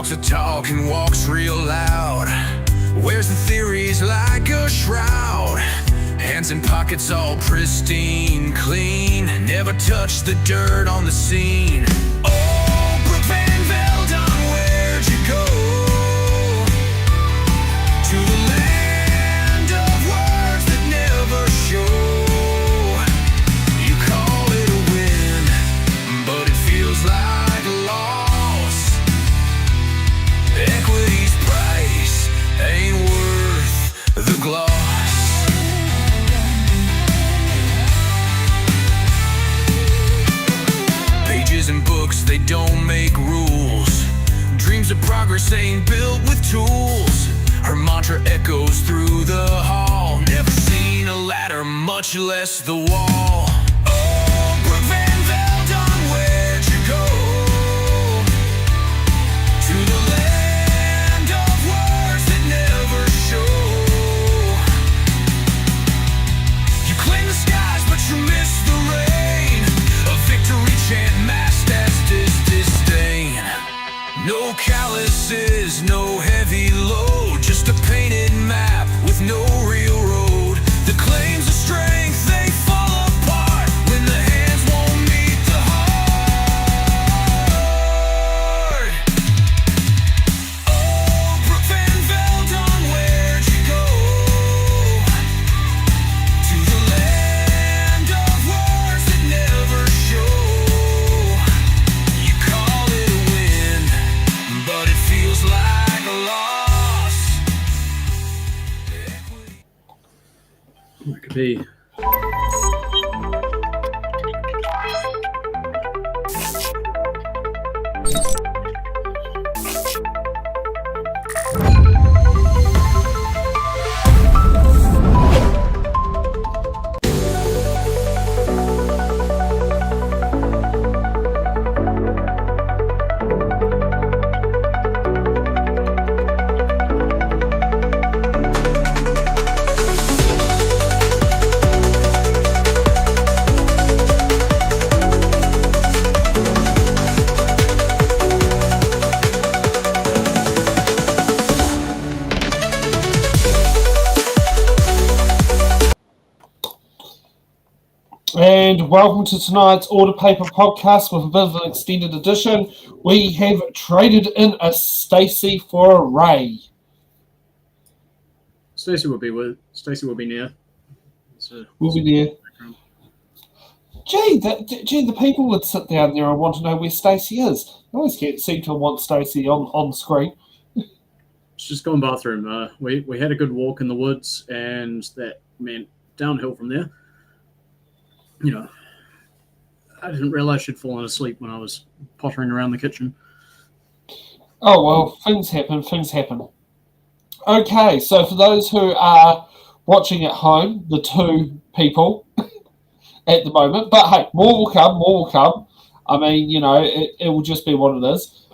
talks a talk and walks real loud. Wears the theories like a shroud. Hands in pockets all pristine, clean. Never touch the dirt on the scene. Oh, Brooke Van Veldon, where'd you go? To the land of words that never show. You call it a win, but it feels like a loss. Equity's price ain't worth the gloss. Pages and books, they don't make rules. Dreams of progress ain't built with tools. Her mantra echoes through the hall. Never seen a ladder, much less the wall. Oh, Brooke Van Veldon, where'd you go? To the land of words that never show. You claim the skies, but you miss the rain. A victory chant masked as disdain. No calluses, no heavy load. Just a painted map with no real road. The claims of strength, they fall apart when the hands won't meet the heart. Oh, Brooke Van Veldon, where'd you go? To the land of words that never show. You call it a win, but it feels like a loss. That could be. And welcome to tonight's Order Paper podcast with a bit of an extended edition. We have traded in a Stacey for a Ray. Stacey will be near. We'll be there. Gee, the people would sit down there and want to know where Stacey is. They always seem to want Stacey on the screen. It's just gone bathroom. We had a good walk in the woods, and that meant downhill from there. You know, I didn't realize she'd fallen asleep when I was pottering around the kitchen. Oh, well, things happen. Okay, so for those who are watching at home, the two people at the moment, but hey, more will come. I mean, you know, it will just be what it is.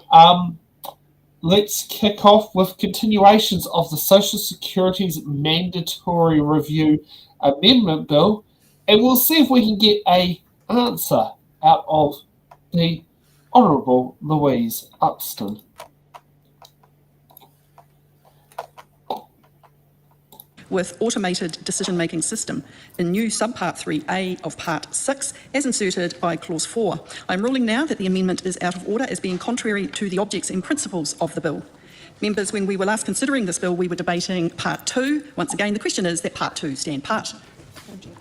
Let's kick off with continuations of the Social Security's Mandatory Review Amendment Bill, and we'll see if we can get an answer out of the Honourable Louise Upston. With automated decision-making system in new subpart 3A of part 6 as inserted by clause 4. I'm ruling now that the amendment is out of order as being contrary to the objects and principles of the bill. Members, when we were last considering this bill, we were debating part 2. Once again, the question is that part 2 stand part.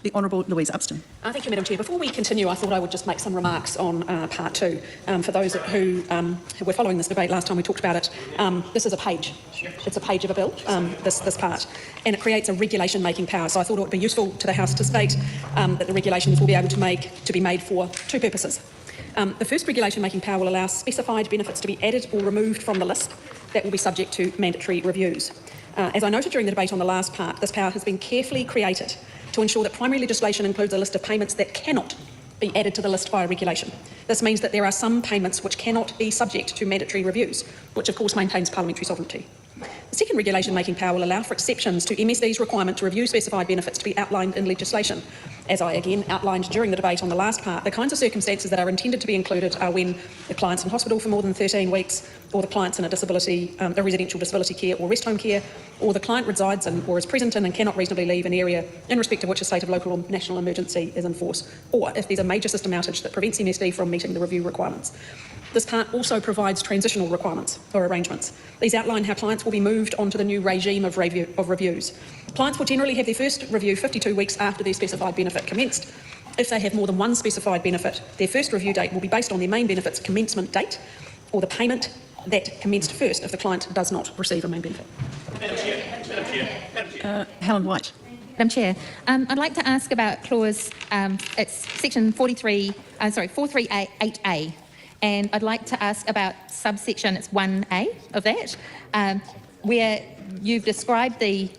The Honourable Louise Upston. Thank you, Madam Chair. Before we continue, I thought I would just make some remarks on part 2. For those who were following this debate last time we talked about it, this is a page. It's a page of a bill, this part, and it creates a regulation-making power. So I thought it would be useful to the House to state that the regulations will be able to be made for two purposes. The first regulation-making power will allow specified benefits to be added or removed from the list that will be subject to mandatory reviews. As I noted during the debate on the last part, this power has been carefully created to ensure that primary legislation includes a list of payments that cannot be added to the list via regulation. This means that there are some payments which cannot be subject to mandatory reviews, which of course maintains parliamentary sovereignty. The second existing regulation-making power will allow for exceptions to MSD's requirement to review specified benefits to be outlined in legislation. As I again outlined during the debate on the last part, the kinds of circumstances that are intended to be included are when the client's in hospital for more than 13 weeks, or the client's in a residential disability care or rest home care, or the client resides in or is present in and cannot reasonably leave an area in respect of which a state of local or national emergency is in force, or if there's a major system outage that prevents MSD from meeting the review requirements. This part also provides transitional requirements or arrangements. These outline how clients will be moved onto the new regime of reviews. Clients will generally have their first review 52 weeks after their specified benefit commenced. If they have more than one specified benefit, their first review date will be based on their main benefit's commencement date or the payment that commenced first if the client does not receive a main benefit. Helen White. Madam Chair, I'd like to ask about clause, it's section 438A, and I'd like to ask about subsection, it's 1A of that, where you've described the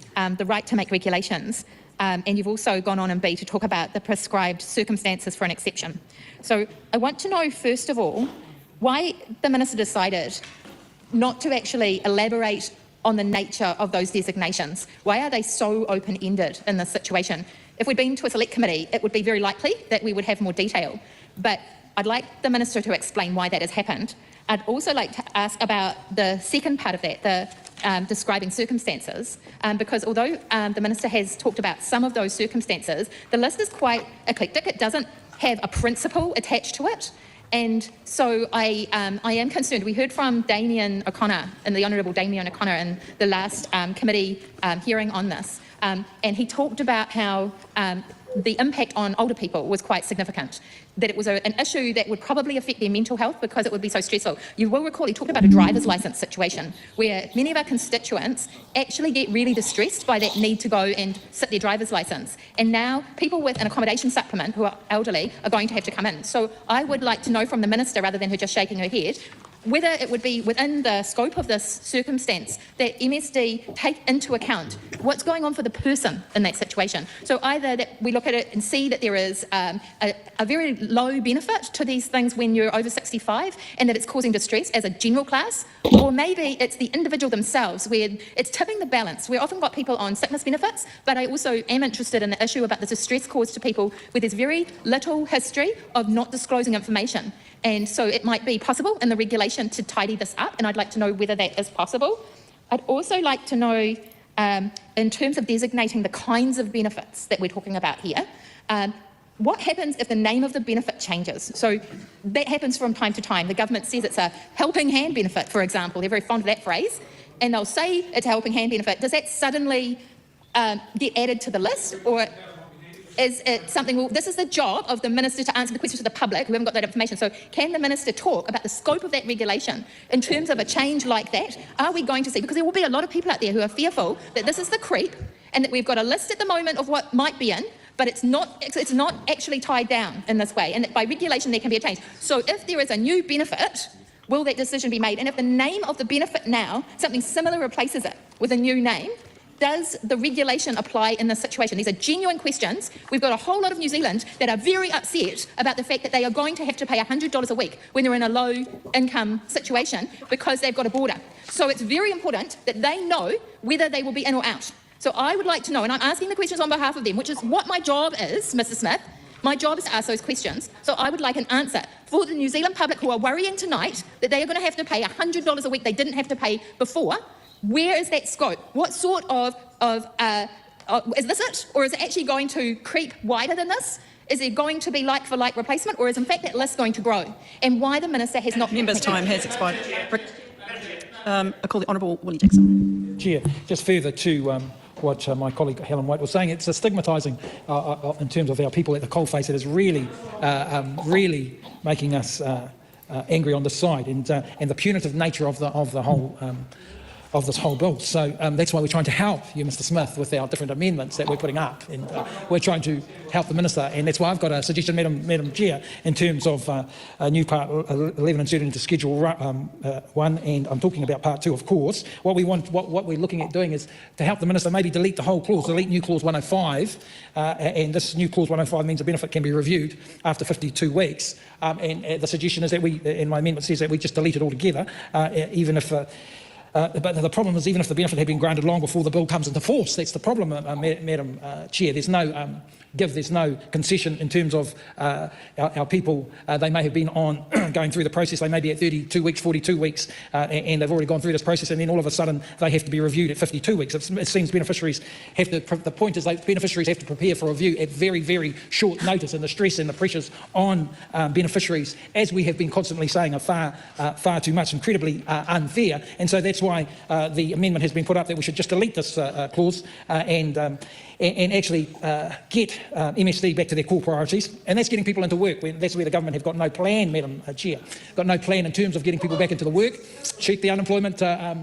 right to make regulations, and you've also gone on in B to talk about the prescribed circumstances for an exception. So I want to know, first of all, why the Minister decided not to actually elaborate on the nature of those designations. Why are they so open-ended in this situation? If we'd been to a select committee, it would be very likely that we would have more detail. But I'd like the Minister to explain why that has happened. I'd also like to ask about the second part of that, the describing circumstances, because although the Minister has talked about some of those circumstances, the list is quite eclectic. It doesn't have a principle attached to it. And so I am concerned. We heard from Damien O'Connor, and the Honourable Damien O'Connor, in the last committee hearing on this, and he talked about how the impact on older people was quite significant, that it was an issue that would probably affect their mental health because it would be so stressful. You will recall he talked about a driver's licence situation where many of our constituents actually get really distressed by that need to go and sit their driver's licence. And now people with an accommodation supplement who are elderly are going to have to come in. So I would like to know from the Minister, rather than her just shaking her head, whether it would be within the scope of this circumstance that MSD take into account what's going on for the person in that situation. So either that we look at it and see that there is a very low benefit to these things when you're over 65 and that it's causing distress as a general class, or maybe it's the individual themselves where it's tipping the balance. We've often got people on sickness benefits, but I also am interested in the issue about the distress caused to people where there's very little history of not disclosing information. And so it might be possible in the regulation to tidy this up, and I'd like to know whether that is possible. I'd also like to know, in terms of designating the kinds of benefits that we're talking about here, what happens if the name of the benefit changes? So that happens from time to time. The government says it's a helping hand benefit, for example. They're very fond of that phrase, and they'll say it's a helping hand benefit. Does that suddenly get added to the list, or is it something, well, this is the job of the Minister to answer the questions to the public who haven't got that information. So can the Minister talk about the scope of that regulation in terms of a change like that? Are we going to see, because there will be a lot of people out there who are fearful that this is the creep and that we've got a list at the moment of what might be in, but it's not actually tied down in this way, and that by regulation there can be a change. So if there is a new benefit, will that decision be made? And if the name of the benefit now, something similar replaces it with a new name, does the regulation apply in this situation? These are genuine questions. We've got a whole lot of New Zealand that are very upset about the fact that they are going to have to pay $100 a week when they're in a low income situation because they've got a border. So it's very important that they know whether they will be in or out. So I would like to know, and I'm asking the questions on behalf of them, which is what my job is, Mr. Smith. My job is to ask those questions. So I would like an answer for the New Zealand public who are worrying tonight that they are going to have to pay $100 a week they didn't have to pay before. Where is that scope? What sort of is this it? Or is it actually going to creep wider than this? Is it going to be like-for-like replacement, or is in fact that list going to grow? And why the Minister has not... Member's time has expired. I call the Honourable Willie Jackson. Chair, just further to what my colleague Helen White was saying, it's a stigmatising in terms of our people at the coalface. It is really, really making us angry on this side, and the punitive nature of the whole of this whole bill. So that's why we're trying to help you, Mr. Smith, with our different amendments that we're putting up, and we're trying to help the Minister. And that's why I've got a suggestion, Madam Chair, in terms of a new Part 11 inserted into Schedule 1, and I'm talking about Part 2, of course. What we're looking at doing is to help the Minister maybe delete the whole clause, delete new Clause 105, and this new Clause 105 means a benefit can be reviewed after 52 weeks. And the suggestion is that we, in my amendment, says that we just delete it altogether, even if but the problem is, even if the benefit had been granted long before the bill comes into force, that's the problem, Madam Chair. There's no there's no concession in terms of our people. They may have been on going through the process. They may be at 32 weeks, 42 weeks, and they've already gone through this process, and then all of a sudden they have to be reviewed at 52 weeks. It seems beneficiaries have to, the point is that beneficiaries have to prepare for review at very, very short notice, and the stress and the pressures on beneficiaries, as we have been constantly saying, are far too much, incredibly unfair. And so that's why the amendment has been put up that we should just delete this clause and actually get MSD back to their core priorities, and that's getting people into work. That's where the government have got no plan, Madam Chair. Got no plan in terms of getting people back into the work. Check the unemployment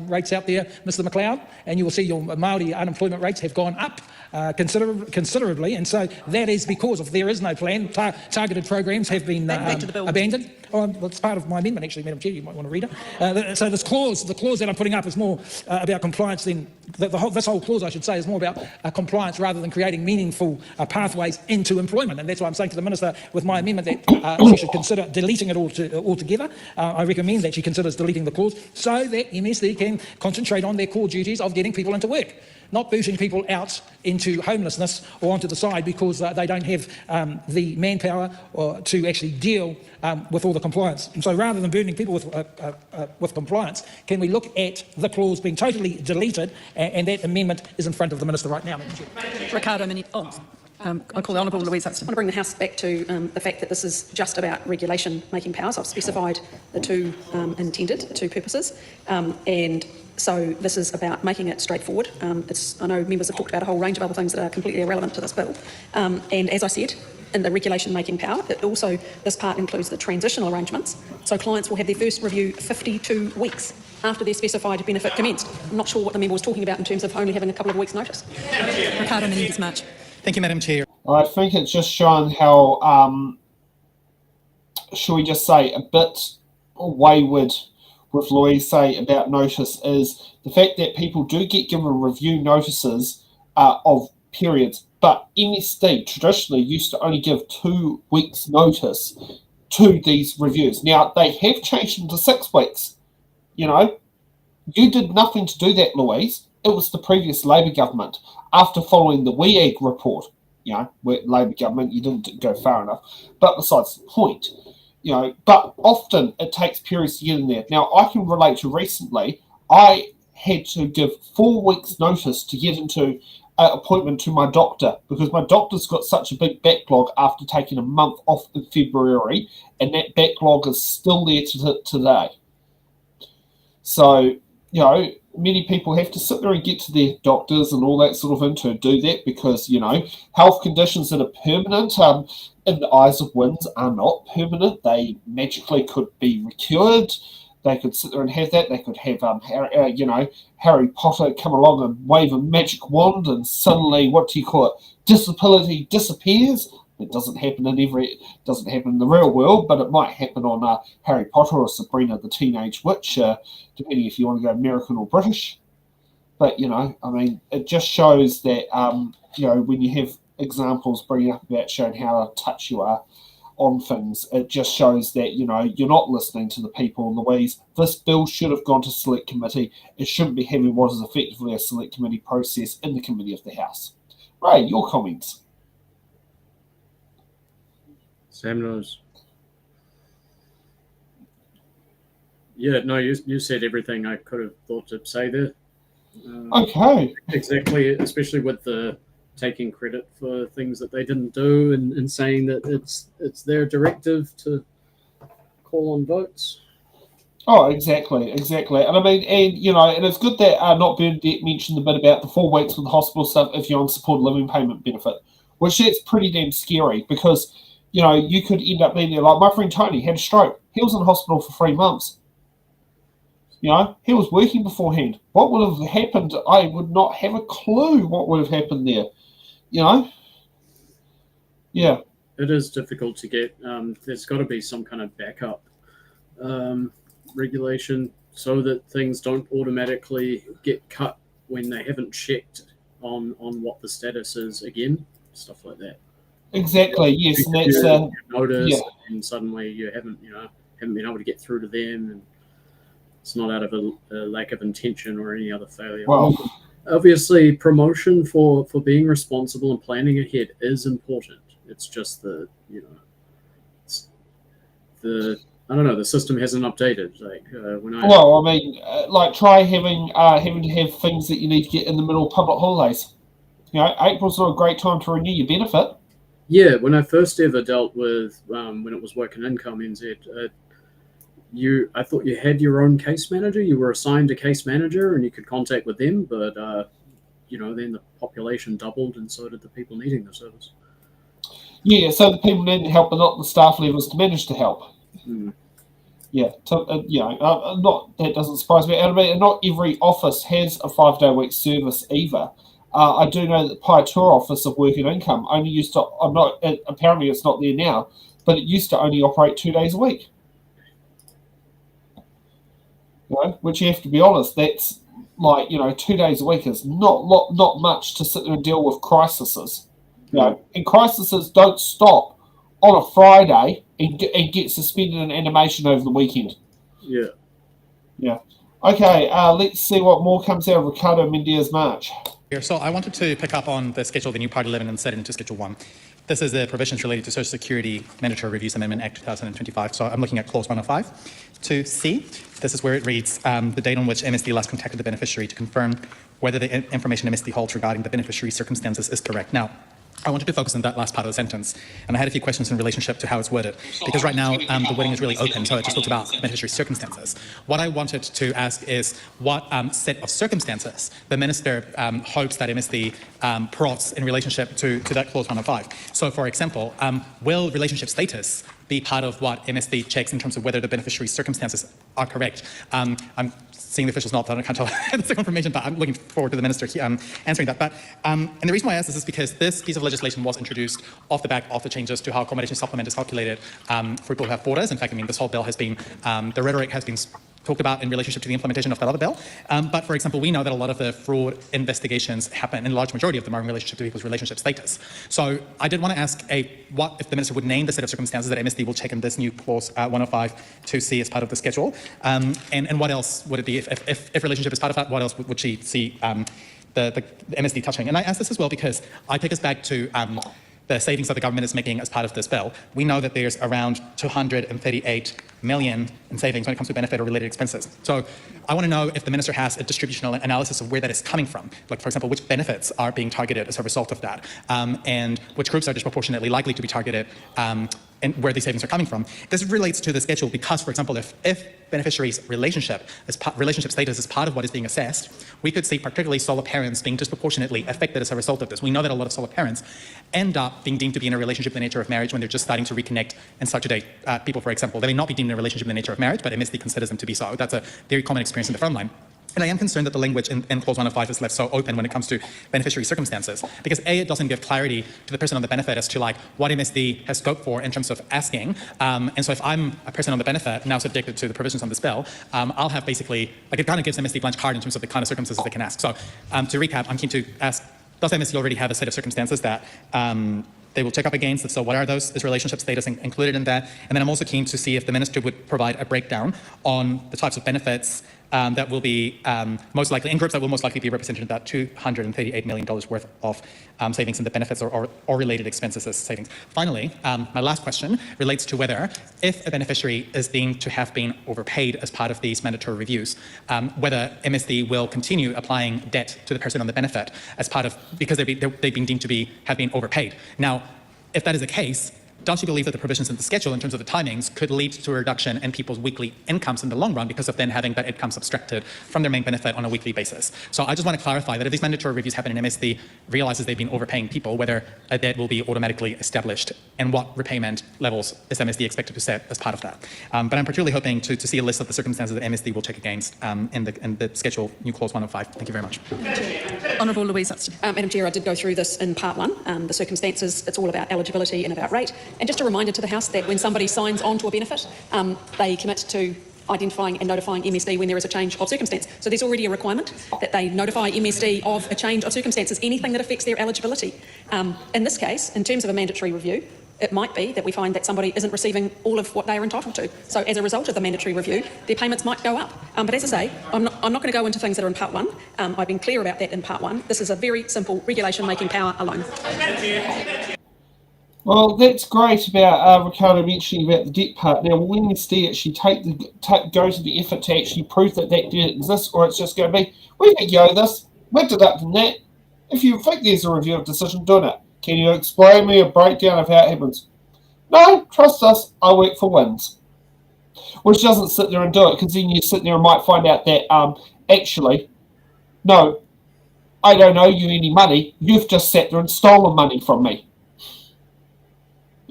rates out there, Mr McLeod, and you will see your Māori unemployment rates have gone up considerably, and so that is because of there is no plan. Targeted programs have been abandoned. Oh, well, it's part of my amendment, actually, Madam Chair. You might want to read it. So this clause, the clause that I'm putting up, is more about compliance than this whole clause, I should say, is more about compliance rather than creating meaningful pathways into employment. And that's why I'm saying to the Minister with my amendment that she should consider deleting it altogether. I recommend that she considers deleting the clause so that MSD can concentrate on their core duties of getting people into work, not booting people out into homelessness or onto the side because they don't have the manpower to actually deal with all the compliance. And so rather than burdening people with compliance, can we look at the clause being totally deleted, and that amendment is in front of the Minister right now, Madam Chair. Ricardo Mini. I call the Honourable Louise Huxton. I want to bring the House back to the fact that this is just about regulation-making powers. I've specified the two purposes, and so this is about making it straightforward. I know members have talked about a whole range of other things that are completely irrelevant to this bill, and as I said, in the regulation-making power, this part includes the transitional arrangements, so clients will have their first review 52 weeks after their specified benefit commenced. I'm not sure what the member was talking about in terms of only having a couple of weeks' notice. Ricardo Mini March. Thank you, Madam Chair. I think it's just shown how, shall we just say, a bit wayward with Louise say about notice is the fact that people do get given review notices of periods, but MSD traditionally used to only give 2 weeks notice to these reviews. Now, they have changed them to 6 weeks. You know, you did nothing to do that, Louise. It was the previous Labor government, after following the WEAG report. You know, Labor government, you didn't go far enough. But besides the point, you know, but often it takes periods to get in there. Now, I can relate to recently, I had to give 4 weeks notice to get into an appointment to my doctor because my doctor's got such a big backlog after taking a month off in February, and that backlog is still there today. So, you know, many people have to sit there and get to their doctors and all that sort of thing to do that because, you know, health conditions that are permanent in the eyes of WINS are not permanent. They magically could be cured. They could sit there and have that. They could have, Harry Potter come along and wave a magic wand and suddenly, disability disappears. It doesn't happen in the real world, but it might happen on Harry Potter or Sabrina the Teenage Witch, depending if you want to go American or British. But, you know, I mean, it just shows that, when you have examples bringing up about showing how out of touch you are on things, it just shows that, you know, you're not listening to the people in Louise. This bill should have gone to select committee. It shouldn't be having what is effectively a select committee process in the committee of the House. Ray, your comments. Sam knows. Yeah, no, you said everything I could have thought to say there. Okay. Exactly, especially with the taking credit for things that they didn't do and saying that it's their directive to call on votes. Oh, exactly. And I mean, and it's good that Not Bernadette mentioned the bit about the 4 weeks with the hospital stuff if you're on supported living payment benefit, which that's pretty damn scary because, you know, you could end up being there. Like my friend Tony had a stroke. He was in hospital for 3 months. You know, he was working beforehand. What would have happened? I would not have a clue what would have happened there. You know? Yeah. It is difficult to get. There's got to be some kind of backup regulation so that things don't automatically get cut when they haven't checked on what the status is again. Stuff like that. Exactly. Yes, and that's notice, and suddenly you haven't been able to get through to them, and It's not out of a lack of intention or any other failure. Well, Obviously, promotion for being responsible and planning ahead is important. It's just the I don't know, the system hasn't updated. Like when I well, I mean, like try having to have things that you need to get in the middle of public holidays. You know, April's not a great time to renew your benefit. yeah, when I first ever dealt with when it was Working Income NZ, I thought you had your own case manager. You were assigned a case manager, and you could contact with them. But then the population doubled, and so did the people needing the service. Yeah, so the people needing help, but not the staff levels to manage to help. Mm. Yeah, so, not that doesn't surprise me. And I mean, not every office has a 5-day-a-week service either. I do know that Paiatua office of Work and Income only used to. Apparently, it's not there now, but it used to only operate 2 days a week. Which you have to be honest, that's like 2 days a week is not much to sit there and deal with crises. And crises don't stop on a Friday and get suspended in animation over the weekend. Yeah. Okay, let's see what more comes out of Ricardo Mendes March. So I wanted to pick up on the schedule, the new Part 11, and set it into Schedule 1. This is the provisions related to Social Security Mandatory Reviews Amendment Act 2025. So I'm looking at Clause 105 to C. This is where it reads the date on which MSD last contacted the beneficiary to confirm whether the information MSD holds regarding the beneficiary's circumstances is correct. Now, I wanted to focus on that last part of the sentence, and I had a few questions in relationship to how it's worded, because right now the wording is really open, so it just talks about beneficiary circumstances. What I wanted to ask is what set of circumstances the Minister hopes that MSD prots in relationship to that Clause 105. So, for example, will relationship status be part of what MSD checks in terms of whether the beneficiary's circumstances are correct? I'm seeing the officials nod, that I can't tell the confirmation, but I'm looking forward to the Minister answering that. But and the reason why I ask this is because this piece of legislation was introduced off the back of the changes to how accommodation supplement is calculated for people who have borders. In fact, I mean, this whole bill has been, the rhetoric has been talked about in relationship to the implementation of that other bill. But for example, we know that a lot of the fraud investigations happen, in a large majority of them are in relationship to people's relationship status. So I did want to ask what if the Minister would name the set of circumstances that MSD will check in this new Clause 105 to see as part of the schedule, and what else would it be if relationship is part of that? What else would she see the MSD touching? And I ask this as well because I take us back to the savings that the government is making as part of this bill. We know that there's around 238 million in savings when it comes to benefit or related expenses. So I want to know if the Minister has a distributional analysis of where that is coming from. Like, for example, which benefits are being targeted as a result of that, and which groups are disproportionately likely to be targeted, and where these savings are coming from. This relates to the schedule because, for example, if beneficiaries' relationship status is part of what is being assessed, we could see particularly solo parents being disproportionately affected as a result of this. We know that a lot of solo parents end up being deemed to be in a relationship in the nature of marriage when they're just starting to reconnect and start to date people, for example. They may not be deemed in a relationship in the nature of marriage, but MSD considers them to be so. That's a very common experience in the front line. And I am concerned that the language in Clause 105 is left so open when it comes to beneficiary circumstances, because A, it doesn't give clarity to the person on the benefit as to like what MSD has scope for in terms of asking. And so if I'm a person on the benefit now subjected to the provisions on this bill, I'll have basically, like, it kind of gives MSD blanche card in terms of the kind of circumstances they can ask. So to recap, I'm keen to ask, does MSD already have a set of circumstances that they will check up against? If so, what are those? Is relationship status included in that? And then I'm also keen to see if the Minister would provide a breakdown on the types of benefits that will be most likely, in groups that will most likely be represented in that $238 million worth of savings in the benefits or related expenses as savings. Finally, my last question relates to whether, if a beneficiary is deemed to have been overpaid as part of these mandatory reviews, whether MSD will continue applying debt to the person on the benefit as part of, because they've been deemed to have been overpaid. Now, if that is the case, don't you believe that the provisions in the schedule in terms of the timings could lead to a reduction in people's weekly incomes in the long run because of then having that income subtracted from their main benefit on a weekly basis? So I just want to clarify that if these mandatory reviews happen and MSD realizes they've been overpaying people, whether a debt will be automatically established and what repayment levels is MSD expected to set as part of that. But I'm particularly hoping to see a list of the circumstances that MSD will check against in the schedule, new Clause 105. Thank you very much. Honourable Louise Huxton. Madam Chair, I did go through this in Part 1, the circumstances. It's all about eligibility and about rate. And just a reminder to the House that when somebody signs on to a benefit, they commit to identifying and notifying MSD when there is a change of circumstance. So there's already a requirement that they notify MSD of a change of circumstances, anything that affects their eligibility. In this case, in terms of a mandatory review, it might be that we find that somebody isn't receiving all of what they are entitled to. So as a result of the mandatory review, their payments might go up. But as I say, I'm not going to go into things that are in part 1. I've been clear about that in part 1. This is a very simple regulation-making power alone. Well, that's great about Ricardo mentioning about the debt part. Now, when you see actually go to the effort to actually prove that that debt exists, or it's just going to be, we think you owe this, we're deducting that. If you think there's a review of decision, doing it. Can you explain me a breakdown of how it happens? No, trust us, I work for Wins. Which doesn't sit there and do it, because then you sit there and might find out that, actually, no, I don't owe you any money, you've just sat there and stolen money from me.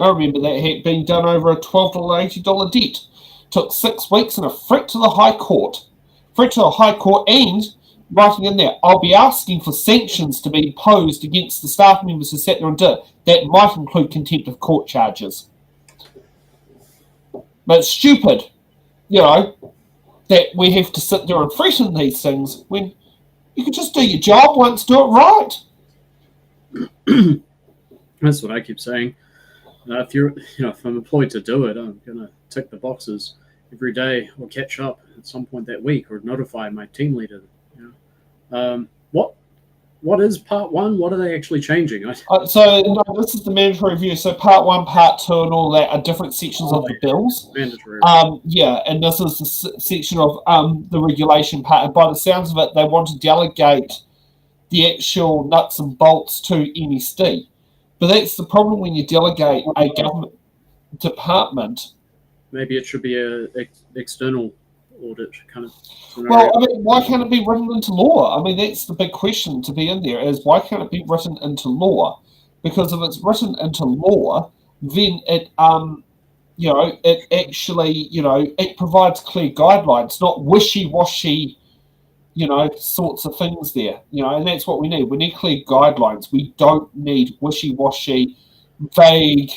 I remember that had been done over a $12.80 debt. Took 6 weeks and a threat to the High Court. Threat to the High Court and writing in there, I'll be asking for sanctions to be imposed against the staff members who sat there and did it. That might include contempt of court charges. But it's stupid, that we have to sit there and threaten these things when you could just do your job once, do it right. That's what I keep saying. If I'm employed to do it, I'm gonna tick the boxes every day, or catch up at some point that week, or notify my team leader. What is part 1? What are they actually changing? This is the mandatory review. So part 1, part 2, and all that are different sections of the bills. Mandatory. And this is the section of the regulation part. And by the sounds of it, they want to delegate the actual nuts and bolts to MSD. But that's the problem when you delegate a government department. Maybe it should be a external audit kind of scenario. Well, I mean, why can't it be written into law? I mean, that's the big question to be in there, is why can't it be written into law? Because if it's written into law, then it, it actually, it provides clear guidelines, not wishy-washy, sorts of things there, and that's what we need. We need clear guidelines. We don't need wishy-washy, vague,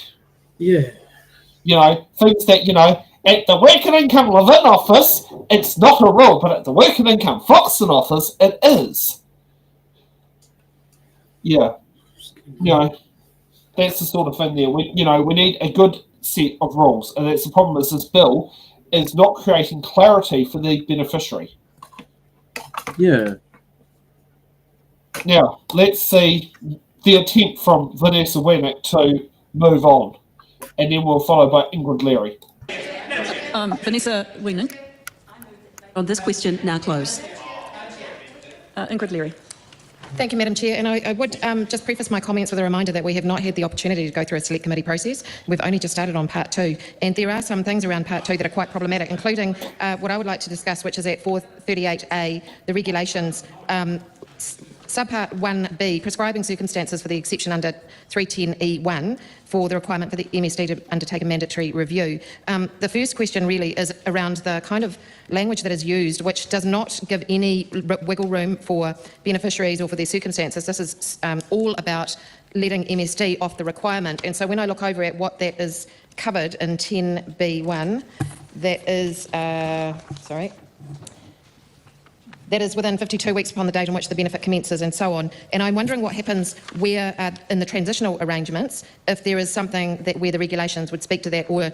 things that, at the Work and Income Live-In office, it's not a rule, but at the Work and Income Foxton office, it is. That's the sort of thing there. We need a good set of rules, and that's the problem is this bill is not creating clarity for the beneficiary. Yeah. Now, let's see the attempt from Vanessa Wennick to move on, and then we'll follow by Ingrid Leary. Vanessa Wennick. On this question, now close. Ingrid Leary. Thank you, Madam Chair. And I would just preface my comments with a reminder that we have not had the opportunity to go through a select committee process. We've only just started on part 2. And there are some things around part 2 that are quite problematic, including what I would like to discuss, which is at 438A, the regulations, subpart 1B, prescribing circumstances for the exception under 310E1 for the requirement for the MSD to undertake a mandatory review. The first question really is around the kind of language that is used, which does not give any wiggle room for beneficiaries or for their circumstances. This is all about letting MSD off the requirement. And so when I look over at what that is covered in 10B1, that is, that is within 52 weeks upon the date on which the benefit commences and so on. And I'm wondering what happens where in the transitional arrangements, if there is something that where the regulations would speak to that, or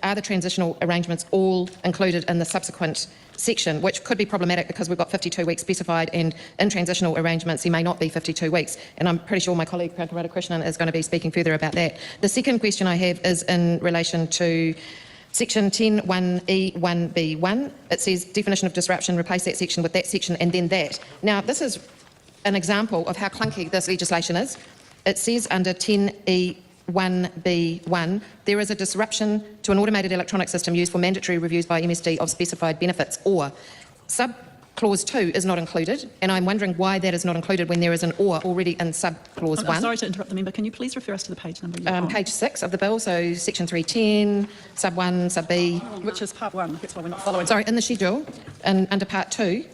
are the transitional arrangements all included in the subsequent section, which could be problematic because we've got 52 weeks specified, and in transitional arrangements there may not be 52 weeks. And I'm pretty sure my colleague Prakamarata Krishnan is going to be speaking further about that. The second question I have is in relation to Section 10(1)(e)(1)(b)(1), it says definition of disruption, replace that section with that section and then that. Now, this is an example of how clunky this legislation is. It says under 10(e)(1)(b)(1), there is a disruption to an automated electronic system used for mandatory reviews by MSD of specified benefits, or Sub-clause 2 is not included, and I'm wondering why that is not included when there is an or already in sub-clause 1. I'm sorry to interrupt the member. Can you please refer us to the page number? Page 6 of the bill, so section 310, sub 1, sub B. Which is part 1, that's why we're not following. Sorry, in the schedule, and under part 2,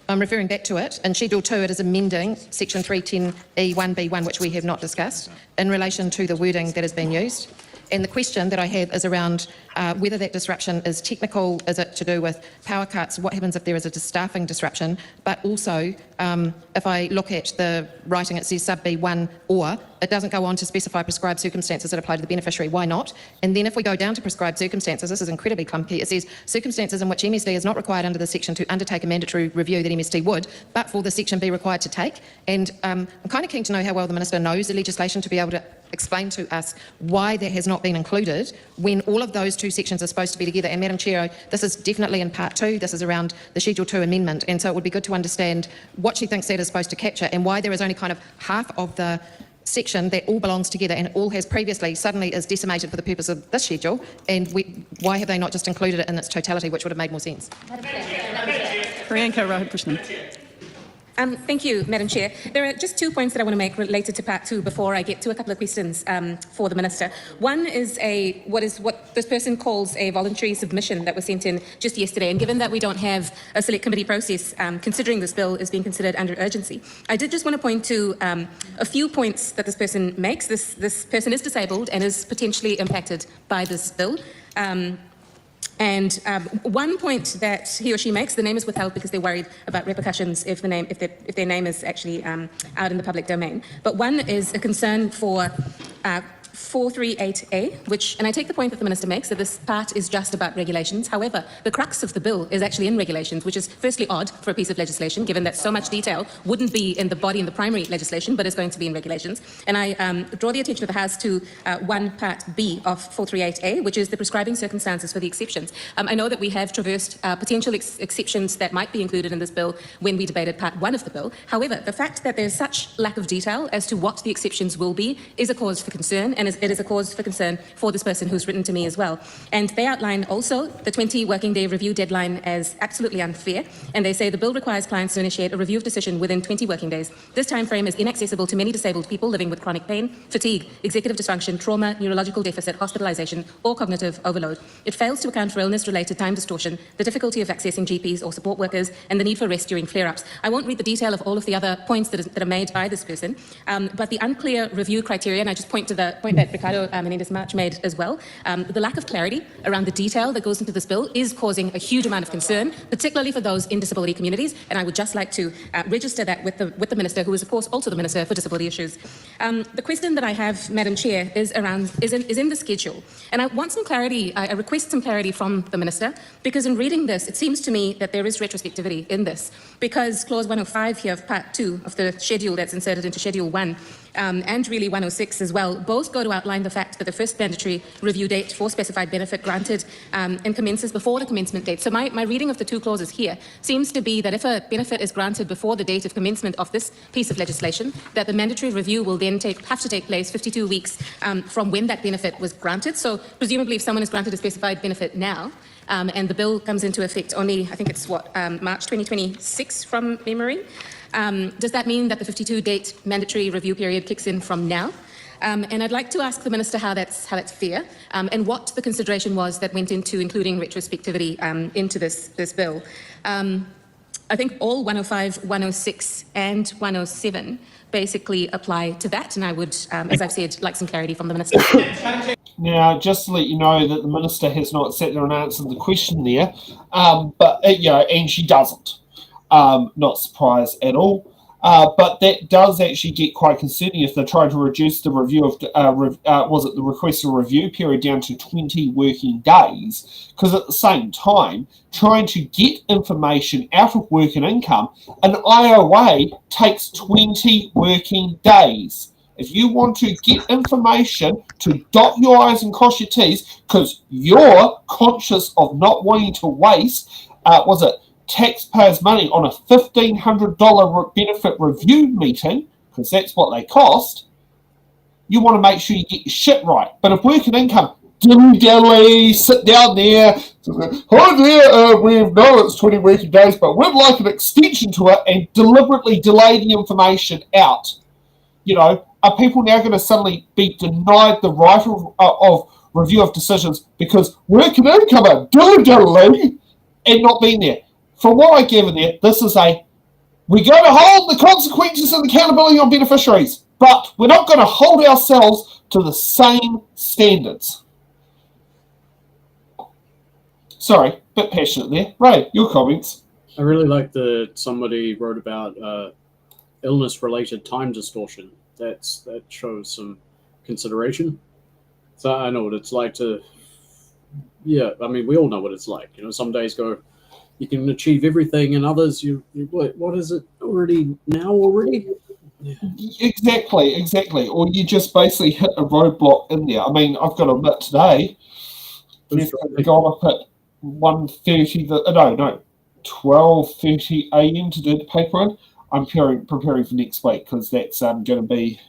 I'm referring back to it. In schedule 2, it is amending section 310E1B1, which we have not discussed, in relation to the wording that has been used. And the question that I have is around whether that disruption is technical, is it to do with power cuts, what happens if there is a staffing disruption, but also if I look at the writing, it says sub B1 or it doesn't go on to specify prescribed circumstances that apply to the beneficiary. Why not? And then if we go down to prescribed circumstances, this is incredibly clunky. It says circumstances in which MSD is not required under this section to undertake a mandatory review that MSD would, but for the section be required to take. And I'm kind of keen to know how well the Minister knows the legislation to be able to explain to us why that has not been included when all of those two sections are supposed to be together. And Madam Chair, this is definitely in part 2. This is around the Schedule 2 amendment. And so it would be good to understand what she thinks that is supposed to capture and why there is only kind of half of the section that all belongs together and all has previously suddenly is decimated for the purpose of this schedule. And why have they not just included it in its totality, which would have made more sense? Priyanka Rahakrishnan. Thank you, Madam Chair. There are just 2 points that I want to make related to Part 2 before I get to a couple of questions for the Minister. One is what this person calls a voluntary submission that was sent in just yesterday. And given that we don't have a select committee process, considering this bill is being considered under urgency, I did just want to point to a few points that this person makes. This person is disabled and is potentially impacted by this bill. And one point that he or she makes, the name is withheld because they're worried about repercussions if their name is actually out in the public domain. But one is a concern for 438A, which, and I take the point that the Minister makes that this part is just about regulations. However, the crux of the bill is actually in regulations, which is firstly odd for a piece of legislation, given that so much detail wouldn't be in the body in the primary legislation, but is going to be in regulations. And I draw the attention of the House to one part B of 438A, which is the prescribing circumstances for the exceptions. I know that we have traversed potential exceptions that might be included in this bill when we debated part 1 of the bill. However, the fact that there's such lack of detail as to what the exceptions will be is a cause for concern, and it is a cause for concern for this person who's written to me as well. And they outline also the 20 working day review deadline as absolutely unfair, and they say the bill requires clients to initiate a review of decision within 20 working days. This time frame is inaccessible to many disabled people living with chronic pain, fatigue, executive dysfunction, trauma, neurological deficit, hospitalisation, or cognitive overload. It fails to account for illness-related time distortion, the difficulty of accessing GPs or support workers, and the need for rest during flare-ups. I won't read the detail of all of the other points that are made by this person, but the unclear review criteria, and I just point to the point that Ricardo Menendez-March made as well, the lack of clarity around the detail that goes into this bill is causing a huge amount of concern, particularly for those in disability communities, and I would just like to register that with the Minister, who is of course also the Minister for Disability Issues. The question that I have, Madam Chair, is in the schedule, and I want some clarity, I request some clarity from the Minister, because in reading this, it seems to me that there is retrospectivity in this, because Clause 105 here of Part 2 of the schedule that's inserted into Schedule 1, and really 106 as well, both go to outline the fact that the first mandatory review date for specified benefit granted and commences before the commencement date. So my reading of the two clauses here seems to be that if a benefit is granted before the date of commencement of this piece of legislation, that the mandatory review will then have to take place 52 weeks from when that benefit was granted. So presumably if someone is granted a specified benefit now, and the bill comes into effect only, I think it's March 2026 from memory, does that mean that the 52-date mandatory review period kicks in from now? And I'd like to ask the Minister how that's fair, and what the consideration was that went into including retrospectivity into this bill. I think all 105, 106 and 107 basically apply to that, and I would, as I've said, like some clarity from the Minister. Now, just to let you know that the Minister has not sat there and answered the question there, but and she doesn't. Not surprised at all. But that does actually get quite concerning if they're trying to reduce the review of the request for review period down to 20 working days, because at the same time trying to get information out of work and income, an IOA takes 20 working days. If you want to get information to dot your I's and cross your T's, because you're conscious of not wanting to waste, taxpayers' money on a $1,500 benefit review meeting, because that's what they cost, you want to make sure you get your shit right. But if work and income, dilly-dally, sit down there, we know it's 20 working days, but we'd like an extension to it, and deliberately delay the information out. Are people now going to suddenly be denied the right of review of decisions because work and income are dilly-dally and not being there? From what I gather there, this is we're going to hold the consequences and accountability on beneficiaries, but we're not going to hold ourselves to the same standards. Sorry, bit passionate there. Ray, your comments. I really like that somebody wrote about illness-related time distortion. that shows some consideration. So I know what it's like to, yeah. I mean, we all know what it's like. Some days you can achieve everything, and others what is it already now already? Yeah. Exactly. Or you just basically hit a roadblock in there. I mean, I've got to admit today, Jeff got up at 1:30. 12:30 a.m. to do the paper run. I'm preparing for next week because that's going to be.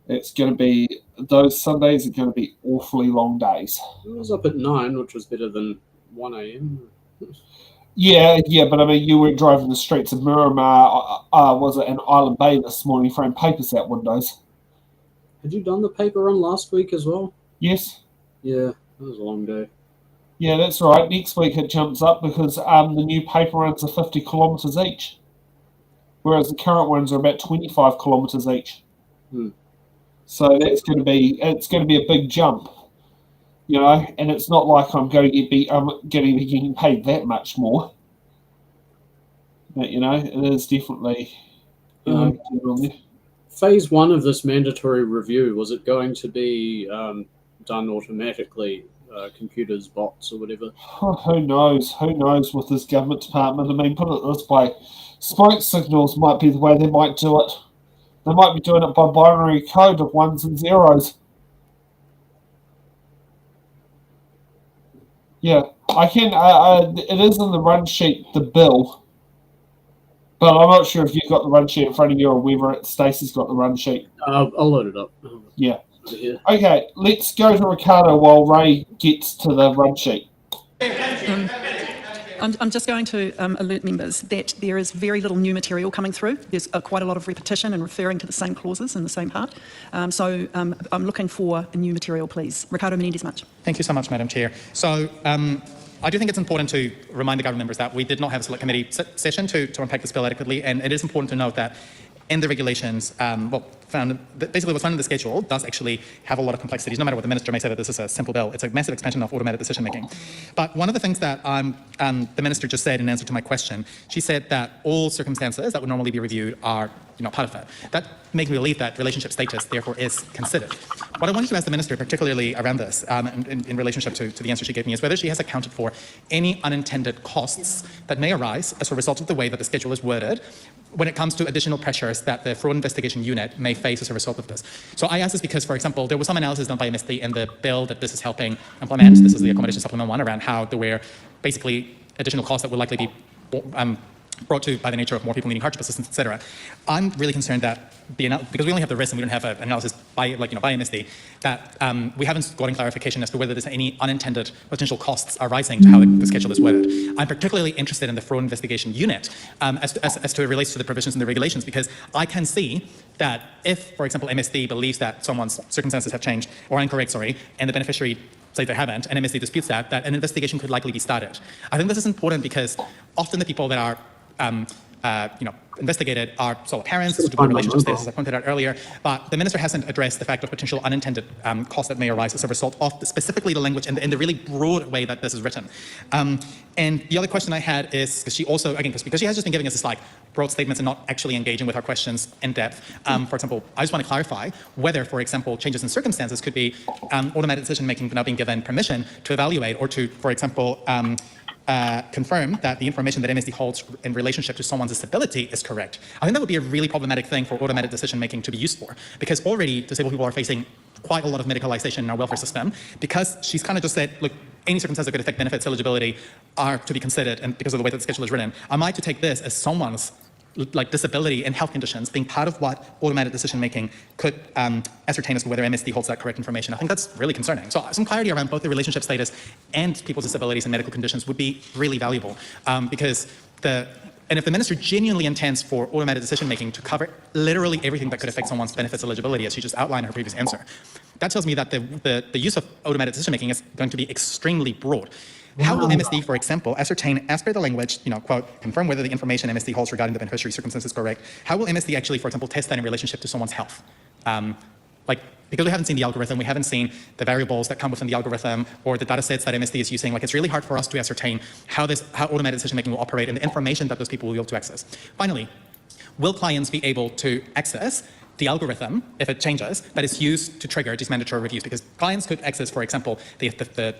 It's going to be those Sundays are going to be awfully long days. I was up at 9, which was better than 1 a.m. Yeah, but I mean, you were driving the streets of Miramar, was it in Island Bay this morning, throwing papers out windows? Had you done the paper run last week as well? Yes. Yeah, that was a long day. Yeah, that's right. Next week it jumps up because the new paper runs are 50 kilometres each, whereas the current ones are about 25 kilometres each. So it's going to be a big jump, and it's not like I'm going to be getting paid that much more. But it is definitely Phase 1 of this mandatory review, was it going to be done automatically? Computers, bots, or whatever. Who knows? Who knows with this government department? I mean, put it this way: smoke signals might be the way they might do it. They might be doing it by binary code of ones and zeros. Yeah, I can. It is in the run sheet, the bill, but I'm not sure if you've got the run sheet in front of you or whether Stacey's got the run sheet. I'll load it up. Yeah. Okay, let's go to Ricardo while Ray gets to the run sheet. I'm just going to alert members that there is very little new material coming through. There's quite a lot of repetition and referring to the same clauses in the same part. So I'm looking for a new material, please. Ricardo Menendez-Much. Thank you so much, Madam Chair. So I do think it's important to remind the government members that we did not have a select committee session to unpack this bill adequately, and it is important to note that in the regulations, basically what's found in the schedule does actually have a lot of complexities, no matter what the minister may say that this is a simple bill. It's a massive expansion of automated decision making. But one of the things that the minister just said in answer to my question, she said that all circumstances that would normally be reviewed are part of that. That makes me believe that relationship status, therefore, is considered. What I wanted to ask the minister, particularly around this, in relationship to the answer she gave me, is whether she has accounted for any unintended costs that may arise as a result of the way that the schedule is worded when it comes to additional pressures that the fraud investigation unit may face as a result of this. So I ask this because, for example, there was some analysis done by MSD in the bill that this is helping implement. This is the accommodation supplement 1 around how there were basically additional costs that would likely be brought to by the nature of more people needing hardship assistance, etc. I'm really concerned that because we only have the risk and we don't have an analysis by MSD, that we haven't gotten clarification as to whether there's any unintended potential costs arising to how the schedule is worded. I'm particularly interested in the fraud investigation unit as to it relates to the provisions in the regulations, because I can see that if, for example, MSD believes that someone's circumstances have changed or incorrect, and the beneficiary say they haven't, and MSD disputes that an investigation could likely be started. I think this is important because often the people that are investigated are sole parents, to do relationship status, as I pointed out earlier, but the minister hasn't addressed the fact of potential unintended costs that may arise as a result of specifically the language in the really broad way that this is written. And the other question I had is, because she also, again, because she has just been giving us this broad statements and not actually engaging with our questions in depth. For example, I just want to clarify whether, for example, changes in circumstances could be automatic decision making now being given permission to evaluate or to, for example, confirm that the information that MSD holds in relationship to someone's disability is correct. I think that would be a really problematic thing for automated decision making to be used for, because already disabled people are facing quite a lot of medicalization in our welfare system, because she's kind of just said, look, any circumstances that could affect benefits eligibility are to be considered, and because of the way that the schedule is written. Am I to take this as someone's disability and health conditions being part of what automated decision making could ascertain as to whether MSD holds that correct information? I think that's really concerning. So some clarity around both the relationship status and people's disabilities and medical conditions would be really valuable, because if the minister genuinely intends for automated decision making to cover literally everything that could affect someone's benefits eligibility, as she just outlined in her previous answer, that tells me that the use of automated decision making is going to be extremely broad. How will MSD, for example, ascertain, as per the language, quote, confirm whether the information MSD holds regarding the beneficiary circumstances is correct? How will MSD actually, for example, test that in relationship to someone's health? Because we haven't seen the algorithm, we haven't seen the variables that come within the algorithm or the data sets that MSD is using. It's really hard for us to ascertain how automated decision making will operate and the information that those people will be able to access. Finally, will clients be able to access the algorithm, if it changes, that is used to trigger these mandatory reviews, because clients could access, for example, the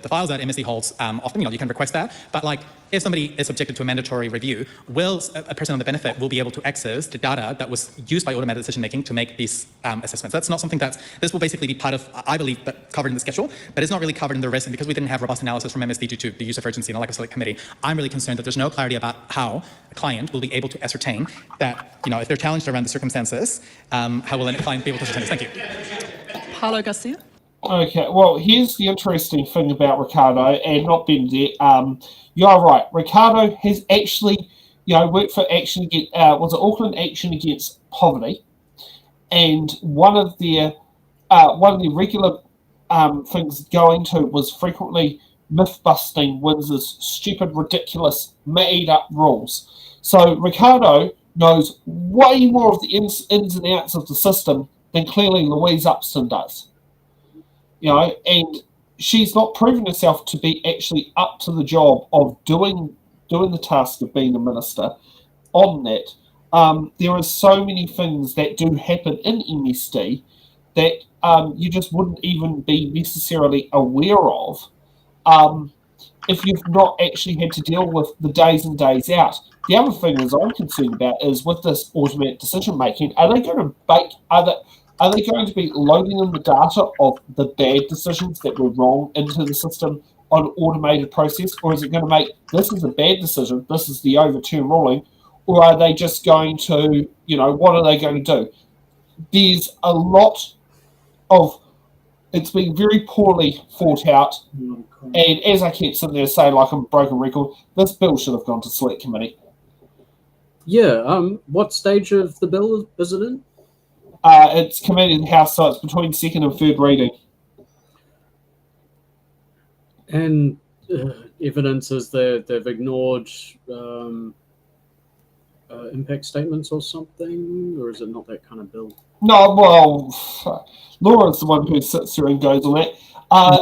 files that MSD holds. Often, you can request that, but like if somebody is subjected to a mandatory review, a person on the benefit will be able to access the data that was used by automated decision making to make these assessments. That's not something this will basically be part of, I believe, but covered in the schedule, but it's not really covered in the rest. And because we didn't have robust analysis from MSD due to the use of urgency and a lack of select committee, I'm really concerned that there's no clarity about how a client will be able to ascertain that, if they're challenged around the circumstances, how will a client be able to ascertain this? Thank you. Paulo Garcia. Okay, well, here's the interesting thing about Ricardo, and not Benedict. You're right. Ricardo has actually, worked for Action was it Auckland Action Against Poverty, and one of the regular things going to was frequently myth busting Windsor's stupid, ridiculous, made up rules. So Ricardo knows way more of the ins and outs of the system than clearly Louise Upston does. And she's not proven herself to be actually up to the job of doing the task of being a minister on that. There are so many things that do happen in MSD that you just wouldn't even be necessarily aware of if you've not actually had to deal with the days and days out. The other thing is I'm concerned about is with this automated decision making, are they going to be loading in the data of the bad decisions that were wrong into the system on an automated process, or is it going to make this is a bad decision, this is the overturn ruling, or are they just going to, what are they going to do? There's a lot of, it's been very poorly thought out, and as I keep sitting there saying like I'm a broken record, this bill should have gone to select committee. Yeah, what stage of the bill is it in? It's committee in the House, so it's between second and third reading. And evidence is that they've ignored impact statements or something, or is it not that kind of bill? No, well, Laura's the one who sits there and goes on that.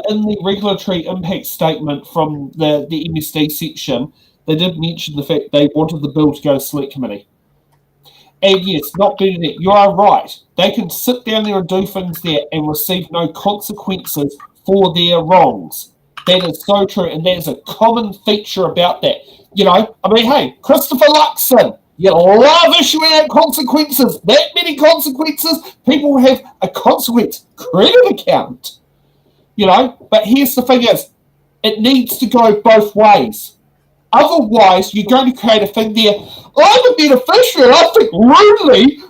In the regulatory impact statement from the MSD section, they did mention the fact they wanted the bill to go to select committee. And yes, not doing that, you are right. They can sit down there and do things there and receive no consequences for their wrongs. That is so true, and that is a common feature about that. Hey, Christopher Luxon, you love issuing out consequences. That many consequences, people have a consequence credit account. But here's the thing is, it needs to go both ways. Otherwise, you're going to create a thing there. I'm a beneficiary. I think rudely,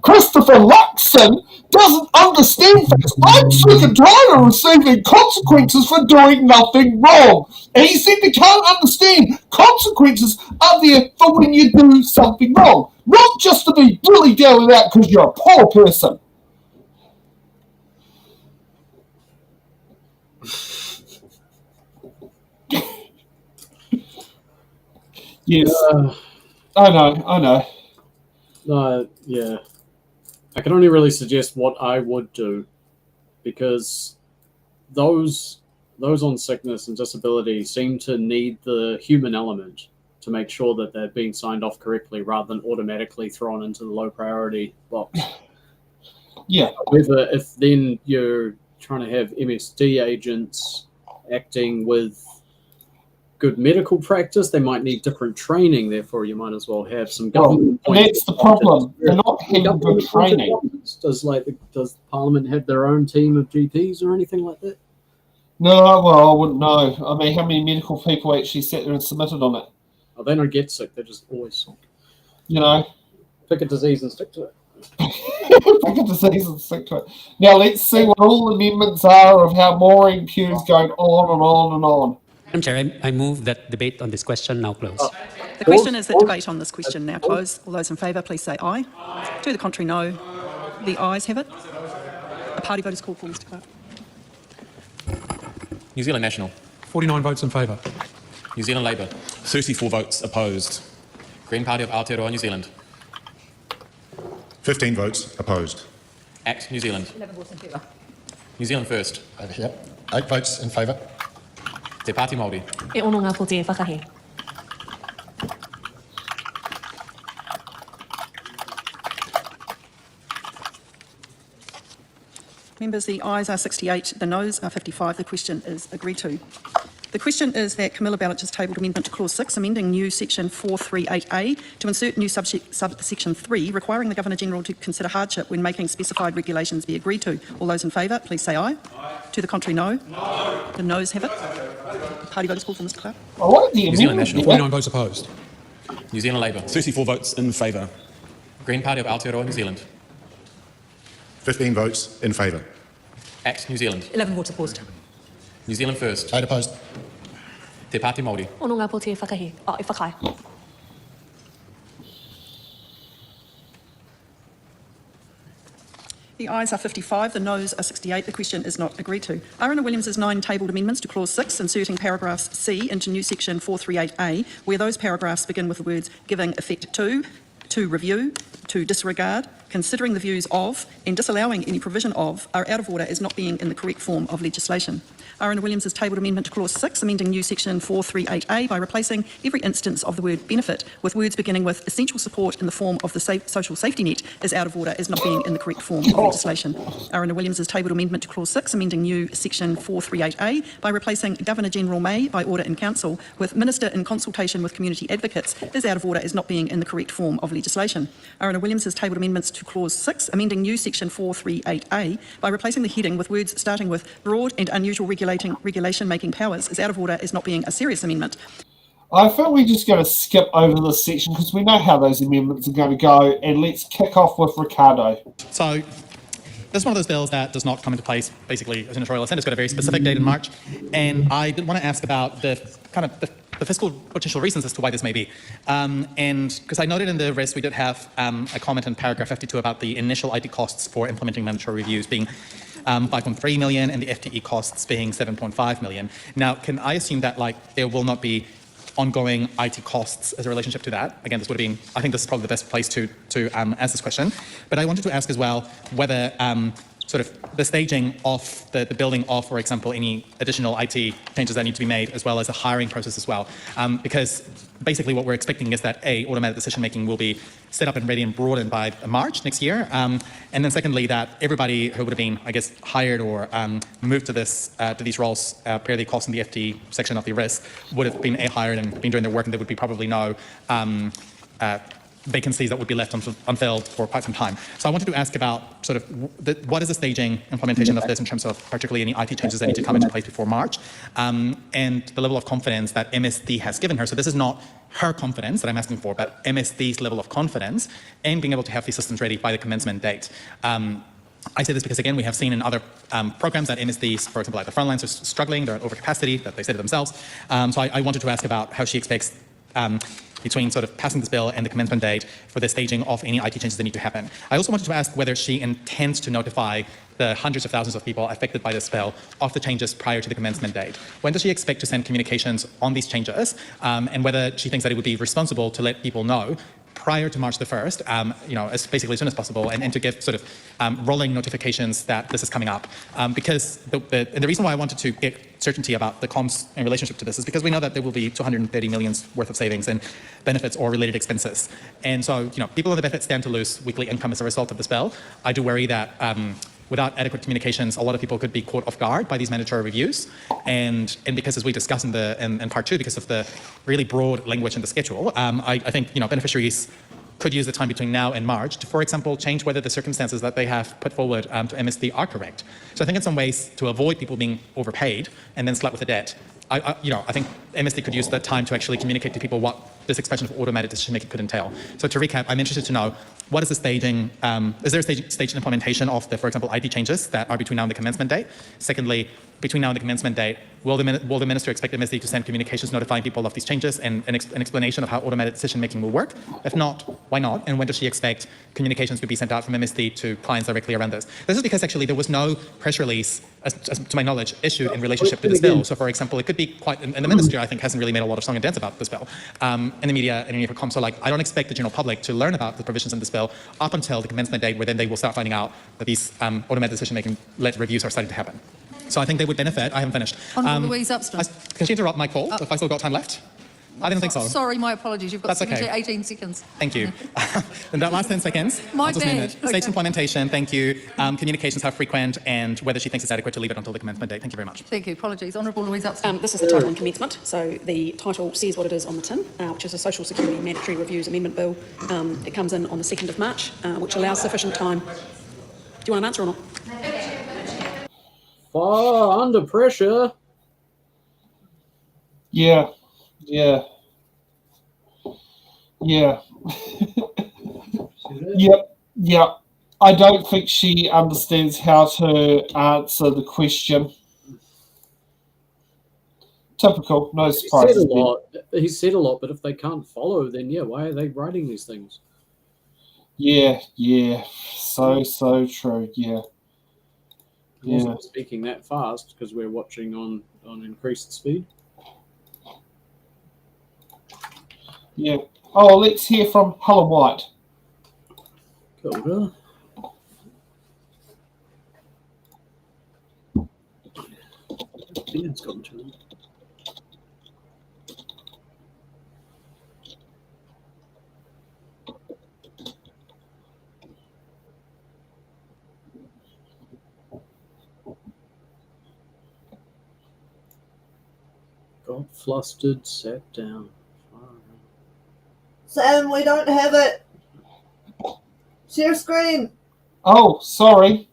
Christopher Luxon doesn't understand things. I'm sick and tired of receiving consequences for doing nothing wrong. And he simply can't understand consequences are there for when you do something wrong. Not just to be dilly-dallied out because you're a poor person. Yes, I know. Yeah. I can only really suggest what I would do, because those on sickness and disability seem to need the human element to make sure that they're being signed off correctly rather than automatically thrown into the low priority box. Yeah. However, if then you're trying to have MSD agents acting with good medical practice, they might need different training. Therefore, you might as well have some government. Well, that's the problem. They're not having good training. Does Parliament have their own team of GPs or anything like that? No, well, I wouldn't know. How many medical people actually sat there and submitted on it? Oh, they don't get sick. They're just always sick. Pick a disease and stick to it. Pick a disease and stick to it. Now let's see what all the amendments are of how Maureen Pugh's going on and on and on. Madam Chair, I move that debate on this question now close. The question is that debate on this question now close. All those in favour, please say aye. To the contrary, no. The ayes have it. A party vote is called for, Mr Clerk. New Zealand National. 49 votes in favour. New Zealand Labour. 34 votes opposed. Green Party of Aotearoa New Zealand. 15 votes opposed. ACT New Zealand. 11 votes in favour. New Zealand First. Over here. 8 votes in favour. Te Pāti Māori. E ono ngā poti e whakahe. Members, the ayes are 68, the noes are 55. The question is agreed to. The question is that Camilla Ballich's tabled amendment to Clause 6, amending new Section 438A to insert new subsection 3, requiring the Governor-General to consider hardship when making specified regulations be agreed to. All those in favour, please say aye. Aye. To the contrary, no. No. The noes have it. Party voters call for Mr Clark. I like the New Zealand National. 49 votes opposed. New Zealand Labour. 34 votes in favour. Green Party of Aotearoa, New Zealand. 15 votes in favour. ACT New Zealand. 11 votes opposed. New Zealand First. 8 opposed. Te Pāti Māori. Ono ngā poti e whakahi. E whakai. The ayes are 55, the noes are 68. The question is not agreed to. Aruna Williams' 9 tabled amendments to Clause 6, inserting paragraphs C into new Section 438A, where those paragraphs begin with the words giving effect to review, to disregard, considering the views of, and disallowing any provision of, are out of order as not being in the correct form of legislation. Aruna Williams' tabled amendment to Clause 6, amending new Section 438A by replacing every instance of the word benefit with words beginning with essential support in the form of the social safety net is out of order as not being in the correct form of legislation. Aruna Williams' tabled amendment to Clause 6, amending new Section 438A by replacing Governor-General may, by order in Council, with Minister in consultation with community advocates is out of order as not being in the correct form of legislation. Aruna Williams' tabled amendments to Clause 6, amending new Section 438A by replacing the heading with words starting with broad and unusual regulation-making powers is out of order as not being a serious amendment. I feel we're just going to skip over this section because we know how those amendments are going to go, and let's kick off with Ricardo. So this is one of those bills that does not come into place basically as an editorial assent. It's got a very specific date in March, and I did want to ask about the kind of the fiscal potential reasons as to why this may be. And because I noted in the rest we did have a comment in paragraph 52 about the initial IT costs for implementing mandatory reviews being 5.3 million and the FTE costs being 7.5 million. Now, can I assume that there will not be ongoing IT costs as a relationship to that? Again, this would have been, I think this is probably the best place to ask this question. But I wanted to ask as well whether sort of the staging of the building of, for example, any additional IT changes that need to be made, as well as the hiring process as well. Because basically what we're expecting is that A, automated decision making will be set up and ready and broadened by March next year. And then secondly, that everybody who would have been, I guess, hired or moved to these roles per the cost in the FT section of the risk would have been hired and been doing their work, and there would be probably no vacancies that would be left unfilled for quite some time. So I wanted to ask about sort of what is the staging implementation of this in terms of particularly any IT changes that need to come into place before March, and the level of confidence that MSD has given her. So this is not her confidence that I'm asking for, but MSD's level of confidence in being able to have these systems ready by the commencement date. I say this because, again, we have seen in other programs that MSDs, for example, like the frontlines, are struggling, they're at overcapacity, that they say to themselves. So I wanted to ask about how she expects between sort of passing this bill and the commencement date for the staging of any IT changes that need to happen. I also wanted to ask whether she intends to notify the hundreds of thousands of people affected by this bill of the changes prior to the commencement date. When does she expect to send communications on these changes, and whether she thinks that it would be responsible to let people know prior to March the 1st, as basically as soon as possible, and to give sort of rolling notifications that this is coming up. Because the reason why I wanted to get certainty about the comms in relationship to this is because we know that there will be 230 million worth of savings in benefits or related expenses. And so, people in the benefit stand to lose weekly income as a result of this bill. I do worry that without adequate communications, a lot of people could be caught off guard by these mandatory reviews. And because, as we discussed in part 2, because of the really broad language in the schedule, I think beneficiaries could use the time between now and March to, for example, change whether the circumstances that they have put forward to MSD are correct. So I think in some ways, to avoid people being overpaid and then slapped with a debt, I think MSD could use that time to actually communicate to people what this expression of automated decision making could entail. So to recap, I'm interested to know, what is the staging, is there a staged implementation of the, for example, ID changes that are between now and the commencement date? Secondly, between now and the commencement date, will the minister expect MSD to send communications notifying people of these changes and an explanation of how automated decision making will work? If not, why not? And when does she expect communications to be sent out from MSD to clients directly around this? This is because actually there was no press release, as to my knowledge, issued in relationship to this bill. So for example, it could be quite, and the minister I think hasn't really made a lot of song and dance about this bill in the media and any of her comms. So I don't expect the general public to learn about the provisions in this bill up until the commencement date, where then they will start finding out that these automated decision making led reviews are starting to happen. So I think they would benefit. I haven't finished. Honourable Louise Upston. Can she interrupt my call if I still got time left? I didn't think so. Sorry, my apologies. You've got That's okay. 18 seconds. Thank you. In that last 10 seconds, My I'll just name bad. it. State's implementation, thank you. Communications, how frequent, and whether she thinks it's adequate to leave it until the commencement date. Thank you very much. Thank you. Apologies. Honourable Louise Upston. This is the title and commencement. So the title says what it is on the tin, which is a Social Security Mandatory Reviews Amendment Bill. It comes in on the 2nd of March, which allows sufficient time. Do you want an answer or not? Far under pressure. Yeah. Yep. I don't think she understands how to answer the question. Typical, no surprise. He said a lot, but if they can't follow, then yeah, why are they writing these things? Yeah. So true. Yeah. He wasn't speaking that fast because we're watching on increased speed. Yeah. Oh, let's hear from Helen White. Kilda. Ian's gone to him. Got flustered, sat down. Sam, we don't have it. Share screen. Oh, sorry.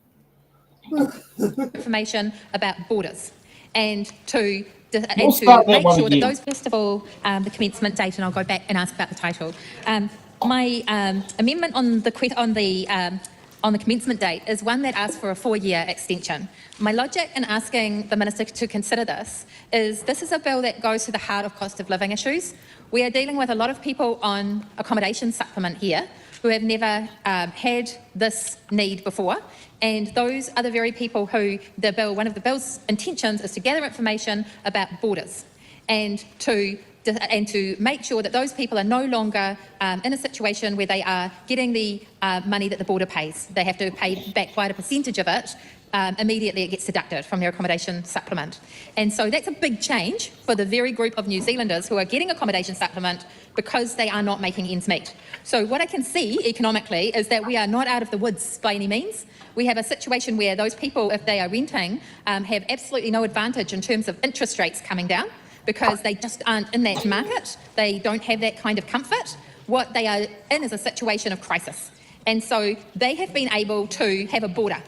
Information about borders and to make sure that those, first of all, the commencement date, and I'll go back and ask about the title. My amendment on the commencement date is one that asks for a 4-year extension. My logic in asking the Minister to consider this is a bill that goes to the heart of cost of living issues. We are dealing with a lot of people on accommodation supplement here who have never had this need before, and those are the very people who one of the bill's intentions is to gather information about borders and to make sure that those people are no longer in a situation where they are getting the money that the border pays. They have to pay back quite a percentage of it. Immediately it gets deducted from their accommodation supplement. And so that's a big change for the very group of New Zealanders who are getting accommodation supplement because they are not making ends meet. So what I can see economically is that we are not out of the woods by any means. We have a situation where those people, if they are renting, have absolutely no advantage in terms of interest rates coming down because they just aren't in that market. They don't have that kind of comfort. What they are in is a situation of crisis. And so they have been able to have a border.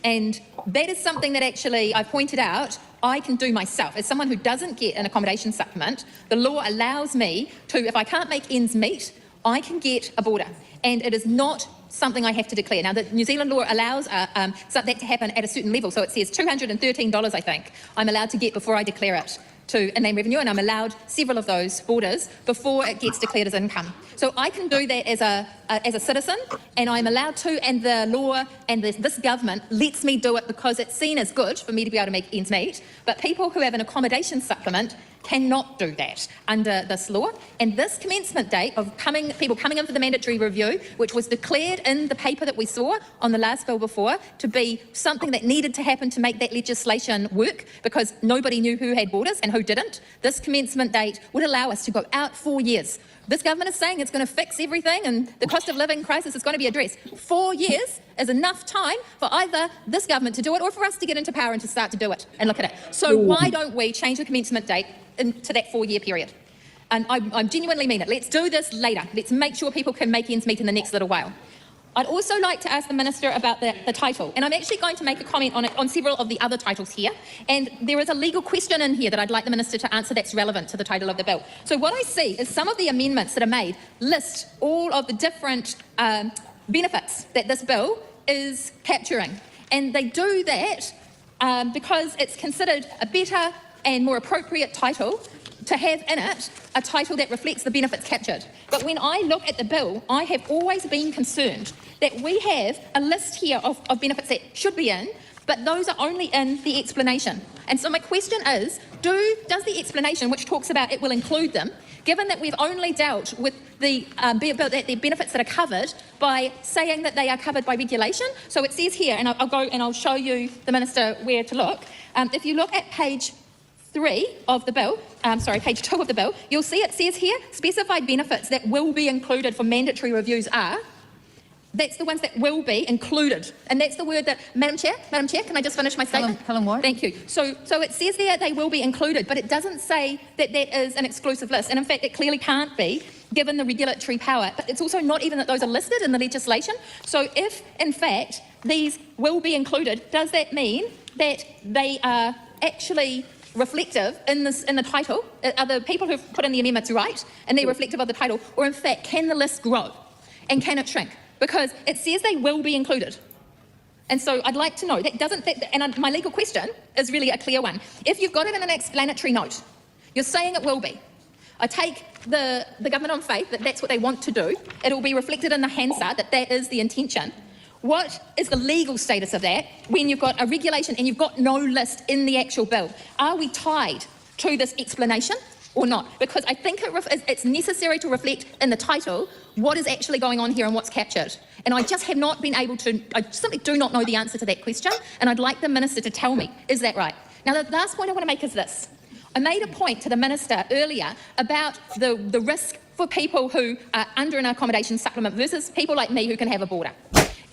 And that is something that actually I pointed out I can do myself. As someone who doesn't get an accommodation supplement, the law allows me to, if I can't make ends meet, I can get a border. And it is not something I have to declare. Now, the New Zealand law allows that to happen at a certain level. So it says $213, I think, I'm allowed to get before I declare it to inland revenue, and I'm allowed several of those borders before it gets declared as income. So I can do that as a citizen, and I'm allowed to, and the law and this government lets me do it because it's seen as good for me to be able to make ends meet. But people who have an accommodation supplement cannot do that under this law. And this commencement date of people coming in for the mandatory review, which was declared in the paper that we saw on the last bill before to be something that needed to happen to make that legislation work because nobody knew who had borders and who didn't, this commencement date would allow us to go out 4 years. This government is saying it's going to fix everything and the cost of living crisis is going to be addressed. 4 years is enough time for either this government to do it or for us to get into power and to start to do it and look at it. So why don't we change the commencement date into that 4-year period? And I genuinely mean it. Let's do this later. Let's make sure people can make ends meet in the next little while. I'd also like to ask the Minister about the title, and I'm actually going to make a comment on several of the other titles here, and there is a legal question in here that I'd like the Minister to answer that's relevant to the title of the bill. So what I see is some of the amendments that are made list all of the different benefits that this bill is capturing, and they do that because it's considered a better and more appropriate title to have in it a title that reflects the benefits captured. But when I look at the bill, I have always been concerned that we have a list here of benefits that should be in, but those are only in the explanation. And so my question is, does the explanation, which talks about it will include them, given that we've only dealt with the benefits that are covered by saying that they are covered by regulation? So it says here, and I'll go and I'll show you, the Minister, where to look. If you look at page 3 of the bill, page 2 of the bill, you'll see it says here, specified benefits that will be included for mandatory reviews are, that's the ones that will be included. And that's the word that, Madam Chair, can I just finish my statement? Helen White. Thank you. So it says there they will be included, but it doesn't say that that is an exclusive list. And in fact, it clearly can't be, given the regulatory power. But it's also not even that those are listed in the legislation. So if, in fact, these will be included, does that mean that they are actually reflective in the title? Are the people who've put in the amendments right, and they're reflective of the title? Or in fact, can the list grow? And can it shrink? Because it says they will be included. And so I'd like to know, and my legal question is really a clear one. If you've got it in an explanatory note, you're saying it will be. I take the government on faith that that's what they want to do. It will be reflected in the Hansard that that is the intention. What is the legal status of that when you've got a regulation and you've got no list in the actual bill? Are we tied to this explanation or not? Because I think it's necessary to reflect in the title what is actually going on here and what's captured. And I just have not been able to, I simply do not know the answer to that question, and I'd like the Minister to tell me, is that right? Now, the last point I want to make is this. I made a point to the Minister earlier about the risk for people who are under an accommodation supplement versus people like me who can have a boarder.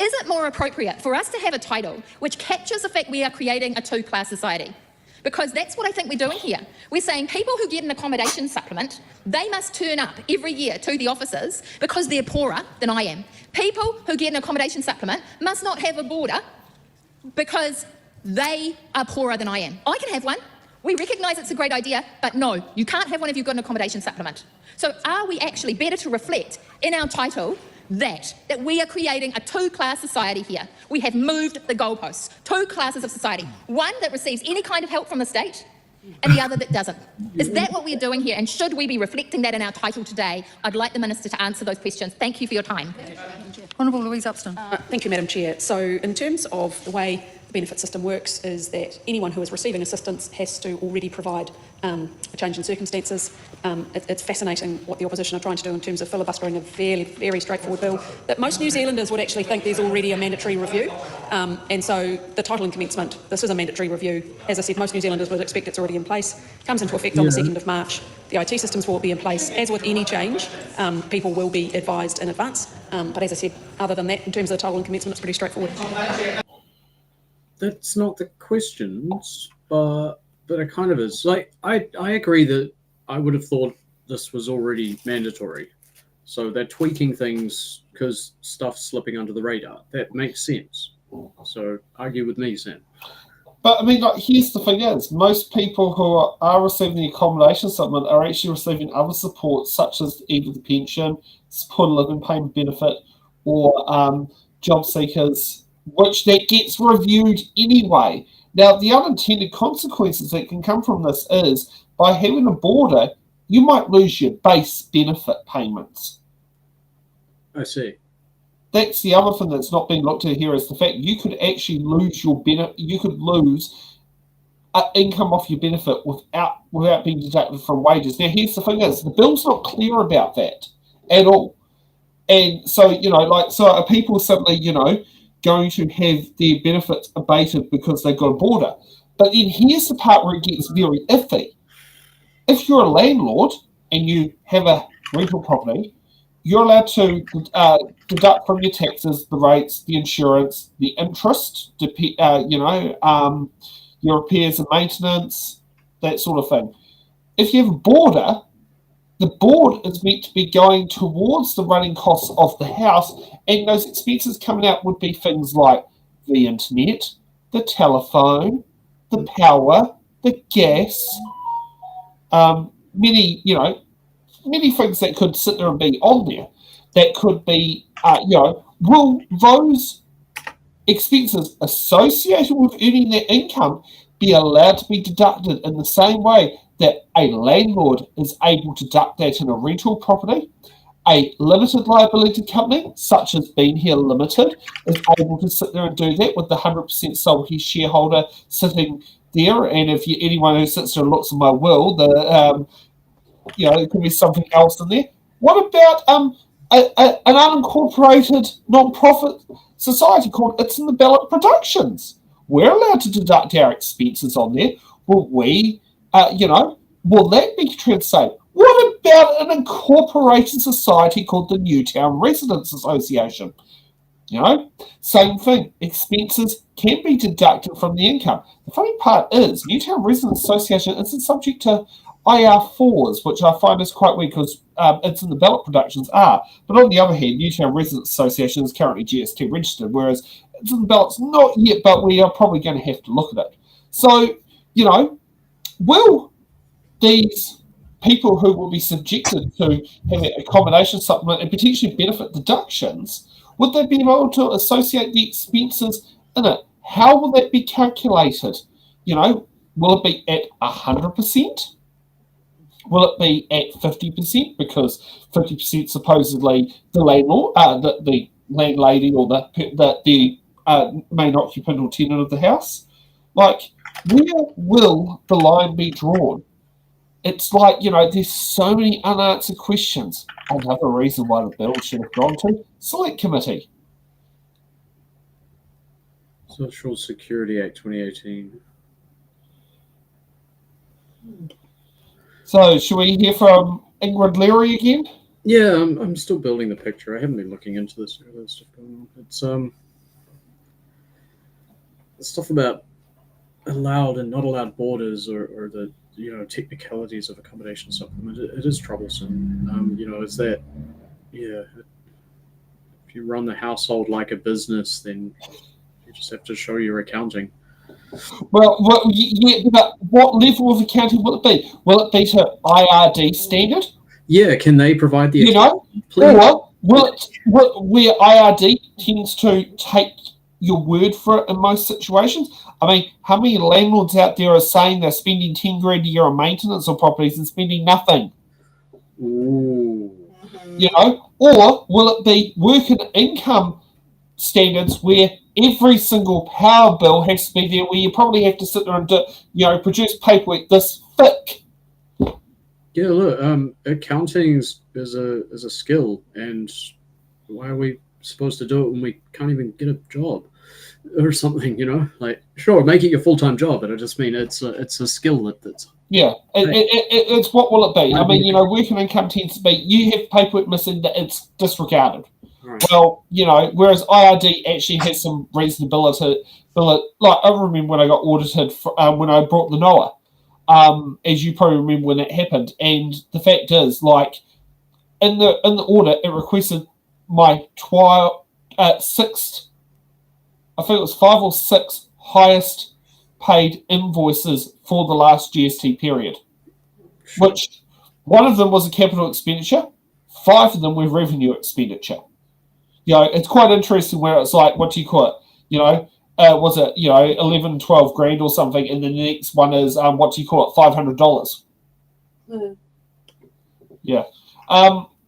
Is it more appropriate for us to have a title which captures the fact we are creating a two-class society? Because that's what I think we're doing here. We're saying people who get an accommodation supplement, they must turn up every year to the offices because they're poorer than I am. People who get an accommodation supplement must not have a boarder because they are poorer than I am. I can have one. We recognise it's a great idea, but no, you can't have one if you've got an accommodation supplement. So are we actually better to reflect in our title that we are creating a two-class society here? We have moved the goalposts. Two classes of society. One that receives any kind of help from the state and the other that doesn't. Is that what we're doing here? And should we be reflecting that in our title today? I'd like the Minister to answer those questions. Thank you for your time. Honourable Louise Upston. Thank you, Madam Chair. So in terms of the way the benefit system works is that anyone who is receiving assistance has to already provide a change in circumstances. It's fascinating what the opposition are trying to do in terms of filibustering a very, very straightforward bill that most New Zealanders would actually think there's already a mandatory review. And so the title and commencement, this is a mandatory review. As I said, most New Zealanders would expect it's already in place. Comes into effect on the 2nd of March. The IT systems will be in place. As with any change, people will be advised in advance. But as I said, other than that, in terms of the title and commencement, it's pretty straightforward. That's not the questions, but it kind of is. Like, I agree that I would have thought this was already mandatory. So they're tweaking things because stuff's slipping under the radar. That makes sense. So argue with me, Sam. But I mean, like, here's the thing is, most people who are receiving the accommodation supplement are actually receiving other support, such as either the pension, supported living payment benefit, or job seekers, which that gets reviewed anyway. Now, the unintended consequences that can come from this is, by having a boarder, you might lose your base benefit payments. I see. That's the other thing that's not being looked at here, is the fact you could actually lose your benefit. You could lose income off your benefit without being deducted from wages. Now, here's the thing is, the bill's not clear about that at all. And so, so are people suddenly, going to have their benefits abated because they've got a boarder? But then here's the part where it gets very iffy. If you're a landlord and you have a rental property, you're allowed to deduct from your taxes the rates, the insurance, the interest, your repairs and maintenance, that sort of thing. If you have a boarder, the board is meant to be going towards the running costs of the house, and those expenses coming out would be things like the internet, the telephone, the power, the gas, many things that could sit there and be on there. That could be, will those expenses associated with earning their income be allowed to be deducted in the same way that a landlord is able to deduct that in a rental property? A limited liability company, such as Being Here Limited, is able to sit there and do that with the 100% Salty shareholder sitting there. And if anyone who sits there and looks at my will, there could be something else in there. What about an unincorporated non-profit society called It's in the Ballot Productions? We're allowed to deduct our expenses on there. Will we will that be treated the same? What about an incorporated society called the Newtown Residents Association? Same thing. Expenses can be deducted from the income. The funny part is, Newtown Residents Association isn't subject to IR4s, which I find is quite weird because it's in the ballot productions are. But on the other hand, Newtown Residents Association is currently GST registered, whereas it's in the ballots not yet, but we are probably going to have to look at it. So, will these people who will be subjected to having accommodation supplement and potentially benefit deductions, would they be able to associate the expenses in it? How will that be calculated? Will it be at 100%? Will it be at 50%? Because 50% supposedly the landlord, the landlady, or the main occupant or tenant of the house. Where will the line be drawn? It's like, there's so many unanswered questions. Another reason why the bill should have gone to Select Committee. Social Security Act 2018. So, should we hear from Ingrid Leary again? Yeah, I'm still building the picture. I haven't been looking into this stuff going on. It's the stuff about allowed and not allowed borders, or the technicalities of accommodation supplement. It is troublesome. Is that if you run the household like a business, then you just have to show your accounting. Well, but what level of accounting will it be? Will it be to IRD standard? Yeah, can they provide the please? Or where IRD tends to take your word for it in most situations? I mean, how many landlords out there are saying they're spending 10 grand a year on maintenance on properties and spending nothing? Ooh. Or will it be work and income standards where every single power bill has to be there, where you probably have to sit there and produce paperwork this thick? Yeah, look, accounting is a skill, and why are we supposed to do it when we can't even get a job or something? Sure, make it your full-time job, but I just mean it's a skill that's. Yeah, it's what will it be? I mean, working income tends to be you have paperwork missing that it's disregarded. Right. Well, whereas IRD actually has some reasonability. Like I remember when I got audited when I brought the NOAA. As you probably remember when that happened, and the fact is, in the audit, it requested my sixth, I think it was 5 or 6 highest paid invoices for the last GST period, which one of them was a capital expenditure, 5 of them were revenue expenditure. It's quite interesting where it's like, what do you call it? Was it 11, 12 grand or something, and then the next one is what do you call it, $500? Yeah.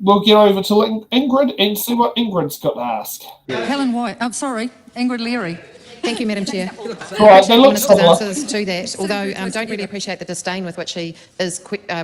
We'll get over to Ingrid and see what Ingrid's got to ask. Helen White. I'm sorry, Ingrid Leary. Thank you, Madam Chair. Right, they look Minister's answers to that, although I don't really appreciate the disdain with which he is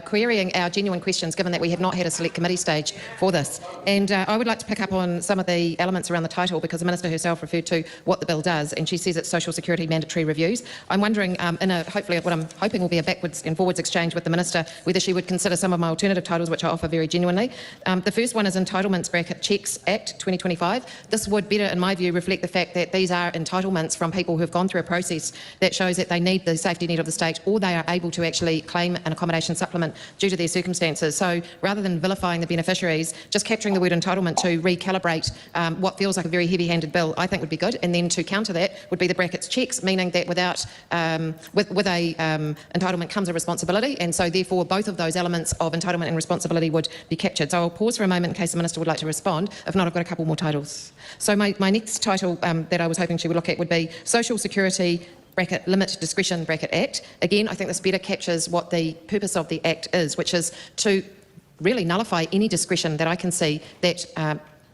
querying our genuine questions, given that we have not had a select committee stage for this. And I would like to pick up on some of the elements around the title, because the Minister herself referred to what the bill does, and she says it's social security mandatory reviews. I'm wondering, hopefully what I'm hoping will be a backwards and forwards exchange with the Minister, whether she would consider some of my alternative titles, which I offer very genuinely. The first one is Entitlements Checks Act 2025. This would better, in my view, reflect the fact that these are entitlements from people who have gone through a process that shows that they need the safety net of the state, or they are able to actually claim an accommodation supplement due to their circumstances. So rather than vilifying the beneficiaries, just capturing the word entitlement to recalibrate what feels like a very heavy-handed bill, I think would be good. And then to counter that would be the brackets checks, meaning that without with a entitlement comes a responsibility, and so therefore both of those elements of entitlement and responsibility would be captured. So I'll pause for a moment in case the Minister would like to respond. If not, I've got a couple more titles. So my next title that I was hoping she would look at would be Social Security Limit Discretion Act. Again, I think this better captures what the purpose of the Act is, which is to really nullify any discretion that I can see that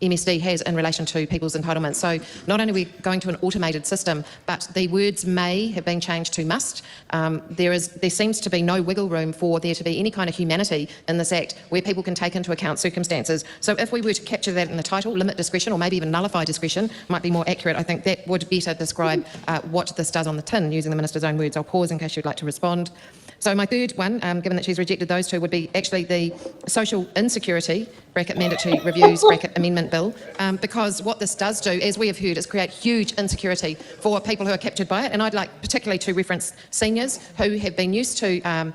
MSD has in relation to people's entitlements. So not only are we going to an automated system, but the words may have been changed to must. There seems to be no wiggle room for there to be any kind of humanity in this Act where people can take into account circumstances. So if we were to capture that in the title, limit discretion, or maybe even nullify discretion, might be more accurate. I think that would better describe what this does on the tin, using the Minister's own words. I'll pause in case you'd like to respond. So my third one, given that she's rejected those two, would be actually the social insecurity, bracket mandatory reviews, bracket amendment bill, because what this does do, as we have heard, is create huge insecurity for people who are captured by it. And I'd like particularly to reference seniors who have been used to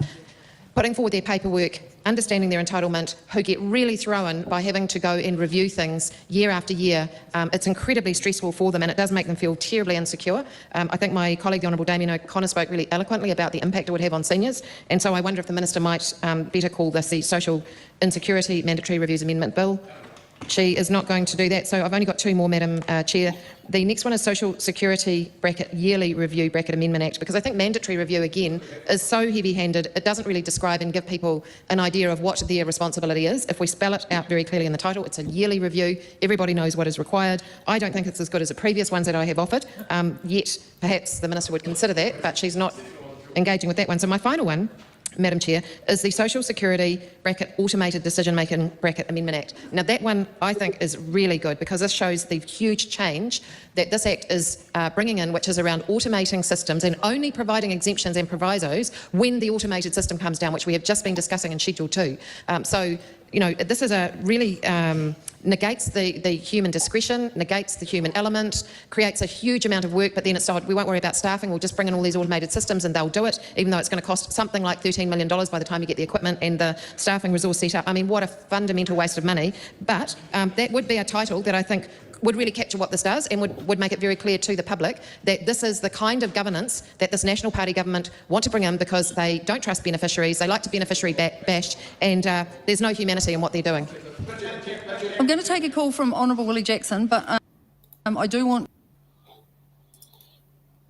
putting forward their paperwork, understanding their entitlement, who get really thrown by having to go and review things year after year. It's incredibly stressful for them, and it does make them feel terribly insecure. I think my colleague, the Honourable Damien O'Connor, spoke really eloquently about the impact it would have on seniors, and so I wonder if the Minister might better call this the Social Insecurity Mandatory Reviews Amendment Bill. She is not going to do that, so I've only got two more, Madam Chair. The next one is Social Security bracket Yearly Review bracket Amendment Act, because I think mandatory review, again, is so heavy-handed, it doesn't really describe and give people an idea of what their responsibility is. If we spell it out very clearly in the title, it's a yearly review, everybody knows what is required. I don't think it's as good as the previous ones that I have offered, yet perhaps the Minister would consider that, but she's not engaging with that one. So my final one, Madam Chair, is the Social Security bracket Automated Decision Making bracket Amendment Act. Now that one I think is really good because this shows the huge change that this Act is bringing in, which is around automating systems and only providing exemptions and provisos when the automated system comes down, which we have just been discussing in Schedule 2. So, you know, this is a really negates the human discretion, negates the human element, creates a huge amount of work, but then it's so we won't worry about staffing, we'll just bring in all these automated systems and they'll do it, even though it's going to cost something like $13 million by the time you get the equipment and the staffing resource set up. I mean, what a fundamental waste of money. But that would be a title that I think would really capture what this does and would make it very clear to the public that this is the kind of governance that this National Party government want to bring in because they don't trust beneficiaries, they like to beneficiary bash, and there's no humanity in what they're doing. I'm going to take a call from Honourable Willie Jackson, but I do want...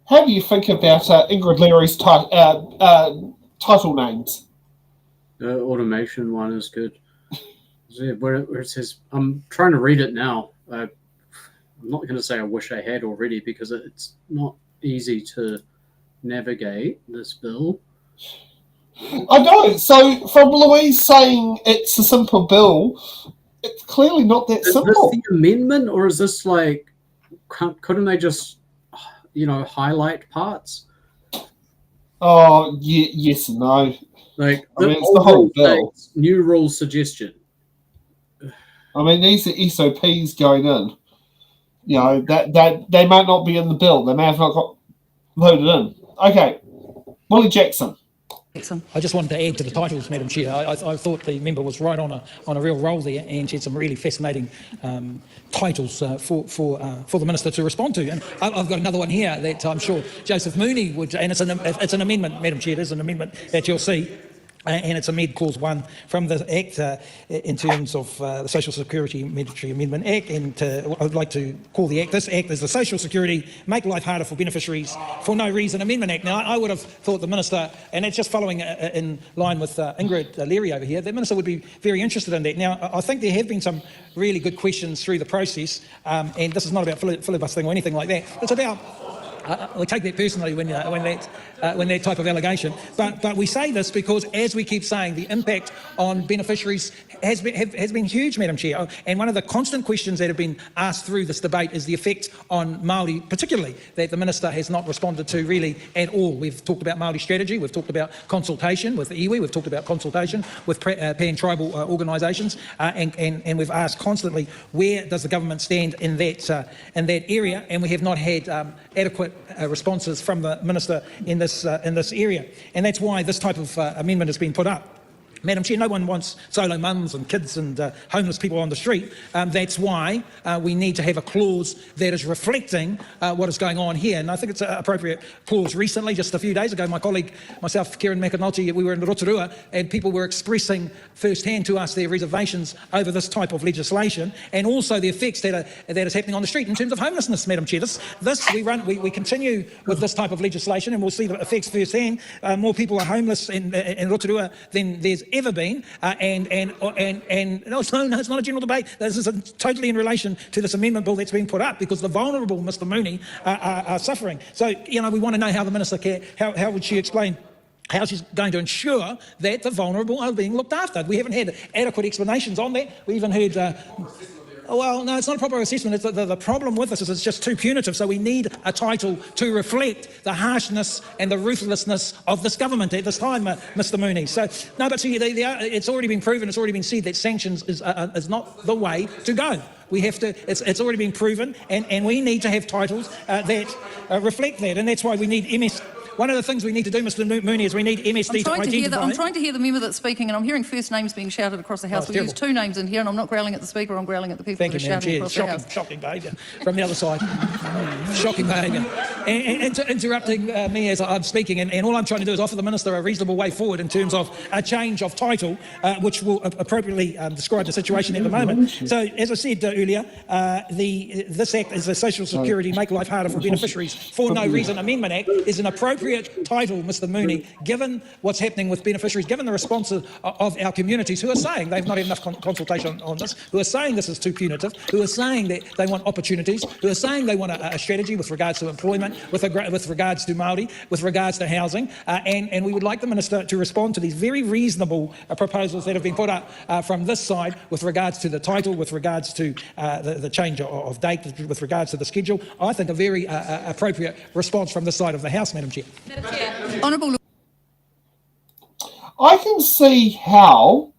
How do you think about Ingrid Leary's title names? The automation one is good. Where it says, I'm trying to read it now. I'm not going to say I wish I had already because it's not easy to navigate this bill. I know. So from Louise saying it's a simple bill, it's clearly not that simple. Is this the amendment, or is this like, couldn't they just, you know, highlight parts? Oh, yes and no. Like, I mean, it's the whole bill. New rule suggestion. I mean, these are SOPs going in. You know, that they might not be in the bill. They may have not got voted in. Okay. Willie Jackson. I just wanted to add to the titles, Madam Chair. I thought the member was right on a real roll there, and she had some really fascinating titles for the Minister to respond to. And I've got another one here that I'm sure Joseph Mooney would, and it's an amendment, Madam Chair. It is an amendment that you'll see. And it's Amend Clause 1 from the Act in terms of the Social Security Mandatory Amendment Act. And I'd like to call this Act as the Social Security Make Life Harder for Beneficiaries for No Reason Amendment Act. Now, I would have thought the Minister, and it's just following in line with Ingrid Leary over here, the Minister would be very interested in that. Now, I think there have been some really good questions through the process, and this is not about filibustering or anything like that. It's about... I take that personally when that type of allegation, but we say this because, as we keep saying, the impact on beneficiaries has been huge, Madam Chair. And one of the constant questions that have been asked through this debate is the effect on Māori, particularly, that the Minister has not responded to really at all. We've talked about Māori strategy, we've talked about consultation with the iwi, we've talked about consultation with pan-tribal organisations, and we've asked constantly where does the government stand in that area, and we have not had adequate responses from the Minister in this area, and that's why this type of amendment has been put up. Madam Chair, no one wants solo mums and kids and homeless people on the street. That's why we need to have a clause that is reflecting what is going on here. And I think it's an appropriate clause. Recently, just a few days ago, my colleague, myself, Kieran McAnulty, we were in Rotorua, and people were expressing firsthand to us their reservations over this type of legislation, and also the effects that is happening on the street in terms of homelessness, Madam Chair. We continue with this type of legislation, and we'll see the effects firsthand. More people are homeless in Rotorua than there's ever been, and no, it's not a general debate. This is totally in relation to this amendment bill that's being put up, because the vulnerable, Mr. Mooney, are suffering. So, you know, we want to know how the Minister how would she explain how she's going to ensure that the vulnerable are being looked after. We haven't had adequate explanations on that. We even heard, well, no, it's not a proper assessment. It's the problem with this is it's just too punitive, so we need a title to reflect the harshness and the ruthlessness of this government at this time, Mr. Mooney. So, no, but see, it's already been proven, it's already been said that sanctions is not the way to go. We have to, it's already been proven, and we need to have titles that reflect that, and that's why we need MS. One of the things we need to do, Mr. Mooney, is we need MSD to identify. I'm trying to hear the member that's speaking, and I'm hearing first names being shouted across the House. We use two names in here, and I'm not growling at the Speaker, I'm growling at the people that are shouting across the House. Shocking behaviour from the other side. Shocking behaviour. And interrupting me as I'm speaking, and all I'm trying to do is offer the Minister a reasonable way forward in terms of a change of title, which will appropriately describe the situation at the moment. So, as I said earlier, this Act is a Social Security Make Life Harder for Beneficiaries for No Reason Amendment Act is an appropriate title, Mr. Mooney, given what's happening with beneficiaries, given the response of our communities who are saying they've not had enough consultation on this, who are saying this is too punitive, who are saying that they want opportunities, who are saying they want a strategy with regards to employment, with regards to Māori, with regards to housing, and we would like the Minister to respond to these very reasonable proposals that have been put up from this side with regards to the title, with regards to the change of date, with regards to the schedule. I think a very appropriate response from this side of the House, Madam Chair. Honourable. I can see how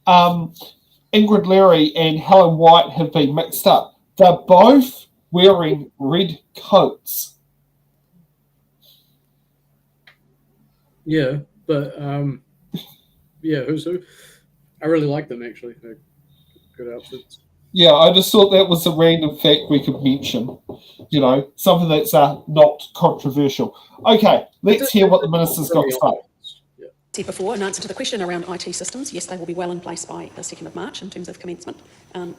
Ingrid Leary and Helen White have been mixed up. They're both wearing red coats. Yeah, but yeah, who's who? I really like them, actually. They're good outfits. Yeah, I just thought that was a random fact we could mention. You know, something that's not controversial. Okay, let's hear what the Minister's got to say. Said before, in answer to the question around IT systems, yes, they will be well in place by the 2nd of March in terms of commencement.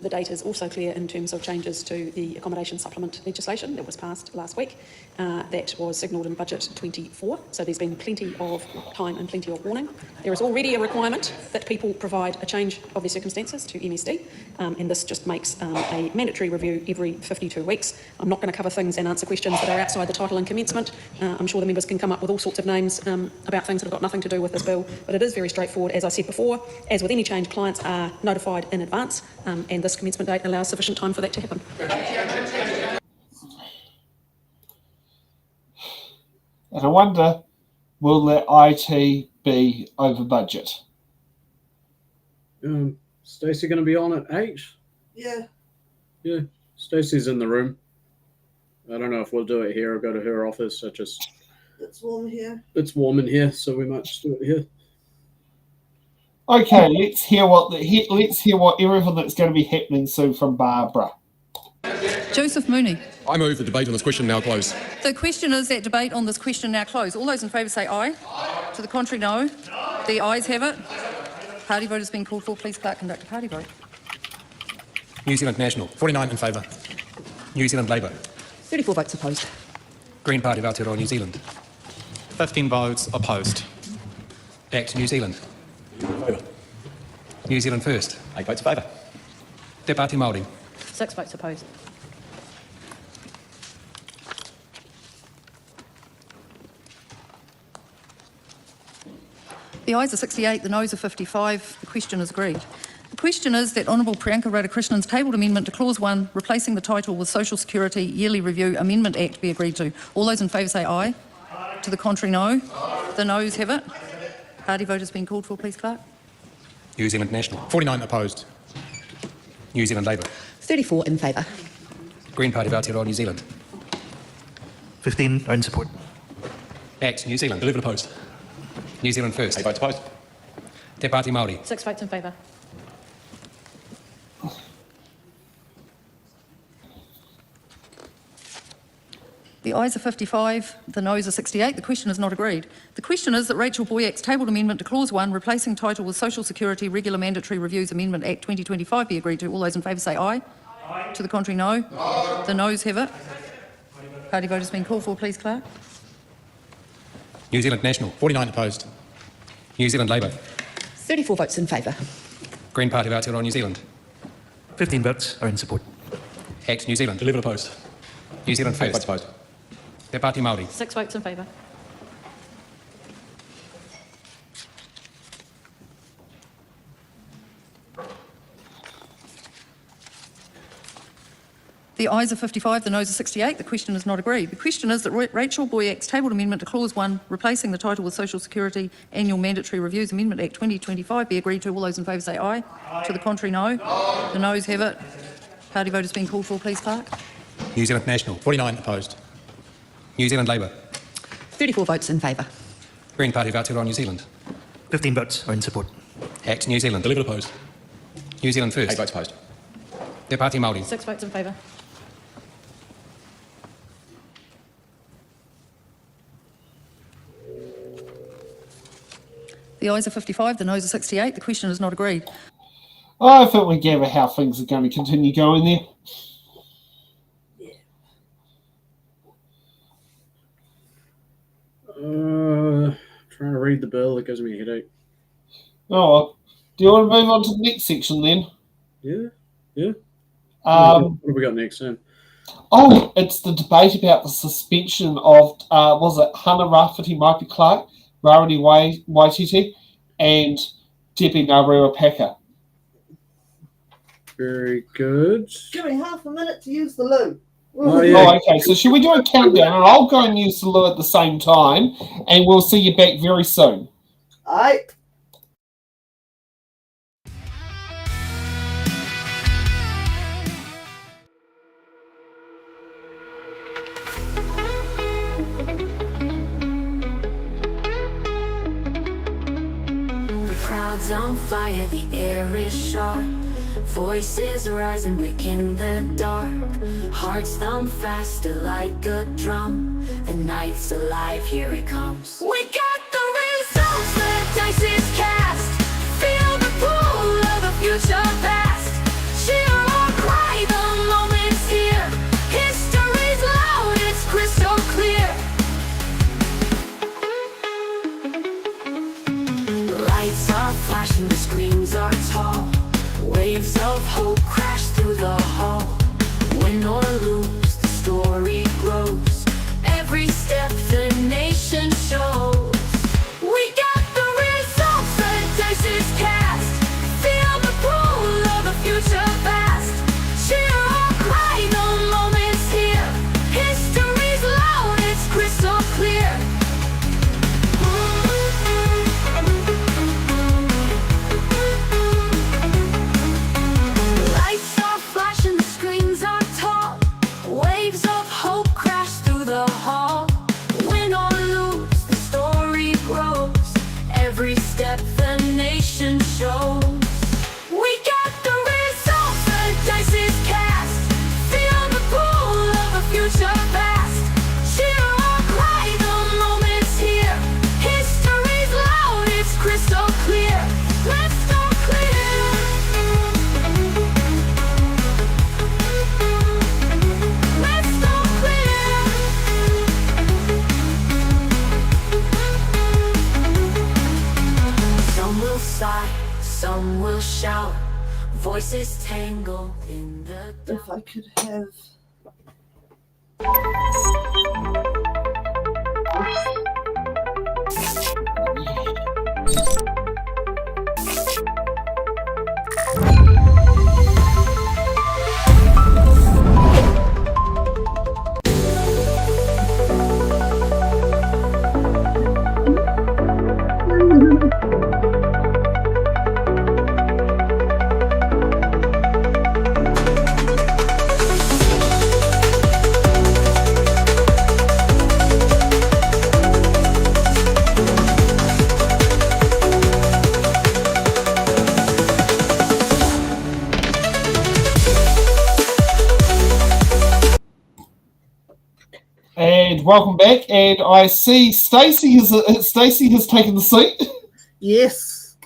The date is also clear in terms of changes to the accommodation supplement legislation that was passed last week. That was signalled in Budget 24, so there's been plenty of time and plenty of warning. There is already a requirement that people provide a change of their circumstances to MSD, and this just makes a mandatory review every 52 weeks. I'm not going to cover things and answer questions that are outside the title and commencement. I'm sure the members can come up with all sorts of names about things that have got nothing to do with this bill, but it is very straightforward. As I said before, as with any change, clients are notified in advance, and this commencement date allows sufficient time for that to happen. And I wonder, will the IT be over budget? Stacey going to be on at 8? Yeah. Yeah, Stacey's in the room. I don't know if we'll do it here or go to her office. It's warm here. It's warm in here, so we might just do it here. Okay, let's hear what everything that's going to be happening soon from Barbara. Joseph Mooney. I move the debate on this question now close. The question is that debate on this question now closed. All those in favour say aye. Aye. To the contrary, no. The ayes have it. Party vote has been called for. Please, Clerk, conduct a party vote. New Zealand National, 49 in favour. New Zealand Labour, 34 votes opposed. Green Party of Aotearoa New Zealand. 15 votes opposed. ACT New Zealand. Favour. New Zealand First. 8 votes in favour. Te Pāti Māori. 6 votes opposed. The ayes are 68, the noes are 55. The question is agreed. The question is that Honourable Priyanka Radhakrishnan's tabled amendment to Clause 1, replacing the title with Social Security Yearly Review Amendment Act, be agreed to. All those in favour say aye. Aye. To the contrary, no. Aye. The noes have it. Party vote has been called for, please, Clerk. New Zealand National. 49 opposed. New Zealand Labour. 34 in favour. Green Party of Aotearoa New Zealand. 15 are in support. ACT New Zealand. 11 opposed. New Zealand First. 8 votes opposed. Te Pāti Māori. 6 votes in favour. The ayes are 55, the noes are 68. The question is not agreed. The question is that Rachel Boyack's tabled amendment to Clause 1, replacing title with Social Security Regular Mandatory Reviews Amendment Act 2025 be agreed to. All those in favour say aye. Aye. To the contrary, no. Aye. The noes have it. Party vote has been called for, please, Clerk. New Zealand National. 49 opposed. New Zealand Labour. 34 votes in favour. Green Party of Aotearoa New Zealand. 15 votes are in support. Act New Zealand. 11 opposed. New Zealand 8 votes First. opposed. Te Pāti Māori. 6 votes in favour. The ayes are 55, the noes are 68. The question is not agreed. The question is that Rachel Boyack's tabled amendment to Clause 1, replacing the title with Social Security Annual Mandatory Reviews Amendment Act 2025 be agreed to. All those in favour say aye. Aye. To the contrary, no. The noes have it. Party vote has been called for, please, Clerk. New Zealand National. 49 opposed. New Zealand Labour. 34 votes in favour. Green Party of Aotearoa New Zealand. 15 votes are in support. Act New Zealand. 11 opposed. New Zealand 8 First. votes opposed. Te Pāti Māori. 6 votes in favour. The ayes are 55, the noes are 68. The question is not agreed. I think we gather how things are going to continue going there. Trying to read the bill, it gives me a headache. Oh, well. Do you want to move on to the next section then? Yeah. Um, what have we got next, Sam? Oh, it's the debate about the suspension of, was it Hana Rafiti Maipi Clark, Rarity Waititi, and Debbie Narewa Packer. Very good. Give me half a minute to use the loo. Oh, yeah. Oh, okay. So should we do a countdown? And I'll go and use the loo at the same time, and we'll see you back very soon. Aye. The crowd's on fire, the air is sharp. Voices rising, breaking the dark. Hearts thump faster like a drum. The night's alive, here it comes. We got the results, the dice is cast. Feel the pull of the future past. Cheer or cry, the moment's here. History's loud, it's crystal clear. Lights are flashing, the screens are tall. Waves of hope crash through the hall. Win or lose, the story grows. Every step the nation shows. We got the results, the dice is cast. Feel the pull of the future past. Cheer or cry, the moment's here. History's loud, it's crystal clear. Lights are flashing, the screens are tall. Waves of hope crash through the hall. Win or lose, the story grows. Every step the nation shows. We got the results, the dice is cast. Feel the pull of the future past. Cheer or cry, the moment's here. History's loud, it's crystal clear. Let's go clear. Let's go clear. Some will sigh, some will shout. Voices tangled in the dark. If I could have. And welcome back. And I see Stacey has taken the seat. Yes.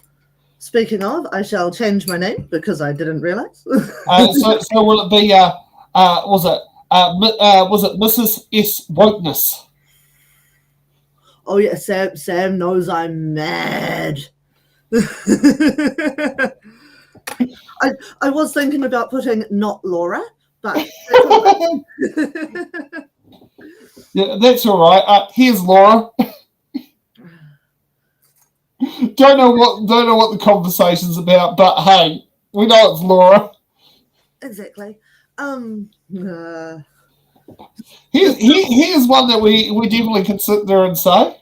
Speaking of, I shall change my name because I didn't realise. So will it be was it Mrs. S. Wokeness? Oh yeah, Sam knows I'm mad. I was thinking about putting not Laura, but Yeah, that's all right. Here's Laura. Don't know what the conversation's about, but hey, we know it's Laura. Exactly. Here's one that we definitely can sit there and say.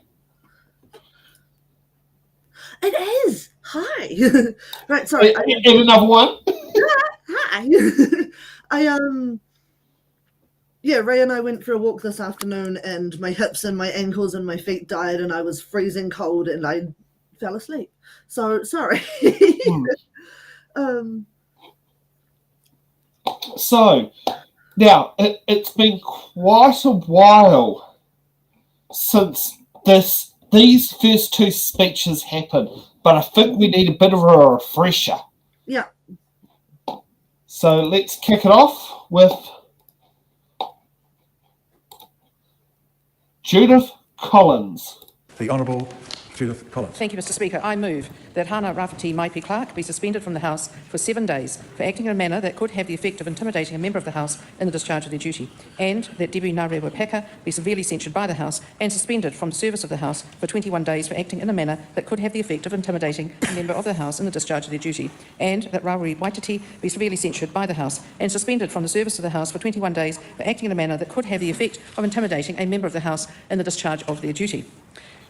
It is. Hi. Right, sorry. And another one. Hi. Ray and I went for a walk this afternoon, and my hips and my ankles and my feet died, and I was freezing cold, and I fell asleep. So sorry. So now it's been quite a while since these first two speeches happened, but I think we need a bit of a refresher. Yeah. So let's kick it off with Judith Collins. The Honourable Judith Collins. Thank you, Mr Speaker. I move that Hana Rafferty Maipi Clark be suspended from the House for 7 days for acting in a manner that could have the effect of intimidating a member of the House in the discharge of their duty, and that Debbie Ngarewa Peka be severely censured by the House and suspended from the service of the House for 21 days for acting in a manner that could have the effect of intimidating a member of the House in the discharge of their duty, and that Rauri Waititi be severely censured by the House and suspended from the service of the House for 21 days for acting in a manner that could have the effect of intimidating a member of the House in the discharge of their duty.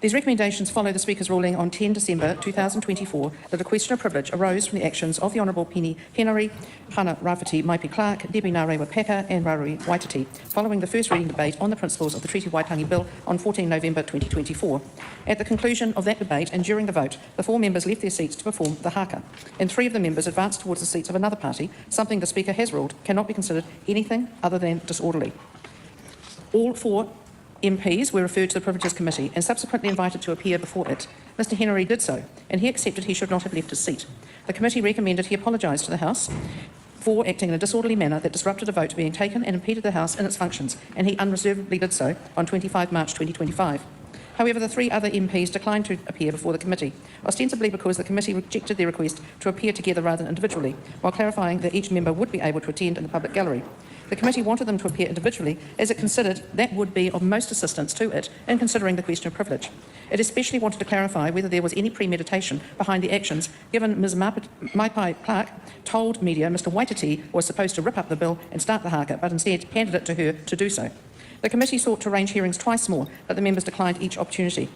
These recommendations follow the Speaker's ruling on 10 December 2024 that a question of privilege arose from the actions of the Honourable Penny Henry, Hana Rafferty Maipi Clark, Debbie Ngarewa Peka and Rauri Waititi, following the first reading debate on the principles of the Treaty Waitangi Bill on 14 November 2024. At the conclusion of that debate and during the vote, the 4 members left their seats to perform the haka, and 3 of the members advanced towards the seats of another party, something the Speaker has ruled cannot be considered anything other than disorderly. All 4 MPs were referred to the Privileges Committee and subsequently invited to appear before it. Mr Henry did so, and he accepted he should not have left his seat. The committee recommended he apologise to the House for acting in a disorderly manner that disrupted a vote being taken and impeded the House in its functions, and he unreservedly did so on 25 March 2025. However, the 3 other MPs declined to appear before the committee, ostensibly because the committee rejected their request to appear together rather than individually, while clarifying that each member would be able to attend in the public gallery. The committee wanted them to appear individually as it considered that would be of most assistance to it in considering the question of privilege. It especially wanted to clarify whether there was any premeditation behind the actions, given Ms Maipi Clark told media Mr Waititi was supposed to rip up the bill and start the haka, but instead handed it to her to do so. The committee sought to arrange hearings twice more, but the members declined each opportunity.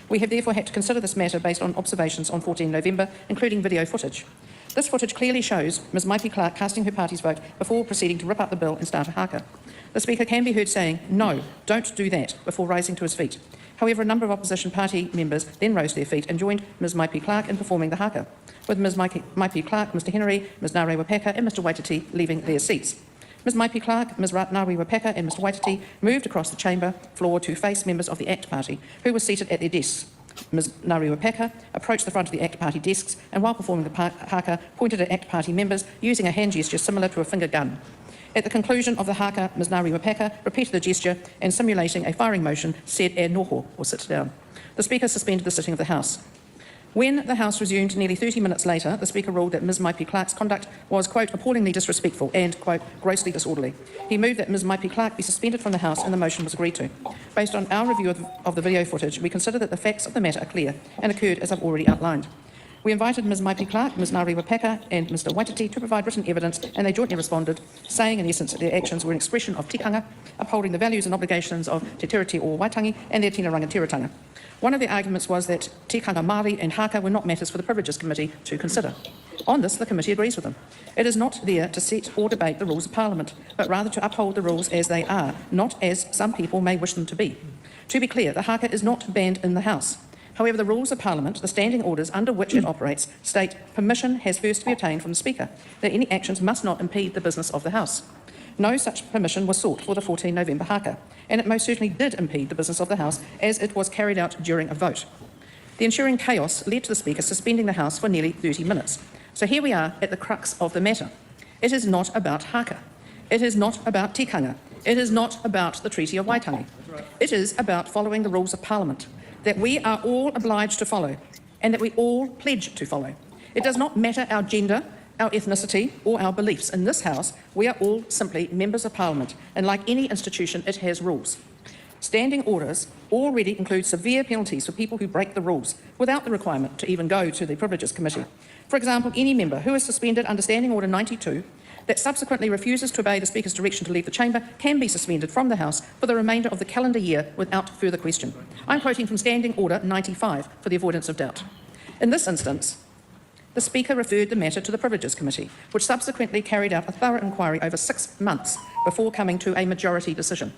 We have therefore had to consider this matter based on observations on 14 November, including video footage. This footage clearly shows Ms Maipi Clark casting her party's vote before proceeding to rip up the bill and start a haka. The Speaker can be heard saying, "No, don't do that," before rising to his feet. However, a number of opposition party members then rose to their feet and joined Ms Maipi Clark in performing the haka, with Ms Maipi Clark, Mr Henry, Ms Ngarewa Peka and Mr Waititi leaving their seats. Ms Maipi Clark, Ms Ngarewa Peka and Mr Waititi moved across the chamber floor to face members of the ACT Party, who were seated at their desks. Ms Ngarewa Peka approached the front of the ACT Party desks and, while performing the haka, pointed at ACT Party members using a hand gesture similar to a finger gun. At the conclusion of the haka, Ms Ngarewa Peka repeated the gesture and, simulating a firing motion, said "e noho," or sit down. The Speaker suspended the sitting of the House. When the House resumed nearly 30 minutes later, the Speaker ruled that Ms Maipi Clark's conduct was, quote, appallingly disrespectful and, quote, grossly disorderly. He moved that Ms Maipi Clark be suspended from the House, and the motion was agreed to. Based on our review of the video footage, we consider that the facts of the matter are clear and occurred as I've already outlined. We invited Ms Maipi Clark, Ms Ngarewa Peka and Mr Waititi to provide written evidence, and they jointly responded, saying in essence that their actions were an expression of tikanga, upholding the values and obligations of Te Tiriti o Waitangi and their Tino Rangatiratanga. One of their arguments was that tikanga Māori and haka were not matters for the Privileges Committee to consider. On this, the committee agrees with them. It is not there to set or debate the rules of Parliament, but rather to uphold the rules as they are, not as some people may wish them to be. To be clear, the haka is not banned in the House. However, the rules of Parliament, the standing orders under which it operates, state permission has first to be obtained from the Speaker, that any actions must not impede the business of the House. No such permission was sought for the 14 November haka, and it most certainly did impede the business of the House as it was carried out during a vote. The ensuing chaos led to the Speaker suspending the House for nearly 30 minutes. So here we are at the crux of the matter. It is not about haka. It is not about tikanga. It is not about the Treaty of Waitangi. It is about following the rules of Parliament that we are all obliged to follow. and that we all pledge to follow. It does not matter our gender, our ethnicity or our beliefs. In this House, we are all simply members of Parliament, and like any institution, it has rules. Standing orders already include severe penalties for people who break the rules without the requirement to even go to the Privileges Committee. For example, any member who is suspended under Standing Order 92 that subsequently refuses to obey the Speaker's direction to leave the chamber can be suspended from the House for the remainder of the calendar year without further question. I'm quoting from Standing Order 95 for the avoidance of doubt. In this instance, the Speaker referred the matter to the Privileges Committee, which subsequently carried out a thorough inquiry over 6 months before coming to a majority decision.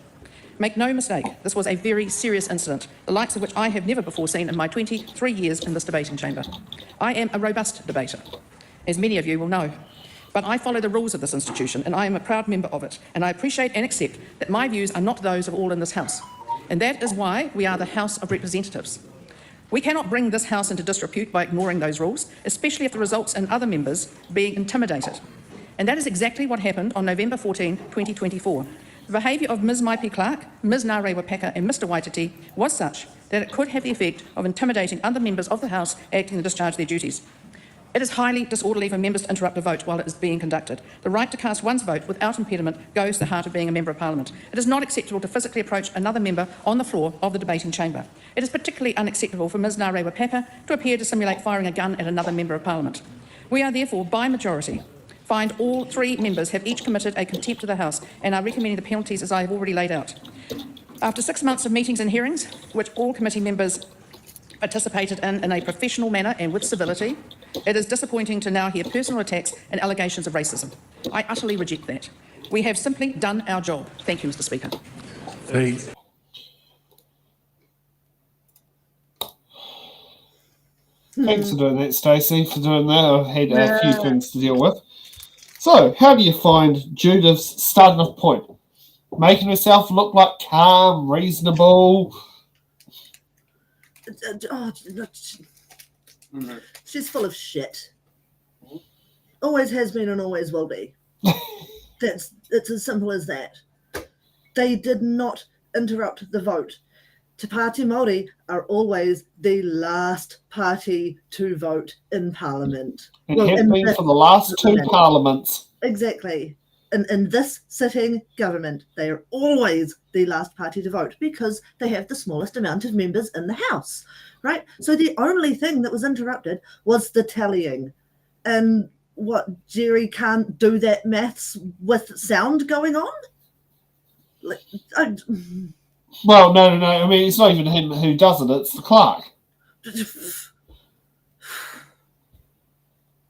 Make no mistake, this was a very serious incident, the likes of which I have never before seen in my 23 years in this debating chamber. I am a robust debater, as many of you will know, but I follow the rules of this institution and I am a proud member of it, and I appreciate and accept that my views are not those of all in this House. And that is why we are the House of Representatives. We cannot bring this House into disrepute by ignoring those rules, especially if the results in other members being intimidated. And that is exactly what happened on November 14, 2024. The behaviour of Ms Maipi Clark, Ms Ngare Wapaka and Mr Waititi was such that it could have the effect of intimidating other members of the House acting to discharge their duties. It is highly disorderly for members to interrupt a vote while it is being conducted. The right to cast one's vote without impediment goes to the heart of being a Member of Parliament. It is not acceptable to physically approach another member on the floor of the debating chamber. It is particularly unacceptable for Ms Ngare Wapaka to appear to simulate firing a gun at another Member of Parliament. We are therefore, by majority, find all 3 members have each committed a contempt to the House and are recommending the penalties as I have already laid out. After 6 months of meetings and hearings, which all committee members participated in a professional manner and with civility, it is disappointing to now hear personal attacks and allegations of racism. I utterly reject that. We have simply done our job. Thank you, Mr Speaker. Thanks for doing that, Stacey, for doing that. I've had a few things to deal with. So, how do you find Judith's starting off point? Making herself look like calm, reasonable. She's full of shit. Always has been and always will be. It's as simple as that. They did not interrupt the vote. Te Pāti Māori are always the last party to vote in Parliament. It has been for the last 2 parliaments. Exactly. In this sitting government, they are always the last party to vote because they have the smallest amount of members in the House, right? So the only thing that was interrupted was the tallying. And what, Jerry can't do that maths with sound going on? Well, no. I mean, it's not even him who does it, it's the clerk.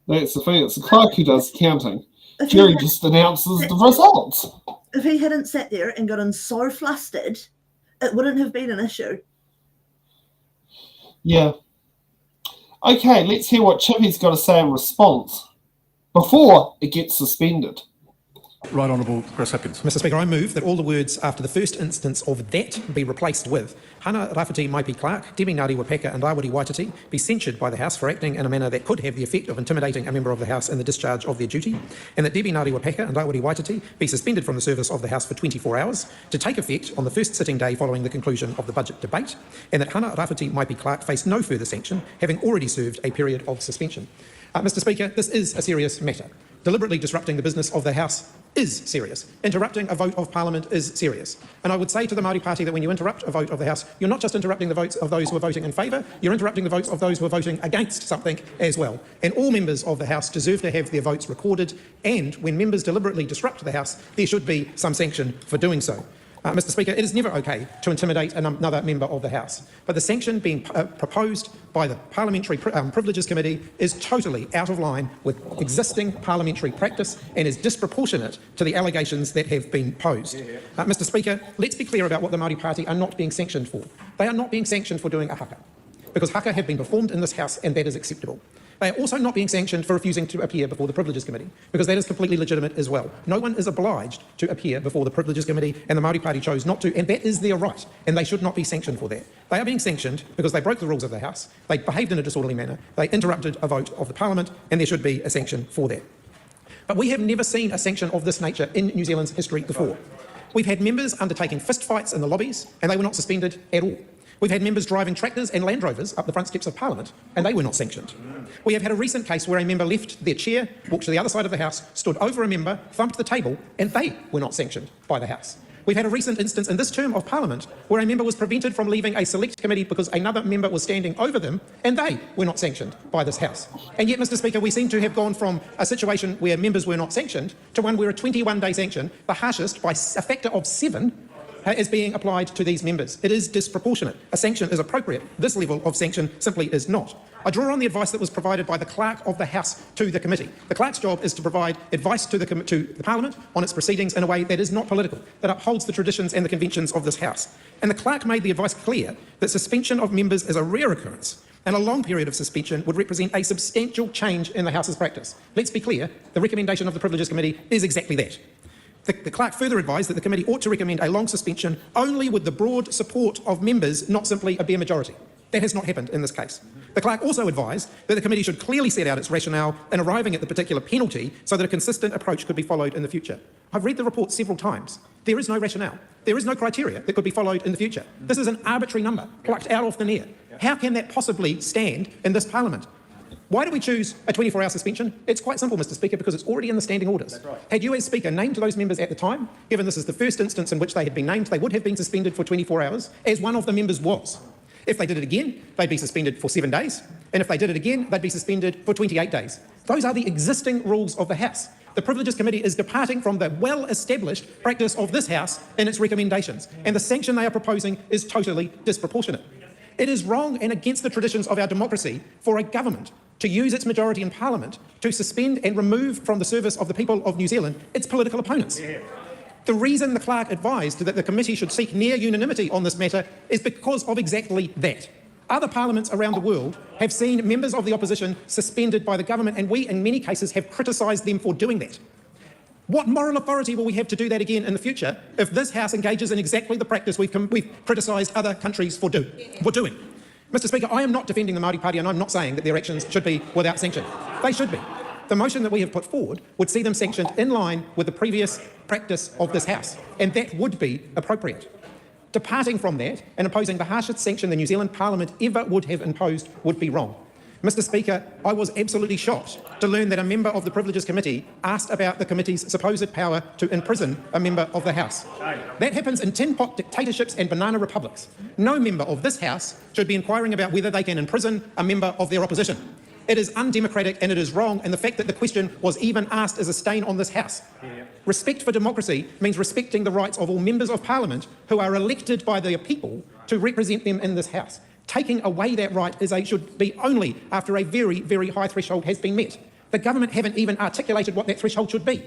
That's the thing, it's the clerk who does the counting. Jerry just announces the results. If he hadn't sat there and gotten so flustered, it wouldn't have been an issue. Yeah. Okay, let's hear what Chippy's got to say in response before it gets suspended. Right Honourable Chris Hipkins. Mr Speaker, I move that all the words after the first instance of that be replaced with Hana Rafiti Maipi Clark, Debbie Ngāti Wapaka and Rawiri Waititi be censured by the House for acting in a manner that could have the effect of intimidating a member of the House in the discharge of their duty, and that Debbie Ngāti Wapaka and Rawiri Waititi be suspended from the service of the House for 24 hours to take effect on the first sitting day following the conclusion of the budget debate, and that Hana Rafiti Maipi Clark face no further sanction, having already served a period of suspension. Mr Speaker, this is a serious matter. Deliberately disrupting the business of the House is serious. Interrupting a vote of Parliament is serious. And I would say to the Māori Party that when you interrupt a vote of the House, you're not just interrupting the votes of those who are voting in favour, you're interrupting the votes of those who are voting against something as well. And all members of the House deserve to have their votes recorded, and when members deliberately disrupt the House, there should be some sanction for doing so. Mr Speaker, it is never okay to intimidate another member of the House, but the sanction being proposed by the Parliamentary Privileges Committee is totally out of line with existing parliamentary practice and is disproportionate to the allegations that have been posed. Mr Speaker, let's be clear about what the Māori Party are not being sanctioned for. They are not being sanctioned for doing a haka, because haka have been performed in this House and that is acceptable. They are also not being sanctioned for refusing to appear before the Privileges Committee, because that is completely legitimate as well. No one is obliged to appear before the Privileges Committee, and the Māori Party chose not to, and that is their right, and they should not be sanctioned for that. They are being sanctioned because they broke the rules of the House, they behaved in a disorderly manner, they interrupted a vote of the Parliament, and there should be a sanction for that. But we have never seen a sanction of this nature in New Zealand's history before. We've had members undertaking fistfights in the lobbies, and they were not suspended at all. We've had members driving tractors and Land Rovers up the front steps of Parliament, and they were not sanctioned. We have had a recent case where a member left their chair, walked to the other side of the House, stood over a member, thumped the table, and they were not sanctioned by the House. We've had a recent instance in this term of Parliament where a member was prevented from leaving a select committee because another member was standing over them, and they were not sanctioned by this House. And yet, Mr Speaker, we seem to have gone from a situation where members were not sanctioned to one where a 21-day sanction, the harshest by a factor of 7, is being applied to these members. It is disproportionate. A sanction is appropriate. This level of sanction simply is not. I draw on the advice that was provided by the Clerk of the House to the committee. The Clerk's job is to provide advice to the Parliament on its proceedings in a way that is not political, that upholds the traditions and the conventions of this House. And the Clerk made the advice clear that suspension of members is a rare occurrence, and a long period of suspension would represent a substantial change in the House's practice. Let's be clear, the recommendation of the Privileges Committee is exactly that. The Clerk further advised that the committee ought to recommend a long suspension only with the broad support of members, not simply a bare majority. That has not happened in this case. The Clerk also advised that the committee should clearly set out its rationale in arriving at the particular penalty so that a consistent approach could be followed in the future. I've read the report several times. There is no rationale. There is no criteria that could be followed in the future. This is an arbitrary number plucked out of thin air. How can that possibly stand in this Parliament? Why do we choose a 24-hour suspension? It's quite simple, Mr Speaker, because it's already in the standing orders. Right. Had you as Speaker named those members at the time, given this is the first instance in which they had been named, they would have been suspended for 24 hours, as one of the members was. If they did it again, they'd be suspended for 7 days, and if they did it again, they'd be suspended for 28 days. Those are the existing rules of the House. The Privileges Committee is departing from the well-established practice of this House in its recommendations, and the sanction they are proposing is totally disproportionate. It is wrong and against the traditions of our democracy for a government to use its majority in Parliament to suspend and remove from the service of the people of New Zealand its political opponents. Yeah. The reason the Clerk advised that the committee should seek near unanimity on this matter is because of exactly that. Other parliaments around the world have seen members of the opposition suspended by the government, and we, in many cases, have criticised them for doing that. What moral authority will we have to do that again in the future if this House engages in exactly the practice we've criticised other countries for doing? Mr Speaker, I am not defending the Māori Party, and I'm not saying that their actions should be without sanction. They should be. The motion that we have put forward would see them sanctioned in line with the previous practice of this House, and that would be appropriate. Departing from that and imposing the harshest sanction the New Zealand Parliament ever would have imposed would be wrong. Mr Speaker, I was absolutely shocked to learn that a member of the Privileges Committee asked about the committee's supposed power to imprison a member of the House. That happens in tin pot dictatorships and banana republics. No member of this House should be inquiring about whether they can imprison a member of their opposition. It is undemocratic and it is wrong, and the fact that the question was even asked is a stain on this House. Yeah. Respect for democracy means respecting the rights of all members of Parliament who are elected by their people to represent them in this House. Taking away that right should be only after a very, very high threshold has been met. The government haven't even articulated what that threshold should be.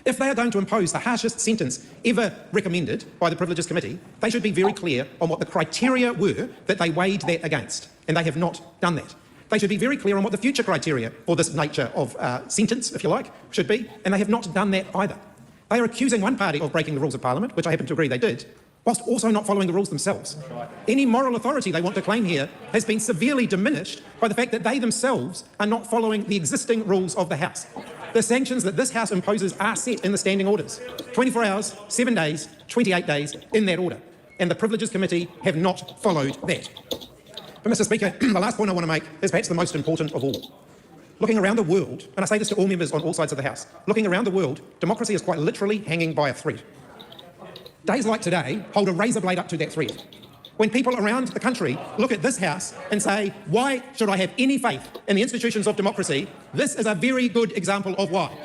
If they are going to impose the harshest sentence ever recommended by the Privileges Committee, they should be very clear on what the criteria were that they weighed that against, and they have not done that. They should be very clear on what the future criteria for this nature of sentence, if you like, should be, and they have not done that either. They are accusing one party of breaking the rules of Parliament, which I happen to agree they did, whilst also not following the rules themselves. Any moral authority they want to claim here has been severely diminished by the fact that they themselves are not following the existing rules of the House. The sanctions that this House imposes are set in the standing orders. 24 hours, 7 days, 28 days, in that order. And the Privileges Committee have not followed that. But Mr Speaker, the last point I want to make is perhaps the most important of all. Looking around the world, and I say this to all members on all sides of the House, looking around the world, democracy is quite literally hanging by a thread. Days like today hold a razor blade up to that thread. When people around the country look at this House and say, why should I have any faith in the institutions of democracy, this is a very good example of why.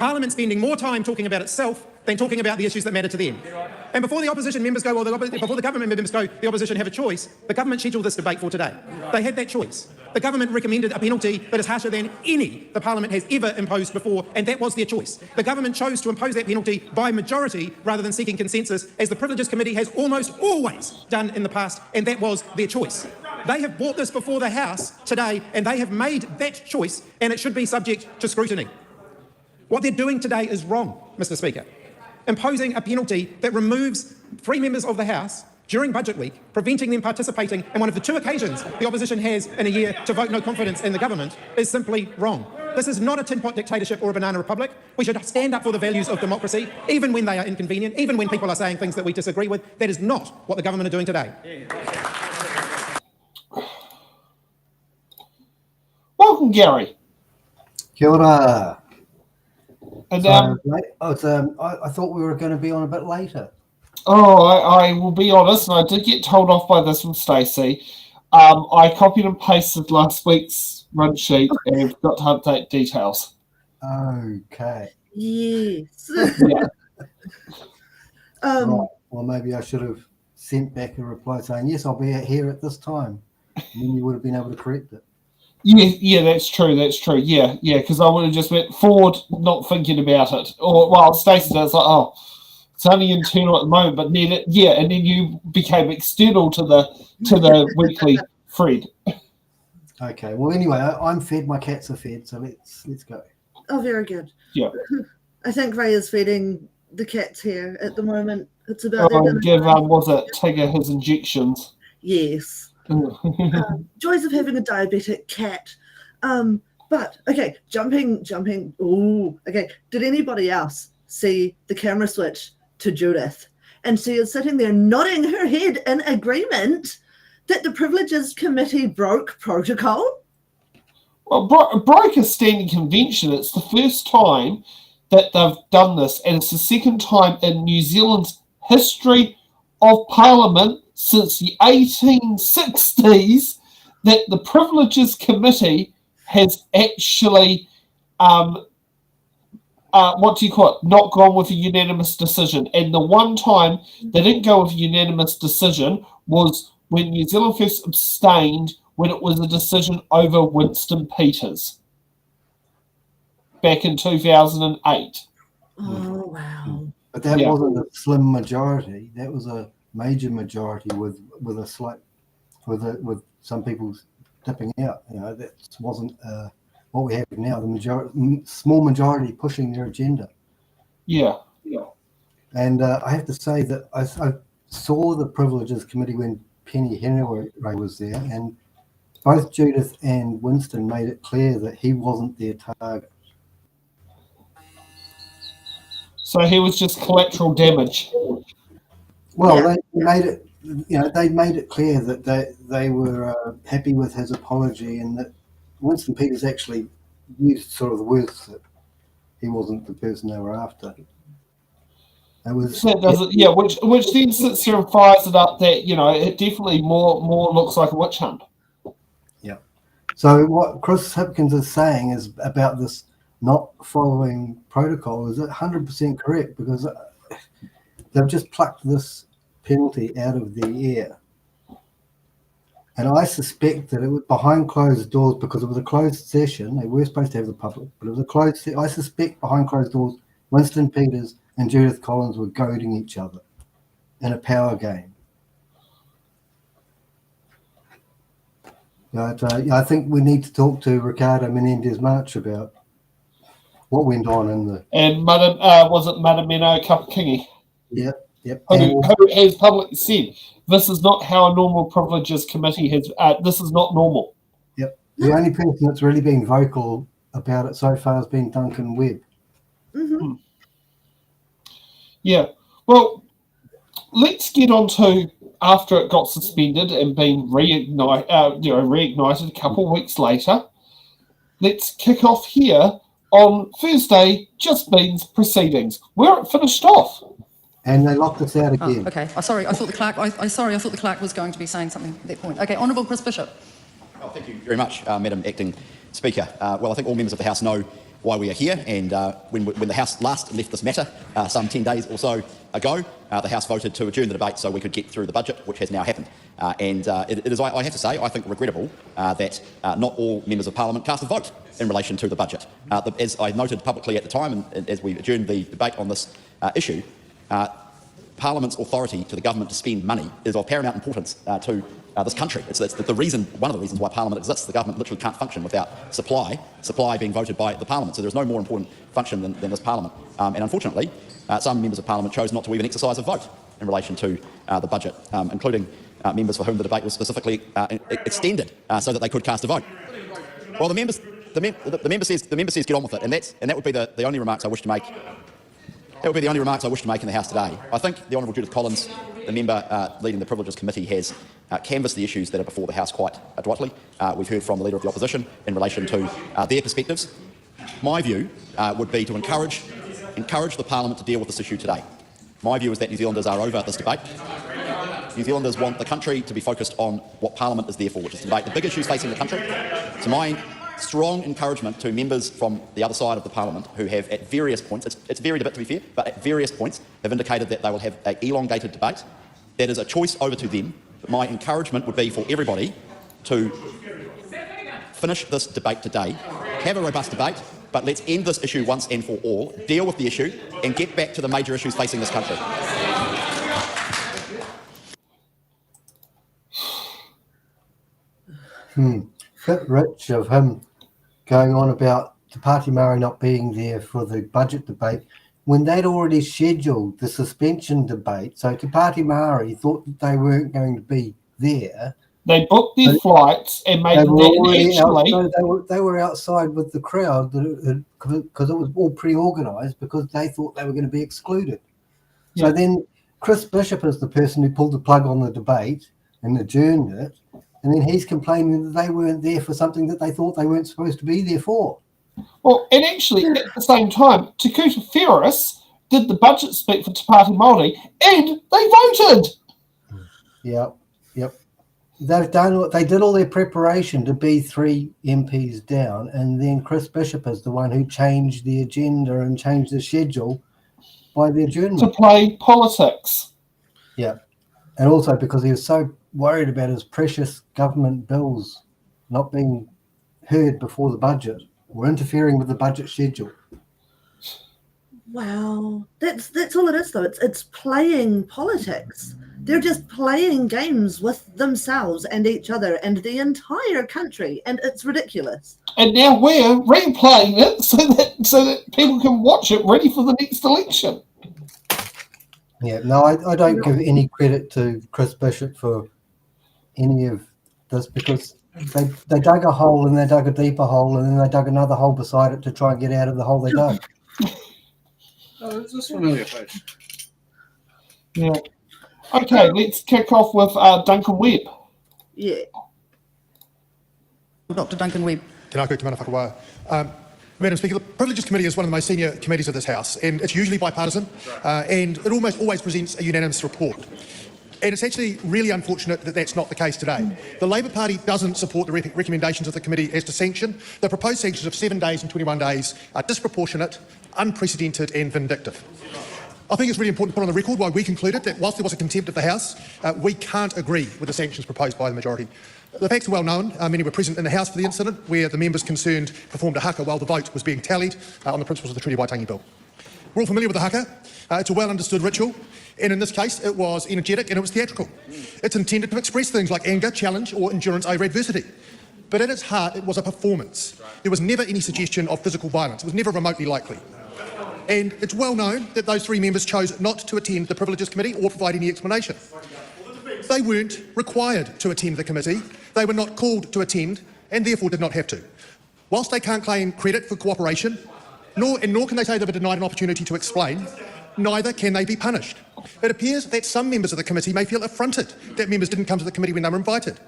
Parliament spending more time talking about itself than talking about the issues that matter to them. And before the opposition members go, before the government members go, the opposition have a choice, the government scheduled this debate for today. They had that choice. The government recommended a penalty that is harsher than any the Parliament has ever imposed before, and that was their choice. The government chose to impose that penalty by majority rather than seeking consensus, as the Privileges Committee has almost always done in the past, and that was their choice. They have brought this before the House today, and they have made that choice, and it should be subject to scrutiny. What they're doing today is wrong, Mr Speaker. Imposing a penalty that removes 3 members of the House during budget week, preventing them participating in one of the 2 occasions the opposition has in a year to vote no confidence in the government, is simply wrong. This is not a tin pot dictatorship or a banana republic. We should stand up for the values of democracy, even when they are inconvenient, even when people are saying things that we disagree with. That is not what the government are doing today. Welcome, Gary. Kia ora. And, Sorry, I thought we were going to be on a bit later. I will be honest, and I did get told off by this from Stacey. I copied and pasted last week's run sheet and forgot to update details. Okay. Yes. Yeah. Right. Well, maybe I should have sent back a reply saying, yes, I'll be here at this time. And then you would have been able to correct it. Yeah, that's true. Yeah, because I would have just went forward, not thinking about it. Or, well, Stacey does, like, oh, it's only internal at the moment, but then and then you became external to the weekly thread. Okay. Well, anyway, I'm fed. My cats are fed, so let's go. Oh, very good. Yeah. I think Ray is feeding the cats here at the moment. It's about. Give was it Tigger his injections? Yes. Joys of having a diabetic cat. But okay, jumping. Ooh, okay. Did anybody else see the camera switch to Judith? And she is sitting there nodding her head in agreement that the Privileges Committee broke protocol. Well, broke a standing convention. It's the first time that they've done this, and it's the second time in New Zealand's history of Parliament since the 1860s that the Privileges Committee has actually, not gone with a unanimous decision. And the one time they didn't go with a unanimous decision was when New Zealand First abstained when it was a decision over Winston Peters back in 2008. Oh, wow. But that wasn't a slim majority. That was a major majority with some people dipping out. You know, that wasn't what we have now. The small majority pushing their agenda. Yeah. And I have to say that I saw the Privileges Committee when Penny Henry was there, and both Judith and Winston made it clear that he wasn't their target. So he was just collateral damage. Well, they made it. They made it clear that they were happy with his apology, and that Winston Peters actually used sort of the words that he wasn't the person they were after. It was, which then sits here and fires it up that it definitely more looks like a witch hunt. Yeah. So what Chris Hipkins is saying is about this not following protocol is 100% correct, because they've just plucked this penalty out of the air. And I suspect that it was behind closed doors, because it was a closed session. They were supposed to have the public, but it was a closed. I suspect behind closed doors, Winston Peters and Judith Collins were goading each other in a power game. But I think we need to talk to Ricardo Menendez March about what went on in the. And was it Madameno Kapakingi? Yep. Who has publicly said this is not how a normal Privileges Committee has. This is not normal. Yep. The only person that's really been vocal about it so far has been Duncan Webb. Mm-hmm. Yeah. Well, let's get on to after it got suspended and been reignited a couple of weeks later. Let's kick off here on Thursday. Just Bean's proceedings, where it finished off. And they locked us out again. Oh, okay. Sorry, I thought the clerk. I thought the clerk was going to be saying something at that point. Okay, Honourable Chris Bishop. Oh, thank you very much, Madam Acting Speaker. Well, I think all members of the House know why we are here, and when the House last left this matter some 10 days or so ago, the House voted to adjourn the debate so we could get through the budget, which has now happened. It is, I have to say, I think regrettable that not all members of Parliament cast a vote in relation to the budget. As I noted publicly at the time, and as we adjourned the debate on this issue, Parliament's authority to the government to spend money is of paramount importance to this country. It's the reason, one of the reasons why Parliament exists. The government literally can't function without supply being voted by the Parliament. So there's no more important function than this Parliament. And unfortunately, some members of Parliament chose not to even exercise a vote in relation to the budget, including members for whom the debate was specifically extended so that they could cast a vote. Well, the the member says get on with it, and that would be the only remarks I wish to make. That would be the only remarks I wish to make in the House today. I think the Honourable Judith Collins, the member leading the Privileges Committee, has canvassed the issues that are before the House quite adroitly. We've heard from the Leader of the Opposition in relation to their perspectives. My view would be to encourage the Parliament to deal with this issue today. My view is that New Zealanders are over this debate. New Zealanders want the country to be focused on what Parliament is there for, which is to debate the big issues facing the country. So my strong encouragement to members from the other side of the Parliament who have at various points, it's varied a bit to be fair, but at various points have indicated that they will have an elongated debate. That is a choice over to them. But my encouragement would be for everybody to finish this debate today, have a robust debate, but let's end this issue once and for all, deal with the issue and get back to the major issues facing this country. Bit rich of him going on about Te Pāti Māori not being there for the budget debate when they'd already scheduled the suspension debate. So Te Pāti Māori thought that they weren't going to be there. They booked their flights and made them they were outside with the crowd because it was all pre-organised because they thought they were going to be excluded. So then Chris Bishop is the person who pulled the plug on the debate and adjourned it. And then he's complaining that they weren't there for something that they thought they weren't supposed to be there for. Well, and actually, at the same time, Te Kuta Whereas did the budget speak for Te Pāti Māori, and they voted. Yep. They did all their preparation to be 3 MPs down, and then Chris Bishop is the one who changed the agenda and changed the schedule by the adjournment. To play politics. Yeah. And also because he was so worried about his precious government bills not being heard before the budget or interfering with the budget schedule. Wow, that's all it is though. It's playing politics. They're just playing games with themselves and each other and the entire country, and it's ridiculous. And now we're replaying it so that people can watch it ready for the next election. Yeah, no, I don't give any credit to Chris Bishop for any of this because they dug a hole and they dug a deeper hole and then they dug another hole beside it to try and get out of the hole they dug. Oh, is this familiar face? Yeah. Okay, let's kick off with Duncan Webb. Yeah. Dr. Duncan Webb. Tēnā koe te mana whakawā. Madam Speaker, the Privileges Committee is one of the most senior committees of this House, and it's usually bipartisan, and it almost always presents a unanimous report. And it's actually really unfortunate that that's not the case today. The Labor Party doesn't support the recommendations of the committee as to sanction. The proposed sanctions of 7 days and 21 days are disproportionate, unprecedented and vindictive. I think it's really important to put on the record why we concluded that whilst there was a contempt of the House, we can't agree with the sanctions proposed by the majority. The facts are well known. Many were present in the House for the incident where the members concerned performed a haka while the vote was being tallied on the principles of the Treaty Waitangi Bill. We're all familiar with the haka. It's a well understood ritual, and in this case it was energetic and it was theatrical. It's intended to express things like anger, challenge or endurance over adversity. But at its heart it was a performance. There was never any suggestion of physical violence. It was never remotely likely. And it's well known that those 3 members chose not to attend the Privileges Committee or provide any explanation. They weren't required to attend the committee, they were not called to attend and therefore did not have to. Whilst they can't claim credit for cooperation, nor can they say they were denied an opportunity to explain, neither can they be punished. It appears that some members of the committee may feel affronted that members didn't come to the committee when they were invited.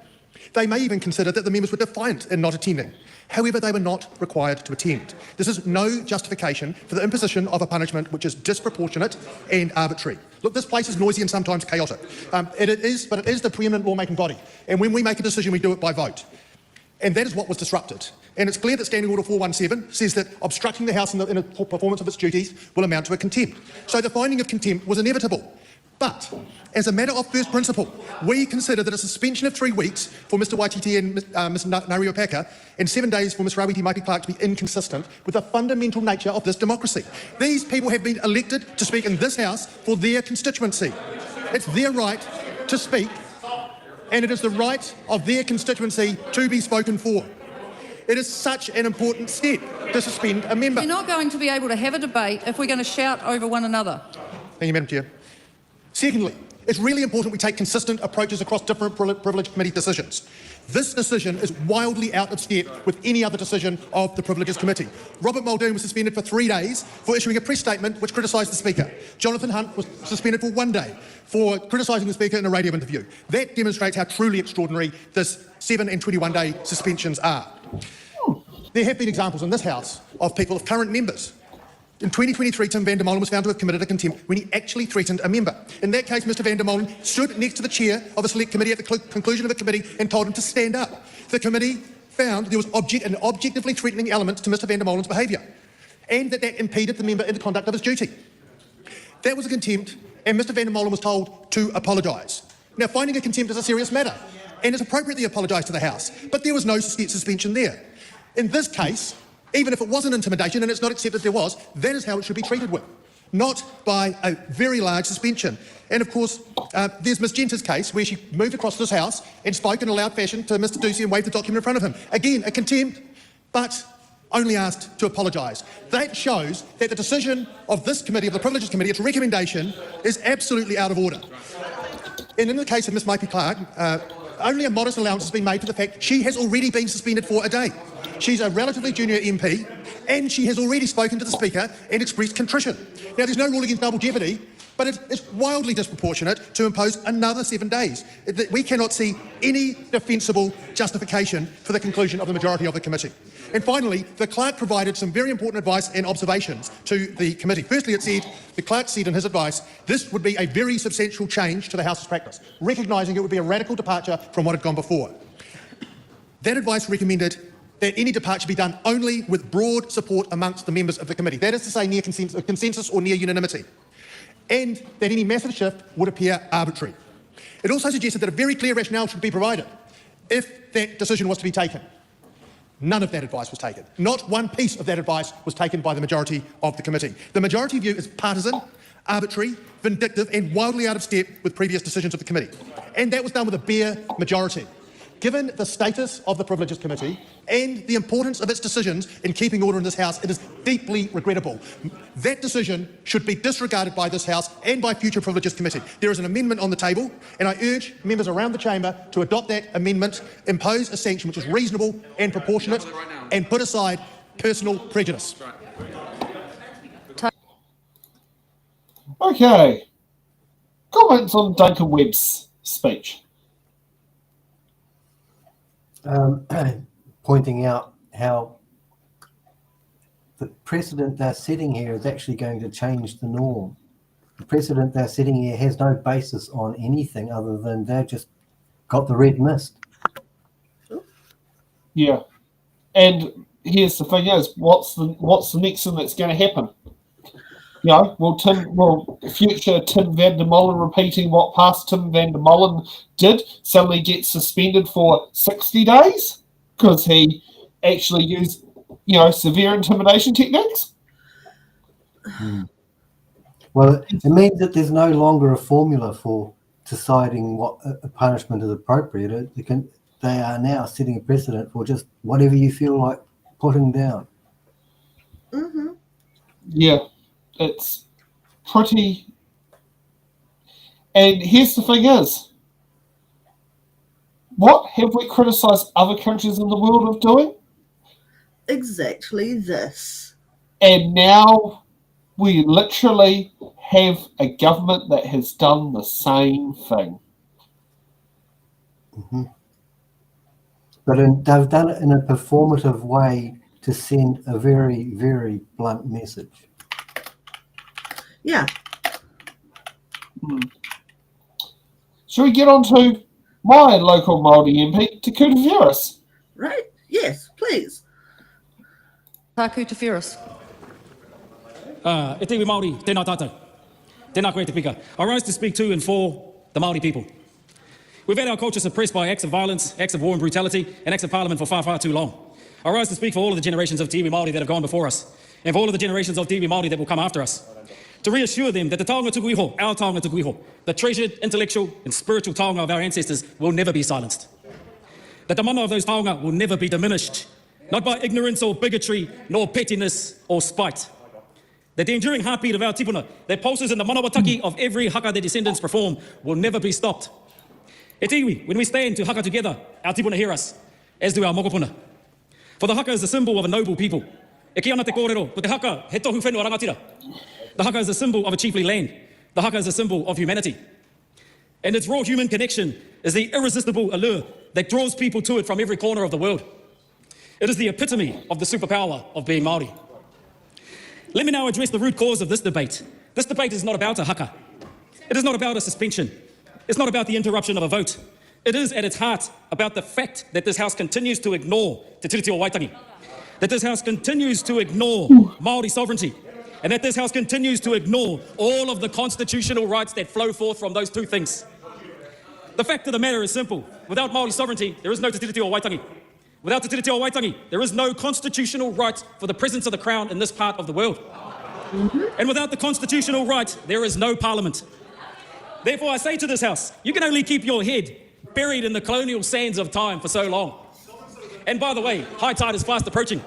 They may even consider that the members were defiant in not attending. However, they were not required to attend. This is no justification for the imposition of a punishment which is disproportionate and arbitrary. Look, this place is noisy and sometimes chaotic. But it is the preeminent lawmaking body. And when we make a decision, we do it by vote. And that is what was disrupted. And it's clear that Standing Order 417 says that obstructing the House in the performance of its duties will amount to a contempt. So the finding of contempt was inevitable. But, as a matter of first principle, we consider that a suspension of 3 weeks for Mr Waititi and Ms Nariopeka and 7 days for Ms Rawiti Mapi-Clark to be inconsistent with the fundamental nature of this democracy. These people have been elected to speak in this House for their constituency. It's their right to speak, and it is the right of their constituency to be spoken for. It is such an important step to suspend a member. You're not going to be able to have a debate if we're going to shout over one another. Thank you, Madam Chair. Secondly, it's really important we take consistent approaches across different Privileged Committee decisions. This decision is wildly out of step with any other decision of the Privileges Committee. Robert Muldoon was suspended for 3 days for issuing a press statement which criticised the Speaker. Jonathan Hunt was suspended for 1 day for criticising the Speaker in a radio interview. That demonstrates how truly extraordinary this 7 and 21-day suspensions are. There have been examples in this House of people, of current members. In 2023, Tim van der Molen was found to have committed a contempt when he actually threatened a member. In that case, Mr van der Molen stood next to the chair of a select committee at the conclusion of the committee and told him to stand up. The committee found there was an objectively threatening element to Mr van der Molen's behaviour, and that impeded the member in the conduct of his duty. That was a contempt, and Mr van der Molen was told to apologise. Now, finding a contempt is a serious matter, and it's appropriate that he apologise to the House, but there was no suspension there. In this case, even if it wasn't intimidation, and it's not accepted there was, that is how it should be treated with, not by a very large suspension. And of course, there's Ms Genta's case where she moved across this House and spoke in a loud fashion to Mr Stacey and waved the document in front of him. Again, a contempt, but only asked to apologise. That shows that the decision of this committee, of the Privileges Committee, its recommendation, is absolutely out of order. And in the case of Ms Maipie Clark, only a modest allowance has been made to the fact she has already been suspended for a day. She's a relatively junior MP, and she has already spoken to the Speaker and expressed contrition. Now, there's no rule against double jeopardy, but it's wildly disproportionate to impose another 7 days. We cannot see any defensible justification for the conclusion of the majority of the committee. And finally, the clerk provided some very important advice and observations to the committee. Firstly, the clerk said in his advice, this would be a very substantial change to the House's practice, recognising it would be a radical departure from what had gone before. That advice recommended that any departure be done only with broad support amongst the members of the committee. That is to say, near consensus or near unanimity. And that any massive shift would appear arbitrary. It also suggested that a very clear rationale should be provided if that decision was to be taken. None of that advice was taken. Not one piece of that advice was taken by the majority of the committee. The majority view is partisan, arbitrary, vindictive and wildly out of step with previous decisions of the committee. And that was done with a bare majority. Given the status of the Privileges Committee and the importance of its decisions in keeping order in this House, it is deeply regrettable. That decision should be disregarded by this House and by future Privileges Committee. There is an amendment on the table, and I urge members around the chamber to adopt that amendment, impose a sanction which is reasonable and proportionate, and put aside personal prejudice. Okay. Comments on Duncan Webb's speech? Pointing out how the precedent they're setting here is actually going to change the norm. The precedent they're setting here has no basis on anything other than they've just got the red mist. Yeah. And here's the thing is, what's the next thing that's going to happen? You know, will future Tim van der Molen repeating what past Tim van der Molen did suddenly get suspended for 60 days because he actually used, severe intimidation techniques? Well, it means that there's no longer a formula for deciding what a punishment is appropriate. They are now setting a precedent for just whatever you feel like putting down. Mm-hmm. Yeah. It's pretty... And here's the thing is, what have we criticised other countries in the world of doing? Exactly this. And now we literally have a government that has done the same thing. Mm-hmm. But they've done it in a performative way to send a very, very blunt message. Yeah. Shall we get on to my local Māori MP, Te Kutawiris? Right? Yes, please. Tā Kutawiris. E te iwi Māori, tēnā tātou. Tēnā koe te pika. I rise to speak to and for the Māori people. We've had our culture suppressed by acts of violence, acts of war and brutality, and acts of parliament for far, far too long. I rise to speak for all of the generations of te iwi Māori that have gone before us, and for all of the generations of te iwi Māori that will come after us. To reassure them that the taonga tuku iho, our taonga tuku iho, the treasured, intellectual and spiritual taonga of our ancestors will never be silenced. That the mana of those taonga will never be diminished, not by ignorance or bigotry, nor pettiness or spite. that the enduring heartbeat of our tipuna, that pulses in the manawataki of every haka their descendants perform, will never be stopped. E te iwi, when we stand to haka together, our tipuna hear us, as do our mokopuna. For the haka is a symbol of a noble people. E ki ana te kōrero, ko te haka, he tohu whenua rangatira. The haka is a symbol of a chiefly land. The haka is a symbol of humanity. And its raw human connection is the irresistible allure that draws people to it from every corner of the world. It is the epitome of the superpower of being Māori. Let me now address the root cause of this debate. This debate is not about a haka. It is not about a suspension. It's not about the interruption of a vote. It is at its heart about the fact that this House continues to ignore Te Tiriti o Waitangi, that this House continues to ignore Māori sovereignty, and that this House continues to ignore all of the constitutional rights that flow forth from those two things. The fact of the matter is simple. Without Māori sovereignty, there is no Te Tiriti o Waitangi. Without Te Tiriti o Waitangi, there is no constitutional right for the presence of the Crown in this part of the world. And without the constitutional right, there is no Parliament. Therefore, I say to this House, you can only keep your head buried in the colonial sands of time for so long. And by the way, high tide is fast approaching.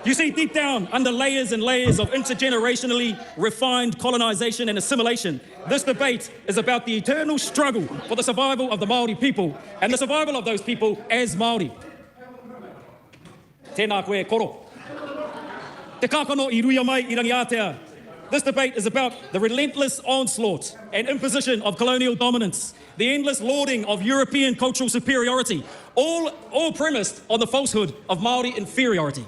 You see, deep down, under layers and layers of intergenerationally refined colonisation and assimilation, this debate is about the eternal struggle for the survival of the Māori people and the survival of those people as Māori. Tēnā koe koro. Te kākano I ruia mai I rangi Aotea. This debate is about the relentless onslaught and imposition of colonial dominance, the endless lauding of European cultural superiority, all premised on the falsehood of Māori inferiority.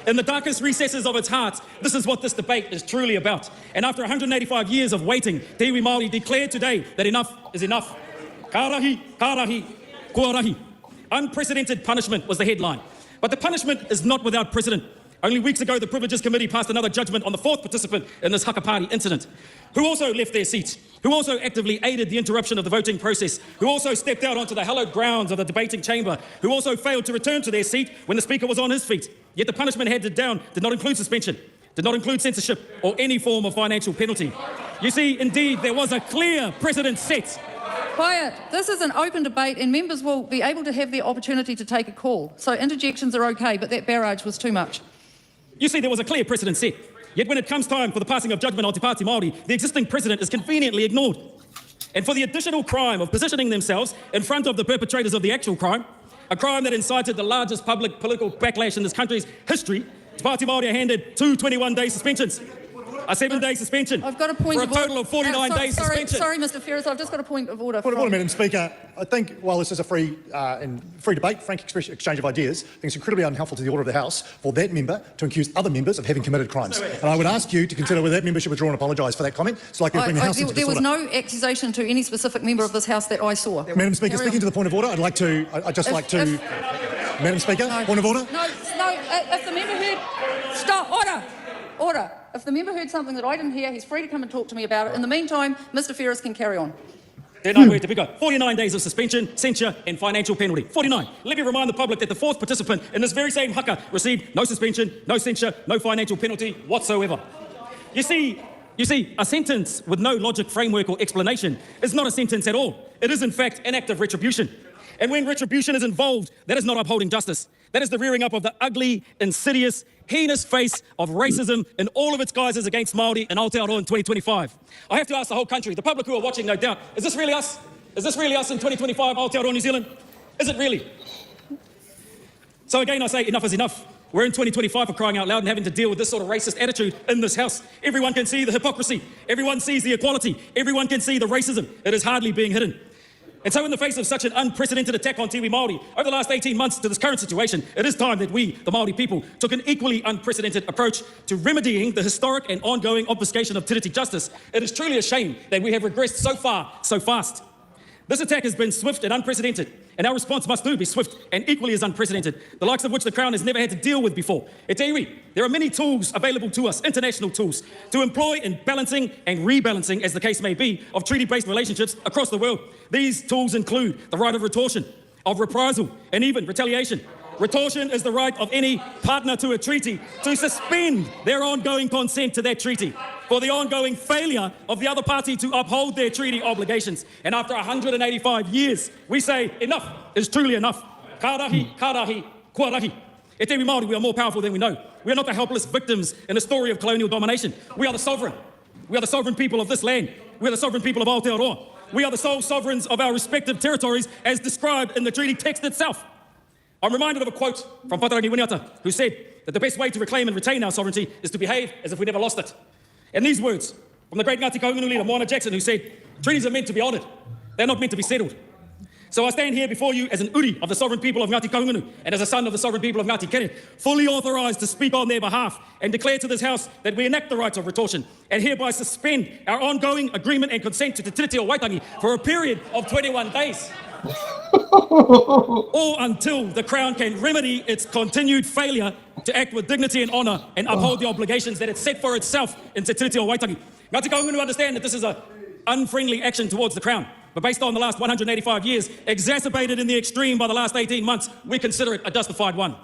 In the darkest recesses of its heart, this is what this debate is truly about. And after 185 years of waiting, Te iwi Māori declare today that enough is enough. Kārahi, kārahi, kua rahi. Unprecedented punishment was the headline. But the punishment is not without precedent. Only weeks ago, the Privileges Committee passed another judgment on the fourth participant in this haka party incident, who also left their seats, who also actively aided the interruption of the voting process, who also stepped out onto the hallowed grounds of the debating chamber, who also failed to return to their seat when the Speaker was on his feet. Yet the punishment handed down did not include suspension, did not include censorship or any form of financial penalty. You see, indeed, there was a clear precedent set. Quiet. This is an open debate and members will be able to have the opportunity to take a call. So interjections are okay, but that barrage was too much. You see, there was a clear precedent set. Yet when it comes time for the passing of judgment on Te Pāti Māori, the existing precedent is conveniently ignored. And for the additional crime of positioning themselves in front of the perpetrators of the actual crime, a crime that incited the largest public political backlash in this country's history, Te Pāti Māori are handed two 21-day suspensions. A 7-day suspension. I've got a point for a total of 49 days suspension. Sorry, Mr. Ferris, I've just got a point of order. Point of order, Madam Speaker. I think while this is a free debate, frank exchange of ideas, I think it's incredibly unhelpful to the order of the House for that member to accuse other members of having committed crimes. And I would ask you to consider whether that member should withdraw and apologise for that comment. So I can bring the House into there was disorder. no accusation to any specific member of this House that I saw. Madam Speaker, speaking to the point of order, Madam Speaker, no, point of order. No, if the member heard... Stop, order. If the member heard something that I didn't hear, he's free to come and talk to me about it. In the meantime, Mr. Ferris can carry on. 49 days of suspension, censure and financial penalty. 49. Let me remind the public that the fourth participant in this very same haka received no suspension, no censure, no financial penalty whatsoever. You see, a sentence with no logic, framework or explanation is not a sentence at all. It is in fact an act of retribution. And when retribution is involved, that is not upholding justice. That is the rearing up of the ugly, insidious, heinous face of racism in all of its guises against Māori and Aotearoa in 2025. I have to ask the whole country, the public who are watching, no doubt, is this really us? Is this really us in 2025, Aotearoa, New Zealand? Is it really? So again, I say enough is enough. We're in 2025 for crying out loud and having to deal with this sort of racist attitude in this House. Everyone can see the hypocrisy. Everyone sees the equality. Everyone can see the racism. It is hardly being hidden. And so in the face of such an unprecedented attack on Te iwi Māori, over the last 18 months to this current situation, it is time that we, the Māori people, took an equally unprecedented approach to remedying the historic and ongoing obfuscation of tiriti justice. It is truly a shame that we have regressed so far, so fast. This attack has been swift and unprecedented, and our response must too be swift and equally as unprecedented, the likes of which the Crown has never had to deal with before. E te iwi, there are many tools available to us, international tools, to employ in balancing and rebalancing, as the case may be, of treaty-based relationships across the world. These tools include the right of retortion, of reprisal, and even retaliation. Retortion is the right of any partner to a treaty to suspend their ongoing consent to that treaty for the ongoing failure of the other party to uphold their treaty obligations. And after 185 years, we say enough is truly enough. Ka rahi, kua rahi. E E te iwi Māori, we are more powerful than we know. We are not the helpless victims in a story of colonial domination. We are the sovereign. We are the sovereign people of this land. We are the sovereign people of Aotearoa. We are the sole sovereigns of our respective territories as described in the treaty text itself. I'm reminded of a quote from Whatarangi Winiata, who said that the best way to reclaim and retain our sovereignty is to behave as if we never lost it. And these words from the great Ngāti Kahungunu leader, Moana Jackson, who said, treaties are meant to be honoured. They're not meant to be settled. So I stand here before you as an uri of the sovereign people of Ngāti Kahungunu and as a son of the sovereign people of Ngāti Kere, fully authorised to speak on their behalf and declare to this House that we enact the rights of retortion and hereby suspend our ongoing agreement and consent to Te Tiriti o Waitangi for a period of 21 days. Or until the Crown can remedy its continued failure to act with dignity and honour and uphold the obligations that it set for itself in Te Tiriti o Waitangi. Ngāti Kahungunu understand that this is an unfriendly action towards the Crown, but based on the last 185 years, exacerbated in the extreme by the last 18 months, we consider it a justified one.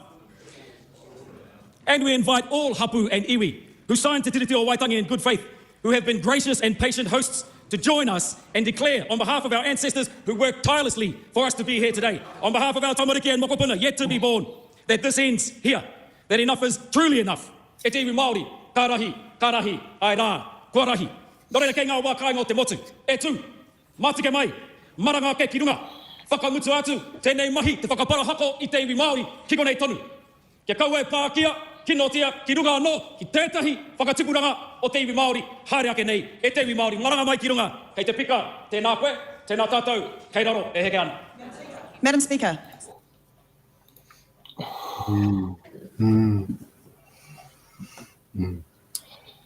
And we invite all hapu and iwi who signed Te Tiriti o Waitangi in good faith, who have been gracious and patient hosts, to join us and declare on behalf of our ancestors who worked tirelessly for us to be here today, on behalf of our tamariki and mokopuna yet to be born, that this ends here, that enough is truly enough. E te iwi Māori, karahi, ai rā, kua rahi. Nō reira kei ngā wā kai ngō te motu, e tū, mātike mai, maranga ke ki runga, whakamutu atu, tēnei mahi, te whakapara hako i te iwi Māori, ki konei tonu. Kia kau e pākia, ki notia, ki runga anō, ki tētahi whakatupuranga o te iwi Māori, haere ake nei, e te iwi Māori, maranga mai ki runga, kei te pika, tēnā koe, tēnā tātou, kei raro, e heke ana. Madam Speaker.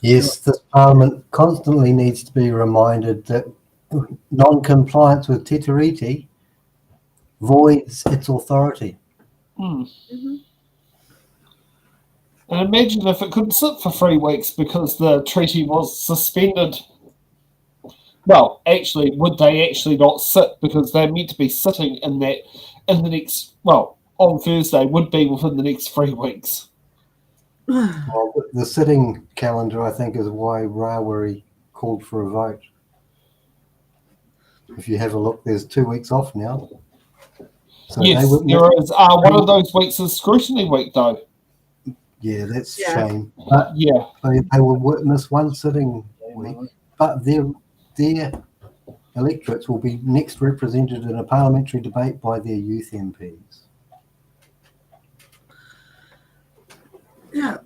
Yes, this Parliament constantly needs to be reminded that non-compliance with Te Tiriti voids its authority. And imagine if it couldn't sit for 3 weeks because the treaty was suspended. Well, actually, would they actually not sit because they're meant to be sitting in that in the next, well, on Thursday would be within the next 3 weeks. Well, the sitting calendar, I think, is why Rawiri called for a vote. If you have a look, there's 2 weeks off now. So yes, there is. One of those weeks is scrutiny week, though. Yeah, that's a shame. But yeah, they will witness one sitting week, but their electorates will be next represented in a parliamentary debate by their youth MPs. Yeah.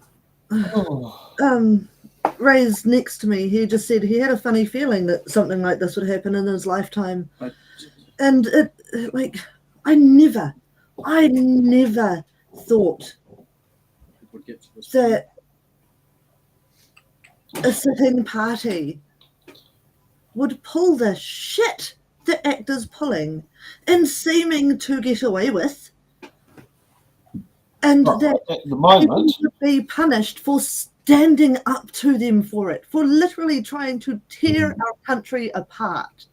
Ray's next to me. He just said he had a funny feeling that something like this would happen in his lifetime. And I never thought that a sitting party would pull the shit the actor's pulling and seeming to get away with, and that at the moment people would be punished for standing up to them for it, for literally trying to tear our country apart.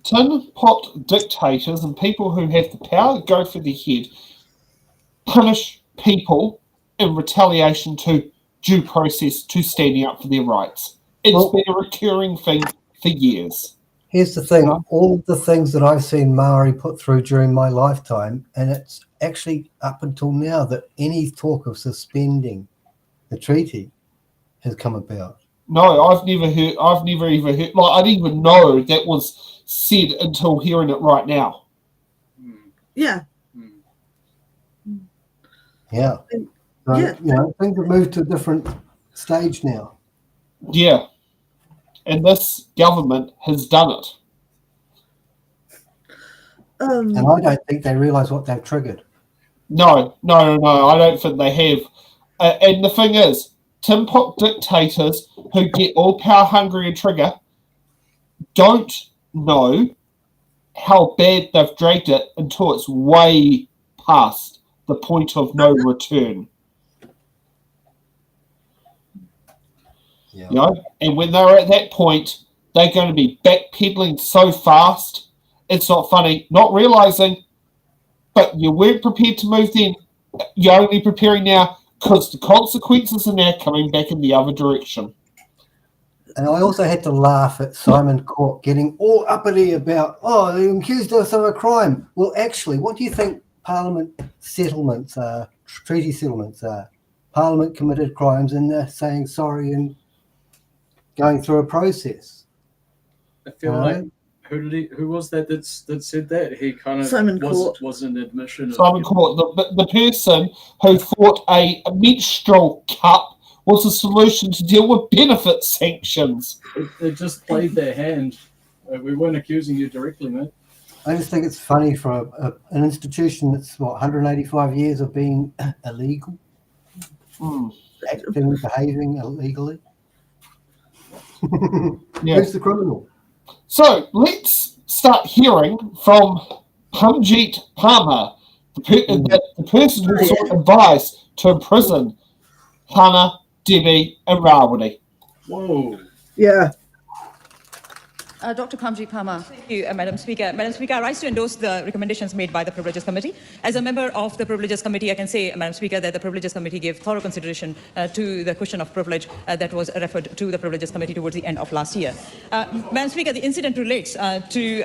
tin pot dictators and people who have the power to go for their head punish people in retaliation to due process to standing up for their rights. It's been a recurring thing for years. Here's the thing, all of the things that I've seen Maori put through during my lifetime, and it's actually up until now that any talk of suspending the treaty has come about. No, I've never even heard, I didn't even know that was said until hearing it right now. Yeah. Yeah. So, things have moved to a different stage now. Yeah. And this government has done it. And I don't think they realise what they've triggered. No. I don't think they have. And the thing is, tin pot dictators who get all power hungry and trigger don't know how bad they've dragged it until it's way past the point of no return. Yeah. And when they're at that point, they're going to be backpedaling so fast, it's not funny. Not realising, but you weren't prepared to move then. You're only preparing now because the consequences are now coming back in the other direction. And I also had to laugh at Simon Court getting all uppity about, they accused us of a crime. Well, actually, what do you think Parliament settlements are treaty settlements are. Parliament committed crimes and they're saying sorry and going through a process. I feel like who was that said that? He kind of Simon Court. was an admission. Simon Court, the person who thought a menstrual cup was a solution to deal with benefit sanctions. They just played their hand. We weren't accusing you directly, mate. I just think it's funny for an institution that's 185 years of being illegal, acting, behaving illegally. Who's the criminal? So let's start hearing from Pamjit Palmer, the person who sought advice to imprison Hannah, Debbie, and Rawati. Whoa. Yeah. Dr. Pamjit Palmer. Thank you, Madam Speaker. Madam Speaker, I rise to endorse the recommendations made by the Privileges Committee. As a member of the Privileges Committee, I can say, Madam Speaker, that the Privileges Committee gave thorough consideration to the question of privilege that was referred to the Privileges Committee towards the end of last year. Madam Speaker, the incident relates to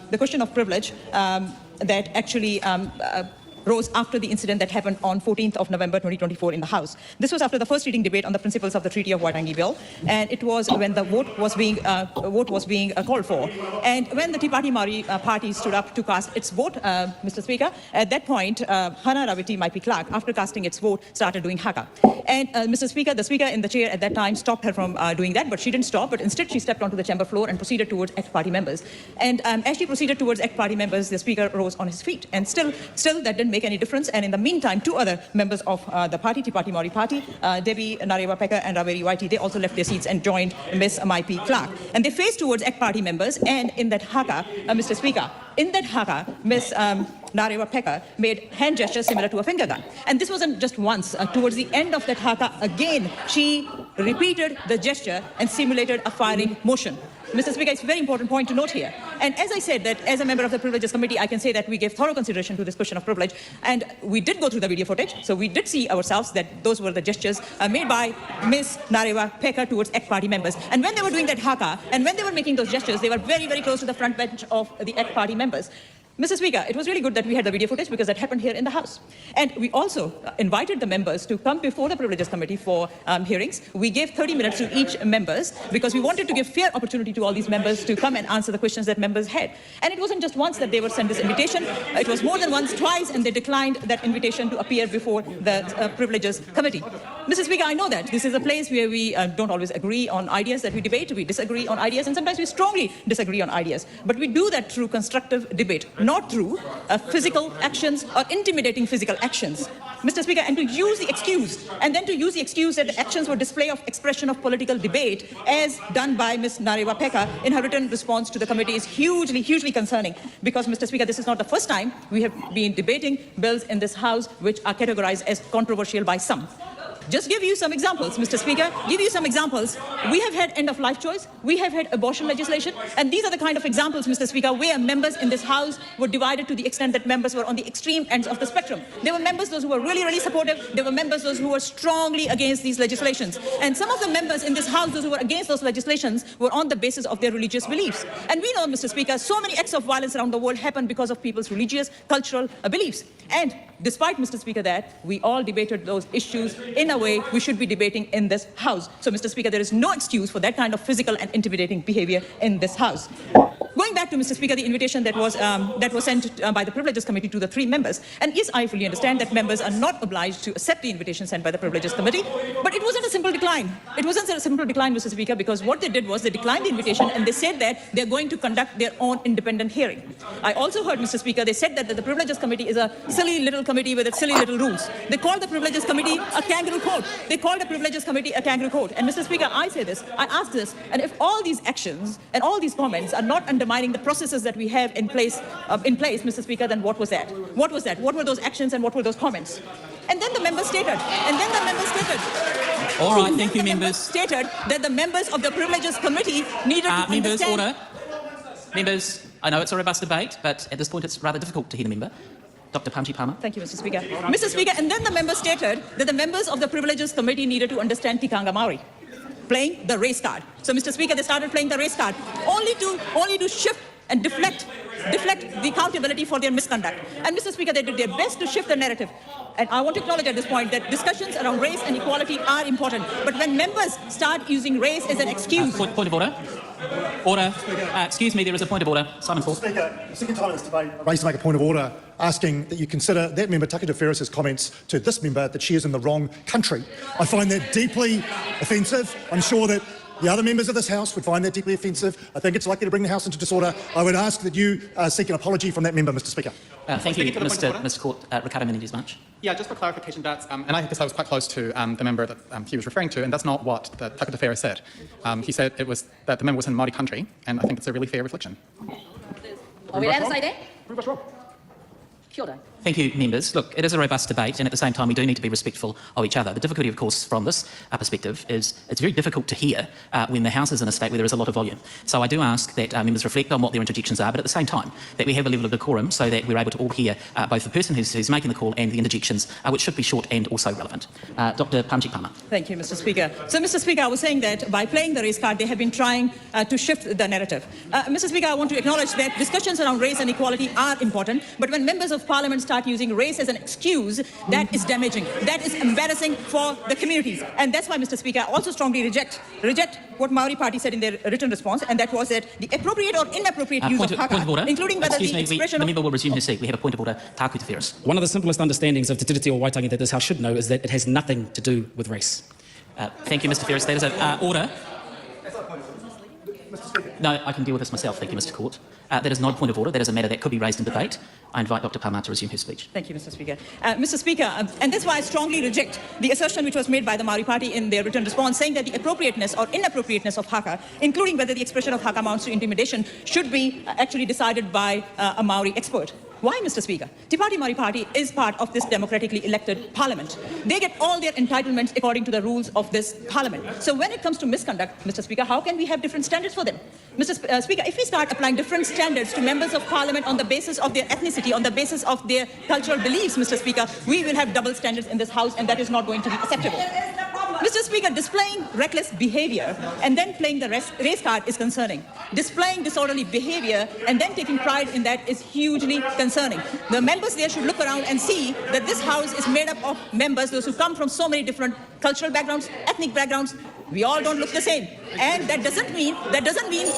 the question of privilege that actually rose after the incident that happened on 14th of November 2024 in the House. This was after the first reading debate on the principles of the Treaty of Waitangi Bill, and it was when the vote was being called for. And when the Tea Party Maori party stood up to cast its vote, Mr. Speaker, at that point, Hannah Rawati Maipi Clark, after casting its vote, started doing haka. And Mr. Speaker, the Speaker in the chair at that time stopped her from doing that, but she didn't stop, but instead she stepped onto the chamber floor and proceeded towards ACT Party members. And as she proceeded towards ACT Party members, the Speaker rose on his feet. And still that didn't make any difference. And in the meantime, two other members of the party, Tea Party Maori Party, Debbie Narewa Peka and Raveri Waiti, they also left their seats and joined Ms. Maipi Clark. And they faced towards ACT Party members, and in that haka, Mr. Speaker, in that haka, Ms. Narewa Peka made hand gestures similar to a finger gun. And this wasn't just once. Towards the end of that haka, again, she repeated the gesture and simulated a firing motion. Mr. Speaker, it's a very important point to note here. And as I said, that as a member of the Privileges Committee, I can say that we gave thorough consideration to this question of privilege. And we did go through the video footage. So we did see ourselves that those were the gestures made by Ms. Narewa Peka towards ACT Party members. And when they were doing that haka, and when they were making those gestures, they were very, very close to the front bench of the ACT Party members. Mr. Speaker, it was really good that we had the video footage because that happened here in the House. And we also invited the members to come before the Privileges Committee for hearings. We gave 30 minutes to each members because we wanted to give fair opportunity to all these members to come and answer the questions that members had. And it wasn't just once that they were sent this invitation. It was more than once, twice, and they declined that invitation to appear before the Privileges Committee. Mr. Speaker, I know that this is a place where we don't always agree on ideas that we debate. We disagree on ideas, and sometimes we strongly disagree on ideas. But we do that through constructive debate, not through physical actions or intimidating physical actions. Mr. Speaker, and to use the excuse, and then to use the excuse that the actions were display of expression of political debate, as done by Ms. Narewa Peka in her written response to the committee, is hugely, hugely concerning. Because, Mr. Speaker, this is not the first time we have been debating bills in this House which are categorized as controversial by some. Just give you some examples, Mr. Speaker. Give you some examples. We have had end-of-life choice. We have had abortion legislation. And these are the kind of examples, Mr. Speaker, where members in this House were divided to the extent that members were on the extreme ends of the spectrum. There were members, those who were really, really supportive. There were members, those who were strongly against these legislations. And some of the members in this House, those who were against those legislations, were on the basis of their religious beliefs. And we know, Mr. Speaker, so many acts of violence around the world happen because of people's religious, cultural beliefs. And despite, Mr. Speaker, that, we all debated those issues in a way we should be debating in this House. So, Mr. Speaker, there is no excuse for that kind of physical and intimidating behavior in this House. Going back to, Mr. Speaker, the invitation that was sent by the Privileges Committee to the three members. And yes, I fully understand that members are not obliged to accept the invitation sent by the Privileges Committee, but it wasn't a simple decline. It wasn't a simple decline, Mr. Speaker, because what they did was they declined the invitation and they said that they're going to conduct their own independent hearing. I also heard, Mr. Speaker, they said that the Privileges Committee is a silly little committee with its silly little rules. They called the Privileges Committee a kangaroo court. They called the Privileges Committee a kangaroo court. And Mr. Speaker, I say this, I ask this, and if all these actions and all these comments are not undermining the processes that we have in place, Mr. Speaker, then what was that? What was that? What were those actions and what were those comments? And then the members stated, all right, thank you, members. Stated that the members of the Privileges Committee needed to members, understand... order. Members, I know it's a robust debate, but at this point it's rather difficult to hear the member. Dr. Pamjit Palmer. Thank you, Mr. Speaker. Mr. Speaker, and then the members stated that the members of the Privileges Committee needed to understand Tikanga Maori, playing the race card. So, Mr. Speaker, they started playing the race card, only to shift and deflect the accountability for their misconduct. And Mr. Speaker, they did their best to shift the narrative. And I want to acknowledge at this point that discussions around race and equality are important. But when members start using race as an excuse... Point of order. Order. Excuse me, there is a point of order. Simon Paul. Speaker, the second time in this debate, I raised to make a point of order asking that you consider that member, Takito Ferris's comments to this member that she is in the wrong country. I find that deeply offensive. I'm sure that the other members of this House would find that deeply offensive. I think it's likely to bring the House into disorder. I would ask that you seek an apology from that member, Mr. Speaker. Thank you, Mr. Court. Ricardo Menendez-March. Yeah, just for clarification, that's, and I guess I was quite close to the member that he was referring to, and that's not what the Takito Ferris said. He said it was that the member was in Māori country, and I think it's a really fair reflection. Are we allowed to say that? Prove us wrong. Kia ora. Thank you, members. Look, it is a robust debate, and at the same time, we do need to be respectful of each other. The difficulty, of course, from this perspective is it's very difficult to hear when the House is in a state where there is a lot of volume. So I do ask that members reflect on what their interjections are, but at the same time, that we have a level of decorum so that we're able to all hear both the person who's making the call and the interjections, which should be short and also relevant. Dr. Pamjit Palmer. Thank you, Mr. Speaker. So, Mr. Speaker, I was saying that by playing the race card, they have been trying to shift the narrative. Mr. Speaker, I want to acknowledge that discussions around race and equality are important, but when members of Parliament start using race as an excuse, that is damaging. That is embarrassing for the communities. And that's why, Mr. Speaker, I also strongly reject what Maori Party said in their written response, and that was that the appropriate or inappropriate use of haka, including whether the expression the member will resume her seat. We have a point of order. Tākuta Ferris. One of the simplest understandings of Te Tiriti o Waitangi that this House should know is that it has nothing to do with race. Thank you, Mr. Ferris. That is an order. No, I can deal with this myself. Thank you, Mr. Court. That is not a point of order. That is a matter that could be raised in debate. I invite Dr. Palmer to resume her speech. Thank you, Mr. Speaker. Mr. Speaker, and that's why I strongly reject the assertion which was made by the Maori Party in their written response, saying that the appropriateness or inappropriateness of haka, including whether the expression of haka amounts to intimidation, should be actually decided by a Maori expert. Why, Mr. Speaker? Te Pāti Māori Party is part of this democratically elected parliament. They get all their entitlements according to the rules of this parliament. So when it comes to misconduct, Mr. Speaker, how can we have different standards for them? Mr. Speaker, if we start applying different standards to members of parliament on the basis of their ethnicity, on the basis of their cultural beliefs, Mr. Speaker, we will have double standards in this House, and that is not going to be acceptable. Mr. Speaker, displaying reckless behaviour and then playing the race card is concerning. Displaying disorderly behaviour and then taking pride in that is hugely concerning. The members there should look around and see that this House is made up of members, those who come from so many different cultural backgrounds, ethnic backgrounds. We all don't look the same. And that doesn't mean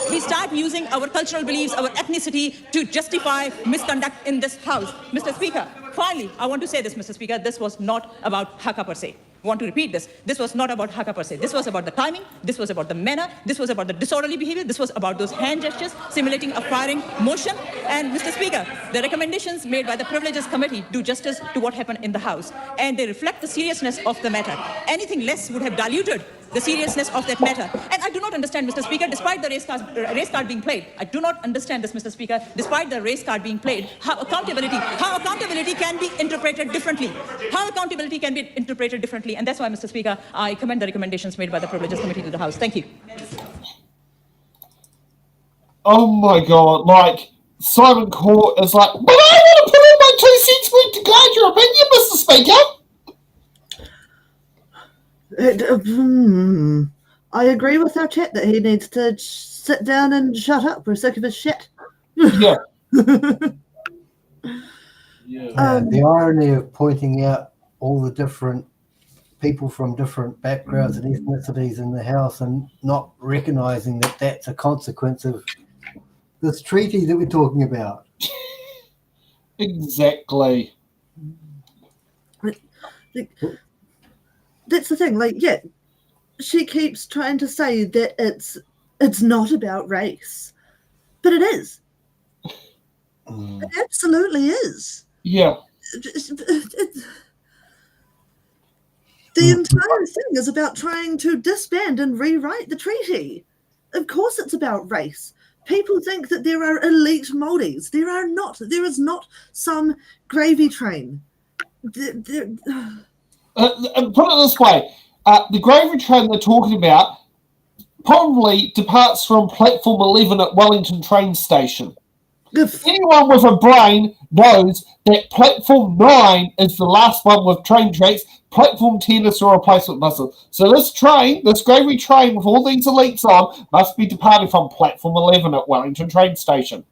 we start using our cultural beliefs, our ethnicity to justify misconduct in this House. Mr. Speaker, finally, I want to say this, Mr. Speaker, this was not about haka per se. I want to repeat this. This was not about haka per se. This was about the timing. This was about the manner. This was about the disorderly behavior. This was about those hand gestures simulating a firing motion. And Mr. Speaker, the recommendations made by the Privileges Committee do justice to what happened in the House. And they reflect the seriousness of the matter. Anything less would have diluted the seriousness of that matter. And I do not understand, Mr. Speaker, despite the race card being played, I do not understand this, Mr. Speaker, despite the race card being played, how accountability can be interpreted differently. How accountability can be interpreted differently. And that's why, Mr. Speaker, I commend the recommendations made by the Privileges Committee to the House. Thank you. Oh my God, like, Simon Court is like, but I want to put in my 2 cents worth to guide your opinion, Mr. Speaker. I agree with our chat that he needs to sit down and shut up. We're sick of his shit. Yeah. The irony of pointing out all the different people from different backgrounds and ethnicities in the House and not recognising that that's a consequence of this treaty that we're talking about. Exactly. That's the thing. Like, yeah, she keeps trying to say that it's not about race, but it is. It absolutely is. Yeah. The entire thing is about trying to disband and rewrite the treaty. Of course it's about race. People think that there are elite Māoris. There are not. There is not some gravy train. Put it this way, the gravy train they're talking about probably departs from platform 11 at Wellington train station. Anyone with a brain knows that platform 9 is the last one with train tracks. Platform 10 is a replacement buses. So this train, this gravy train with all these elites on, must be departing from platform 11 at Wellington train station.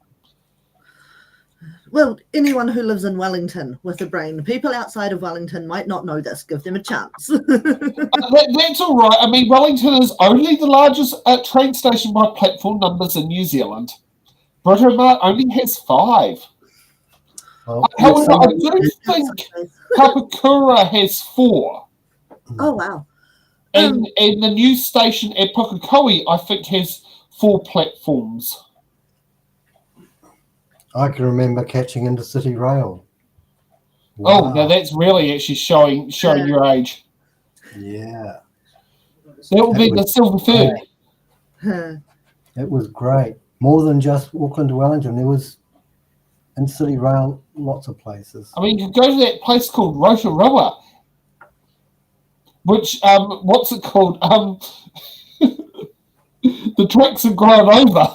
Well, anyone who lives in Wellington with a brain. People outside of Wellington might not know this. Give them a chance. That's all right. I mean, Wellington is only the largest train station by platform numbers in New Zealand. Britomart only has 5. Well, However, I do think Papakura has 4. Oh, wow. And the new station at Pukekohe, I think, has 4 platforms. I can remember catching Intercity Rail. Wow. Oh, now that's really actually showing your age. Yeah. That would be the Silver Fern. It was great. More than just Auckland to Wellington. There was Intercity Rail, lots of places. I mean, you could go to that place called Rotorua, which, what's it called? The tracks have gone over.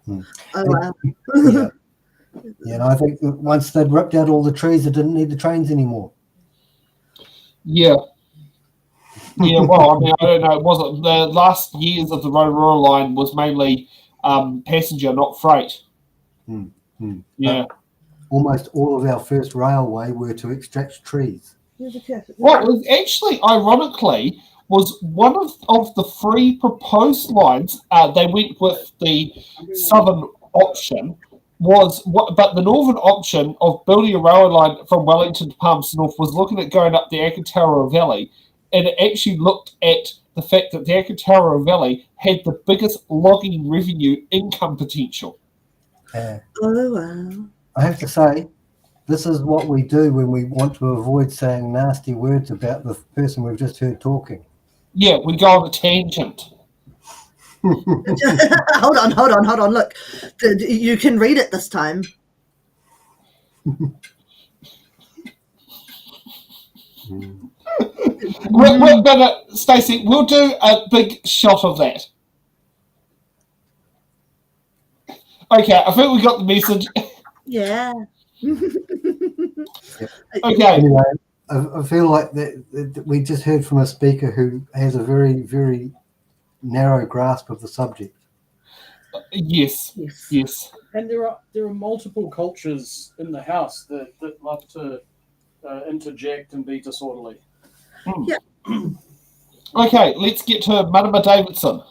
Oh, wow. Yeah. Yeah, and I think that once they'd ripped out all the trees, they didn't need the trains anymore. Yeah. Yeah, well, I mean, I don't know. It wasn't the last years of the Rotorua line was mainly passenger, not freight. Yeah. Almost all of our first railway were to extract trees. Well, it was actually, ironically, was one of the 3 proposed lines. They went with the southern option. But the northern option of building a railway line from Wellington to Palmerston North was looking at going up the Akatara Valley, and it actually looked at the fact that the Akatara Valley had the biggest logging revenue income potential. Oh, wow. I have to say, this is what we do when we want to avoid saying nasty words about the person we've just heard talking. Yeah, we go on a tangent. Hold on. Look, you can read it this time. We're gonna, Stacey, we'll do a big shot of that. Okay, I think we got the message. Yeah. Okay. Anyway, I feel like that we just heard from a speaker who has a very, very narrow grasp of the subject. Yes. And there are multiple cultures in the House that love to interject and be disorderly. Yeah. Okay, let's get to Marama Davidson.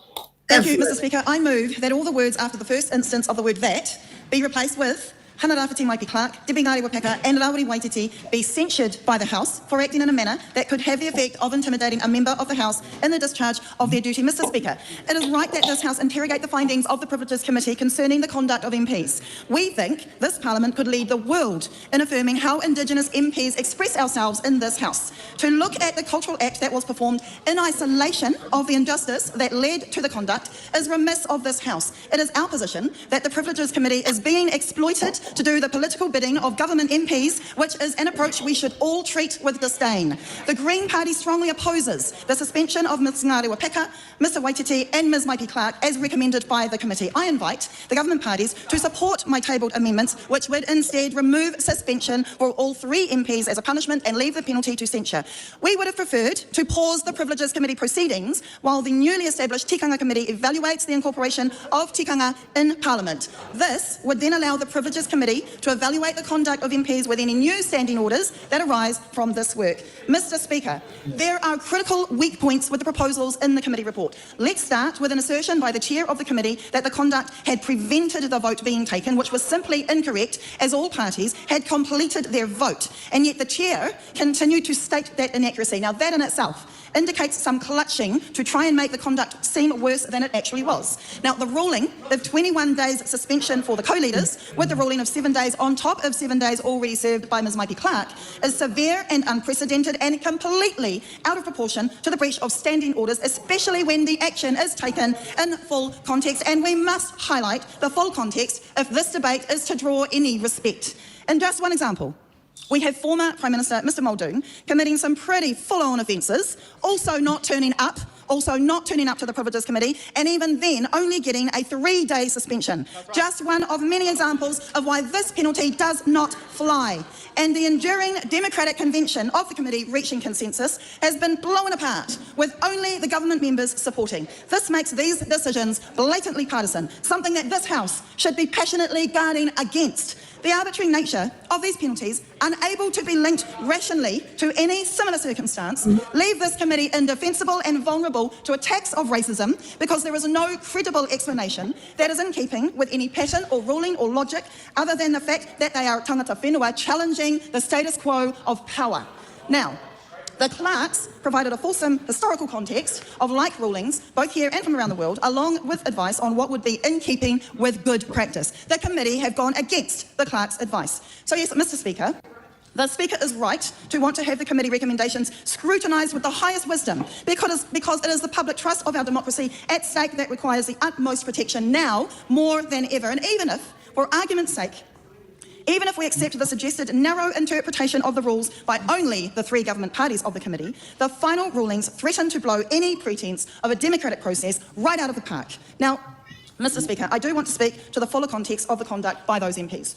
Thank you, Mr. Speaker. I move that all the words after the first instance of the word that be replaced with Hana Rāwhiti Maipi Clark, Debbie Ngāti Wapeka and Rawiri Waititi be censured by the House for acting in a manner that could have the effect of intimidating a member of the House in the discharge of their duty. Mr. Speaker, it is right that this House interrogate the findings of the Privileges Committee concerning the conduct of MPs. We think this Parliament could lead the world in affirming how Indigenous MPs express ourselves in this House. To look at the cultural act that was performed in isolation of the injustice that led to the conduct is remiss of this House. It is our position that the Privileges Committee is being exploited to do the political bidding of government MPs, which is an approach we should all treat with disdain. The Green Party strongly opposes the suspension of Ms Ngāti Wapeka, Mr Waititi and Ms Maipi Clark as recommended by the committee. I invite the government parties to support my tabled amendments, which would instead remove suspension for all 3 MPs as a punishment and leave the penalty to censure. We would have preferred to pause the Privileges Committee proceedings while the newly established Tikanga Committee evaluates the incorporation of tikanga in Parliament. This would then allow the Privileges Committee to evaluate the conduct of MPs with any new standing orders that arise from this work. Mr Speaker, there are critical weak points with the proposals in the committee report. Let's start with an assertion by the chair of the committee that the conduct had prevented the vote being taken, which was simply incorrect as all parties had completed their vote. And yet the chair continued to state that inaccuracy. Now that in itself indicates some clutching to try and make the conduct seem worse than it actually was. Now, the ruling of 21 days suspension for the co-leaders, with the ruling of 7 days on top of 7 days already served by Ms Maipi Clark, is severe and unprecedented and completely out of proportion to the breach of standing orders, especially when the action is taken in full context. And we must highlight the full context if this debate is to draw any respect. And just one example. We have former Prime Minister Mr Muldoon committing some pretty full-on offences, also not turning up to the Privileges Committee, and even then only getting a 3-day suspension. Just one of many examples of why this penalty does not fly. And the enduring democratic convention of the committee reaching consensus has been blown apart, with only the government members supporting. This makes these decisions blatantly partisan, something that this House should be passionately guarding against. The arbitrary nature of these penalties, unable to be linked rationally to any similar circumstance, leave this committee indefensible and vulnerable to attacks of racism because there is no credible explanation that is in keeping with any pattern or ruling or logic other than the fact that they are tangata whenua challenging the status quo of power. Now, the clerks provided a fulsome historical context of like rulings, both here and from around the world, along with advice on what would be in keeping with good practice. The committee have gone against the clerks' advice. So yes, Mr. Speaker, the Speaker is right to want to have the committee recommendations scrutinised with the highest wisdom because it is the public trust of our democracy at stake that requires the utmost protection now more than ever. And even if, for argument's sake, even if we accept the suggested narrow interpretation of the rules by only the three government parties of the committee, the final rulings threaten to blow any pretence of a democratic process right out of the park. Now, Mr. Speaker, I do want to speak to the fuller context of the conduct by those MPs,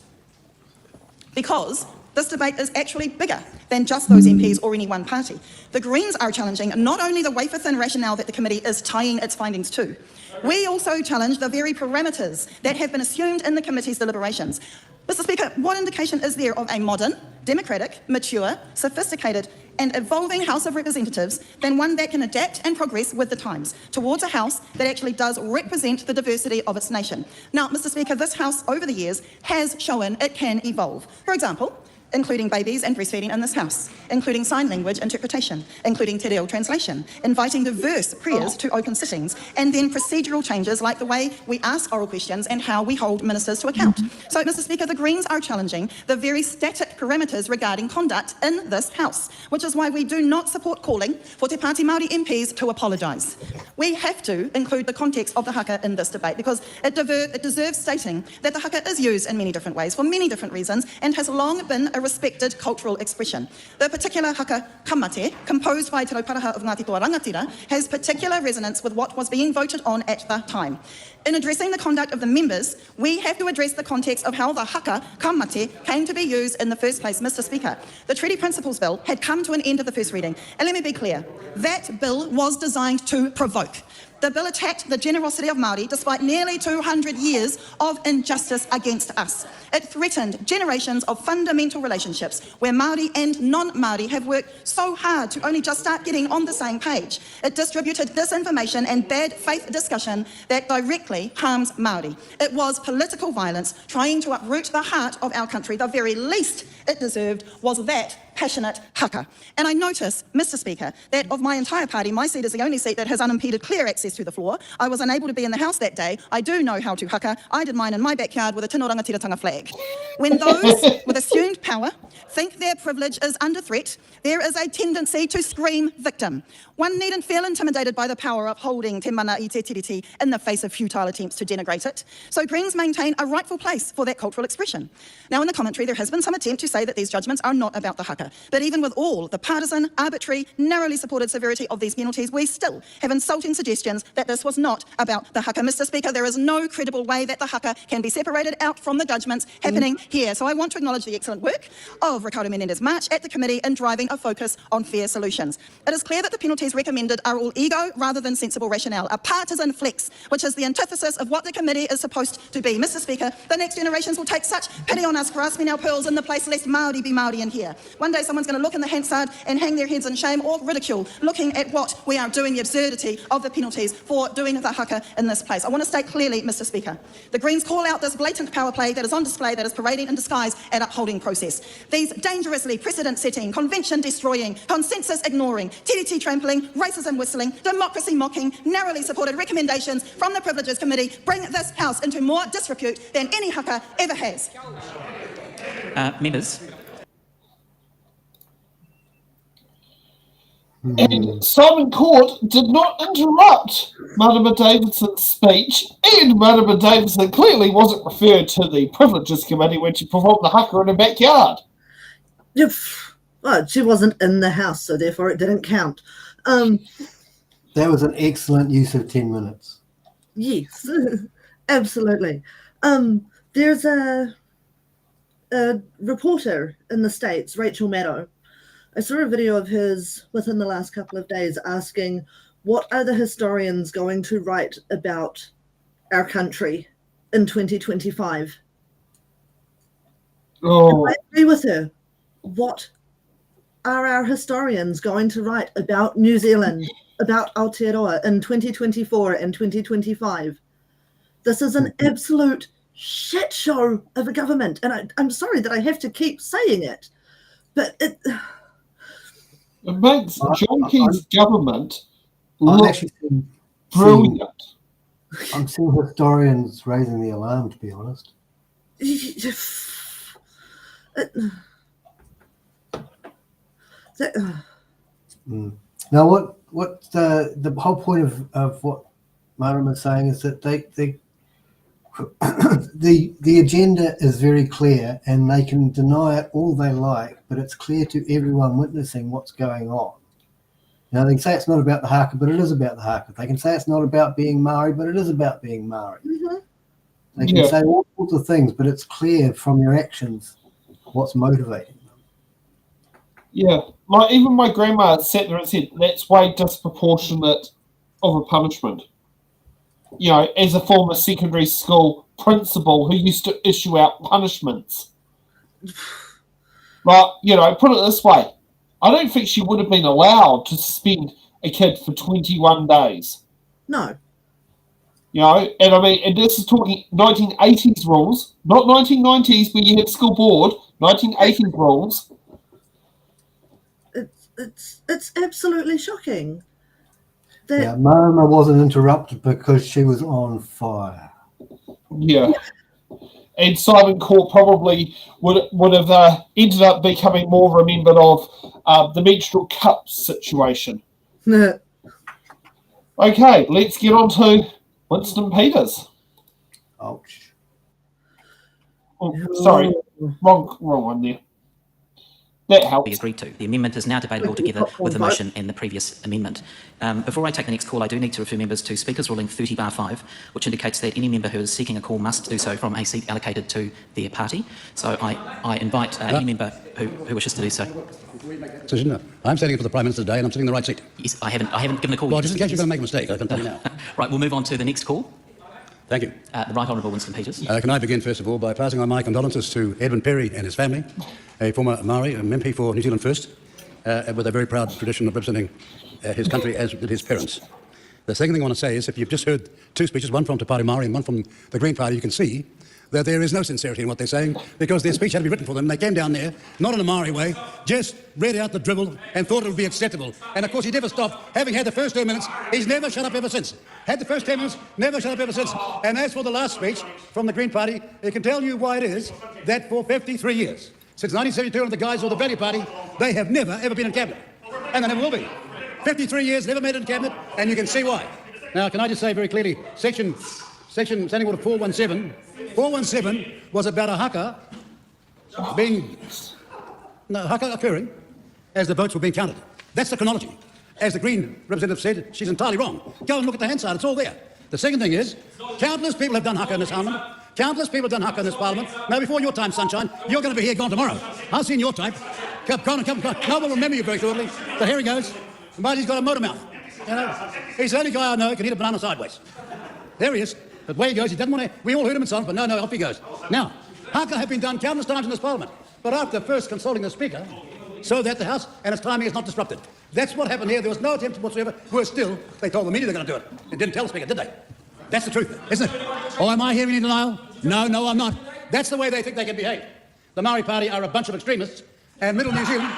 because this debate is actually bigger than just those MPs or any one party. The Greens are challenging not only the wafer-thin rationale that the committee is tying its findings to, we also challenge the very parameters that have been assumed in the committee's deliberations. Mr. Speaker, what indication is there of a modern, democratic, mature, sophisticated and evolving House of Representatives than one that can adapt and progress with the times towards a House that actually does represent the diversity of its nation? Now, Mr. Speaker, this House over the years has shown it can evolve. For example, including babies and breastfeeding in this House, including sign language interpretation, including te reo translation, inviting diverse prayers to open sittings, and then procedural changes like the way we ask oral questions and how we hold ministers to account. So, Mr. Speaker, the Greens are challenging the very static parameters regarding conduct in this House, which is why we do not support calling for Te Pāti Māori MPs to apologise. We have to include the context of the haka in this debate because it deserves stating that the haka is used in many different ways for many different reasons and has long been a respected cultural expression. The particular haka kamate, composed by Te Rauparaha of Ngāti Toa Rangatira, has particular resonance with what was being voted on at the time. In addressing the conduct of the members, we have to address the context of how the haka kamate came to be used in the first place. Mr. Speaker, the Treaty Principles Bill had come to an end of the first reading. And let me be clear, that bill was designed to provoke. The bill attacked the generosity of Māori despite nearly 200 years of injustice against us. It threatened generations of fundamental relationships where Māori and non-Māori have worked so hard to only just start getting on the same page. It distributed disinformation and bad faith discussion that directly harms Māori. It was political violence trying to uproot the heart of our country. The very least it deserved was that passionate haka. And I notice, Mr. Speaker, that of my entire party, my seat is the only seat that has unimpeded clear access to the floor. I was unable to be in the House that day. I do know how to haka. I did mine in my backyard with a Tino Rangatiratanga flag. When those with assumed power think their privilege is under threat, there is a tendency to scream victim. One needn't feel intimidated by the power of holding te mana I te tiriti in the face of futile attempts to denigrate it. So Greens maintain a rightful place for that cultural expression. Now, in the commentary, there has been some attempt to say that these judgments are not about the haka. But even with all the partisan, arbitrary, narrowly supported severity of these penalties, we still have insulting suggestions that this was not about the haka. Mr. Speaker, there is no credible way that the haka can be separated out from the judgments happening here. So I want to acknowledge the excellent work of Ricardo Menendez March at the committee in driving a focus on fair solutions. It is clear that the penalties recommended are all ego rather than sensible rationale, a partisan flex, which is the antithesis of what the committee is supposed to be. Mr. Speaker, the next generations will take such pity on us for asking our pearls in the place lest Māori be Māori in here. One day someone's going to look in the Hansard and hang their heads in shame or ridicule, looking at what we are doing, the absurdity of the penalties for doing the haka in this place. I want to state clearly, Mr. Speaker, the Greens call out this blatant power play that is on display, that is parading in disguise at upholding process. These dangerously precedent-setting, convention-destroying, consensus-ignoring, TDT trampling, racism whistling, democracy-mocking, narrowly supported recommendations from the Privileges Committee bring this House into more disrepute than any haka ever has. Members. And Simon Court did not interrupt Madam Davidson's speech, and Madam Davidson clearly wasn't referred to the Privileges Committee when she performed the haka in her backyard. Yep. Well, she wasn't in the House, so therefore it didn't count. That was an excellent use of 10 minutes. Yes, absolutely. There's a reporter in the States, Rachel Maddow. I saw a video of hers within the last couple of days asking, what are the historians going to write about our country in 2025? I agree with her. What are our historians going to write about New Zealand, about Aotearoa in 2024 and 2025? This is an absolute shit show of a government, and I'm sorry that I have to keep saying it, but it makes John Key's government I'm look actually brilliant. I'm seeing historians raising the alarm, to be honest. Now, what the whole point of what Maram is saying is that the agenda is very clear, and they can deny it all they like, but it's clear to everyone witnessing what's going on. Now, they can say it's not about the haka, but it is about the haka. They can say it's not about being Maori, but it is about being Maori. They can say all sorts of things, but it's clear from your actions what's motivating them. Yeah, even my grandma sat there and said, that's way disproportionate of a punishment. You know, as a former secondary school principal who used to issue out punishments. But, you know, put it this way, I don't think she would have been allowed to suspend a kid for 21 days. No. You know, and I mean, and this is talking 1980s rules, not 1990s when you had school board, 1980s rules. It's absolutely shocking. Yeah, Marama wasn't interrupted because she was on fire. Yeah. And Simon Court probably would have ended up becoming more remembered of the menstrual cup situation. Okay, let's get on to Winston Peters. Ouch. Oh, sorry, wrong one there. That helps. We agreed to. The amendment is now debatable together with the motion and the previous amendment. Before I take the next call, I do need to refer members to Speaker's Ruling 30(5), which indicates that any member who is seeking a call must do so from a seat allocated to their party. So I invite any member who wishes to do so. Decision. I'm standing for the Prime Minister today, and I'm sitting in the right seat. Yes, I haven't given a call. Well, yet. just in case you're going to make a mistake, I can tell you now. Right, we'll move on to the next call. Thank you. The Right Honourable Winston Peters. Can I begin, first of all, by passing on my condolences to Edwin Perry and his family, a former Maori, an MP for New Zealand First, with a very proud tradition of representing his country as did his parents. The second thing I want to say is, if you've just heard two speeches, one from Te Pāti Māori and one from the Green Party, you can see that there is no sincerity in what they're saying, because their speech had to be written for them. They came down there, not in a Maori way, just read out the dribble and thought it would be acceptable. And of course, he never stopped. Having had the first 2 minutes, he's never shut up ever since. Had the first 10 minutes, never shut up ever since. And as for the last speech from the Green Party, it can tell you why it is that for 53 years, since 1972 under the guise of the Value Party, they have never, ever been in cabinet. And they never will be. 53 years, never made it in cabinet, and you can see why. Now, can I just say very clearly, Section Standing Order 417 was about a haka occurring as the votes were being counted. That's the chronology. As the Green representative said, she's entirely wrong. Go and look at the Hansard, it's all there. The second thing is, countless people have done haka in this Parliament. Countless people have done haka in this Parliament. Now, before your time, sunshine, you're going to be here gone tomorrow. I've seen your type. Come. No one will remember you very shortly. So here he goes. But he's got a motor mouth. You know, he's the only guy I know who can eat a banana sideways. There he is. But where he goes, he doesn't want to... We all heard him in silence, but no, off he goes. Now, haka have been done countless times in this Parliament, but after first consulting the Speaker, so that the House and its timing is not disrupted. That's what happened here. There was no attempt whatsoever. Worse still, they told the media they're going to do it. They didn't tell the Speaker, did they? That's the truth, isn't it? Oh, am I hearing in denial? No, I'm not. That's the way they think they can behave. The Maori Party are a bunch of extremists, and Middle New Zealand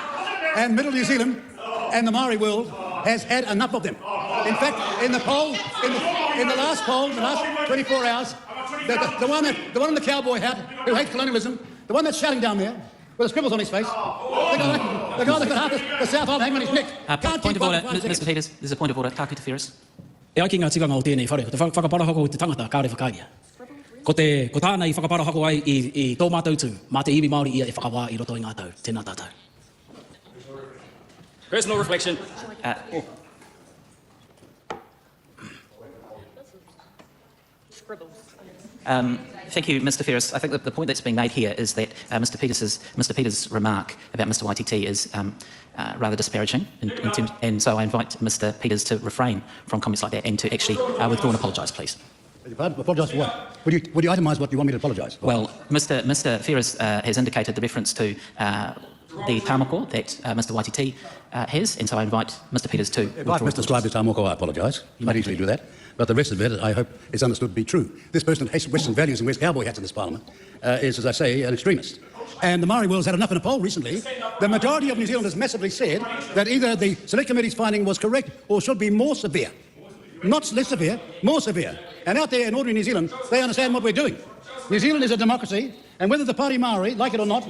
and the Maori world has had enough of them. In fact, in the poll, in the last 24 hours, the one in the cowboy hat who hates colonialism, the one that's shouting down there with the scribbles on his face, the guy that got half the South Island hanging on his neck. Point of order, Mr. Peters. There's a point of order. Ka interference. E ai ki ngā tikanga o tēnei whare, te whakapara hako o te tangata kāre whakaaria. Ko tāna I whakapara hako ai I tō mātou tū, mā te iwi Māori ia e whakawā I roto I ngā tau. Tēnā tātou. Personal reflection. Thank you, Mr. Ferris. I think that the point that's being made here is that Mr. Peters' remark about Mr. YTT is rather disparaging, and so I invite Mr. Peters to refrain from comments like that and to actually withdraw and apologise, please. Apologise for what? Would you itemise what you want me to apologise for? Well, Mr Ferris has indicated the reference to the tāmoko that Mr Waititi has, and so I invite Mr Peters to... If I've misdescribed the tāmoko, I apologise. You might easily do that. But the rest of it, I hope, is understood to be true. This person who hates Western values and wears cowboy hats in this parliament is, as I say, an extremist. And the Maori world's had enough in a poll recently. The majority of New Zealanders massively said that either the Select Committee's finding was correct or should be more severe. Not less severe, more severe. And out there in ordinary New Zealand, they understand what we're doing. New Zealand is a democracy, and whether the party Maori, like it or not,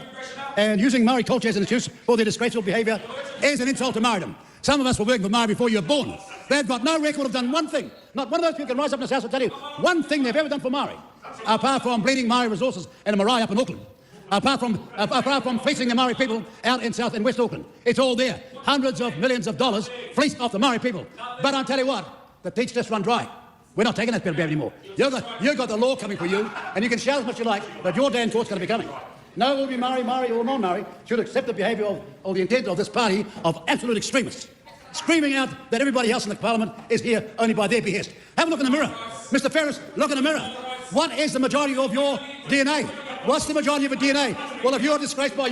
and using Maori culture as an excuse for their disgraceful behaviour is an insult to Maoridom. Some of us were working for Maori before you were born. They've got no record of done one thing. Not one of those people can rise up in this house and tell you one thing they've ever done for Maori, apart from bleeding Maori resources and a marae up in Auckland. Apart from fleecing the Maori people out in South and West Auckland. It's all there. Hundreds of millions of dollars fleeced off the Maori people. But I'll tell you what, the teats just run dry. We're not taking that bit of bear anymore. You've got the law coming for you, and you can shout as much as you like, but your damn court's going to be coming. No will be Maori or non-Maori should accept the behaviour or the intent of this party of absolute extremists, screaming out that everybody else in the parliament is here only by their behest. Have a look in the mirror. Mr Ferris, look in the mirror. What is the majority of your DNA? What's the majority of your DNA? Well, if you're disgraced by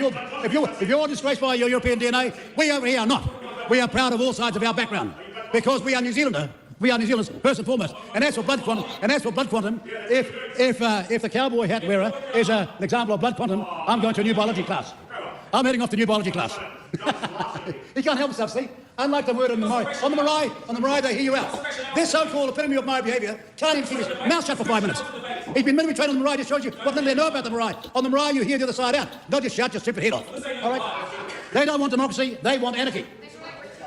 your European DNA, we over here are not. We are proud of all sides of our background because we are New Zealander. We are New Zealanders first and foremost. And as for blood quantum, if the cowboy hat wearer is an example of blood quantum, I'm going to a new biology class. I'm heading off to new biology class. He can't help himself, see? Unlike the word on the Maori. On the Maori, they hear you out. This so-called epitome of Maori behaviour can't even keep his mouth shut for 5 minutes. He's been minimally trained on the Maori, just shows you what little they know about the Maori. On the Maori, you hear the other side out. Don't just shout your stupid head off. All right? They don't want democracy, they want anarchy.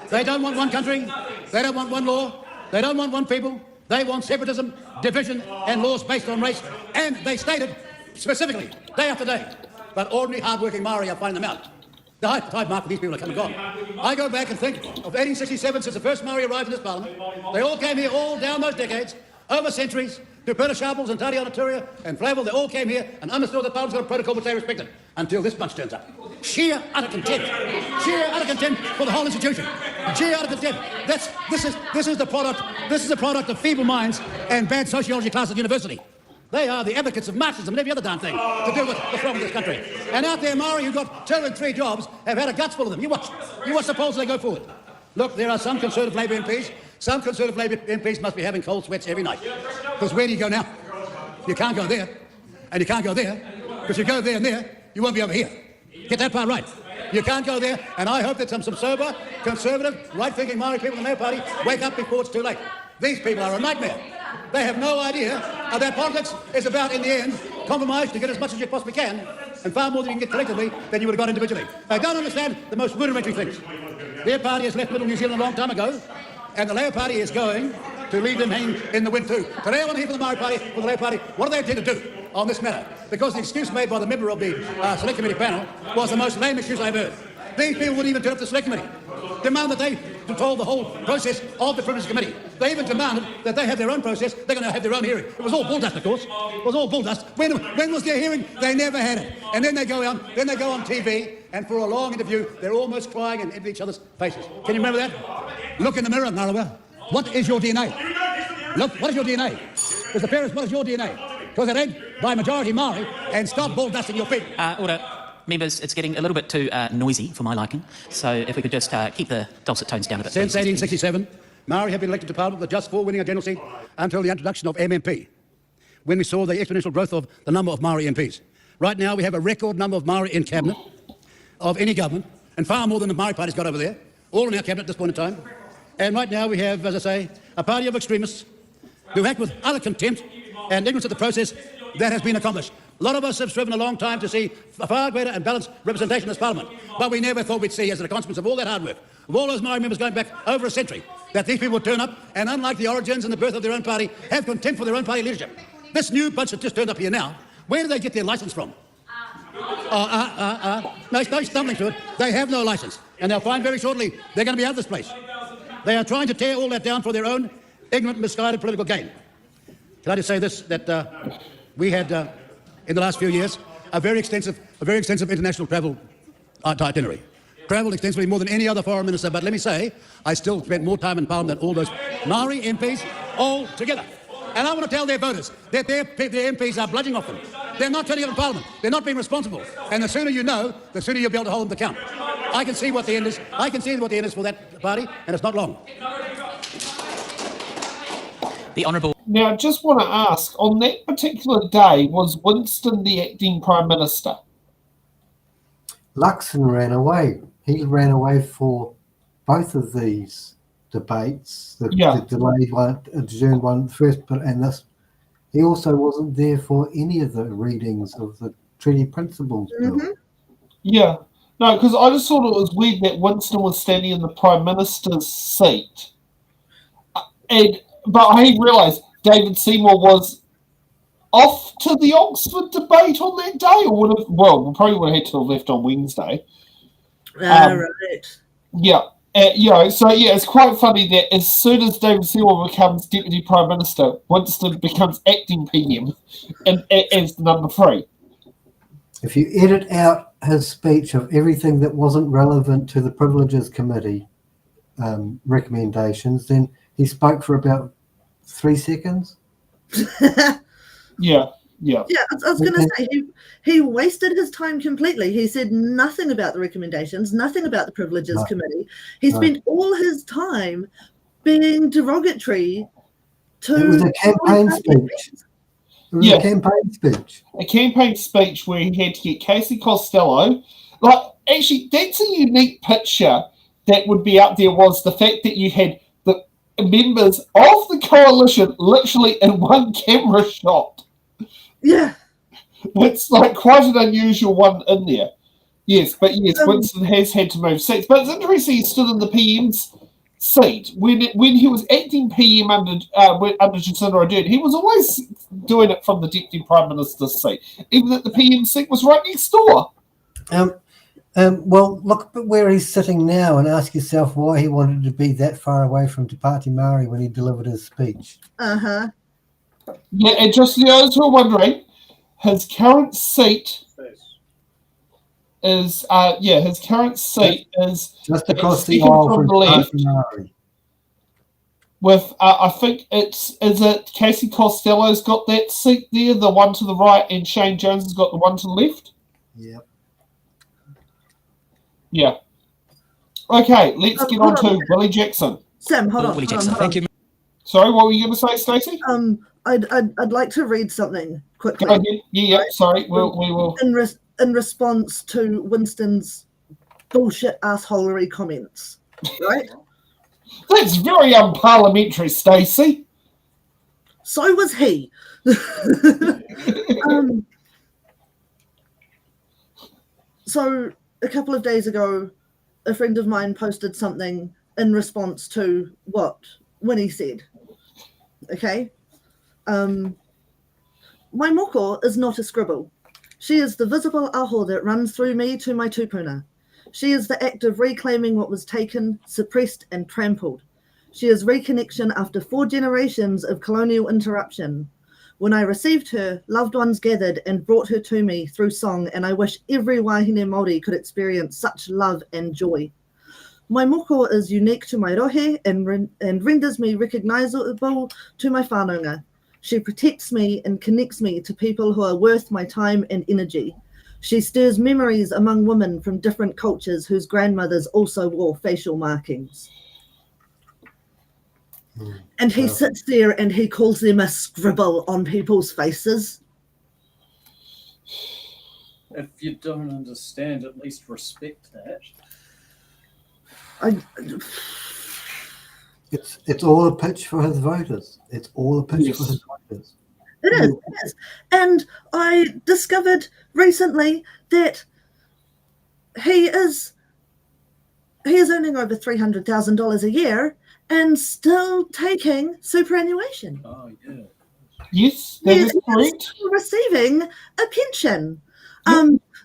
They don't want one country, they don't want one law, they don't want one people, they want separatism, division and laws based on race. And they stated specifically, day after day, but ordinary hard-working Maori are finding them out. The high mark for these people are come and gone. I go back and think of 1867, since the first Maori arrived in this parliament. They all came here all down those decades, over centuries, to Perth Sharples and Tariana Turia and Flavel. They all came here and understood that Parliament's got a protocol which they respected, until this bunch turns up. Sheer utter contempt for the whole institution. Sheer utter contempt. This is the product of feeble minds and bad sociology classes at university. They are the advocates of Marxism and every other darn thing to do with what's wrong with this country. And out there, Maori, who've got 2 and 3 jobs, have had a guts full of them. You watch the polls as they go forward. Look, there are some Conservative Labour MPs. Some Conservative Labour MPs must be having cold sweats every night. Because where do you go now? You can't go there, and you can't go there, because you go there and there, you won't be over here. Get that part right. You can't go there, and I hope that some sober, conservative, right-thinking Maori people in the Labour Party wake up before it's too late. These people are a nightmare. They have no idea that politics is about, in the end, compromise to get as much as you possibly can, and far more than you can get collectively than you would have got individually. They don't understand the most rudimentary things. Their party has left Middle New Zealand a long time ago, and the Labour Party is going to leave them hanging in the wind too. Today I want to hear from the Maori Party, from the Labour Party, what do they intend to do on this matter? Because the excuse made by the member of the Select Committee panel was the most lame excuse I've heard. These people wouldn't even turn up to the Select Committee. Demand that they control the whole process of the Privileges Committee. They even demanded that they have their own process. They're going to have their own hearing. It was all bull dust, of course. It was all bull dust. When was their hearing? They never had it. And then they go on TV, and for a long interview, they're almost crying and into each other's faces. Can you remember that? Look in the mirror, Ngarawa. What is your DNA? Look, what is your DNA? Mr. Ferris, what is your DNA? Because it ain't by majority Maori, and stop bull dusting your people. Order. Members, it's getting a little bit too noisy for my liking, so if we could just keep the dulcet tones down a bit. Since 1867, Maori have been elected to Parliament with just 4 winning a general seat until the introduction of MMP, when we saw the exponential growth of the number of Maori MPs. Right now, we have a record number of Maori in Cabinet of any government, and far more than the Maori Party's got over there, all in our Cabinet at this point in time. And right now, we have, as I say, a party of extremists who act with utter contempt and ignorance of the process that has been accomplished. A lot of us have striven a long time to see a far greater and balanced representation in this Parliament, but we never thought we'd see, as a consequence of all that hard work, of all those Maori members going back over a century, that these people would turn up and, unlike the origins and the birth of their own party, have contempt for their own party leadership. This new bunch that just turned up here now, where do they get their licence from? No stumbling to it. They have no licence, and they'll find very shortly they're going to be out of this place. They are trying to tear all that down for their own ignorant, misguided political gain. Can I just say this, that we had... in the last few years, a very extensive international travel itinerary. Travelled extensively more than any other foreign minister, but let me say, I still spent more time in Parliament than all those Maori MPs all together. And I want to tell their voters that their MPs are bludgeoning off them. They're not turning up in Parliament. They're not being responsible. And the sooner you know, the sooner you'll be able to hold them to account. I can see what the end is. I can see what the end is for that party, and it's not long. The Honourable. Now, I just want to ask, on that particular day, was Winston the acting Prime Minister? Luxon ran away. He ran away for both of these debates. The delayed one, adjourned one, the first, but and this. He also wasn't there for any of the readings of the Treaty Principles Bill. Yeah. No, because I just thought it was weird that Winston was standing in the Prime Minister's seat. But I realised David Seymour was off to the Oxford debate on that day, or would have, well, we probably would have had to have left on Wednesday. Right. Yeah. So it's quite funny that as soon as David Seymour becomes Deputy Prime Minister, Winston becomes acting PM as number 3. If you edit out his speech of everything that wasn't relevant to the Privileges Committee recommendations, then he spoke for about 3 seconds. Yeah. Yeah, I was going to say, he wasted his time completely. He said nothing about the recommendations, nothing about the Privileges Committee. He spent all his time being derogatory to... It was a campaign speech. A campaign speech. A campaign speech where he had to get Casey Costello. Like, actually, that's a unique picture that would be up there, was the fact that you had the members of the coalition literally in one camera shot. Yeah. It's like quite an unusual one in there. Yes, Winston has had to move seats. But it's interesting he stood in the PM's seat. When he was acting PM under Jacinda Ardern, he was always doing it from the Deputy Prime Minister's seat, even that the PM seat was right next door. Well, look at where he's sitting now and ask yourself why he wanted to be that far away from Te Pāti Māori when he delivered his speech. Uh-huh. Yeah, and just the others who are wondering, his current seat is just across the aisle from the left. With I think is it Casey Costello's got that seat there, the one to the right, and Shane Jones has got the one to the left. Yep. Yeah. Okay, let's get on to Willie Jackson. Sam, hold on. Willie Jackson, thank you. Sorry, what were you going to say, Stacey? I'd like to read something quickly. Go ahead. Yeah. Right? Sorry, we will. In response to Winston's bullshit assholery comments, right? That's very unparliamentary, Stacey. So was he. So a couple of days ago, a friend of mine posted something in response to what Winnie said. Okay? My moko is not a scribble. She is the visible aho that runs through me to my tupuna. She is the act of reclaiming what was taken, suppressed and trampled. She is reconnection after 4 generations of colonial interruption. When I received her, loved ones gathered and brought her to me through song, and I wish every wahine Māori could experience such love and joy. My moko is unique to my rohe and renders me recognisable to my whānanga. She protects me and connects me to people who are worth my time and energy. She stirs memories among women from different cultures whose grandmothers also wore facial markings. And he sits there and he calls them a scribble on people's faces. If you don't understand, at least respect that. It's all a pitch for his voters. It's all a pitch for his voters. It is. And I discovered recently that he is earning over $300,000 a year and still taking superannuation. Oh, yeah. Yes, that is correct. Still receiving a pension.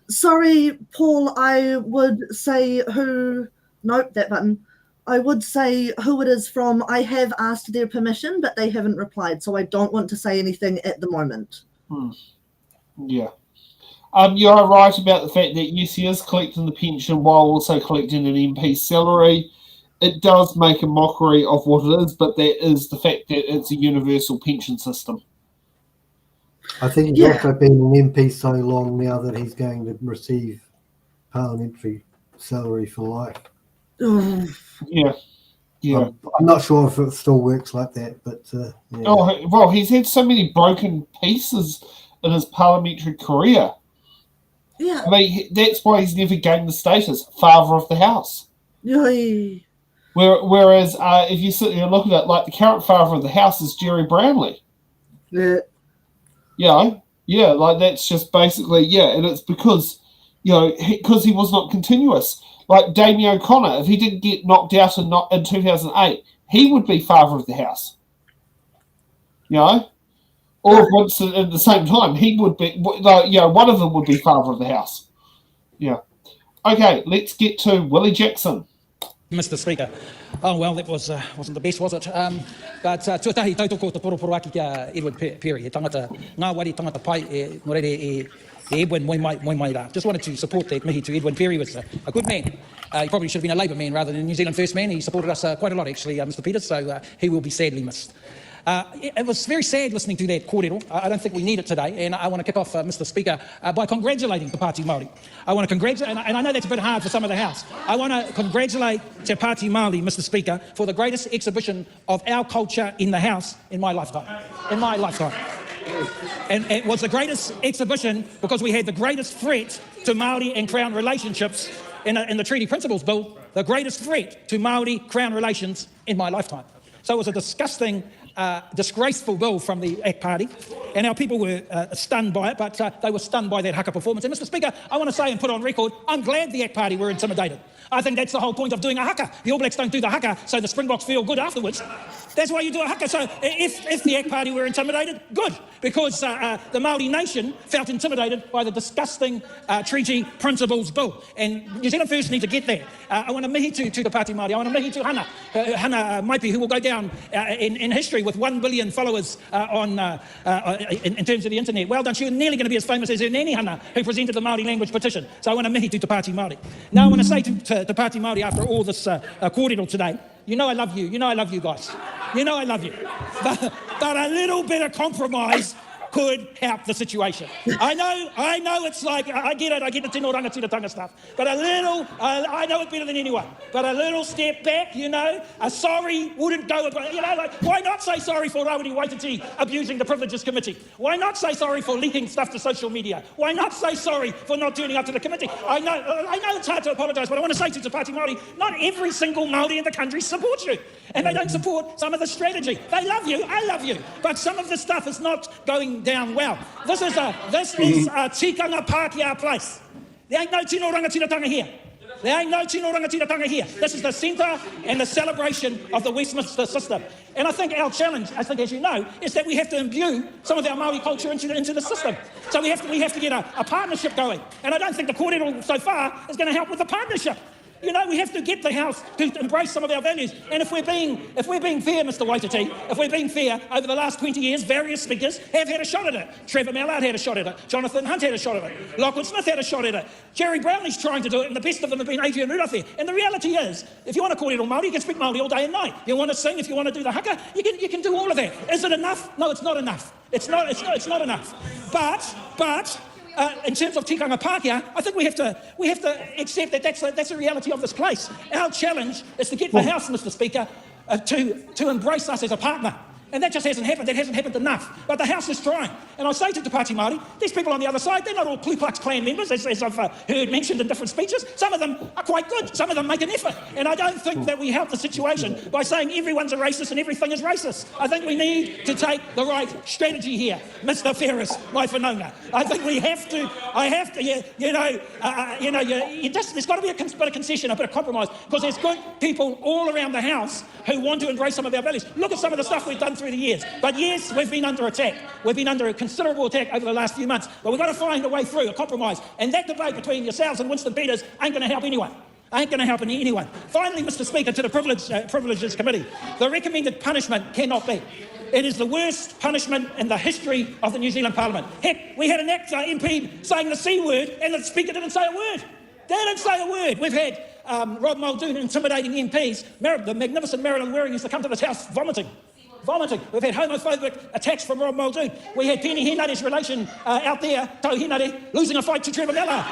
Sorry, Paul, I would say who... Nope, that button. I would say who it is from. I have asked their permission, but they haven't replied, so I don't want to say anything at the moment. Yeah. You are right about the fact that yes, he is collecting the pension while also collecting an MP salary. it does make a mockery of what it is, but that is the fact that it's a universal pension system. I think he's also been an MP so long now that he's going to receive parliamentary salary for life. Yeah. I'm not sure if it still works like that, but yeah. Oh, well, he's had so many broken pieces in his parliamentary career. Yeah. I mean, that's why he's never gained the status Father of the House. Yay. Whereas if you sit there and look at it, like the current Father of the House is Jerry Brownlee. Yeah. Yeah, like that's just basically, and it's because, because he was not continuous. Like Damien O'Connor, if he didn't get knocked out in 2008, he would be Father of the House. Or once at the same time, he would be, one of them would be Father of the House. Yeah. Okay, let's get to Willie Jackson. Mr. Speaker. Oh, well, that wasn't the best, was it? But tuatahi tauto ko te poroporo aki kia Edward Perry, he tangata, ngā wari tangata pai no rere Edwin moi mai rā. Just wanted to support that mihi to Edwin Perry. Was a good man. He probably should have been a Labour man rather than a New Zealand First man. He supported us quite a lot, actually, Mr. Peters, so he will be sadly missed. It was very sad listening to that kōrero. I don't think we need it today, and I want to kick off, Mr. Speaker, by congratulating Te Pāti Māori. I want to congratulate, and I know that's a bit hard for some of the House, I want to congratulate Te Pāti Māori, Mr. Speaker, for the greatest exhibition of our culture in the House in my lifetime. In my lifetime. And it was the greatest exhibition because we had the greatest threat to Māori and Crown relationships in the Treaty Principles Bill, the greatest threat to Māori-Crown relations in my lifetime. So it was a disgusting, disgraceful bill from the ACT Party, and our people were stunned by it, but they were stunned by that haka performance. And Mr. Speaker, I want to say and put on record, I'm glad the ACT Party were intimidated. I think that's the whole point of doing a haka. The All Blacks don't do the haka so the Springboks feel good afterwards. That's why you do a haka. So if the ACT Party were intimidated, good, because the Māori nation felt intimidated by the disgusting Treaty Principles Bill. And New Zealand First need to get there. I want to mihi to the Pāti Māori. I want to mihi to Hana Maipi, who will go down in history with 1 billion followers in terms of the internet. Well done. She was nearly going to be as famous as her Nani Hana, who presented the Māori language petition. So I want to mihi to Te Pāti Māori. Now I want to say to Te Pāti Māori after all this kōrero today, you know I love you. You know I love you guys. You know I love you. But a little bit of compromise could help the situation. I know it's like, I get the tino rangatira stuff, but a little, I know it better than anyone, but a little step back, a sorry wouldn't go, why not say sorry for Rawiri Waititi abusing the Privileges Committee? Why not say sorry for leaking stuff to social media? Why not say sorry for not turning up to the committee? I know it's hard to apologise, but I want to say to Te Pāti Māori, not every single Māori in the country supports you, and they don't support some of the strategy. They love you, I love you, but some of the stuff is not going down well. This is a tikanga Pākehā place. There ain't no tino rangatiratanga here. There ain't no tino rangatiratanga here. This is the centre and the celebration of the Westminster system. And I think our challenge, as you know, is that we have to imbue some of our Māori culture into the system. So we have to get a partnership going. And I don't think the kōrero so far is going to help with the partnership. We have to get the House to embrace some of our values. And if we're being fair, Mr. Waititi, if we're being fair, over the last 20 years, various speakers have had a shot at it. Trevor Mallard had a shot at it. Jonathan Hunt had a shot at it. Lockwood Smith had a shot at it. Jerry Brownlee's trying to do it, and the best of them have been Adrian Rudolph there. And the reality is, if you want to kōrero Māori, you can speak Māori all day and night. You want to sing, if you want to do the haka, you can do all of that. Is it enough? No, it's not enough. It's not enough. But in terms of tikanga Pākehā, I think we have to accept that that's a reality of this place. Our challenge is to get the House, Mr. Speaker, to embrace us as a partner. And that just hasn't happened. That hasn't happened enough. But the House is trying. And I say to Te Pāti Māori, these people on the other side, they're not all Ku Klux Klan members, as I've heard mentioned in different speeches. Some of them are quite good. Some of them make an effort. And I don't think that we help the situation by saying everyone's a racist and everything is racist. I think we need to take the right strategy here, Mr. Ferris, my whanonga. I think we have to. There's got to be a bit of concession, a bit of compromise, because there's good people all around the House who want to embrace some of our values. Look at some of the stuff we've done through the years. But yes, we've been under attack. We've been under a considerable attack over the last few months. But we've got to find a way through, a compromise. And that debate between yourselves and Winston Peters ain't going to help anyone. Ain't going to help anyone. Finally, Mr. Speaker, to the Privileges Committee, the recommended punishment cannot be. It is the worst punishment in the history of the New Zealand Parliament. Heck, we had an ACT MP saying the C word and the Speaker didn't say a word. They didn't say a word. We've had Rod Muldoon intimidating MPs. The magnificent Marilyn Waring used to come to this house vomiting. We've had homophobic attacks from Rod Muldoon. We had Penny Henare's relation out there, Tau Henare, losing a fight to Trevor Miller.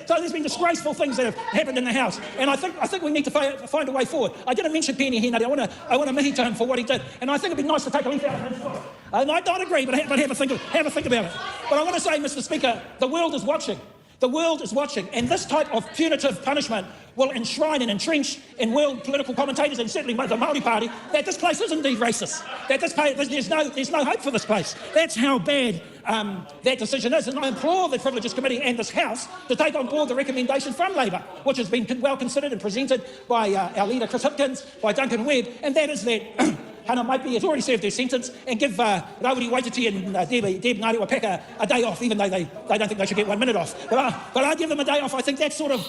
So there's been disgraceful things that have happened in the House, and I think we need to find a way forward. I didn't mention Penny Henare. I want to mihi to him for what he did, and I think it'd be nice to take a leaf out of his book. I might not agree, but have a think about it. But I want to say, Mr. Speaker, the world is watching. The world is watching, and this type of punitive punishment will enshrine and entrench in world political commentators and certainly the Māori Party that this place is indeed racist. That there's no hope for this place. That's how bad that decision is. And I implore the Privileges Committee and this House to take on board the recommendation from Labour, which has been well considered and presented by our leader Chris Hipkins, by Duncan Webb, and that is that Hannah Maipī has already served their sentence, and give Rawiri Waititi and Deb Ngāti Wapeka a day off, even though they don't think they should get 1 minute off. But I give them a day off. I think that sort of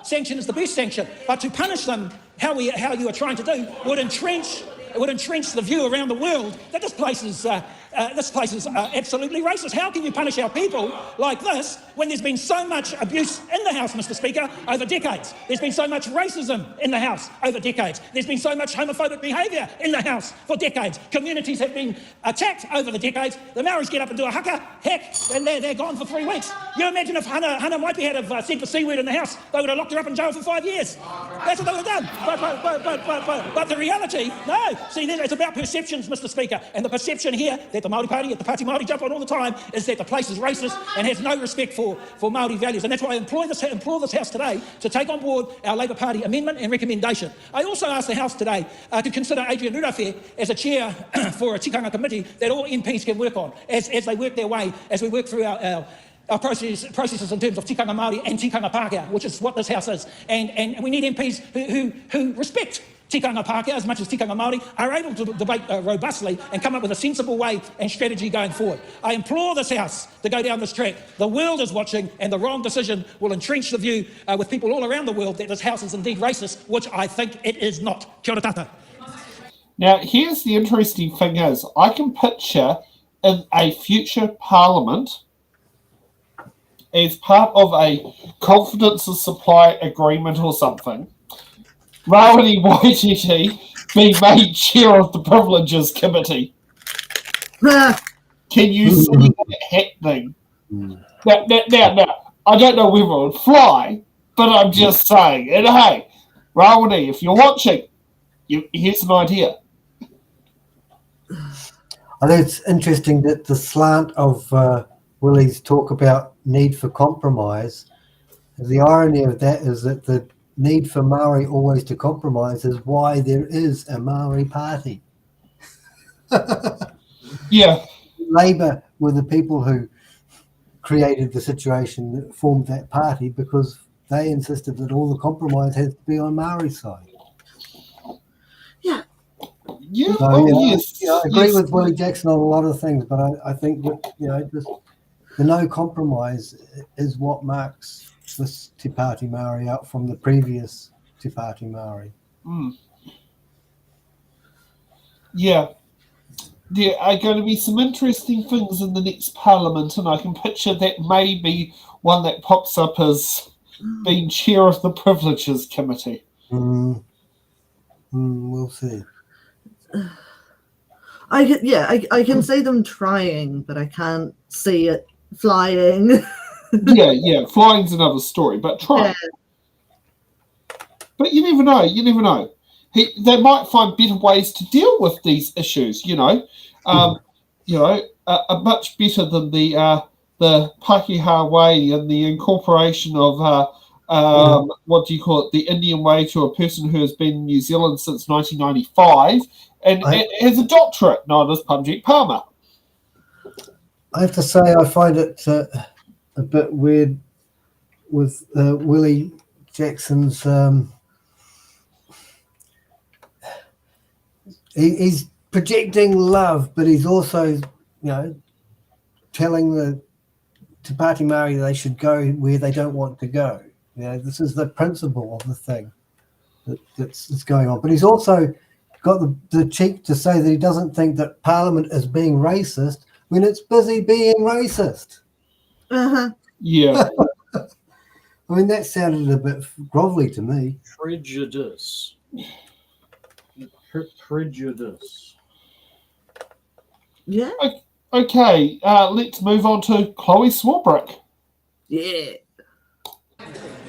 sanction is the best sanction. But to punish them, how you are trying to do, would entrench the view around the world that this place is absolutely racist. How can you punish our people like this when there's been so much abuse in the House, Mr. Speaker, over decades? There's been so much racism in the House over decades. There's been so much homophobic behaviour in the House for decades. Communities have been attacked over the decades. The Maoris get up and do a haka, heck, and they're gone for 3 weeks. You imagine if Hannah Maipī had have said the C word in the House, they would have locked her up in jail for 5 years. That's what they would have done. But the reality, no. See, it's about perceptions, Mr. Speaker, and the perception here that the Māori Party, that the Pāti Māori jump on all the time, is that the place is racist and has no respect for Māori values. And that's why I implore this House today to take on board our Labour Party amendment and recommendation. I also ask the House today to consider Adrian Rurawhi as a chair for a tikanga committee that all MPs can work on as they work their way, as we work through our processes in terms of tikanga Māori and tikanga Pākehā, which is what this House is. And we need MPs who respect tikanga Pākehā as much as tikanga Māori, are able to debate robustly and come up with a sensible way and strategy going forward. I implore this House to go down this track. The world is watching, and the wrong decision will entrench the view with people all around the world that this House is indeed racist, which I think it is not. Kia ora tata. Now, here's the interesting thing is, I can picture in a future Parliament, as part of a confidence of supply agreement or something, Rawiri Waititi being made chair of the Privileges Committee. Can you see that happening? Now, I don't know whether it would fly, but I'm just saying. And hey, Rawiri, if you're watching, here's an idea. I think it's interesting that the slant of Willie's talk about need for compromise, the irony of that is that the need for Maori always to compromise is why there is a Maori party. Yeah. Labour were the people who created the situation that formed that party because they insisted that all the compromise has to be on Maori's side. Yeah, So, yes. I agree with Willie Jackson on a lot of things, but I think that, just the no compromise is what marks this Te Pāti Māori out from the previous Te Pāti Māori. Yeah. There are going to be some interesting things in the next Parliament, and I can picture that maybe one that pops up as being chair of the Privileges Committee. We'll see. I can see them trying, but I can't see it flying. yeah, flying's another story, but try. Yeah. But you never know. They might find better ways to deal with these issues, a much better than the Pākehā way and the incorporation of the Indian way to a person who has been in New Zealand since 1995 and has a doctorate, not as Punjik Palmer. I have to say I find it a bit weird with Willie Jackson's. He's projecting love, but he's also, telling the Te Pāti Māori they should go where they don't want to go. This is the principle of the thing that's going on. But he's also got the cheek to say that he doesn't think that Parliament is being racist when it's busy being racist. Yeah. I mean, that sounded a bit grovelly to me. Prejudice. Prejudice. Yeah. Okay, let's move on to Chloe Swarbrick. Yeah.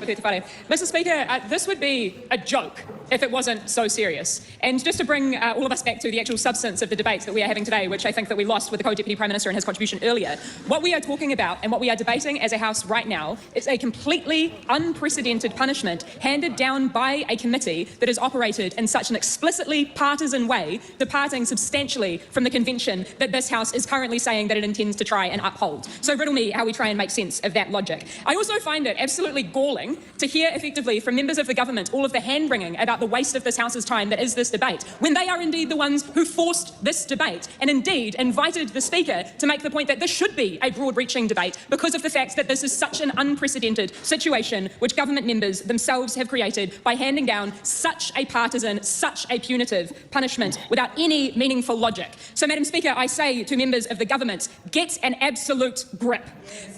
Mr. Speaker, this would be a joke if it wasn't so serious. And just to bring all of us back to the actual substance of the debate that we are having today, which I think that we lost with the Co-Deputy Prime Minister and his contribution earlier, what we are talking about and what we are debating as a House right now is a completely unprecedented punishment handed down by a committee that has operated in such an explicitly partisan way, departing substantially from the convention that this House is currently saying that it intends to try and uphold. So riddle me how we try and make sense of that logic. I also find it absolutely galling to hear effectively from members of the government all of the hand-wringing about the waste of this House's time that is this debate, when they are indeed the ones who forced this debate and indeed invited the Speaker to make the point that this should be a broad-reaching debate because of the fact that this is such an unprecedented situation which government members themselves have created by handing down such a partisan, such a punitive punishment without any meaningful logic. So, Madam Speaker, I say to members of the government, get an absolute grip.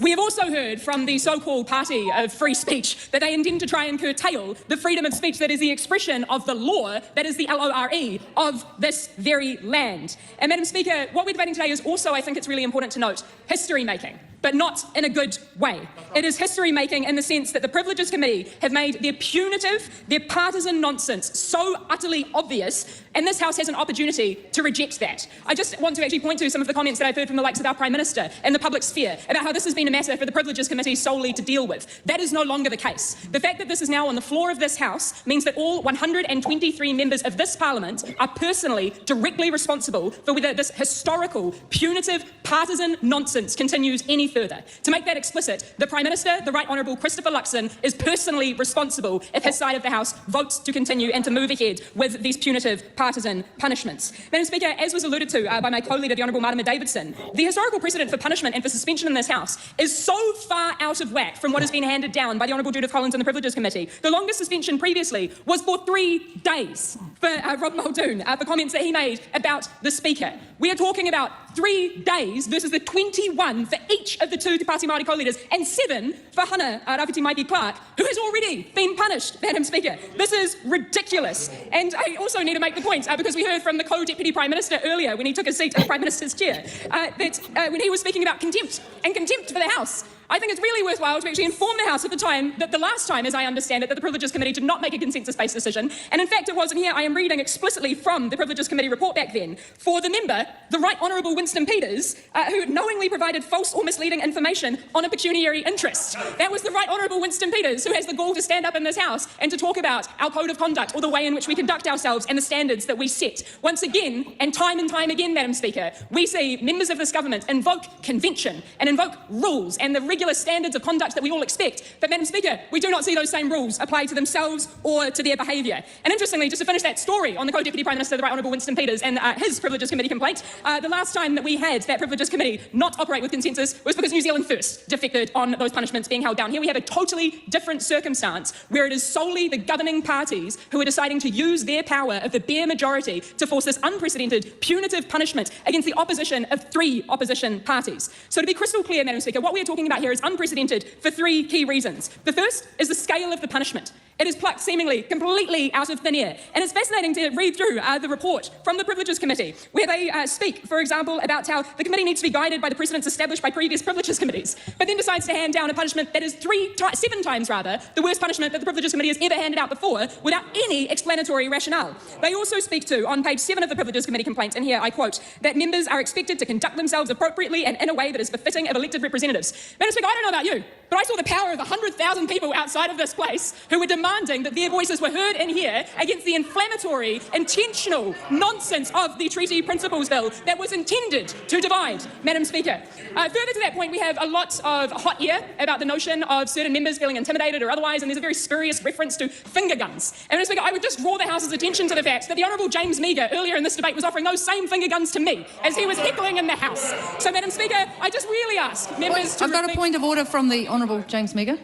We have also heard from the so-called party of free speech that they intend to try and curtail the freedom of speech that is the expression of the law, that is the LORE, of this very land. And Madam Speaker, what we're debating today is also, I think it's really important to note, history making, but not in a good way. It is history making in the sense that the Privileges Committee have made their punitive, their partisan nonsense so utterly obvious, and this House has an opportunity to reject that. I just want to actually point to some of the comments that I've heard from the likes of our Prime Minister and the public sphere about how this has been a matter for the Privileges Committee solely to deal with. That is no longer the case. The fact that this is now on the floor of this House means that all 123 members of this Parliament are personally, directly responsible for whether this historical, punitive, partisan nonsense continues any further. To make that explicit, the Prime Minister, the Right Honourable Christopher Luxon, is personally responsible if his side of the House votes to continue and to move ahead with these punitive, partisan punishments. Madam Speaker, as was alluded to by my co-leader, the Honourable Marama Davidson, the historical precedent for punishment and for suspension in this House is so far out of whack from what has been handed down by the Honourable Judith Collins and the Privileges Committee. The longest suspension previously was for 3 days for Rob Muldoon, for comments that he made about the Speaker. We are talking about 3 days versus the 21 for each of the 2 Te Pāti Māori co-leaders and 7 for Hana Rafiti Maipi-Clark, who has already been punished, Madam Speaker. This is ridiculous. And I also need to make the point, because we heard from the Co-Deputy Prime Minister earlier when he took his seat in the Prime Minister's chair, that when he was speaking about contempt and contempt for the House, I think it's really worthwhile to actually inform the House at the time that the last time, as I understand it, that the Privileges Committee did not make a consensus-based decision. And in fact, it wasn't here. I am reading explicitly from the Privileges Committee report back then for the member, the Right Honourable Winston Peters, who knowingly provided false or misleading information on a pecuniary interest. That was the Right Honourable Winston Peters who has the gall to stand up in this House and to talk about our code of conduct or the way in which we conduct ourselves and the standards that we set. Once again, and time again, Madam Speaker, we see members of this government invoke convention and invoke rules and the regular standards of conduct that we all expect. But, Madam Speaker, we do not see those same rules apply to themselves or to their behaviour. And interestingly, just to finish that story on the Co-Deputy Prime Minister, the Right Honourable Winston Peters, and his Privileges Committee complaint, the last time that we had that Privileges Committee not operate with consensus was because New Zealand First defected on those punishments being held down. Here we have a totally different circumstance where it is solely the governing parties who are deciding to use their power of the bare majority to force this unprecedented punitive punishment against the opposition of 3 opposition parties. So to be crystal clear, Madam Speaker, what we are talking about here is unprecedented for 3 key reasons. The first is the scale of the punishment. It is plucked seemingly completely out of thin air. And it's fascinating to read through the report from the Privileges Committee, where they speak, for example, about how the committee needs to be guided by the precedents established by previous Privileges Committees, but then decides to hand down a punishment that is 7 times the worst punishment that the Privileges Committee has ever handed out before, without any explanatory rationale. They also speak to, on page 7 of the Privileges Committee complaint, and here I quote, that members are expected to conduct themselves appropriately and in a way that is befitting of elected representatives. Madam Speaker, I don't know about you, but I saw the power of 100,000 people outside of this place who were demanding that their voices were heard in here against the inflammatory, intentional nonsense of the Treaty Principles Bill that was intended to divide, Madam Speaker. Further to that point, we have a lot of hot air about the notion of certain members feeling intimidated or otherwise, and there's a very spurious reference to finger guns. And Madam Speaker, I would just draw the House's attention to the fact that the Honourable James Meagher earlier in this debate was offering those same finger guns to me as he was heckling in the House. So, Madam Speaker, I just really ask members to... I've got a point of order from the Honourable James Meagher.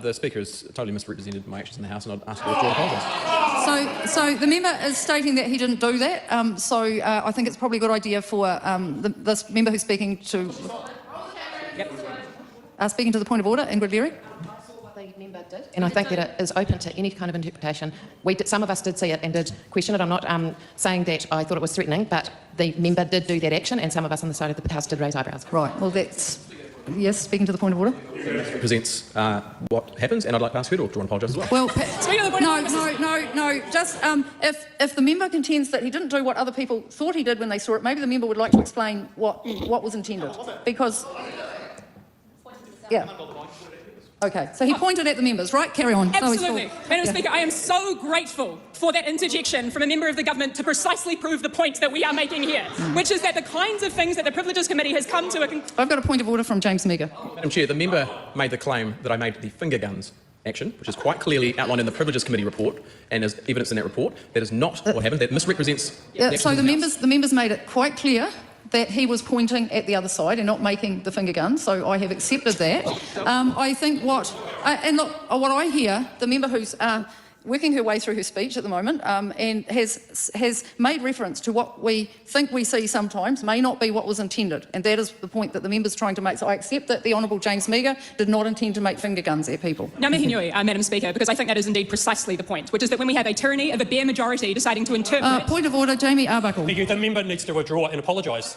The Speaker has totally misrepresented my actions in the House, and I'd ask her to apologise. So the member is stating that he didn't do that. I think it's probably a good idea for this member who's speaking to... Speaking to the point of order, Ingrid Leary. The member And I think that it is open to any kind of interpretation. Some of us did see it and did question it. I'm not saying that I thought it was threatening, but the member did do that action, and some of us on the side of the House did raise eyebrows. Right, well that's... Yes, speaking to the point of order. Represents what happens, and I'd like to ask her to withdraw and apologise as well. Well, no. Just if the member contends that he didn't do what other people thought he did when they saw it, maybe the member would like to explain what was intended. Because, yeah. Okay, so he pointed at the members, right? Carry on. Absolutely. Madam Speaker, I am so grateful for that interjection from a member of the government to precisely prove the point that we are making here, which is that the kinds of things that the Privileges Committee has come to a... I've got a point of order from James Meagher. Madam Chair, the member made the claim that I made the finger guns action, which is quite clearly outlined in the Privileges Committee report, and as evidence in that report. That is not what happened. That misrepresents... So the members made it quite clear that he was pointing at the other side and not making the finger gun, so I have accepted that. I think what I hear, the member who's working her way through her speech at the moment and has made reference to what we think we see sometimes may not be what was intended, and that is the point that the member's trying to make. So I accept that the Honourable James Meagher did not intend to make finger guns at people. Ngā mihi nui, Madam Speaker, because I think that is indeed precisely the point, which is that when we have a tyranny of a bare majority deciding to interpret... Point of order, Jamie Arbuckle. Thank you. The member needs to withdraw and apologise.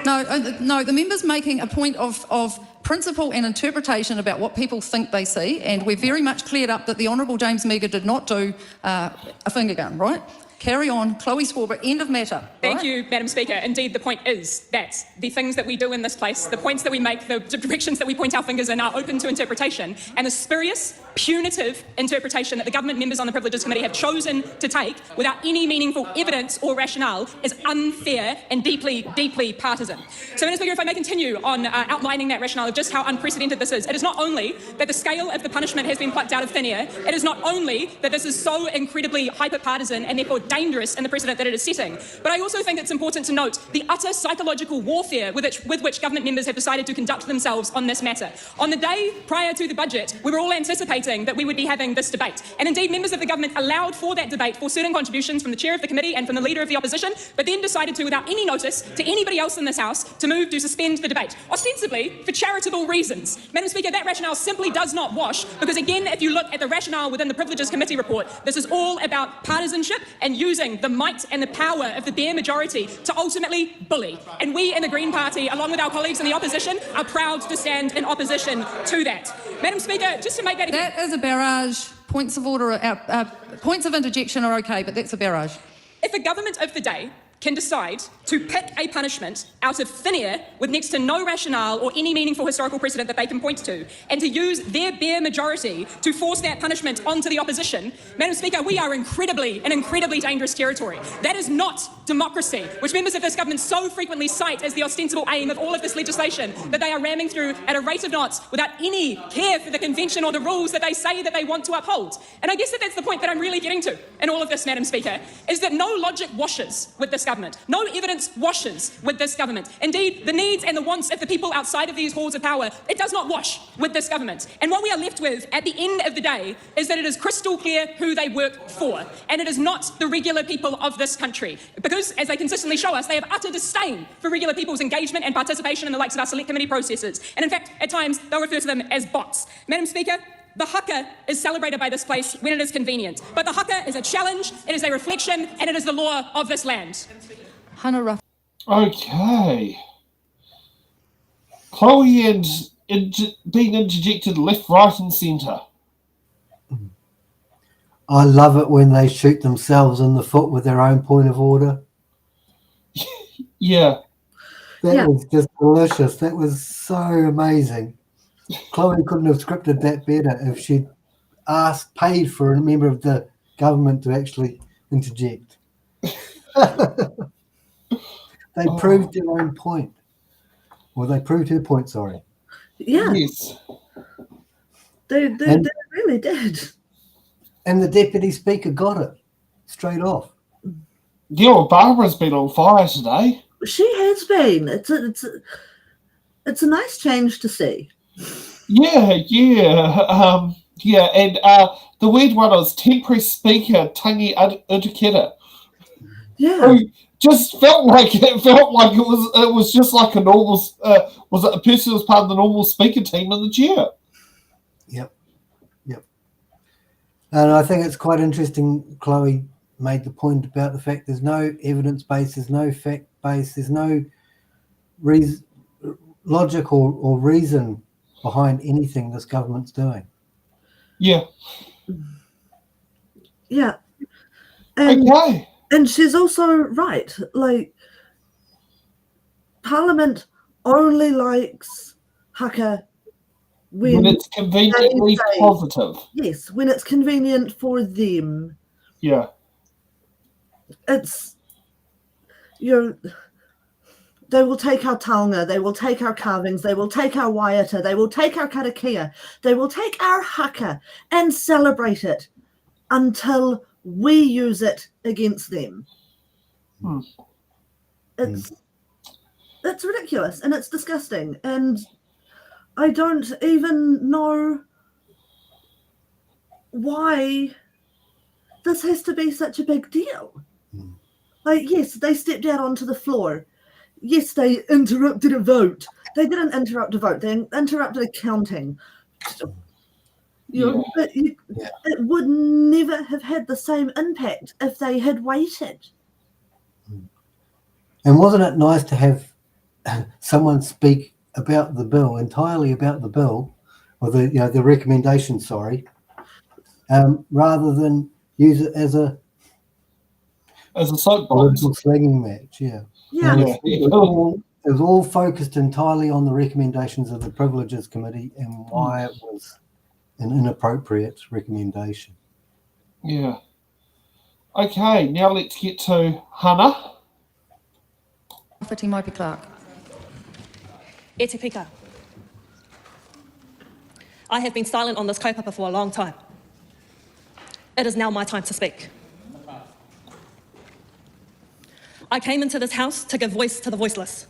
No, the member's making a point of principle and interpretation about what people think they see, and we're very much cleared up that the Honourable James Meagher did not do a finger gun, right? Carry on. Chloe Swarbrick, end of matter. Thank you, Madam Speaker. Indeed, the point is that the things that we do in this place, the points that we make, the directions that we point our fingers in are open to interpretation, and the spurious, punitive interpretation that the government members on the Privileges Committee have chosen to take without any meaningful evidence or rationale is unfair and deeply, deeply partisan. So, Madam Speaker, if I may continue on outlining that rationale of just how unprecedented this is, it is not only that the scale of the punishment has been plucked out of thin air, it is not only that this is so incredibly hyper-partisan and therefore dangerous in the precedent that it is setting, but I also think it's important to note the utter psychological warfare with which government members have decided to conduct themselves on this matter. On the day prior to the budget, we were all anticipating that we would be having this debate, and indeed members of the government allowed for that debate for certain contributions from the chair of the committee and from the leader of the opposition, but then decided to, without any notice to anybody else in this House, to move to suspend the debate, ostensibly for charitable reasons. Madam Speaker, that rationale simply does not wash, because again, if you look at the rationale within the Privileges Committee report, this is all about partisanship and using the might and the power of the bare majority to ultimately bully. And we in the Green Party, along with our colleagues in the opposition, are proud to stand in opposition to that. Madam Speaker, just to make that... That is a barrage. Points of order, points of interjection are okay, but that's a barrage. If the government of the day can decide to pick a punishment out of thin air with next to no rationale or any meaningful historical precedent that they can point to, and to use their bare majority to force that punishment onto the opposition, Madam Speaker, we are in incredibly dangerous territory. That is not democracy, which members of this government so frequently cite as the ostensible aim of all of this legislation that they are ramming through at a rate of knots without any care for the convention or the rules that they say that they want to uphold. And I guess that's the point that I'm really getting to in all of this, Madam Speaker, is that no logic washes with this government. No evidence washes with this government. Indeed, the needs and the wants of the people outside of these halls of power, it does not wash with this government. And what we are left with at the end of the day is that it is crystal clear who they work for. And it is not the regular people of this country. Because, as they consistently show us, they have utter disdain for regular people's engagement and participation in the likes of our select committee processes. And in fact, at times, they'll refer to them as bots. Madam Speaker, the haka is celebrated by this place when it is convenient. But the haka is a challenge, it is a reflection, and it is the law of this land. Hannah Ruff. Okay. Chloe and being interjected left, right and centre. I love it when they shoot themselves in the foot with their own point of order. Yeah. That was just delicious. That was so amazing. Chloe couldn't have scripted that better if she'd paid for a member of the government to actually interject. They proved their own point. Well, they proved her point, sorry. Yeah. Yes. They really did. And the Deputy Speaker got it straight off. Yeah, well, Barbara's been on fire today. She has been. It's a nice change to see. Yeah. And the weird one was temporary speaker Tangi Uduketa. Yeah. Who just felt like it was just like a normal was it a person who was part of the normal speaker team in the chair. And I think it's quite interesting, Chloe made the point about the fact there's no evidence base, there's no fact base, there's no logic or reason behind anything this government's doing. Yeah. Yeah. And, okay. And she's also right. Like, Parliament only likes haka when it's conveniently positive. Yes, when it's convenient for them. Yeah. It's, they will take our taonga, they will take our carvings, they will take our waiata, they will take our karakia, they will take our haka and celebrate it until we use it against them. It's ridiculous and it's disgusting, and I don't even know why this has to be such a big deal. Like, yes, they stepped out onto the floor. Yes, they interrupted a vote. They didn't interrupt a vote. They interrupted a counting. But it would never have had the same impact if they had waited. And wasn't it nice to have someone speak about the bill, entirely about the bill, or the recommendation, sorry, rather than use it as a soapbox slinging match? Yeah. It was all focused entirely on the recommendations of the Privileges Committee and why it was an inappropriate recommendation. Yeah. Okay, now let's get to Hannah. Whitty Mopi Clark. E te pika. I have been silent on this kaupapa for a long time. It is now my time to speak. I came into this house to give voice to the voiceless.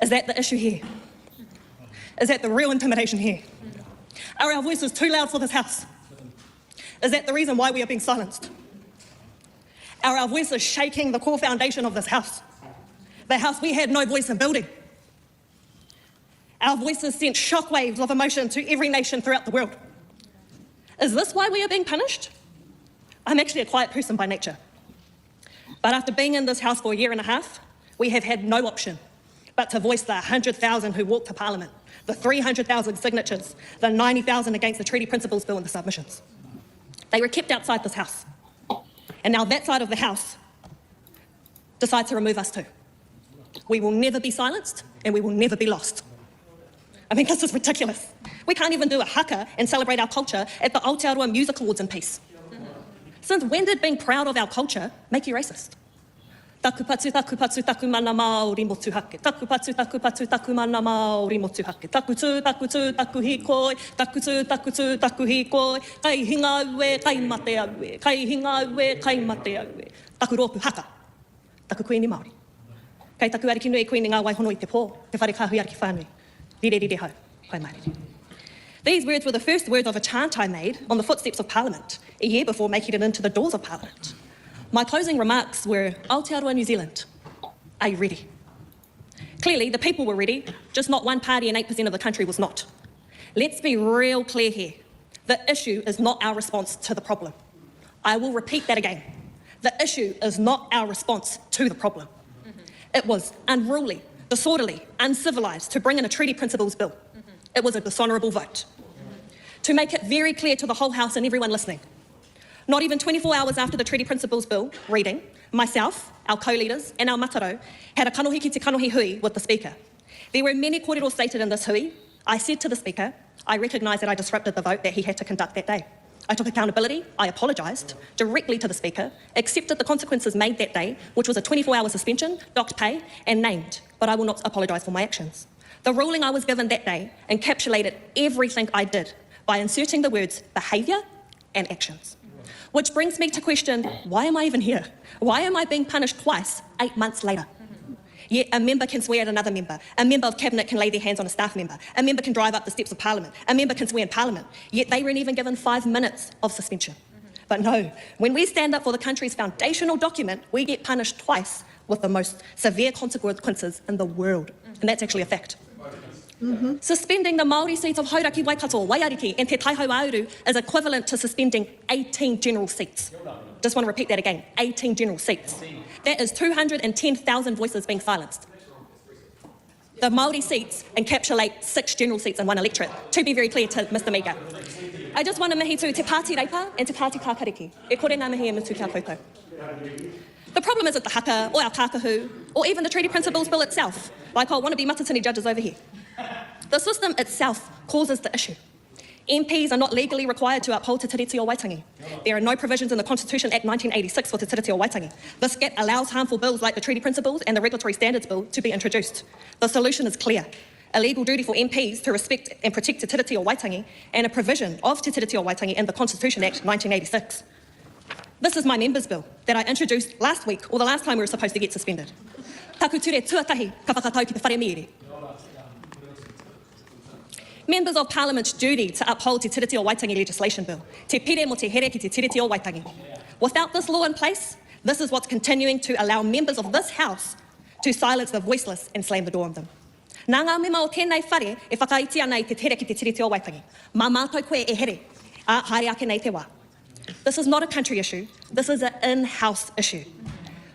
Is that the issue here? Is that the real intimidation here? Are our voices too loud for this house? Is that the reason why we are being silenced? Are our voices shaking the core foundation of this house? The house we had no voice in building. Our voices sent shockwaves of emotion to every nation throughout the world. Is this why we are being punished? I'm actually a quiet person by nature. But after being in this house for 1.5 years, we have had no option but to voice the 100,000 who walked to Parliament, the 300,000 signatures, the 90,000 against the Treaty Principles Bill and the submissions. They were kept outside this house. And now that side of the house decides to remove us too. We will never be silenced and we will never be lost. I mean, this is ridiculous. We can't even do a haka and celebrate our culture at the Aotearoa Music Awards in peace. Since when did being proud of our culture make you racist? Taku patu, taku mana Māori motu hake. Taku patu, taku mana Māori motu hake. Taku tū, taku hikoi. Taku tū, taku hikoi. Kai hinga ue, kai mate aue. Kai hinga ue, kai mate aue. Taku rōpu haka. Taku kuini Māori. Kei taku ariki nui kuini ngā waihono I te pō. Te whare kāhui ariki whānui. Rire rire hau. Kai mairiri. These words were the first words of a chant I made on the footsteps of Parliament, a year before making it into the doors of Parliament. My closing remarks were, Aotearoa New Zealand, are you ready? Clearly, the people were ready, just not one party and 8% of the country was not. Let's be real clear here. The issue is not our response to the problem. I will repeat that again. The issue is not our response to the problem. It was unruly, disorderly, uncivilised to bring in a Treaty Principles Bill. It was a dishonourable vote. To make it very clear to the whole House and everyone listening, not even 24 hours after the Treaty Principles Bill reading, myself, our co-leaders and our mataro had a kanohi ki te kanohi hui with the Speaker. There were many kōrero stated in this hui. I said to the Speaker, I recognise that I disrupted the vote that he had to conduct that day. I took accountability, I apologised directly to the Speaker, accepted the consequences made that day, which was a 24-hour suspension, docked pay, and named, but I will not apologise for my actions. The ruling I was given that day encapsulated everything I did by inserting the words behaviour and actions. Which brings me to question, why am I even here? Why am I being punished twice 8 months later? Yet a member can swear at another member. A member of Cabinet can lay their hands on a staff member. A member can drive up the steps of Parliament. A member can swear in Parliament. Yet they weren't even given 5 minutes of suspension. But no, when we stand up for the country's foundational document, we get punished twice with the most severe consequences in the world. And that's actually a fact. Suspending the Māori seats of Hauraki, Waikato, Waiariki and Te Taihawauru is equivalent to suspending 18 general seats. Just want to repeat that again, 18 general seats. That is 210,000 voices being silenced. The Māori seats encapsulate 6 general seats in one electorate, to be very clear to Mr Mika. I just want to mihi to te Pāti Reipa and te Pāti Kākariki. E kore ngā mihi e mutu kia koutou. The problem isn't the haka or our kākahu or even the Treaty Principles Bill itself, like our wannabe matatini judges over here. The system itself causes the issue. MPs are not legally required to uphold Te Tiriti o Waitangi. There are no provisions in the Constitution Act 1986 for Te Tiriti o Waitangi. This gap allows harmful bills like the Treaty Principles and the Regulatory Standards Bill to be introduced. The solution is clear. A legal duty for MPs to respect and protect Te Tiriti o Waitangi and a provision of Te Tiriti o Waitangi in the Constitution Act 1986. This is my members' bill that I introduced last week, or the last time we were supposed to get suspended. Taku ture tuatahi ka whakatau ki te whare miere. Members of Parliament's duty to uphold Te Tiriti o Waitangi legislation bill, te pire mo te here ki Te Tiriti o Waitangi. Without this law in place, this is what's continuing to allow members of this House to silence the voiceless and slam the door on them. Nā ngā mema o tēnei whare e whakaitia nei te here ki Te Tiriti o Waitangi. Mā mātou koe e here, a haere ake nei te wā. This is not a country issue, this is an in-house issue.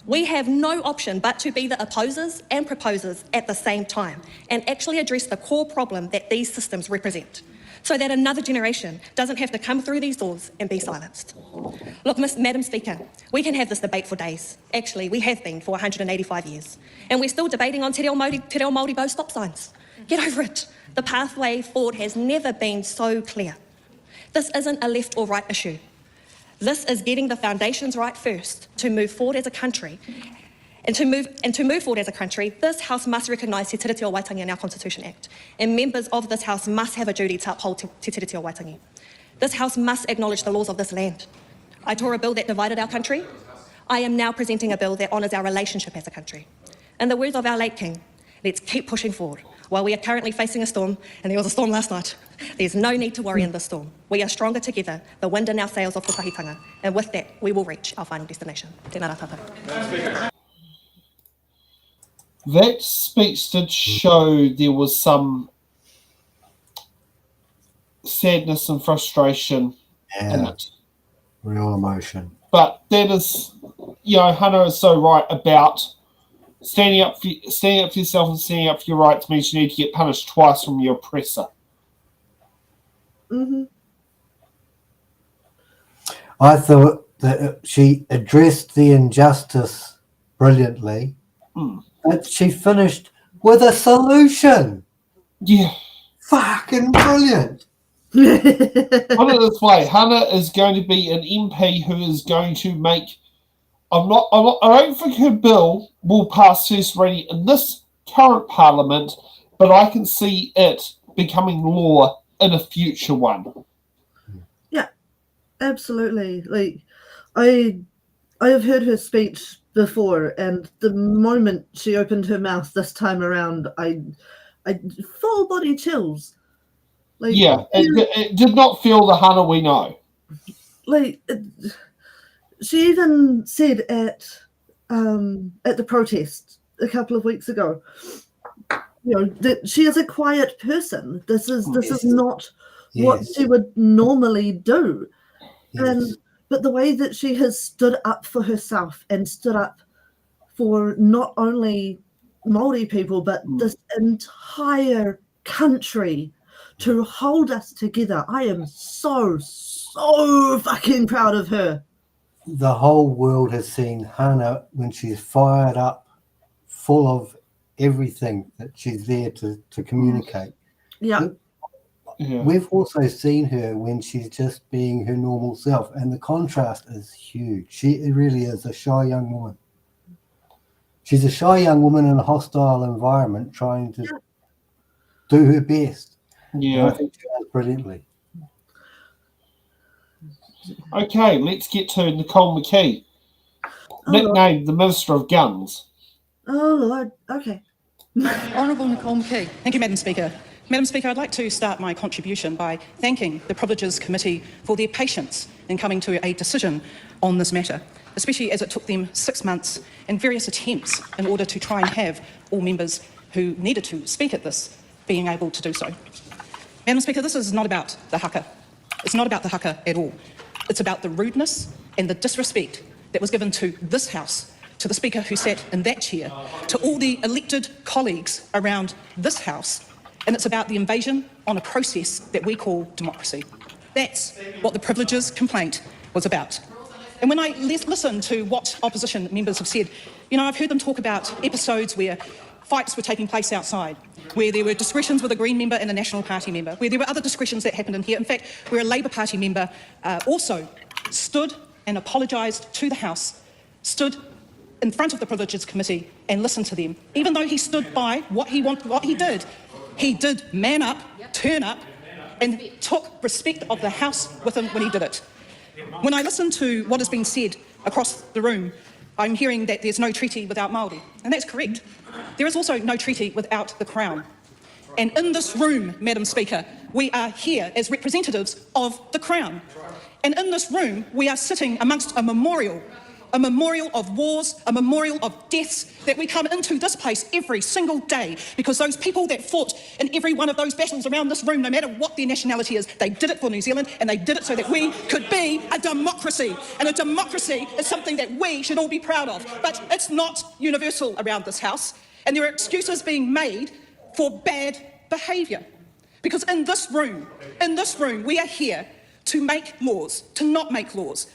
We have no option but to be the opposers and proposers at the same time and actually address the core problem that these systems represent so that another generation doesn't have to come through these doors and be silenced. Look, Madam Speaker, we can have this debate for days. Actually, we have been for 185 years. And we're still debating on Te Reo Māori bow stop signs. Get over it. The pathway forward has never been so clear. This isn't a left or right issue. This is getting the foundations right first to move forward as a country. And to move forward as a country, this House must recognise Te Tiriti o Waitangi in our Constitution Act. And members of this House must have a duty to uphold Te Tiriti o Waitangi. This House must acknowledge the laws of this land. I tore a bill that divided our country. I am now presenting a bill that honours our relationship as a country. In the words of our late King, let's keep pushing forward. While we are currently facing a storm, and there was a storm last night, there's no need to worry in this storm. We are stronger together, the wind in our sails of whakahitanga, and with that, we will reach our final destination. Tēnā rā tātou. That speech did show there was some sadness and frustration in it. Real emotion. But that is, Hannah is so right about standing up for yourself and standing up for your rights means you need to get punished twice from your oppressor. I thought that she addressed the injustice brilliantly, but she finished with a solution. Yeah. Fucking brilliant. Put it this way, Hannah is going to be an MP who is going to make... I don't think her bill will pass first reading in this current Parliament, but I can see it becoming law in a future one. Yeah, absolutely. Like, I have heard her speech before, and the moment she opened her mouth this time around, I full body chills. Like, yeah, it did not feel the Hannah we know. Like, she even said at the protest a couple of weeks ago, that she is a quiet person. This is not what she would normally do. But the way that she has stood up for herself and stood up for not only Māori people, but this entire country to hold us together. I am so fucking proud of her. The whole world has seen Hannah when she's fired up, full of everything that she's there to communicate. Yeah. We've also seen her when she's just being her normal self, and the contrast is huge. She really is a shy young woman. She's a shy young woman in a hostile environment trying to do her best. Yeah. And I think she does brilliantly. Okay, let's get to Nicole McKee, nicknamed the Minister of Guns. Oh, Lord. Okay. Honourable Nicole McKee. Thank you, Madam Speaker. Madam Speaker, I'd like to start my contribution by thanking the Privileges Committee for their patience in coming to a decision on this matter, especially as it took them 6 months and various attempts in order to try and have all members who needed to speak at this being able to do so. Madam Speaker, this is not about the haka. It's not about the haka at all. It's about the rudeness and the disrespect that was given to this House, to the Speaker who sat in that chair, to all the elected colleagues around this House, and it's about the invasion on a process that we call democracy. That's what the privileges complaint was about. And when I listen to what opposition members have said, you know, I've heard them talk about episodes where fights were taking place outside, where there were discretions with a Green member and a National Party member, where there were other discretions that happened in here. In fact, where a Labour Party member also stood and apologised to the House, stood in front of the Privileges Committee and listened to them. Even though he stood by what he did man up, turn up, and took respect of the House with him when he did it. When I listen to what has been said across the room, I'm hearing that there's no treaty without Māori, and that's correct. There is also no treaty without the Crown. And in this room, Madam Speaker, we are here as representatives of the Crown. And in this room, we are sitting amongst a memorial of wars, a memorial of deaths, that we come into this place every single day because those people that fought in every one of those battles around this room, no matter what their nationality is, they did it for New Zealand, and they did it so that we could be a democracy. And a democracy is something that we should all be proud of. But it's not universal around this House, and there are excuses being made for bad behaviour. Because in this room, we are here to make laws, to not make laws,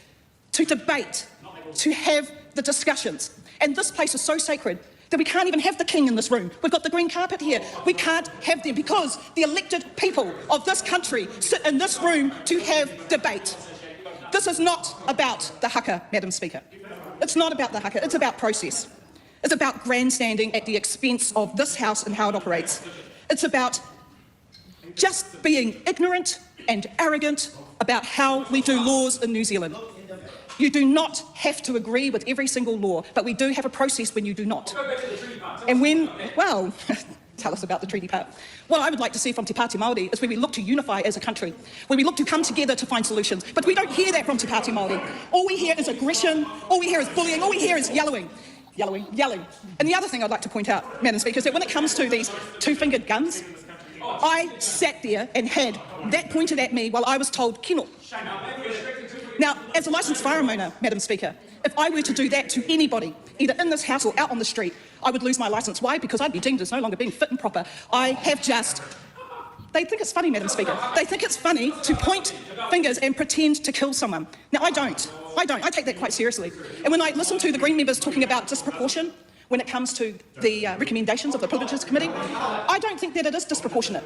to debate, to have the discussions. And this place is so sacred that we can't even have the King in this room. We've got the green carpet here. We can't have them because the elected people of this country sit in this room to have debate. This is not about the haka, Madam Speaker. It's not about the haka, it's about process. It's about grandstanding at the expense of this House and how it operates. It's about just being ignorant and arrogant about how we do laws in New Zealand. You do not have to agree with every single law, but we do have a process when you do not. And when, well, tell us about the treaty part. What I would like to see from Te Pāti Māori is where we look to unify as a country, where we look to come together to find solutions. But we don't hear that from Te Pāti Māori. All we hear is aggression, all we hear is bullying, all we hear is yelling. And the other thing I'd like to point out, Madam Speaker, is that when it comes to these two-fingered guns, I sat there and had that pointed at me while I was told kino. Now, as a licensed firearm owner, Madam Speaker, if I were to do that to anybody, either in this House or out on the street, I would lose my licence. Why? Because I'd be deemed as no longer being fit and proper. They think it's funny, Madam Speaker. They think it's funny to point fingers and pretend to kill someone. Now, I don't. I take that quite seriously. And when I listen to the Green members talking about disproportion when it comes to the recommendations of the Privileges Committee, I don't think that it is disproportionate.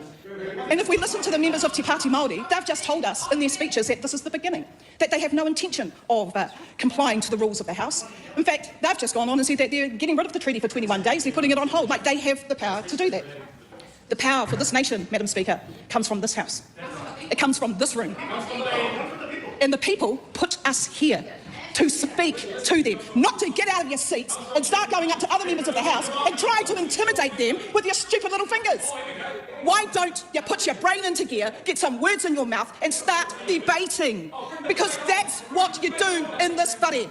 And if we listen to the members of Te Pāti Māori, they've just told us in their speeches that this is the beginning, that they have no intention of complying to the rules of the House. In fact, they've just gone on and said that they're getting rid of the treaty for 21 days, they're putting it on hold, like they have the power to do that. The power for this nation, Madam Speaker, comes from this House. It comes from this room. And the people put us here to speak to them, not to get out of your seats and start going up to other members of the House and try to intimidate them with your stupid little fingers. Why don't you put your brain into gear, get some words in your mouth and start debating? Because that's what you do in this whare.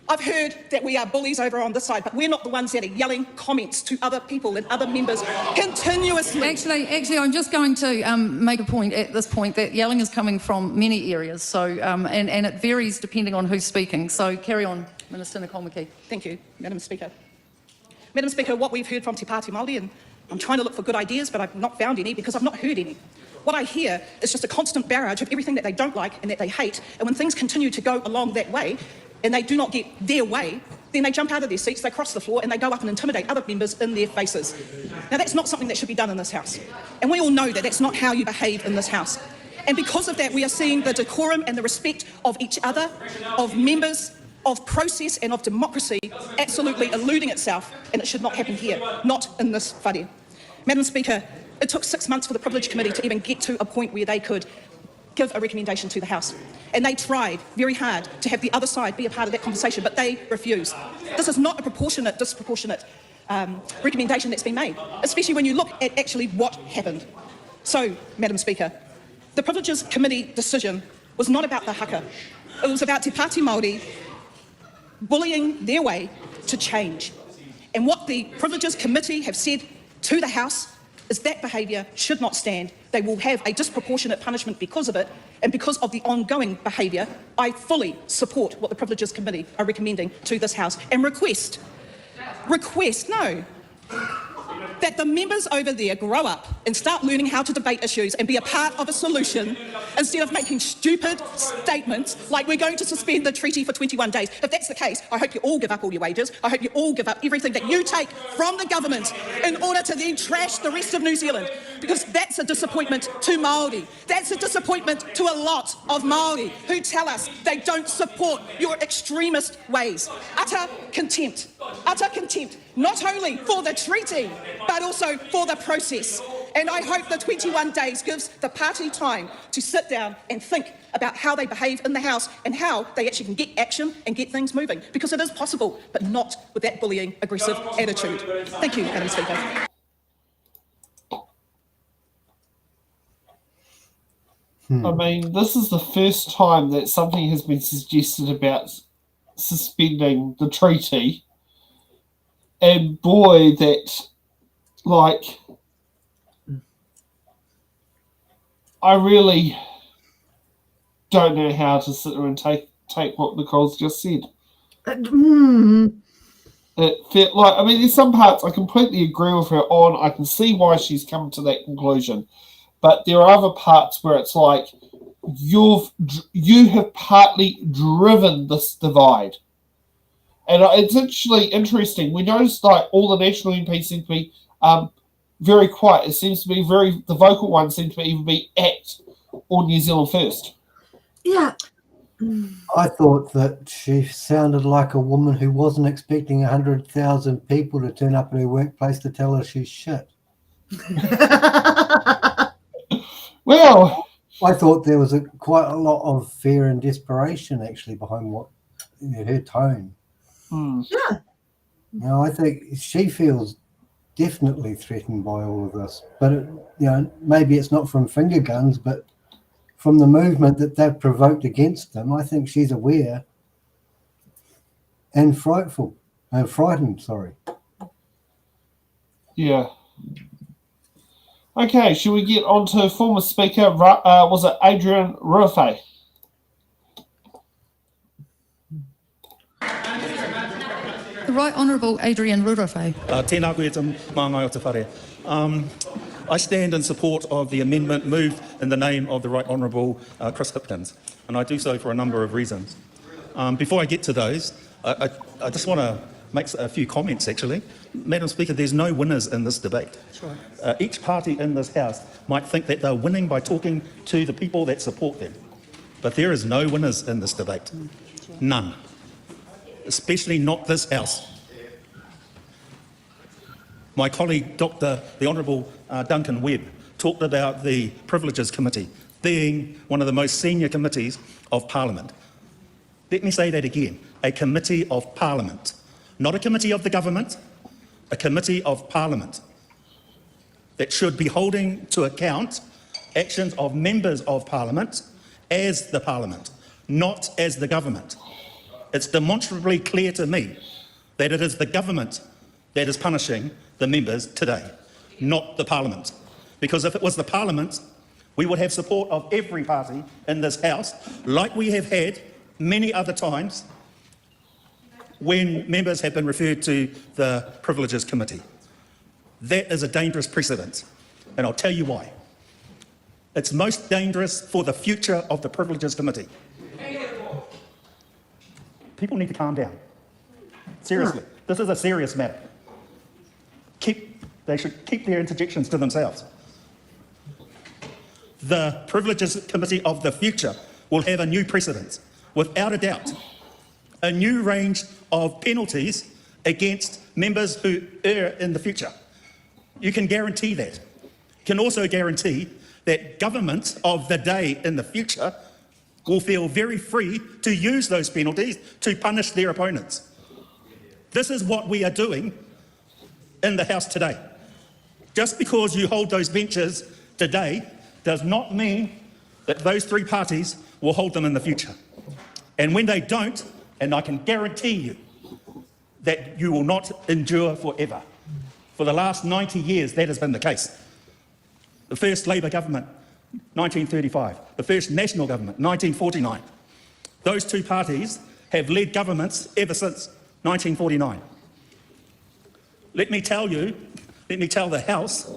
I've heard that we are bullies over on this side, but we're not the ones that are yelling comments to other people and other members continuously. Actually, I'm just going to make a point at this point that yelling is coming from many areas, so and it varies depending on who's speaking. So carry on, Minister Nikolmaki. Thank you, Madam Speaker. Madam Speaker, what we've heard from Te Pāti Māori, and I'm trying to look for good ideas, but I've not found any because I've not heard any. What I hear is just a constant barrage of everything that they don't like and that they hate, and when things continue to go along that way, and they do not get their way, then they jump out of their seats, they cross the floor, and they go up and intimidate other members in their faces. Now, that's not something that should be done in this House. And we all know that that's not how you behave in this House. And because of that, we are seeing the decorum and the respect of each other, of members, of process and of democracy absolutely eluding itself, and it should not happen here, not in this whare. Madam Speaker, it took 6 months for the Privilege Committee to even get to a point where they could give a recommendation to the House. And they tried very hard to have the other side be a part of that conversation, but they refused. This is not a disproportionate recommendation that's been made, especially when you look at actually what happened. So, Madam Speaker, the Privileges Committee decision was not about the haka. It was about Te Pāti Māori bullying their way to change. And what the Privileges Committee have said to the House is that behaviour should not stand. They will have a disproportionate punishment because of it, and because of the ongoing behaviour, I fully support what the Privileges Committee are recommending to this House and request, that the members over there grow up and start learning how to debate issues and be a part of a solution instead of making stupid statements like we're going to suspend the treaty for 21 days. If that's the case, I hope you all give up all your wages. I hope you all give up everything that you take from the government in order to then trash the rest of New Zealand, because that's a disappointment to Māori. That's a disappointment to a lot of Māori who tell us they don't support your extremist ways. Utter contempt, not only for the treaty, but also for the process. And I hope the 21 days gives the party time to sit down and think about how they behave in the House and how they actually can get action and get things moving, because it is possible, but not with that bullying, aggressive attitude. Thank you, Madam Speaker. I mean, this is the first time that something has been suggested about suspending the treaty. And boy, that, like, I really don't know how to sit there and take what Nicole's just said. It felt like, I mean, there's some parts I completely agree with her on. I can see why she's come to that conclusion. But there are other parts where it's like, you have partly driven this divide. And it's actually interesting. We noticed like all the national MPs seem to be very quiet. It seems to be the vocal ones seem to even be ACT or New Zealand First. Yeah. I thought that she sounded like a woman who wasn't expecting 100,000 people to turn up at her workplace to tell her she's shit. Well, I thought there was quite a lot of fear and desperation actually behind her tone. Yeah. Now, I think she feels definitely threatened by all of this, but maybe it's not from finger guns, but from the movement that they've provoked against them. I think she's aware and frightened. Sorry. Yeah. Okay, should we get on to former Speaker? Was it Adrian Ruafei? The Right Honourable Adrian Ruafei. Tēnā koe te māngai o te whare. I stand in support of the amendment moved in the name of the Right Honourable Chris Hipkins, and I do so for a number of reasons. Before I get to those, I just want to make a few comments, actually. Madam Speaker, there's no winners in this debate. Each party in this House might think that they're winning by talking to the people that support them, but there is no winners in this debate. None. Especially not this House. My colleague, the Honourable Duncan Webb, talked about the Privileges Committee being one of the most senior committees of Parliament. Let me say that again, a committee of Parliament. Not a committee of the government, a committee of Parliament that should be holding to account actions of members of Parliament as the Parliament, not as the government. It's demonstrably clear to me that it is the government that is punishing the members today, not the Parliament. Because if it was the Parliament, we would have support of every party in this House, like we have had many other times when members have been referred to the Privileges Committee. That is a dangerous precedent, and I'll tell you why. It's most dangerous for the future of the Privileges Committee. People need to calm down. Seriously, this is a serious matter. They should keep their interjections to themselves. The Privileges Committee of the future will have a new precedent, without a doubt. A new range of penalties against members who err in the future. You can guarantee that. You can also guarantee that government of the day in the future will feel very free to use those penalties to punish their opponents. This is what we are doing in the House today. Just because you hold those benches today does not mean that those three parties will hold them in the future. And when they don't, and I can guarantee you that you will not endure forever. For the last 90 years, that has been the case. The first Labour government, 1935. The first National government, 1949. Those two parties have led governments ever since 1949. Let me tell the House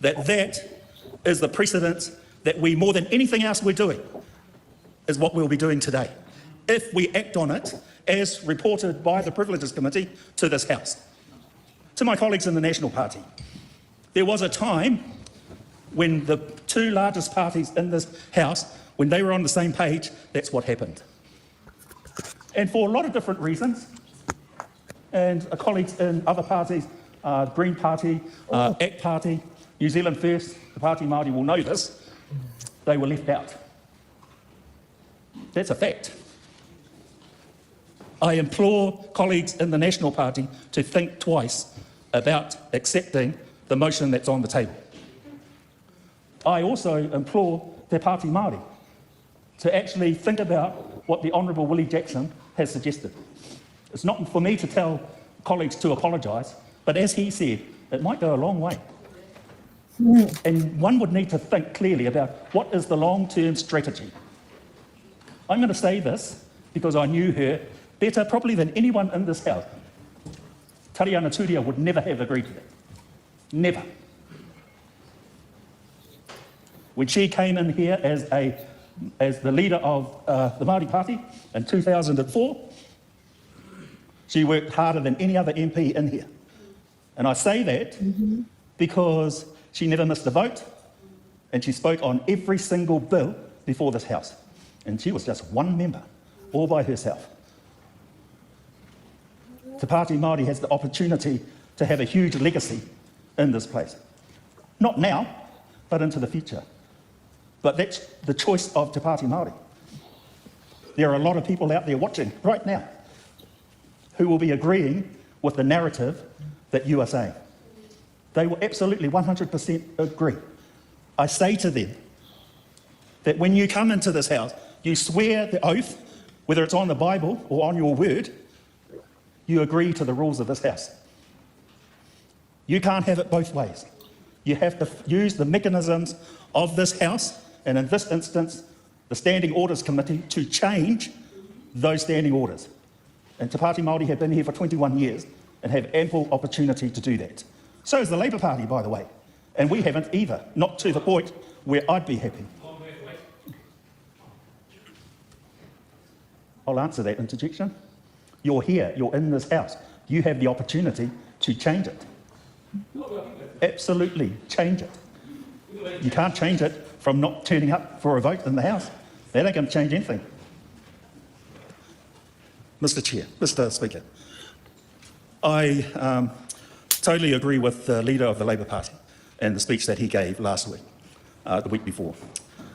that is the precedent that we, more than anything else we're doing, is what we'll be doing today, if we act on it as reported by the Privileges Committee to this House. To my colleagues in the National Party, there was a time when the two largest parties in this House, when they were on the same page, that's what happened. And for a lot of different reasons, and colleagues in other parties, Green Party, ACT Party, New Zealand First, the Party Māori will know this, they were left out. That's a fact. I implore colleagues in the National Party to think twice about accepting the motion that's on the table. I also implore Te Pāti Māori to actually think about what the Honourable Willie Jackson has suggested. It's not for me to tell colleagues to apologise, but as he said, it might go a long way. And one would need to think clearly about what is the long-term strategy. I'm going to say this because I knew her better probably than anyone in this House. Tariana Turia would never have agreed to that. Never. When she came in here as the leader of the Māori Party in 2004, she worked harder than any other MP in here. And I say that because she never missed a vote and she spoke on every single bill before this House. And she was just one member, all by herself. Te Pāti Māori has the opportunity to have a huge legacy in this place. Not now, but into the future. But that's the choice of Te Pāti Māori. There are a lot of people out there watching right now who will be agreeing with the narrative that you are saying. They will absolutely 100% agree. I say to them that when you come into this House, you swear the oath, whether it's on the Bible or on your word, you agree to the rules of this House. You can't have it both ways. You have to use the mechanisms of this House, and in this instance, the Standing Orders Committee, to change those standing orders. And Te Pāti Māori have been here for 21 years and have ample opportunity to do that. So is the Labour Party, by the way. And we haven't either, not to the point where I'd be happy. I'll answer that interjection. You're here, you're in this House. You have the opportunity to change it. Absolutely, change it. You can't change it from not turning up for a vote in the House. That ain't going to change anything. Mr. Chair, Mr. Speaker, I totally agree with the leader of the Labour Party and the speech that he gave last week, the week before,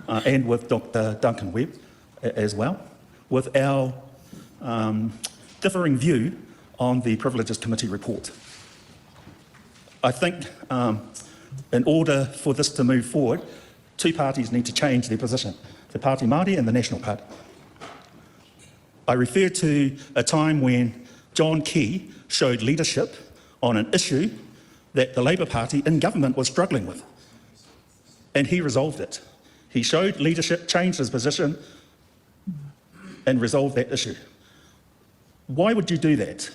and with Dr. Duncan Webb as well, with our differing view on the Privileges Committee report. I think in order for this to move forward, two parties need to change their position, the Pāti Māori and the National Party. I refer to a time when John Key showed leadership on an issue that the Labour Party in government was struggling with, and he resolved it. He showed leadership, changed his position, and resolved that issue. Why would you do that?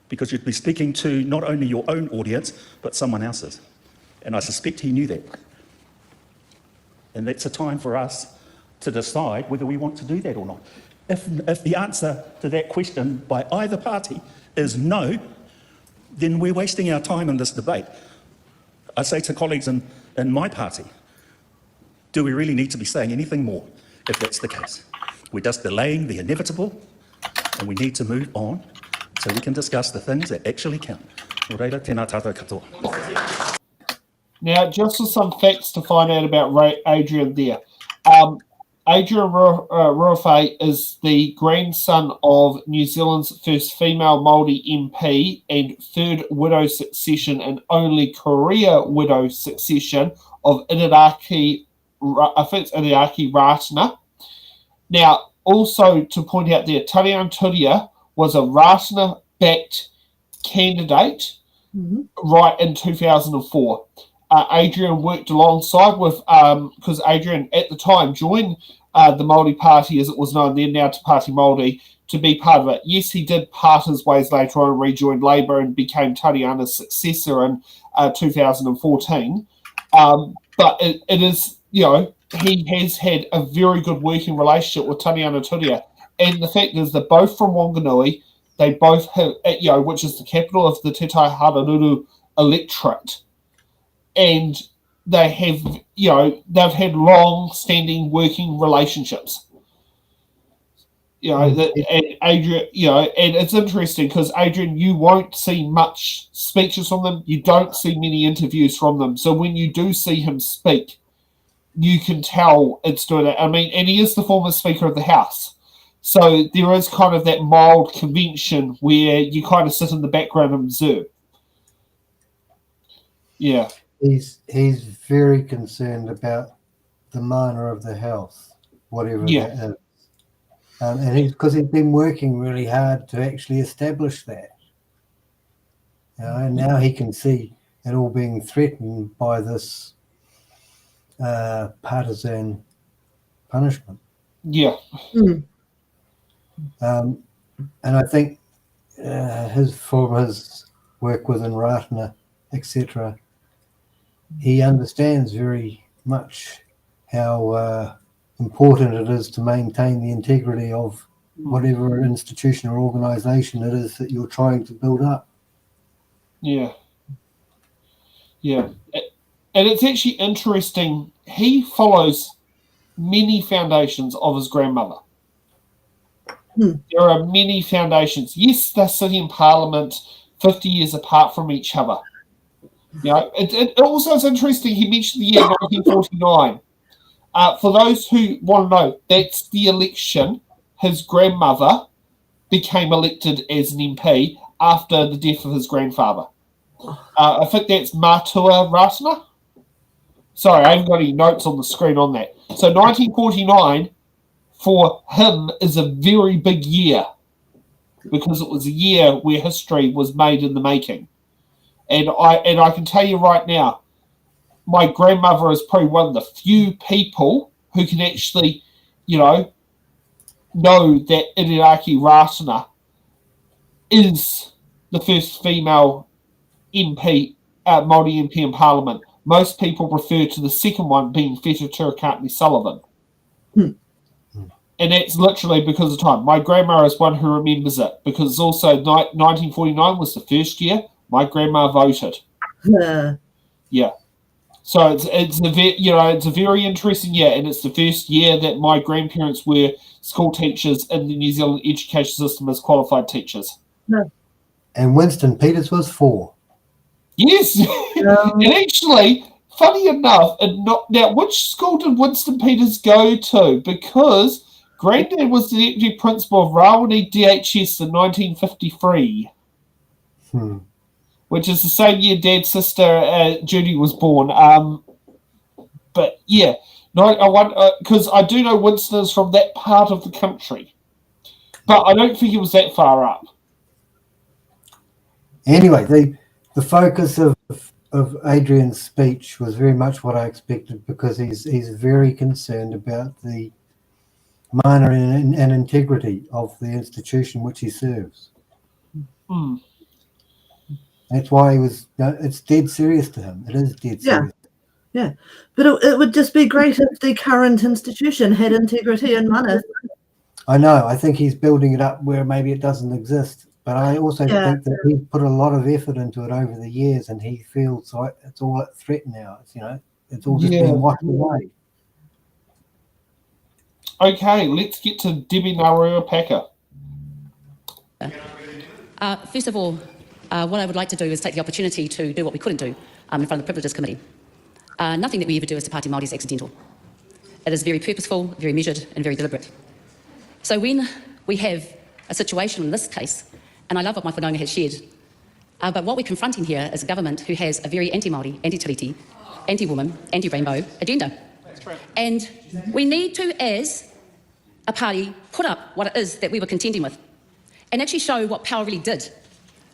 Because you'd be speaking to not only your own audience, but someone else's. And I suspect he knew that. And that's a time for us to decide whether we want to do that or not. If the answer to that question by either party is no, then we're wasting our time in this debate. I say to colleagues in my party, do we really need to be saying anything more if that's the case? We're just delaying the inevitable, and we need to move on so we can discuss the things that actually count. Reira, tēnā tātou katoa. Now, just for some facts to find out about Adrian there. Adrian Ruawhai is the grandson of New Zealand's first female Māori MP and third widow succession and only career widow succession of Iniraki Ratana. Now, also to point out there, Tariana Turia was a Ratana-backed candidate right in 2004. Adrian worked alongside with, because Adrian at the time joined the Māori Party, as it was known then, now to Party Māori, to be part of it. Yes, he did part his ways later on and rejoined Labour and became Tariana's successor in 2014. But it is, you know, he has had a very good working relationship with Tariana Turia. And the fact is they're both from Wanganui. They both have, you know, which is the capital of the Te Tai Hararuru electorate. And they have, you know, they've had long-standing working relationships. You know, and Adrian, you know, and it's interesting because Adrian, you won't see much speeches from them. You don't see many interviews from them. So when you do see him speak, you can tell it's doing it. I mean, and he is the former Speaker of the House. So there is kind of that mild convention where you kind of sit in the background and observe. Yeah. He's very concerned about the minor of the health, whatever that is. And because he's been working really hard to actually establish that. You know, and now he can see it all being threatened by this partisan punishment. Yeah. And I think from his work within Ratana, etc., he understands very much how important it is to maintain the integrity of whatever institution or organisation it is that you're trying to build up. Yeah. Yeah. And it's actually interesting. He follows many foundations of his grandmother. There are many foundations. Yes, they're sitting in Parliament 50 years apart from each other. You know, it also is interesting. He mentioned the year 1949. For those who want to know, that's the election his grandmother became elected as an MP after the death of his grandfather. I think that's Matua Ratana. Sorry, I haven't got any notes on the screen on that. So 1949 for him is a very big year because it was a year where history was made in the making. And I can tell you right now, my grandmother is probably one of the few people who can actually, you know that Iriaki Ratana is the first female MP, Māori MP in Parliament. Most people refer to the second one being Feta Turakatni Sullivan. And that's literally because of time. My grandma is one who remembers it because it's also 1949 was the first year my grandma voted. Yeah. So it's a very interesting year, and it's the first year that my grandparents were school teachers in the New Zealand education system as qualified teachers. And Winston Peters was 4. Yes, and actually, funny enough, now which school did Winston Peters go to? Because Granddad was the deputy principal of Rawene DHS in 1953. Which is the same year Dad's sister Judy was born. But yeah, because I do know Winston is from that part of the country, but I don't think it was that far up. Anyway, the focus of Adrian's speech was very much what I expected because he's very concerned about the minor and integrity of the institution which he serves. That's why it's dead serious to him. It is dead serious. Yeah. But it would just be great if the current institution had integrity and mana. I know. I think he's building it up where maybe it doesn't exist. But I also think that he's put a lot of effort into it over the years and he feels like it's all at threat now. It's all just being washed away. Okay, let's get to Debbie Narua Packer. First of all, what I would like to do is take the opportunity to do what we couldn't do in front of the Privileges Committee. Nothing that we ever do as a Party Māori is accidental. It is very purposeful, very measured and very deliberate. So when we have a situation in this case, and I love what my whanaunga has shared, but what we're confronting here is a government who has a very anti-Māori, anti-tiriti, anti-woman, anti-rainbow agenda. And we need to, as a party, put up what it is that we were contending with and actually show what power really did.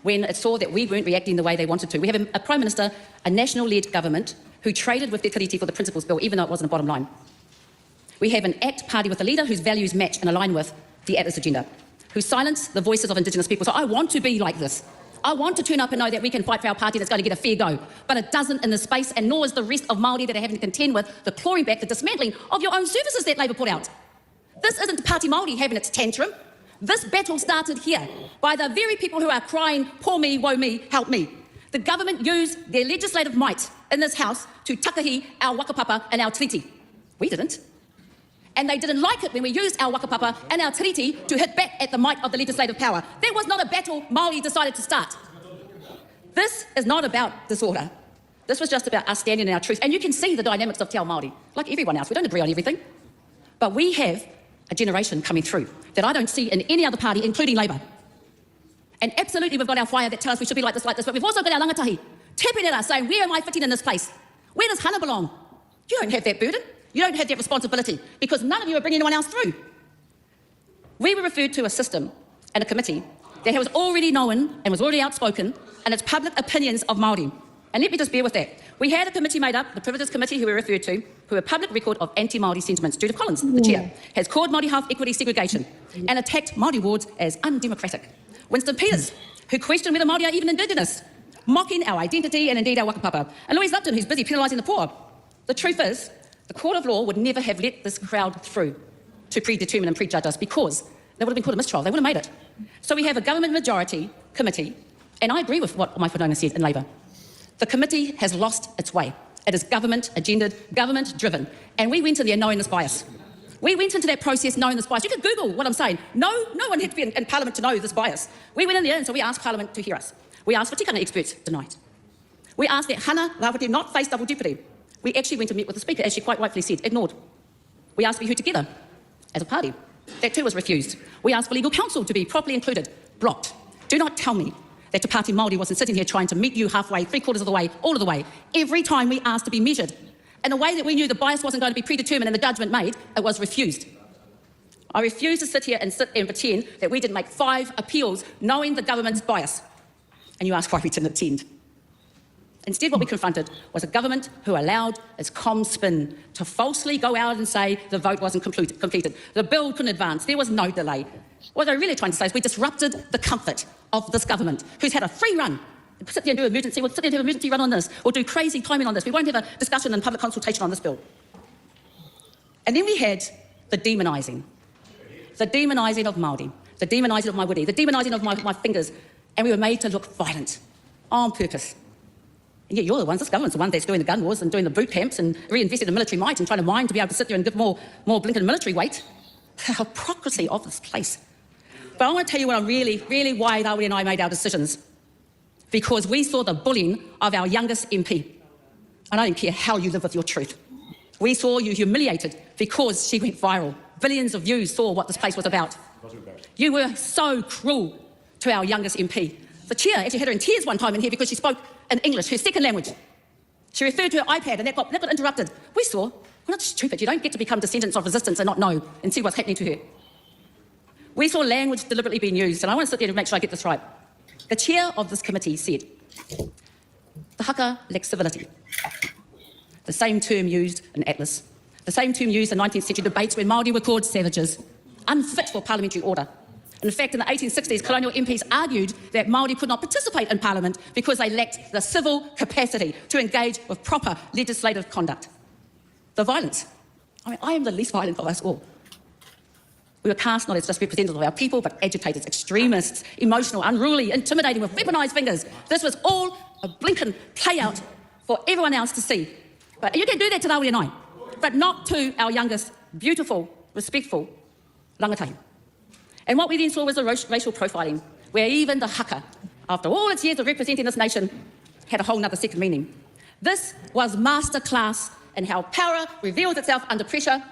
when it saw that we weren't reacting the way they wanted to. We have a Prime Minister, a national-led government, who traded with Te Tiriti for the Principles Bill, even though it wasn't a bottom line. We have an ACT party with a leader whose values match and align with the Atlas agenda, who silence the voices of Indigenous people. So I want to be like this. I want to turn up and know that we can fight for our party that's going to get a fair go. But it doesn't in this space, and nor is the rest of Māori that are having to contend with the clawing back, the dismantling of your own services that Labour put out. This isn't Party Māori having its tantrum. This battle started here by the very people who are crying, poor me, woe me, help me. The government used their legislative might in this House to takahi our wakapapa and our treaty. We didn't. And they didn't like it when we used our wakapapa and our treaty to hit back at the might of the legislative power. That was not a battle Māori decided to start. This is not about disorder. This was just about us standing in our truth. And you can see the dynamics of Te Ao Māori, like everyone else. We don't agree on everything. But we have a generation coming through that I don't see in any other party, including Labour. And absolutely we've got our wire that tells us we should be like this, but we've also got our rangatahi tapping at us saying, where am I fitting in this place? Where does Hana belong? You don't have that burden. You don't have that responsibility because none of you are bringing anyone else through. We were referred to a system and a committee that was already known and was already outspoken in its public opinions of Māori. And let me just bear with that. We had a committee made up, the Privileges Committee, who we referred to, who a public record of anti-Māori sentiments. Judith Collins, the chair, has called Māori health equity segregation and attacked Māori wards as undemocratic. Winston Peters, who questioned whether Māori are even Indigenous, mocking our identity and indeed our wakapapa. And Louise Lupton, who's busy penalising the poor. The truth is, the court of law would never have let this crowd through to predetermine and prejudge us because they would have been called a mistrial. They would have made it. So we have a government majority committee, and I agree with what my whanaunga said in Labour. The committee has lost its way. It is government-agendaed, government-driven. And we went in there knowing this bias. We went into that process knowing this bias. You can Google what I'm saying. No one had to be in Parliament to know this bias. We went in there and so we asked Parliament to hear us. We asked for tikanga experts, denied. We asked that Hana Rawati not face double jeopardy. We actually went and met with the Speaker, as she quite rightfully said, ignored. We asked to be heard together as a party. That too was refused. We asked for legal counsel to be properly included, blocked. Do not tell me that Te Pāti Māori wasn't sitting here trying to meet you halfway, 3/4 of the way, all of the way. Every time we asked to be measured in a way that we knew the bias wasn't going to be predetermined and the judgment made, it was refused. I refuse to sit here and pretend that we didn't make 5 appeals knowing the government's bias. And you ask why we didn't attend. Instead, what we confronted was a government who allowed its comm spin to falsely go out and say the vote wasn't completed. The bill couldn't advance. There was no delay. What they're really trying to say is we disrupted the comfort of this government, who's had a free run. Sit there and do emergency. We'll sit there and do an emergency run on this, or do crazy timing on this. We won't have a discussion and public consultation on this bill. And then we had the demonising. The demonising of Māori, the demonising of my wiri, the demonising of my fingers, and we were made to look violent on purpose. And yet you're the ones, this government's the one that's doing the gun wars and doing the boot camps and reinvesting in military might and trying to mine to be able to sit there and give more blinking military weight. The hypocrisy of this place. But I want to tell you what I'm really why Rawiri and I made our decisions. Because we saw the bullying of our youngest MP. And I don't care how you live with your truth. We saw you humiliated because she went viral. Billions of views saw what this place was about. You were so cruel to our youngest MP. The chair actually had her in tears one time in here because she spoke in English, her second language. She referred to her iPad and that got interrupted. We saw, we're not stupid. You don't get to become descendants of resistance and not know and see what's happening to her. We saw language deliberately being used, and I want to sit there to make sure I get this right. The chair of this committee said, the haka lacks civility. The same term used in Atlas. The same term used in 19th century debates when Māori were called savages, unfit for parliamentary order. In fact, in the 1860s, colonial MPs argued that Māori could not participate in Parliament because they lacked the civil capacity to engage with proper legislative conduct. The violence. I am the least violent of us all. We were cast not as just representatives of our people, but agitators, extremists, emotional, unruly, intimidating with weaponised fingers. This was all a blinking play-out for everyone else to see. But you can do that to Rawiri and I, but not to our youngest, beautiful, respectful rangatahi. And what we then saw was the racial profiling, where even the haka, after all its years of representing this nation, had a whole other second meaning. This was masterclass in how power reveals itself under pressure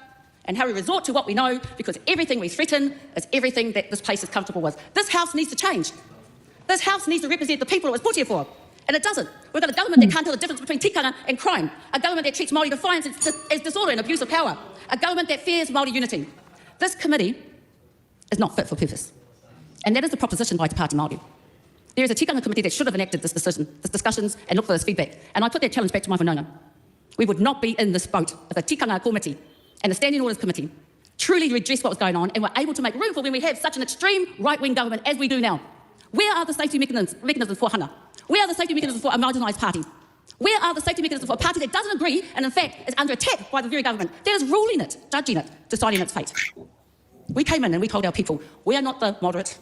and how we resort to what we know because everything we threaten is everything that this place is comfortable with. This House needs to change. This House needs to represent the people it was put here for. And it doesn't. We've got a government that can't tell the difference between tikanga and crime. A government that treats Māori defiance as disorder and abuse of power. A government that fears Māori unity. This committee is not fit for purpose. And that is the proposition by Te Pāti Māori. There is a tikanga committee that should have enacted this decision, this discussions, and looked for this feedback. And I put that challenge back to my whanaunga. We would not be in this boat if the tikanga committee and the Standing Orders Committee truly redressed what was going on and were able to make room for when we have such an extreme right-wing government as we do now. Where are the safety mechanisms for hana? Where are the safety mechanisms for a marginalised party? Where are the safety mechanisms for a party that doesn't agree and in fact is under attack by the very government that is ruling it, judging it, deciding its fate? We came in and we told our people, we are not the moderate,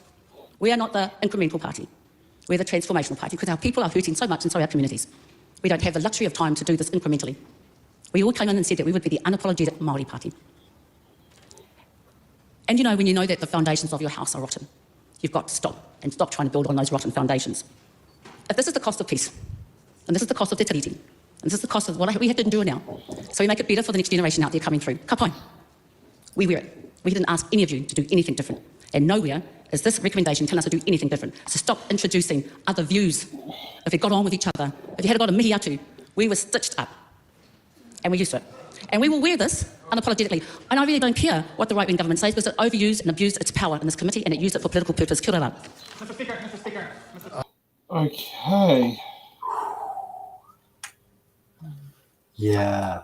we are not the incremental party, we're the transformational party because our people are hurting so much and so are our communities. We don't have the luxury of time to do this incrementally. We all came in and said that we would be the unapologetic Māori party. And you know, when you know that the foundations of your house are rotten, you've got to stop trying to build on those rotten foundations. If this is the cost of peace, and this is the cost of te tiriti, and this is the cost of what we have to endure now, so we make it better for the next generation out there coming through, ka pai, we wear it. We didn't ask any of you to do anything different. And nowhere is this recommendation telling us to do anything different. So stop introducing other views. If we got on with each other, if you had got a mihi atu, we were stitched up. And we're used to it. And we will wear this unapologetically. And I really don't care what the right-wing government says because it overused and abused its power in this committee and it used it for political purpose. Kia ora. Mr. Speaker. Okay. Yeah.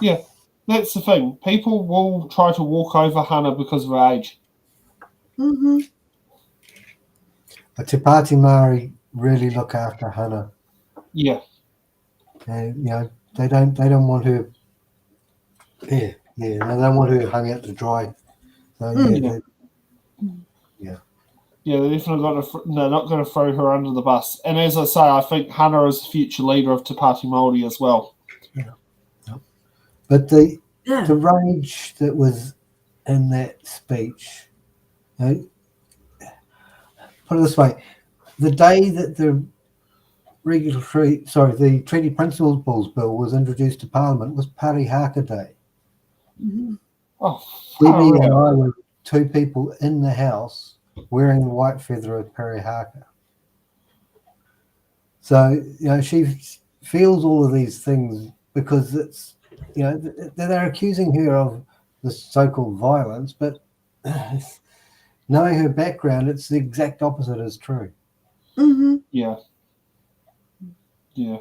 Yeah, that's the thing. People will try to walk over hana because of her age. Mm-hmm. But Te Pāti Māori really look after hana. Yeah. And, you know, they don't want her. Yeah, they don't want her hung out to dry. So, yeah. Yeah, they're definitely they're not going to throw her under the bus. And as I say, I think Hana is the future leader of Te Pāti Māori as well. Yeah. But the rage that was in that speech, you know, put it this way, the day that the Treaty Principles Bill was introduced to Parliament was Pari Haka Day. Mm-hmm. Oh, Phoebe and I were two people in the House wearing the white feather of Pari Haka. So, you know, she feels all of these things because it's, you know, they're accusing her of the so-called violence, but knowing her background, it's the exact opposite is true. Mm-hmm. Yeah. Yeah.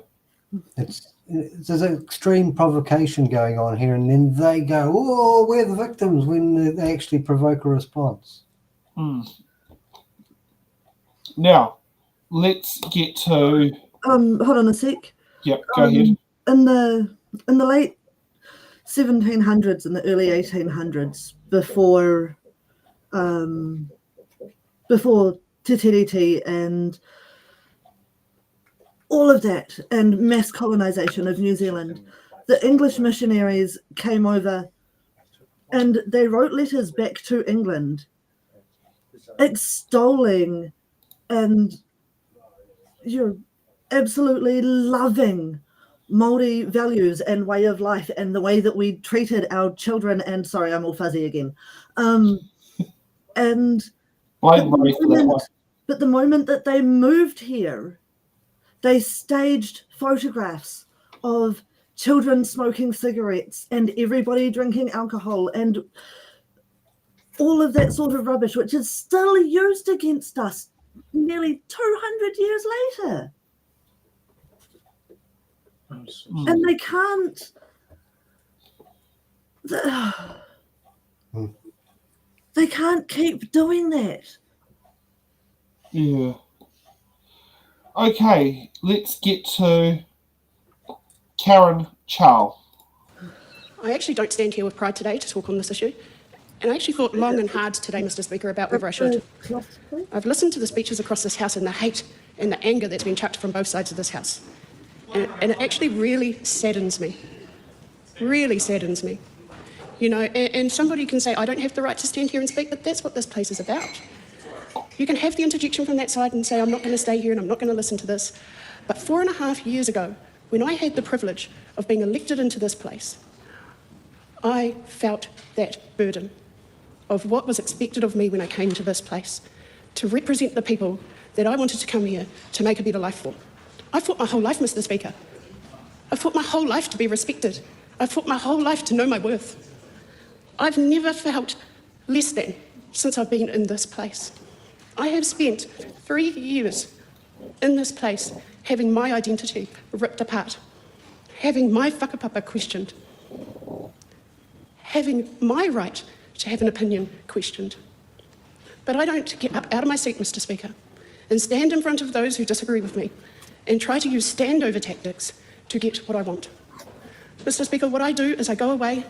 There's an extreme provocation going on here, and then they go, "Oh, we're the victims," when they actually provoke a response. Now, let's get to. Hold on a sec. Yep, go ahead. In the late 1700s and the early 1800s, before Te Tiriti and all of that, and mass colonization of New Zealand, the English missionaries came over and they wrote letters back to England extolling and absolutely loving Māori values and way of life and the way that we treated our children. And sorry, I'm all fuzzy again. But the moment that they moved here, they staged photographs of children smoking cigarettes and everybody drinking alcohol and all of that sort of rubbish, which is still used against us nearly 200 years later. And they can't. They can't keep doing that. Yeah. Okay, let's get to Karen Chow. I actually don't stand here with pride today to talk on this issue. And I actually thought long and hard today, Mr. Speaker, about whether I should. I've listened to the speeches across this House and the hate and the anger that's been chucked from both sides of this House. And it actually really saddens me. Really saddens me. You know, and somebody can say, I don't have the right to stand here and speak, but that's what this place is about. You can have the interjection from that side and say, I'm not going to stay here and I'm not going to listen to this. But 4.5 years ago, when I had the privilege of being elected into this place, I felt that burden of what was expected of me when I came to this place, to represent the people that I wanted to come here to make a better life for. I fought my whole life, Mr. Speaker. I fought my whole life to be respected. I fought my whole life to know my worth. I've never felt less than since I've been in this place. I have spent 3 years in this place having my identity ripped apart, having my whakapapa questioned, having my right to have an opinion questioned. But I don't get up out of my seat, Mr. Speaker, and stand in front of those who disagree with me and try to use standover tactics to get what I want. Mr. Speaker, what I do is I go away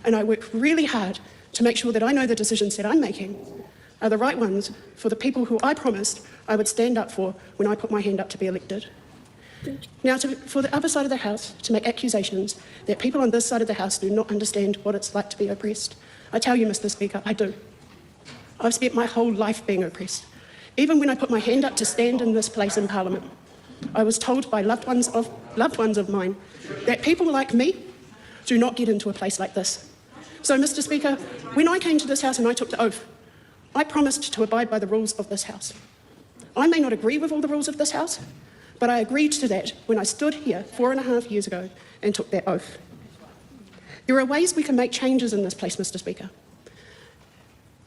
and I work really hard to make sure that I know the decisions that I'm making are the right ones for the people who I promised I would stand up for when I put my hand up to be elected. Now, for the other side of the House to make accusations that people on this side of the House do not understand what it's like to be oppressed, I tell you, Mr. Speaker, I do. I've spent my whole life being oppressed. Even when I put my hand up to stand in this place in Parliament, I was told by loved ones of mine that people like me do not get into a place like this. So, Mr. Speaker, when I came to this House and I took the oath, I promised to abide by the rules of this House. I may not agree with all the rules of this House, but I agreed to that when I stood here 4.5 years ago and took that oath. There are ways we can make changes in this place, Mr. Speaker,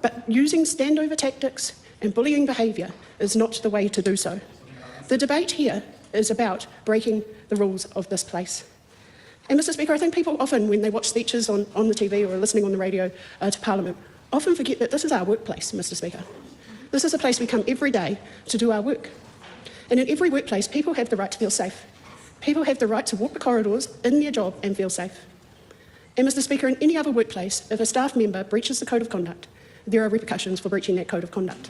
but using standover tactics and bullying behaviour is not the way to do so. The debate here is about breaking the rules of this place. And Mr. Speaker, I think people often, when they watch speeches on the TV or listening on the radio to Parliament, often forget that this is our workplace, Mr. Speaker. This is a place we come every day to do our work. And in every workplace, people have the right to feel safe. People have the right to walk the corridors in their job and feel safe. And Mr. Speaker, in any other workplace, if a staff member breaches the code of conduct, there are repercussions for breaching that code of conduct.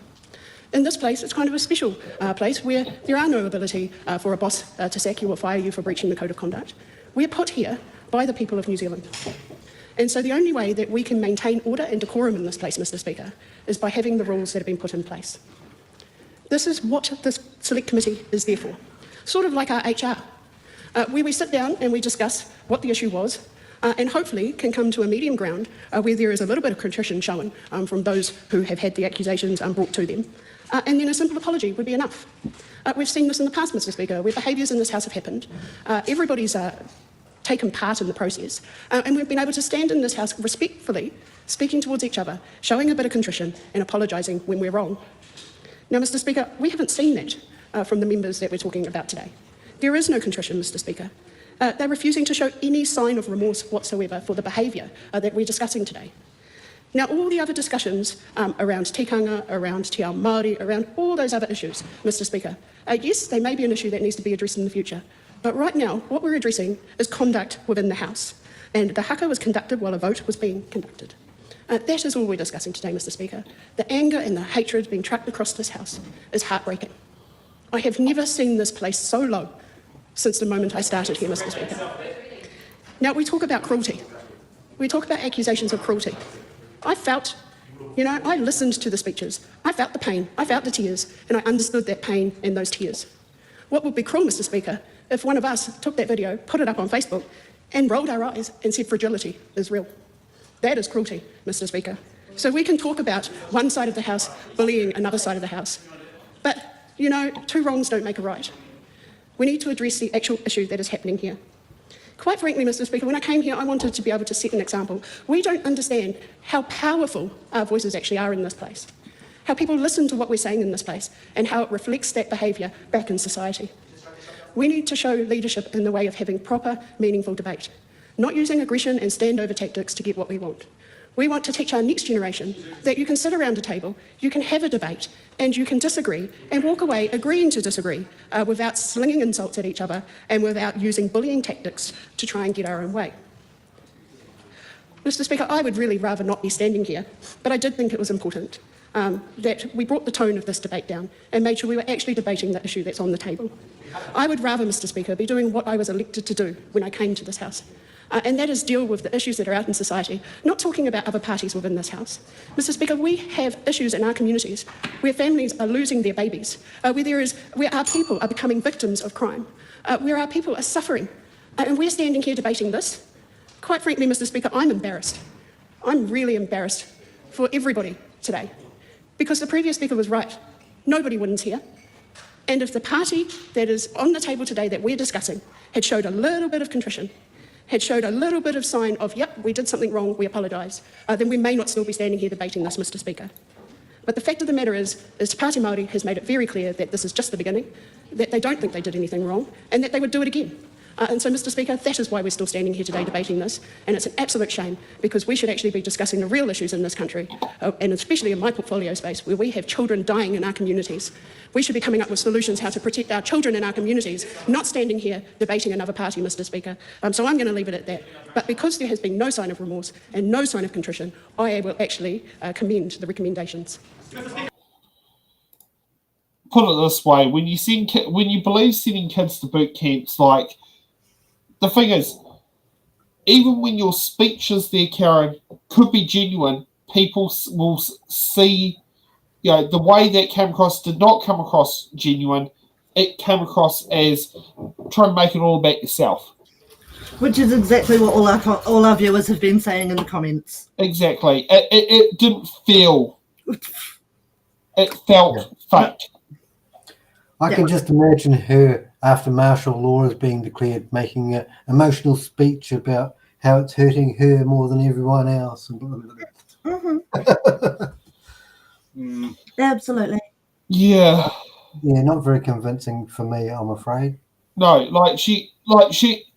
In this place, it's kind of a special place where there are no ability for a boss to sack you or fire you for breaching the code of conduct. We're put here by the people of New Zealand. And so the only way that we can maintain order and decorum in this place, Mr. Speaker, is by having the rules that have been put in place. This is what this select committee is there for. Sort of like our HR, where we sit down and we discuss what the issue was, and hopefully can come to a medium ground where there is a little bit of contrition shown from those who have had the accusations brought to them. And then a simple apology would be enough. We've seen this in the past, Mr. Speaker, where behaviours in this House have happened. Everybody's taken part in the process, and we've been able to stand in this House respectfully, speaking towards each other, showing a bit of contrition and apologising when we're wrong. Now, Mr. Speaker, we haven't seen that from the members that we're talking about today. There is no contrition, Mr. Speaker. They're refusing to show any sign of remorse whatsoever for the behaviour that we're discussing today. Now, all the other discussions around tikanga, around te ao Māori, around all those other issues, Mr. Speaker, yes, they may be an issue that needs to be addressed in the future. But right now, what we're addressing is conduct within the House. And the haka was conducted while a vote was being conducted. That is all we're discussing today, Mr. Speaker. The anger and the hatred being trucked across this House is heartbreaking. I have never seen this place so low since the moment I started here, Mr. Speaker. Now, we talk about cruelty. We talk about accusations of cruelty. I listened to the speeches. I felt the pain. I felt the tears. And I understood that pain and those tears. What would be cruel, Mr. Speaker, if one of us took that video, put it up on Facebook, and rolled our eyes and said fragility is real? That is cruelty, Mr. Speaker. So we can talk about one side of the House bullying another side of the House. But, two wrongs don't make a right. We need to address the actual issue that is happening here. Quite frankly, Mr. Speaker, when I came here, I wanted to be able to set an example. We don't understand how powerful our voices actually are in this place, how people listen to what we're saying in this place, and how it reflects that behaviour back in society. We need to show leadership in the way of having proper, meaningful debate, not using aggression and standover tactics to get what we want. We want to teach our next generation that you can sit around a table, you can have a debate, and you can disagree and walk away agreeing to disagree without slinging insults at each other and without using bullying tactics to try and get our own way. Mr. Speaker, I would really rather not be standing here, but I did think it was important that we brought the tone of this debate down and made sure we were actually debating the issue that's on the table. I would rather, Mr. Speaker, be doing what I was elected to do when I came to this House. And that is deal with the issues that are out in society, not talking about other parties within this House. Mr. Speaker, we have issues in our communities where families are losing their babies, where our people are becoming victims of crime, where our people are suffering. And we're standing here debating this. Quite frankly, Mr. Speaker, I'm embarrassed. I'm really embarrassed for everybody today. Because the previous speaker was right. Nobody wins here. And if the party that is on the table today that we're discussing had showed a little bit of contrition, had showed a little bit of sign of, yep, we did something wrong, we apologise, then we may not still be standing here debating this, Mr. Speaker. But the fact of the matter is Te Pāti Māori has made it very clear that this is just the beginning, that they don't think they did anything wrong, and that they would do it again. And so, Mr. Speaker, that is why we're still standing here today debating this, and it's an absolute shame, because we should actually be discussing the real issues in this country, and especially in my portfolio space, where we have children dying in our communities. We should be coming up with solutions how to protect our children in our communities, not standing here debating another party, Mr. Speaker. So I'm going to leave it at that. But because there has been no sign of remorse and no sign of contrition, I will actually commend the recommendations. Put it this way: when you believe sending kids to boot camps, like, the thing is, even when your speeches there, Karen, could be genuine, people will see, the way that came across did not come across genuine. It came across as trying to make it all about yourself. Which is exactly what all our viewers have been saying in the comments. Exactly. It didn't feel. It felt fake. I can just imagine her, after martial law is being declared, making an emotional speech about how it's hurting her more than everyone else. Absolutely. Yeah. Yeah, not very convincing for me, I'm afraid. No,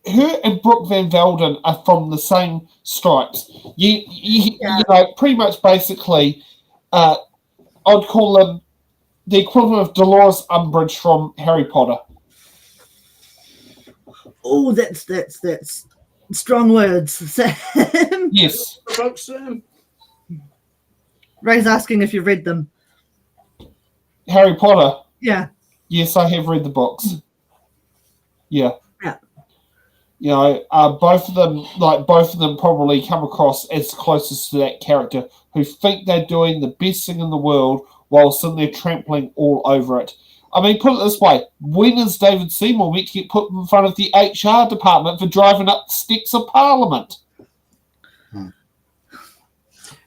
her and Brooke Van Velden are from the same stripes. You know, pretty much basically, I'd call them the equivalent of Dolores Umbridge from Harry Potter. Oh, that's strong words, Sam. Yes. Ray's asking if you read them. Harry Potter? Yeah. Yes, I have read the books. Yeah. Yeah. You know, both of them probably come across as closest to that character, who think they're doing the best thing in the world while sitting there trampling all over it. I mean, put it this way: when is David Seymour meant to get put in front of the HR department for driving up the steps of Parliament?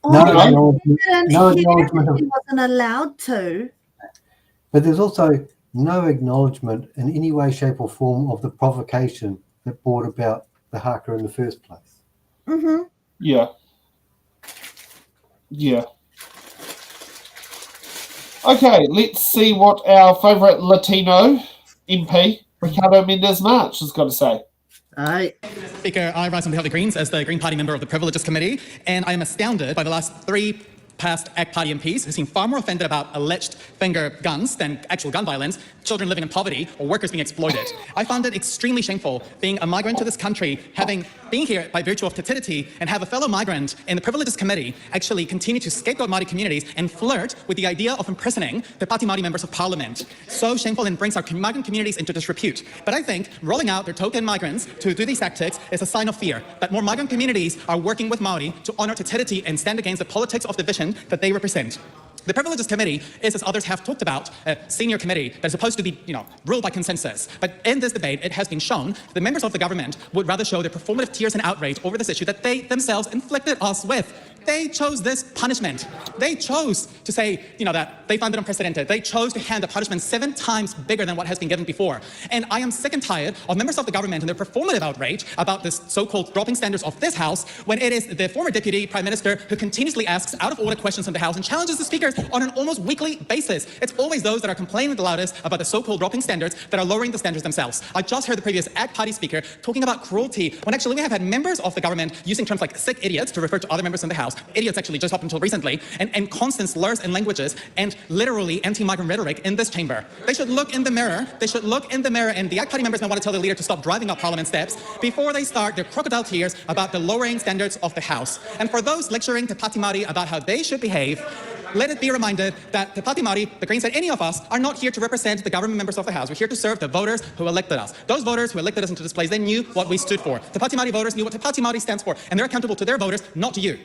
No He acknowledgement. wasn't allowed to. But there's also no acknowledgement in any way, shape, or form of the provocation that brought about the haka in the first place. Mm-hmm. Yeah. Yeah. Okay, let's see what our favourite Latino MP, Ricardo Mendez-March, has got to say. Aye. Speaker, I rise on behalf of the Greens as the Green Party member of the Privileges Committee, and I am astounded by the last three past ACT Party MPs who seem far more offended about alleged finger guns than actual gun violence, children living in poverty, or workers being exploited. I found it extremely shameful being a migrant to this country, having been here by virtue of tatidity, and have a fellow migrant in the Privileges Committee actually continue to scapegoat Māori communities and flirt with the idea of imprisoning the Pāti Māori members of Parliament. So shameful, and brings our migrant communities into disrepute. But I think rolling out their token migrants to do these tactics is a sign of fear, that more migrant communities are working with Māori to honour tatidity and stand against the politics of division that they represent. The Privileges Committee is, as others have talked about, a senior committee that is supposed to be, ruled by consensus. But in this debate, it has been shown that members of the government would rather show their performative tears and outrage over this issue that they themselves inflicted us with. They chose this punishment. They chose to say, that they found it unprecedented. They chose to hand a punishment 7 times bigger than what has been given before. And I am sick and tired of members of the government and their performative outrage about this so-called dropping standards of this House, when it is the former Deputy Prime Minister who continuously asks out-of-order questions in the House and challenges the speakers on an almost weekly basis. It's always those that are complaining the loudest about the so-called dropping standards that are lowering the standards themselves. I just heard the previous ACT Party speaker talking about cruelty, when actually we have had members of the government using terms like sick idiots to refer to other members in the House. Idiots actually just up until recently, and constant slurs and languages and literally anti-migrant rhetoric in this chamber. They should look in the mirror. They should look in the mirror, and the ACT Party members may want to tell their leader to stop driving up Parliament steps before they start their crocodile tears about the lowering standards of the House. And for those lecturing to Pāti Māori about how they should behave, let it be reminded that the Pāti Māori, the Greens, and any of us are not here to represent the government members of the House. We're here to serve the voters who elected us. Those voters who elected us into this place, they knew what we stood for. The Pāti Māori voters knew what the Pāti Māori stands for, and they're accountable to their voters, not to you.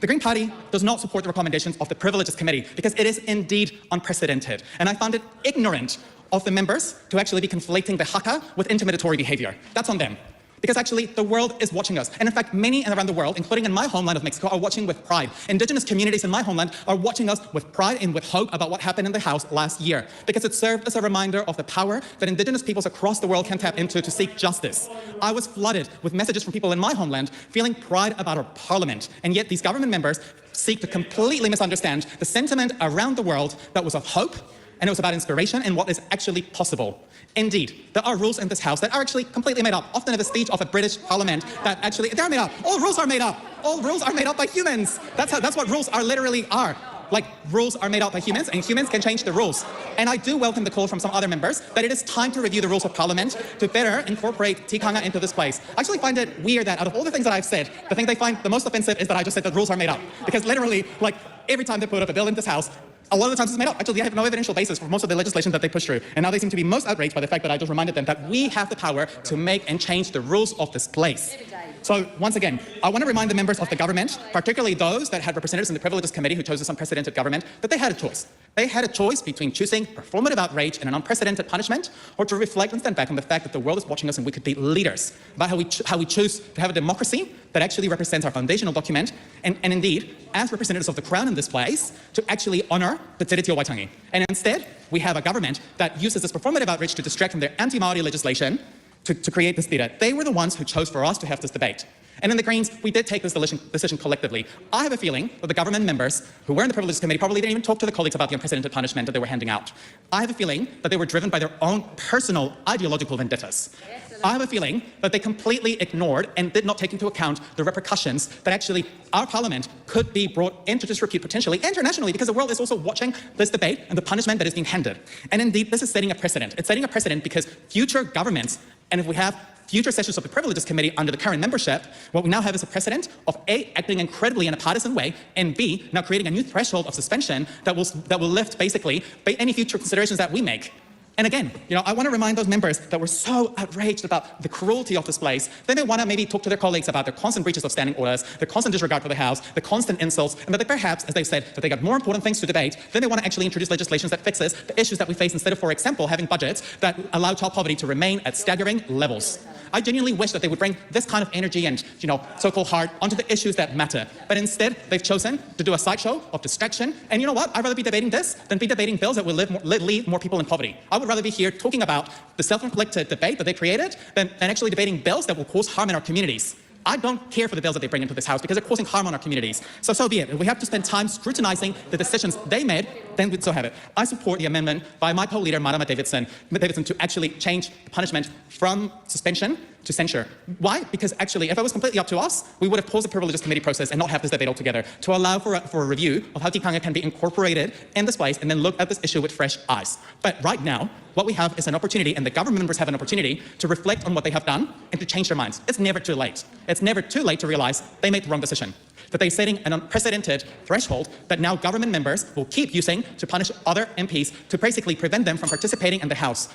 The Green Party does not support the recommendations of the Privileges Committee because it is indeed unprecedented. And I found it ignorant of the members to actually be conflating the haka with intimidatory behavior. That's on them. Because actually, the world is watching us. And in fact, many around the world, including in my homeland of Mexico, are watching with pride. Indigenous communities in my homeland are watching us with pride and with hope about what happened in the House last year. Because it served as a reminder of the power that Indigenous peoples across the world can tap into to seek justice. I was flooded with messages from people in my homeland feeling pride about our parliament. And yet these government members seek to completely misunderstand the sentiment around the world that was of hope, and it was about inspiration and what is actually possible. Indeed, there are rules in this House that are actually completely made up, often a vestige of a British Parliament that actually, they're made up. All rules are made up. All rules are made up by humans. That's what rules are literally are. Like, rules are made up by humans, and humans can change the rules. And I do welcome the call from some other members that it is time to review the rules of Parliament to better incorporate tikanga into this place. I actually find it weird that out of all the things that I've said, the thing they find the most offensive is that I just said that rules are made up. Because literally, like, every time they put up a bill in this House, a lot of the times it's made up. Actually, they have no evidential basis for most of the legislation that they push through. And now they seem to be most outraged by the fact that I just reminded them that we have the power to make and change the rules of this place. So once again, I want to remind the members of the government, particularly those that had representatives in the Privileges Committee who chose this unprecedented government, that they had a choice. They had a choice between choosing performative outrage and an unprecedented punishment, or to reflect and stand back on the fact that the world is watching us and we could be leaders about how we choose to have a democracy that actually represents our foundational document, and indeed, as representatives of the Crown in this place, to actually honour the Te Reti o Waitangi. And instead, we have a government that uses this performative outrage to distract from their anti-Māori legislation to create this theatre. They were the ones who chose for us to have this debate. And in the Greens, we did take this decision collectively. I have a feeling that the government members who were in the Privileges Committee probably didn't even talk to the colleagues about the unprecedented punishment that they were handing out. I have a feeling that they were driven by their own personal ideological vendettas. I have a feeling that they completely ignored and did not take into account the repercussions that actually our Parliament could be brought into disrepute potentially internationally, because the world is also watching this debate and the punishment that is being handed. And indeed, this is setting a precedent. It's setting a precedent because future governments, and if we have future sessions of the Privileges Committee under the current membership, what we now have is a precedent of A, acting incredibly in a partisan way, and B, now creating a new threshold of suspension that will lift basically any future considerations that we make. And again, I want to remind those members that were so outraged about the cruelty of this place. They may want to maybe talk to their colleagues about their constant breaches of standing orders, their constant disregard for the House, the constant insults, and that they perhaps, as they've said, that they got more important things to debate, then they want to actually introduce legislation that fixes the issues that we face instead of, for example, having budgets that allow child poverty to remain at staggering levels. I genuinely wish that they would bring this kind of energy and, so-called heart onto the issues that matter. But instead, they've chosen to do a sideshow of distraction. And you know what? I'd rather be debating this than be debating bills that will leave more people in poverty. I would rather be here talking about the self-inflicted debate that they created than actually debating bills that will cause harm in our communities. I don't care for the bills that they bring into this House because they're causing harm on our communities. So be it. If we have to spend time scrutinising the decisions they made, then we'd so have it. I support the amendment by my co-leader, Marama Davidson, to actually change the punishment from suspension to censure. Why? Because actually, if it was completely up to us, we would have paused the Privileges Committee process and not have this debate altogether, to allow for a review of how tikanga can be incorporated in this place and then look at this issue with fresh eyes. But right now, what we have is an opportunity, and the government members have an opportunity to reflect on what they have done and to change their minds. It's never too late. It's never too late to realise they made the wrong decision, that they're setting an unprecedented threshold that now government members will keep using to punish other MPs to basically prevent them from participating in the House.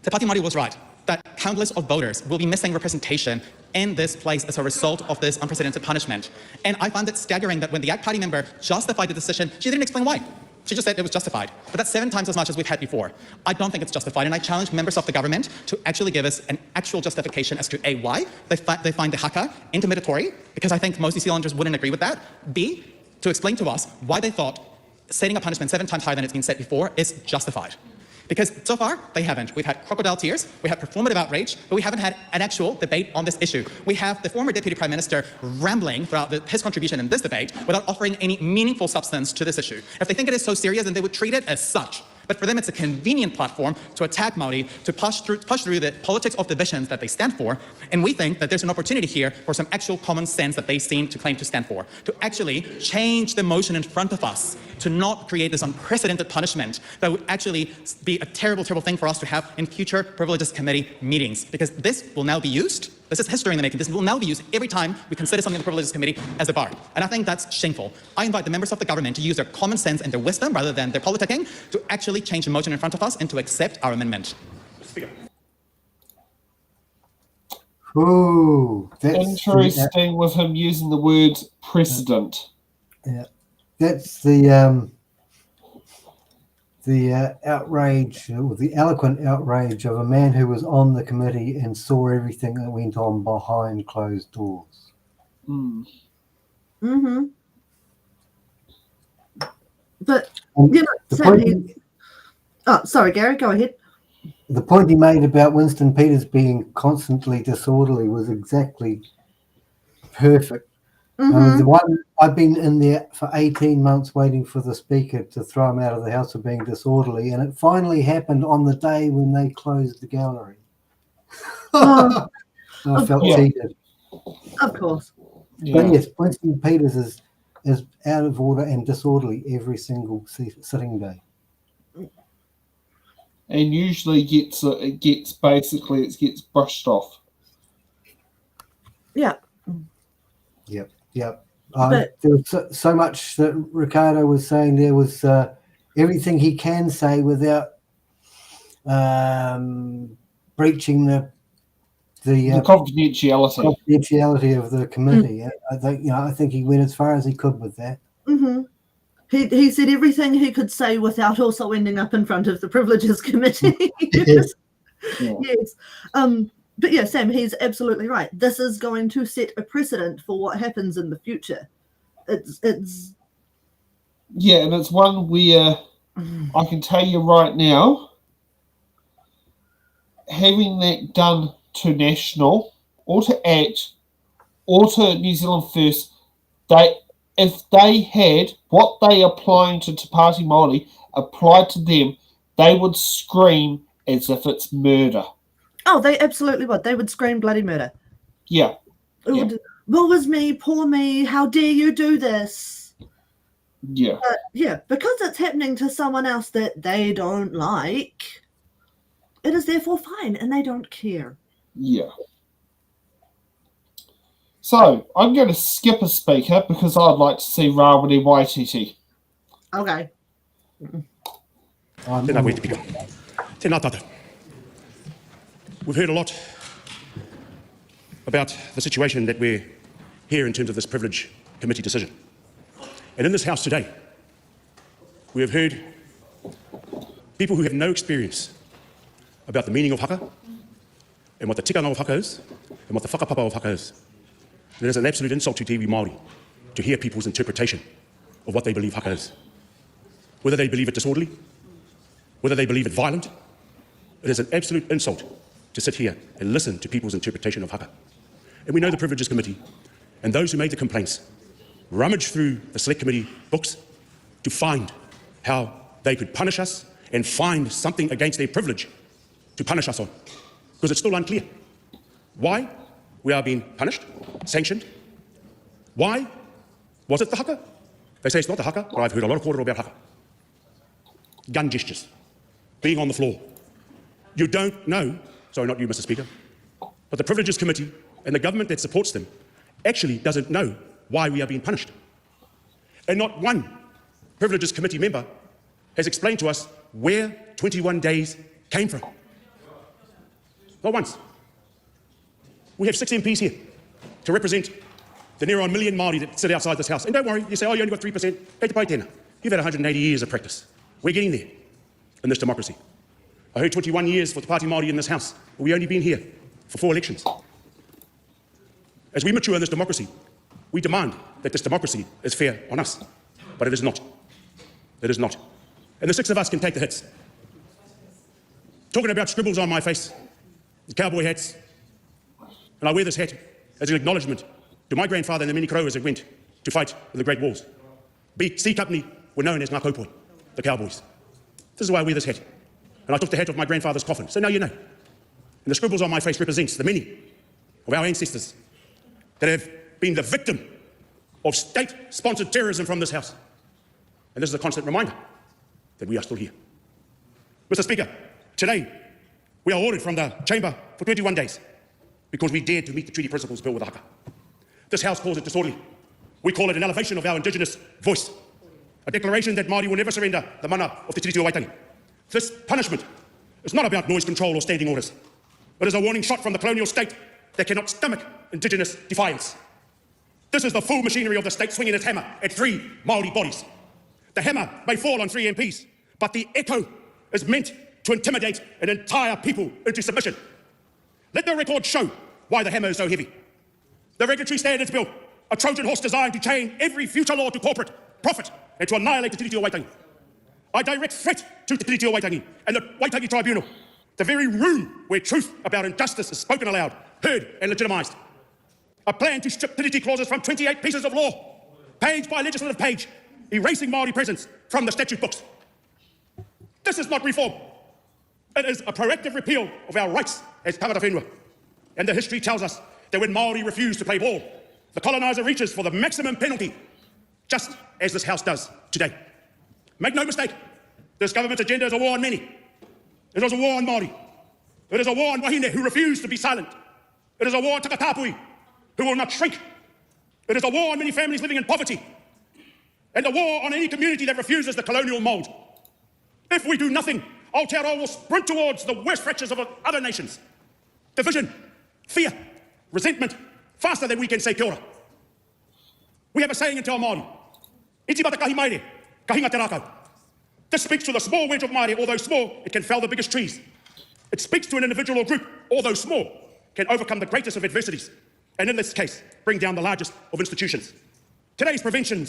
Te Pāti Māori was right, that countless of voters will be missing representation in this place as a result of this unprecedented punishment. And I find it staggering that when the ACT Party member justified the decision, she didn't explain why. She just said it was justified. But that's 7 times as much as we've had before. I don't think it's justified, and I challenge members of the government to actually give us an actual justification as to A, why they find the haka intimidatory, because I think most New Zealanders wouldn't agree with that. B, to explain to us why they thought setting a punishment 7 times higher than it's been set before is justified. Because so far, they haven't. We've had crocodile tears, we have performative outrage, but we haven't had an actual debate on this issue. We have the former Deputy Prime Minister rambling throughout his contribution in this debate without offering any meaningful substance to this issue. If they think it is so serious, then they would treat it as such. But for them, it's a convenient platform to attack Māori, to push through the politics of divisions that they stand for. And we think that there's an opportunity here for some actual common sense that they seem to claim to stand for, to actually change the motion in front of us, to not create this unprecedented punishment that would actually be a terrible, terrible thing for us to have in future Privileges Committee meetings. Because this will now be used, this is history in the making, this will now be used every time we consider something in the Privileges Committee as a bar. And I think that's shameful. I invite the members of the government to use their common sense and their wisdom rather than their politicking to actually change the motion in front of us and to accept our amendment. Speaker. Ooh, that's interesting with him using the word precedent. Yeah, that's the outrage, or the eloquent outrage of a man who was on the committee and saw everything that went on behind closed doors. Mm. Mm-hmm. But oh, sorry, Gary, go ahead. The point he made about Winston Peters being constantly disorderly was exactly perfect. The one I've been in there for 18 months waiting for the speaker to throw him out of the house for being disorderly, and it finally happened on the day when they closed the gallery. Oh, I felt course. cheated. Of course. But yes, Winston Peters is out of order and disorderly every single sitting day. And usually gets brushed off. Yeah. Yep. But- There was so much that Ricardo was saying. There was everything he can say without breaching the confidentiality of the committee. I think he went as far as he could with that. Mm-hmm. He said everything he could say without also ending up in front of the Privileges Committee. Yes. Yes. But yeah, Sam, he's absolutely right. This is going to set a precedent for what happens in the future. It's Yeah, and it's one where I can tell you right now, having that done to National or to ACT or to New Zealand First, if they had what they applying to Te Pāti Māori applied to them, they would scream as if it's murder. Oh, they absolutely would. They would scream bloody murder. Yeah. Woe was me, poor me, how dare you do this? Yeah. Because it's happening to someone else that they don't like, it is therefore fine, and they don't care. Yeah. So, I'm going to skip a speaker because I'd like to see Rawiri Waititi. Okay. Tēnā koe te pika. Tēnā tata. We've heard a lot about the situation that we're here in terms of this Privilege Committee decision. And in this House today, we have heard people who have no experience about the meaning of haka and what the tikanga of haka is and what the whakapapa of haka is. It is an absolute insult to te iwi Māori to hear people's interpretation of what they believe haka is. Whether they believe it disorderly, whether they believe it violent, it is an absolute insult to sit here and listen to people's interpretation of haka. And we know the Privileges Committee and those who made the complaints rummaged through the Select Committee books to find how they could punish us and find something against their privilege to punish us on. Because it's still unclear why we are being punished, sanctioned. Why? Was it the haka? They say it's not the haka, but I've heard a lot of kōrero about haka. Gun gestures, being on the floor. You don't know, sorry, not you, Mr. Speaker, but the Privileges Committee and the government that supports them actually doesn't know why we are being punished. And not one Privileges Committee member has explained to us where 21 days came from. Not once. We have 6 MPs here to represent the near on million Māori that sit outside this House. And don't worry, you say, oh, you only got 3%. Kei te pai tēnā. You've had 180 years of practice. We're getting there in this democracy. I heard 21 years for Te Pāti Māori in this House, but we've only been here for 4 elections. As we mature in this democracy, we demand that this democracy is fair on us, but it is not. It is not. And the 6 of us can take the hits. Talking about scribbles on my face, cowboy hats, and I wear this hat as an acknowledgement to my grandfather and the many Koroas that went to fight in the Great Wars. C Company were known as Ngā Kaupoi, the cowboys. This is why I wear this hat. And I took the hat off my grandfather's coffin, so now you know. And the scribbles on my face represents the many of our ancestors that have been the victim of state-sponsored terrorism from this House. And this is a constant reminder that we are still here. Mr. Speaker, today we are ordered from the chamber for 21 days because we dared to meet the treaty principles built with the haka. This House calls it disorderly. We call it an elevation of our Indigenous voice, a declaration that Māori will never surrender the mana of Te Tiriti o Waitangi. This punishment is not about noise control or standing orders. It is a warning shot from the colonial state that cannot stomach Indigenous defiance. This is the full machinery of the state swinging its hammer at 3 Māori bodies. The hammer may fall on 3 MPs, but the echo is meant to intimidate an entire people into submission. Let the record show why the hammer is so heavy. The Regulatory Standards Bill, a Trojan horse designed to chain every future law to corporate profit and to annihilate Te Tiriti o Waitangi. A direct threat to Te Tiriti o Waitangi and the Waitangi Tribunal, the very room where truth about injustice is spoken aloud, heard and legitimised. A plan to strip treaty clauses from 28 pieces of law, page by legislative page, erasing Māori presence from the statute books. This is not reform. It is a proactive repeal of our rights as tangata whenua. And the history tells us that when Māori refuse to play ball, the coloniser reaches for the maximum penalty, just as this House does today. Make no mistake, this government's agenda is a war on many. It is a war on Māori. It is a war on wahine who refuse to be silent. It is a war on takatapui who will not shrink. It is a war on many families living in poverty. And a war on any community that refuses the colonial mould. If we do nothing, Aotearoa will sprint towards the worst fractures of other nations. Division, fear, resentment, faster than we can say kia ora. We have a saying in Te Ao Māori, iti bata kahi maere, kahinga te rākau. This speaks to the small wedge of Māori. Although small, it can fell the biggest trees. It speaks to an individual or group, although small, can overcome the greatest of adversities, and in this case, bring down the largest of institutions. Today's prevention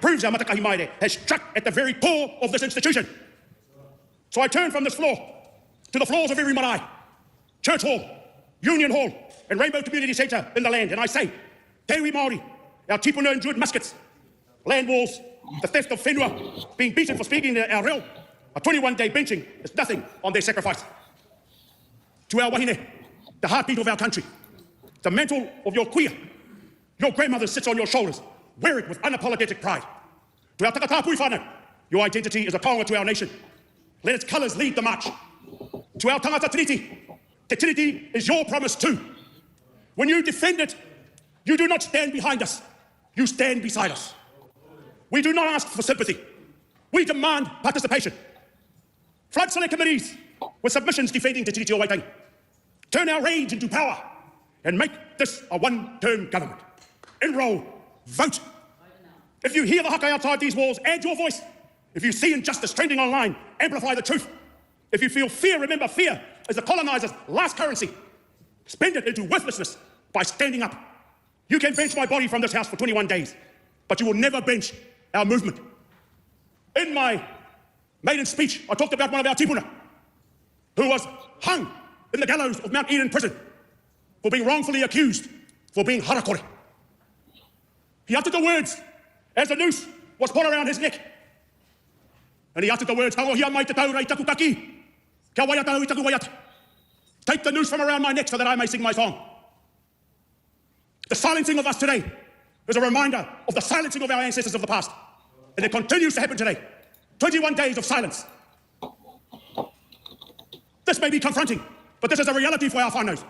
proves our matakahi maere has struck at the very core of this institution. So I turn from this floor to the floors of every marae, Church Hall, Union Hall, and Rainbow Community Centre in the land, and I say, Te iwi Māori, our tipuna endured muskets, land walls, the theft of whenua, being beaten for speaking our reo, a 21-day benching is nothing on their sacrifice. To our wahine, the heartbeat of our country, the mantle of your kuia, your grandmother sits on your shoulders. Wear it with unapologetic pride. To our takatapui whānau, your identity is a kaonga to our nation. Let its colours lead the march. To our tangata tiriti, te tiriti is your promise too. When you defend it, you do not stand behind us, you stand beside us. We do not ask for sympathy. We demand participation. Flood select committees with submissions defending te tiriti o Waitangi. Turn our rage into power and make this a one-term government. Enroll, vote. If you hear the haka outside these walls, add your voice. If you see injustice trending online, amplify the truth. If you feel fear, remember fear is the coloniser's last currency. Spend it into worthlessness by standing up. You can bench my body from this house for 21 days, but you will never bench our movement. In my maiden speech, I talked about one of our tipuna who was hung in the gallows of Mount Eden prison for being wrongfully accused for being harakore. He uttered the words as the noose was put around his neck. And he uttered the words, "Tangohia mai te tau rei taku kaki, kia waiata hui taku waiata." Take the noose from around my neck so that I may sing my song. The silencing of us today is a reminder of the silencing of our ancestors of the past. And it continues to happen today. 21 days of silence. This may be confronting, but this is a reality for our whānaus.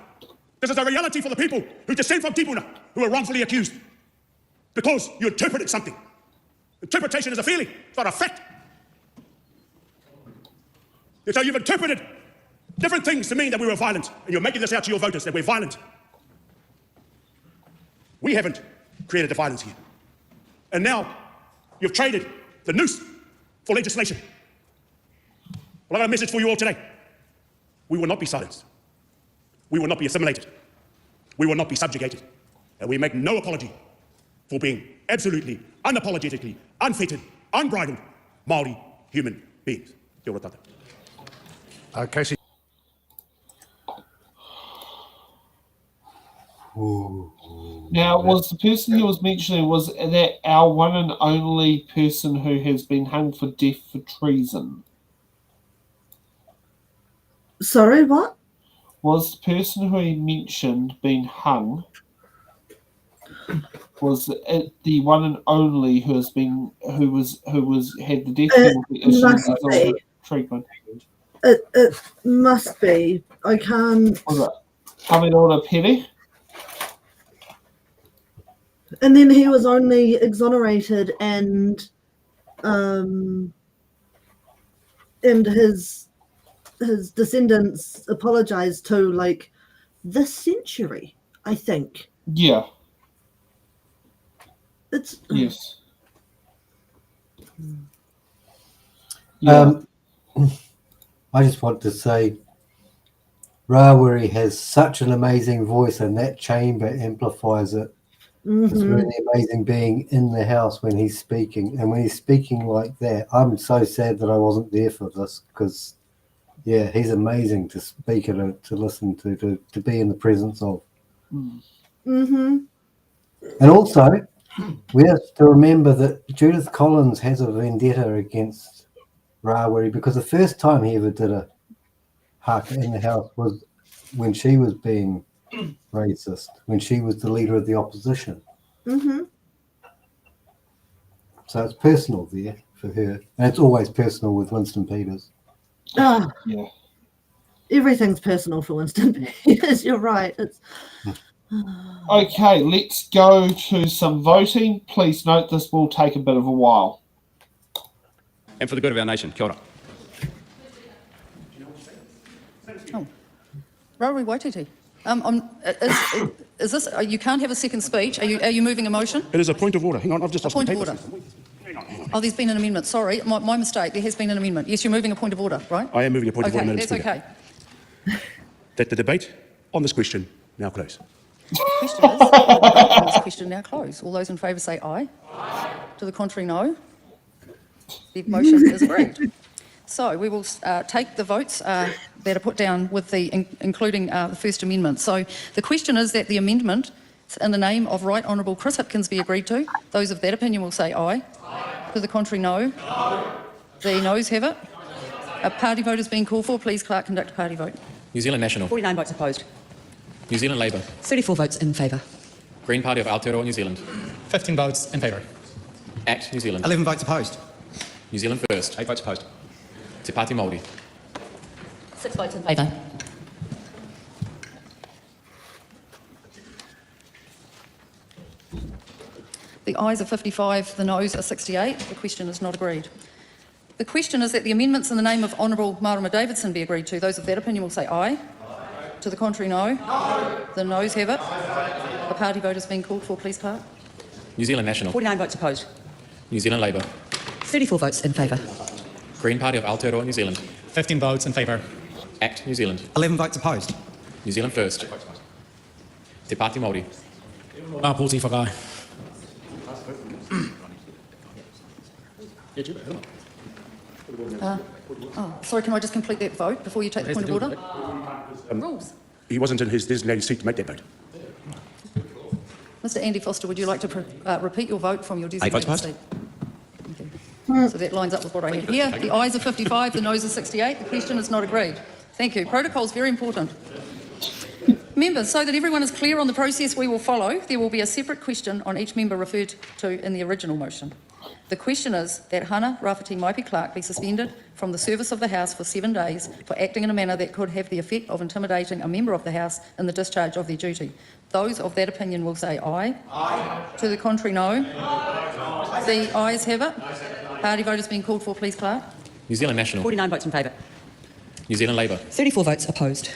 This is a reality for the people who descend from tipuna, who are wrongfully accused. Because you interpreted something. Interpretation is a feeling, it's not a fact. And so you've interpreted different things to mean that we were violent, and you're making this out to your voters, that we're violent. We haven't created the violence here. And now you've traded the noose for legislation. Well, I got a message for you all today. We will not be silenced. We will not be assimilated. We will not be subjugated. And we make no apology for being absolutely, unapologetically, unfettered, unbridled Māori human beings. Kia ora tata. Casey. Now, was the person who was mentioning, was that our one and only person who has been hung for death for treason? Sorry, what? Was the person who he mentioned being hung, was it the one and only who has been who was had the death penalty issues or treatment? It must be. I can't. Was it Hamiora Pere? And then he was only exonerated, and his descendants apologized to like this century, I think. Yeah. It's yes. Yeah. I just want to say Rawiri has such an amazing voice, and that chamber amplifies it. It's really amazing being in the house when he's speaking, and when he's speaking like that, I'm so sad that I wasn't there for this, because yeah, he's amazing to speak and to listen to be in the presence of. Mm-hmm. And also, we have to remember that Judith Collins has a vendetta against Rawiri because the first time he ever did a haka in the house was when she was being racist, when she was the leader of the opposition. Mm-hmm. So it's personal there for her. And it's always personal with Winston Peters. Oh, Yeah. everything's personal for Winston Peters. You're right. It's Okay, let's go to some voting. Please note this will take a bit of a while. And for the good of our nation. Kia ora. Oh. Rawiri Waititi. Is this, you can't have a second speech. Are you moving a motion? It is a point of order. Hang on, I've just lost my Point of papers. order. Oh, there's been an amendment. Sorry, my mistake. There has been an amendment. Yes, you're moving a point of order, right? I am moving a point of order, Okay, Madam that's Speaker. okay. That the debate on this question now close. Question is, on this question now closed. All those in favour say aye. To the contrary, no. The motion is agreed. So we will take the votes that are put down with the including the First Amendment. So the question is that the amendment in the name of Right Honourable Chris Hipkins be agreed to. Those of that opinion will say aye. To the contrary, no. The noes have it. A party vote is being called for. Please, Clerk, conduct a party vote. New Zealand National. 49 votes opposed. New Zealand Labour. 34 votes in favour. Green Party of Aotearoa New Zealand. 15 votes in favour. ACT New Zealand. 11 votes opposed. New Zealand First. 8 votes opposed. Te Pāti Māori. 6 votes in favour. The ayes are 55, the noes are 68. The question is not agreed. The question is that the amendments in the name of Honourable Marama Davidson be agreed to. Those of that opinion will say aye. To the contrary, no. The noes have it. The party vote is being called for. Please, Clerk. New Zealand National. 49 votes opposed. New Zealand Labour. 34 votes in favour. Green Party of Aotearoa New Zealand. 15 votes in favour. ACT New Zealand. 11 votes opposed. New Zealand First. Te Pāti Māori. Pōti whakai. Sorry, can I just complete that vote before you take the point of order? Rules. He wasn't in his designated seat to make that vote. Mr Andy Foster, would you like to repeat your vote from your 8 votes designated opposed. seat? Okay. So that lines up with what I have here. The ayes are 55, the noes are 68. The question is not agreed. Thank you. Protocol is very important. Members, so that everyone is clear on the process we will follow, there will be a separate question on each member referred to in the original motion. The question is that Hannah Rafferty Maipi Clark be suspended from the service of the House for 7 days for acting in a manner that could have the effect of intimidating a member of the House in the discharge of their duty. Those of that opinion will say aye. Aye. To the contrary, no. The ayes have it. Party vote is being called for. Please, Clerk. New Zealand National. 49 votes in favour. New Zealand Labour. 34 votes opposed.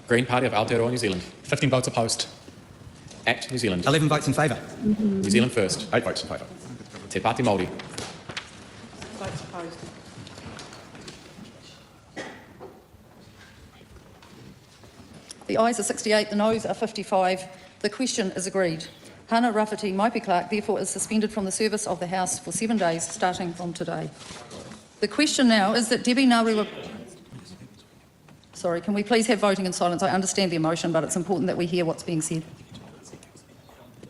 Green Party of Aotearoa New Zealand. 15 votes opposed. ACT New Zealand. 11 votes in favour. New Zealand First. 8 votes in favour. Te Pāti Māori. Votes opposed. The ayes are 68, the noes are 55. The question is agreed. Hannah Rafferty Maipi Clark therefore is suspended from the service of the House for 7 days starting from today. The question now is that Debbie Narua... Sorry, can we please have voting in silence? I understand the emotion, but it's important that we hear what's being said.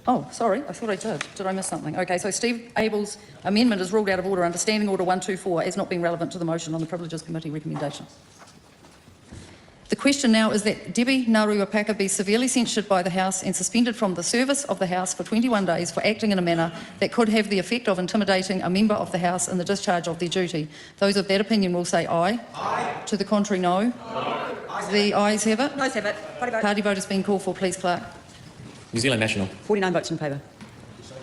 Oh, sorry, I thought I did. Did I miss something? Okay, so Steve Abel's amendment is ruled out of order under Standing Order 124 as not being relevant to the motion on the Privileges Committee recommendation. The question now is that Debbie Narua-Paka be severely censured by the House and suspended from the service of the House for 21 days for acting in a manner that could have the effect of intimidating a member of the House in the discharge of their duty. Those of that opinion will say aye. Aye. To the contrary, no. No. The ayes have it. Noes have it. Party vote is being called for. Please, Clerk. New Zealand National. 49 votes in favour.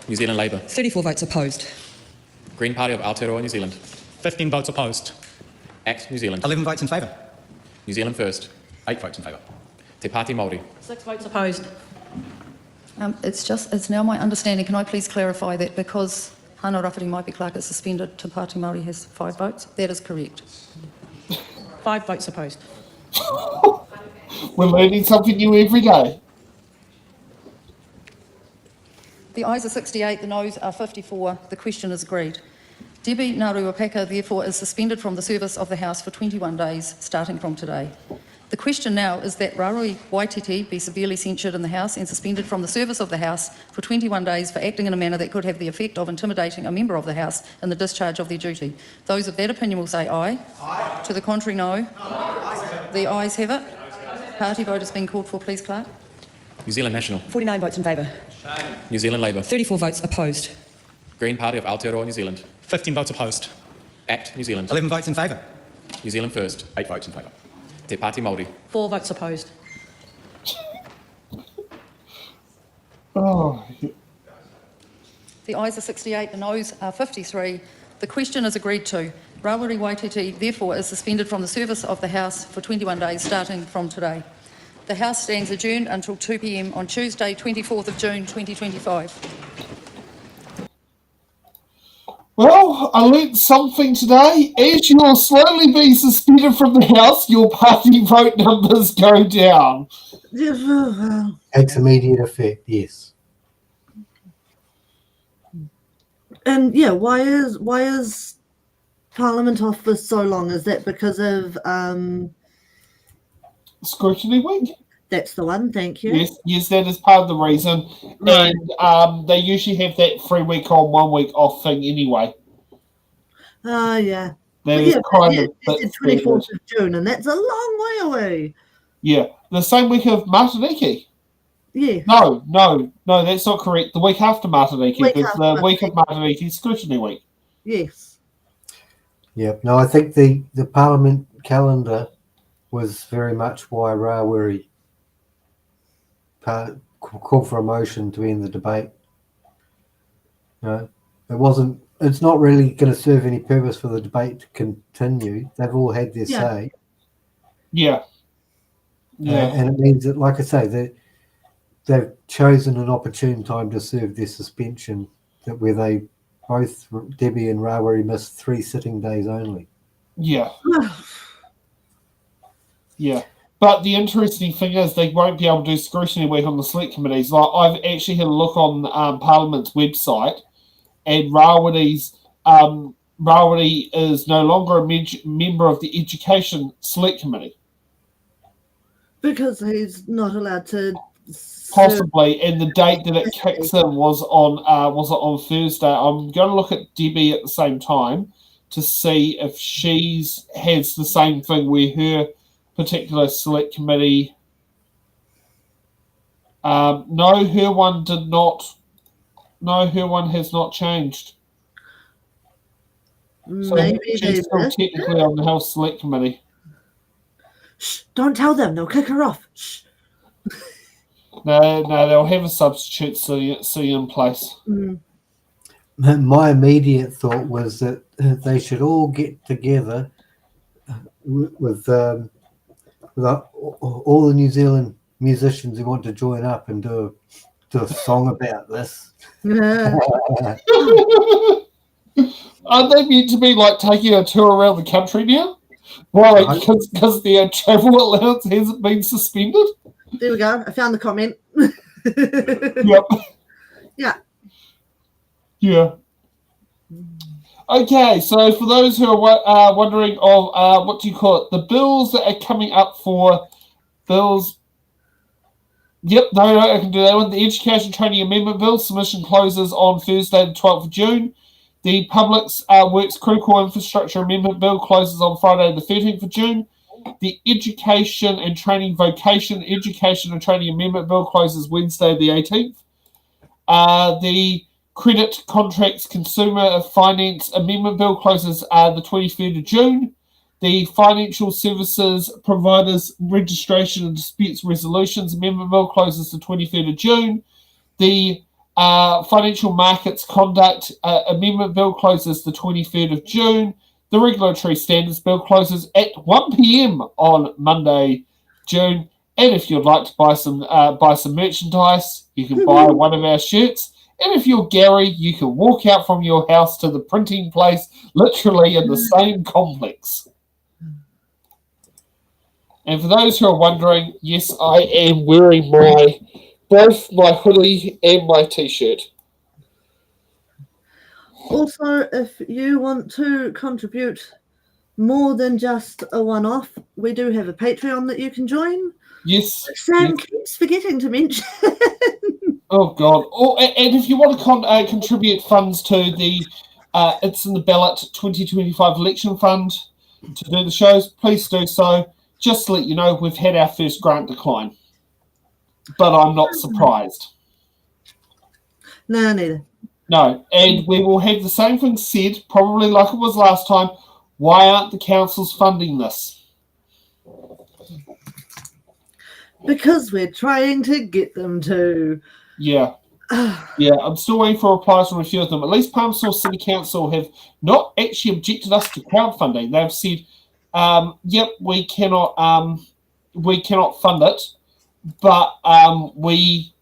New Zealand Labour. 34 votes opposed. Green Party of Aotearoa New Zealand. 15 votes opposed. ACT New Zealand. 11 votes in favour. New Zealand First. 8 votes in favour. Te Pāti Māori. 6 votes opposed. It's now my understanding, can I please clarify that because Hannah Rafferty Maipi Clark is suspended, Te Pāti Māori has 5 votes? That is correct. 5 votes opposed. We're learning something new every day. The ayes are 68, the noes are 54. The question is agreed. Debbie Narua-Paka therefore is suspended from the service of the House for 21 days starting from today. The question now is that Rarui Waititi be severely censured in the House and suspended from the service of the House for 21 days for acting in a manner that could have the effect of intimidating a member of the House in the discharge of their duty. Those of that opinion will say aye. Aye. To the contrary, no. The ayes have it. Party vote is being called for, please, Clerk. New Zealand National. 49 votes in favour. New Zealand Labour. 34 votes opposed. Green Party of Aotearoa New Zealand. 15 votes opposed. ACT New Zealand. 11 votes in favour. New Zealand First. 8 votes in favour. Te Pāti Māori. 4 votes opposed. Oh. The ayes are 68, the noes are 53. The question is agreed to. Rawiri Waititi, therefore, is suspended from the service of the House for 21 days starting from today. The House stands adjourned until 2 p.m. on Tuesday, 24th of June 2025. Well, I learnt something today. As you will slowly be suspended from the House, your party vote numbers go down. Takes immediate effect, yes. And yeah, why is Parliament off for so long? Is that because of Scrutiny Week? That's the one, thank you. Yes, that is part of the reason. Right. And they usually have that 3 week on, 1 week off thing anyway. Oh, yeah. That But is yeah, kind yeah, of it's the 24th of June, and that's a long way away. Yeah, the same week of Matariki. Yeah. No, that's not correct. The week after Matariki. Week Because after the week of Matariki is Scrutiny Week. Yes. Yep. No, I think the Parliament calendar was very much why Rawiri called for a motion to end the debate. No, it's not really going to serve any purpose for the debate to continue. They've all had their say. Yeah. And it means that, like I say, they've chosen an opportune time to serve their suspension, where they both, Debbie and Rawiri, missed 3 sitting days only. Yeah. Yeah. But the interesting thing is they won't be able to do scrutiny week on the select committees. Like, I've actually had a look on Parliament's website, and Rawiri is no longer a member of the Education Select Committee. Because he's not allowed to. Possibly, and the date that it kicks in was on Thursday. I'm going to look at Debbie at the same time to see if she's has the same thing where her particular select committee. No, her one did not. No, her one has not changed. So Maybe she's still technically on the House Select Committee. Shh, don't tell them. They'll kick her off. Shh. No, they'll have a substitute C in place. Mm. My immediate thought was that they should all get together with all the New Zealand musicians who want to join up and do a song about this. Yeah. Aren't they meant to be like taking a tour around the country now? Why? Because their travel allowance hasn't been suspended? There we go. I found the comment. Yep. Yeah. Yeah. Okay, so for those who are wondering of what do you call it, the bills that are coming up for bills. Yep, no, I can do that one. The Education Training Amendment Bill submission closes on Thursday, the 12th of June. The Public Works Critical Infrastructure Amendment Bill closes on Friday, the 13th of June. The Education and Training Vocation Education and Training Amendment Bill closes Wednesday, the 18th. The Credit Contracts Consumer Finance Amendment Bill closes the 23rd of June. The Financial Services Providers Registration and Disputes Resolutions Amendment Bill closes the 23rd of June. The Financial Markets Conduct Amendment Bill closes the 23rd of June. The Regulatory Standards Bill closes at 1 p.m. on Monday, June. And if you'd like to buy some merchandise, you can buy one of our shirts. And if you're Gary, you can walk out from your house to the printing place, literally in the same complex. And for those who are wondering, yes, I am wearing both my hoodie and my t-shirt. Also, if you want to contribute more than just a one-off. We do have a Patreon that you can join. Yes. Sam keeps forgetting to mention. Oh God! Oh, and if you want to contribute funds to the It's in the Ballot 2025 election fund to do the shows, please do so. Just to let you know, we've had our first grant decline, but I'm not surprised. No, neither. No, and we will have the same thing said, probably like it was last time. Why aren't the councils funding this? Because we're trying to get them to. Yeah. Yeah, I'm still waiting for replies from a few of them. At least Palmerston City Council have not actually objected us to crowdfunding. They've said, "Yep, we cannot fund it, but we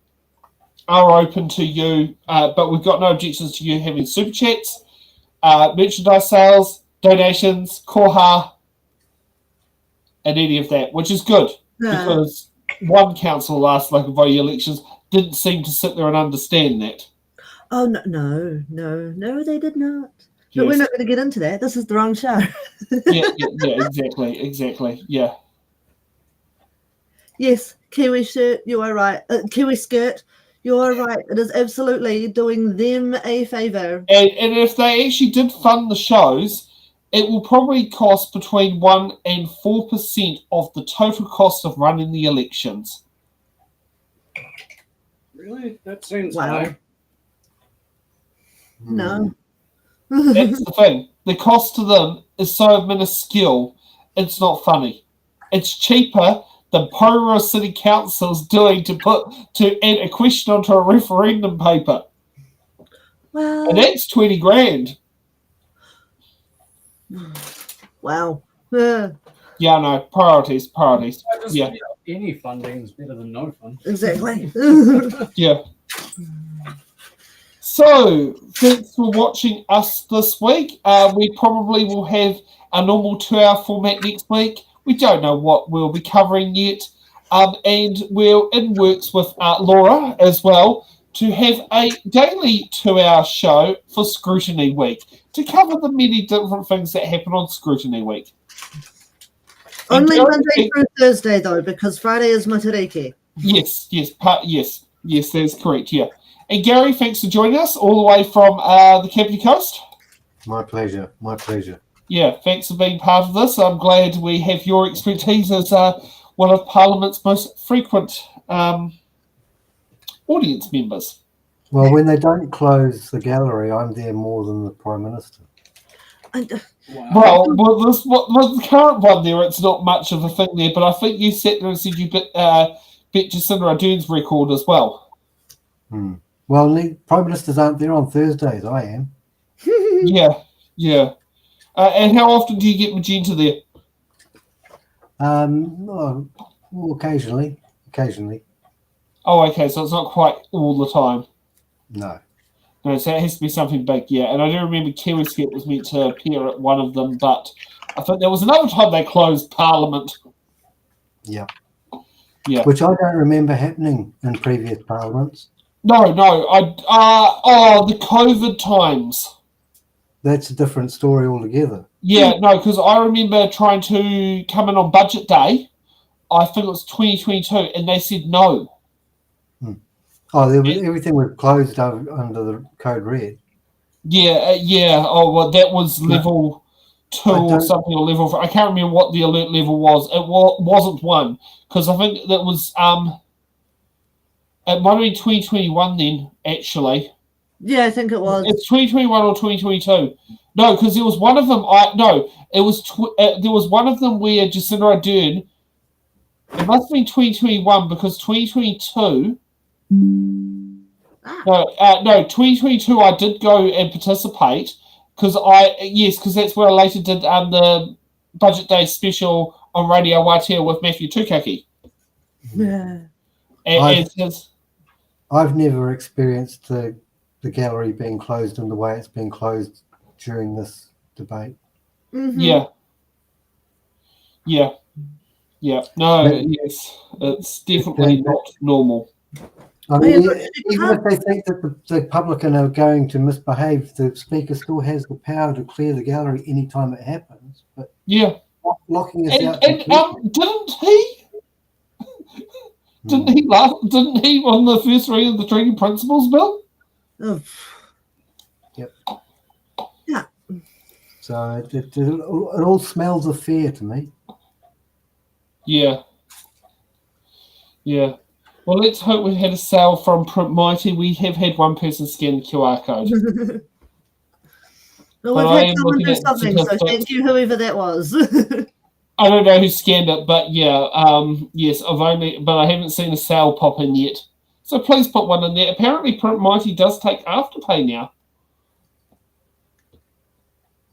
are open to you. But we've got no objections to you having super chats, merchandise sales, donations, koha, and any of that, which is good because one council last local body elections didn't seem to sit there and understand that. Oh, no, they did not. But Yes. we're not going to get into that. This is the wrong show. yeah, exactly. Yeah. Yes, Kiwi shirt, you are right. Kiwi skirt, you are right. It is absolutely doing them a favour. And if they actually did fund the shows, it will probably cost between 1% and 4% of the total cost of running the elections. Really? That seems Wow. high. No. That's the thing. The cost to them is so minuscule, it's not funny. It's cheaper than Porirua City Council's doing to add a question onto a referendum paper. Well, And that's 20 grand. Wow. Yeah, no, priorities. Yeah. Any funding is better than no fund. Exactly. Yeah. So, thanks for watching us this week. We probably will have a normal 2-hour format next week. We don't know what we'll be covering yet. And we're in works with Laura as well to have a daily 2-hour show for Scrutiny Week to cover the many different things that happen on Scrutiny Week. Only Monday through Thursday, though, because Friday is Matariki. Yes, that's correct, yeah. And Gary, thanks for joining us all the way from the Kapiti Coast. My pleasure. Yeah, thanks for being part of this. I'm glad we have your expertise as one of Parliament's most frequent audience members. Well, when they don't close the gallery, I'm there more than the Prime Minister. Well, with the current one there, it's not much of a thing there, but I think you sat there and said you bet Jacinda Ardern's record as well. Well, the Prime Ministers aren't there on Thursdays. I am. Yeah. And how often do you get Magenta there? Well, occasionally. Oh, okay, so it's not quite all the time. No, so it has to be something big, yeah. And I do remember KiwiSkit was meant to appear at one of them, but I think there was another time they closed Parliament. Yeah. Yeah. Which I don't remember happening in previous parliaments. No, the COVID times. That's a different story altogether. Yeah, no, because I remember trying to come in on budget day. I think it was 2022, and they said no. Oh, everything was closed under the code red. Yeah. Oh, well, that was level 2 or something, or level 4. I can't remember what the alert level was. It wasn't 1, because I think that was it might have been 2021 then, actually. Yeah, I think it was. It's 2021 or 2022. No, because there was one of them. There was one of them where Jacinda Ardern. It must have been 2021 because 2022. No, 2022. I did go and participate because that's where I later did the Budget Day special on Radio Waitea with Matthew Tukaki. Yeah. I've never experienced the gallery being closed in the way it's been closed during this debate. Mm-hmm. Yeah. No, yes, it's definitely not normal. I mean, even if they think that the publican are going to misbehave, the speaker still has the power to clear the gallery anytime it happens. But yeah, locking us out. Didn't he? Didn't he on the first reading of the Treaty Principles Bill? Oh. Yep. Yeah. So it all smells of fear to me. Yeah. Yeah. Well, let's hope we've had a sale from Print Mighty. We have had one person scan the QR code. Well, But we've I had am someone looking do at something, so statistics. thank you, whoever that was. I don't know who scanned it, but yeah, yes, but I haven't seen a sale pop in yet. So please put one in there. Apparently, Print Mighty does take Afterpay now.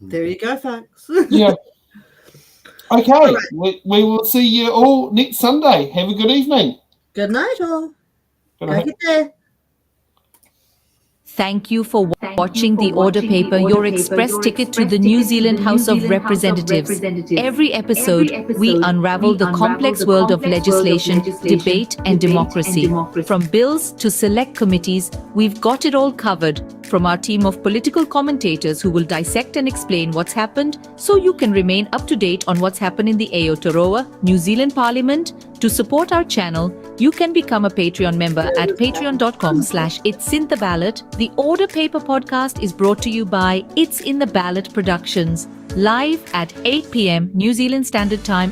There you go, folks. Yeah. Okay, right. we will see you all next Sunday. Have a good evening. Good night, all. Good Go night. get there. Thank you for watching the Order Paper, your express ticket to the New Zealand House of Representatives. Every episode, we unravel the complex world of legislation, debate, and democracy. From bills to select committees, we've got it all covered. From our team of political commentators who will dissect and explain what's happened so you can remain up to date on what's happened in the Aotearoa, New Zealand Parliament. To support our channel, you can become a Patreon member at patreon.com/It's in the Ballot. The Order Paper podcast is brought to you by It's in the Ballot Productions, live at 8 p.m. New Zealand Standard Time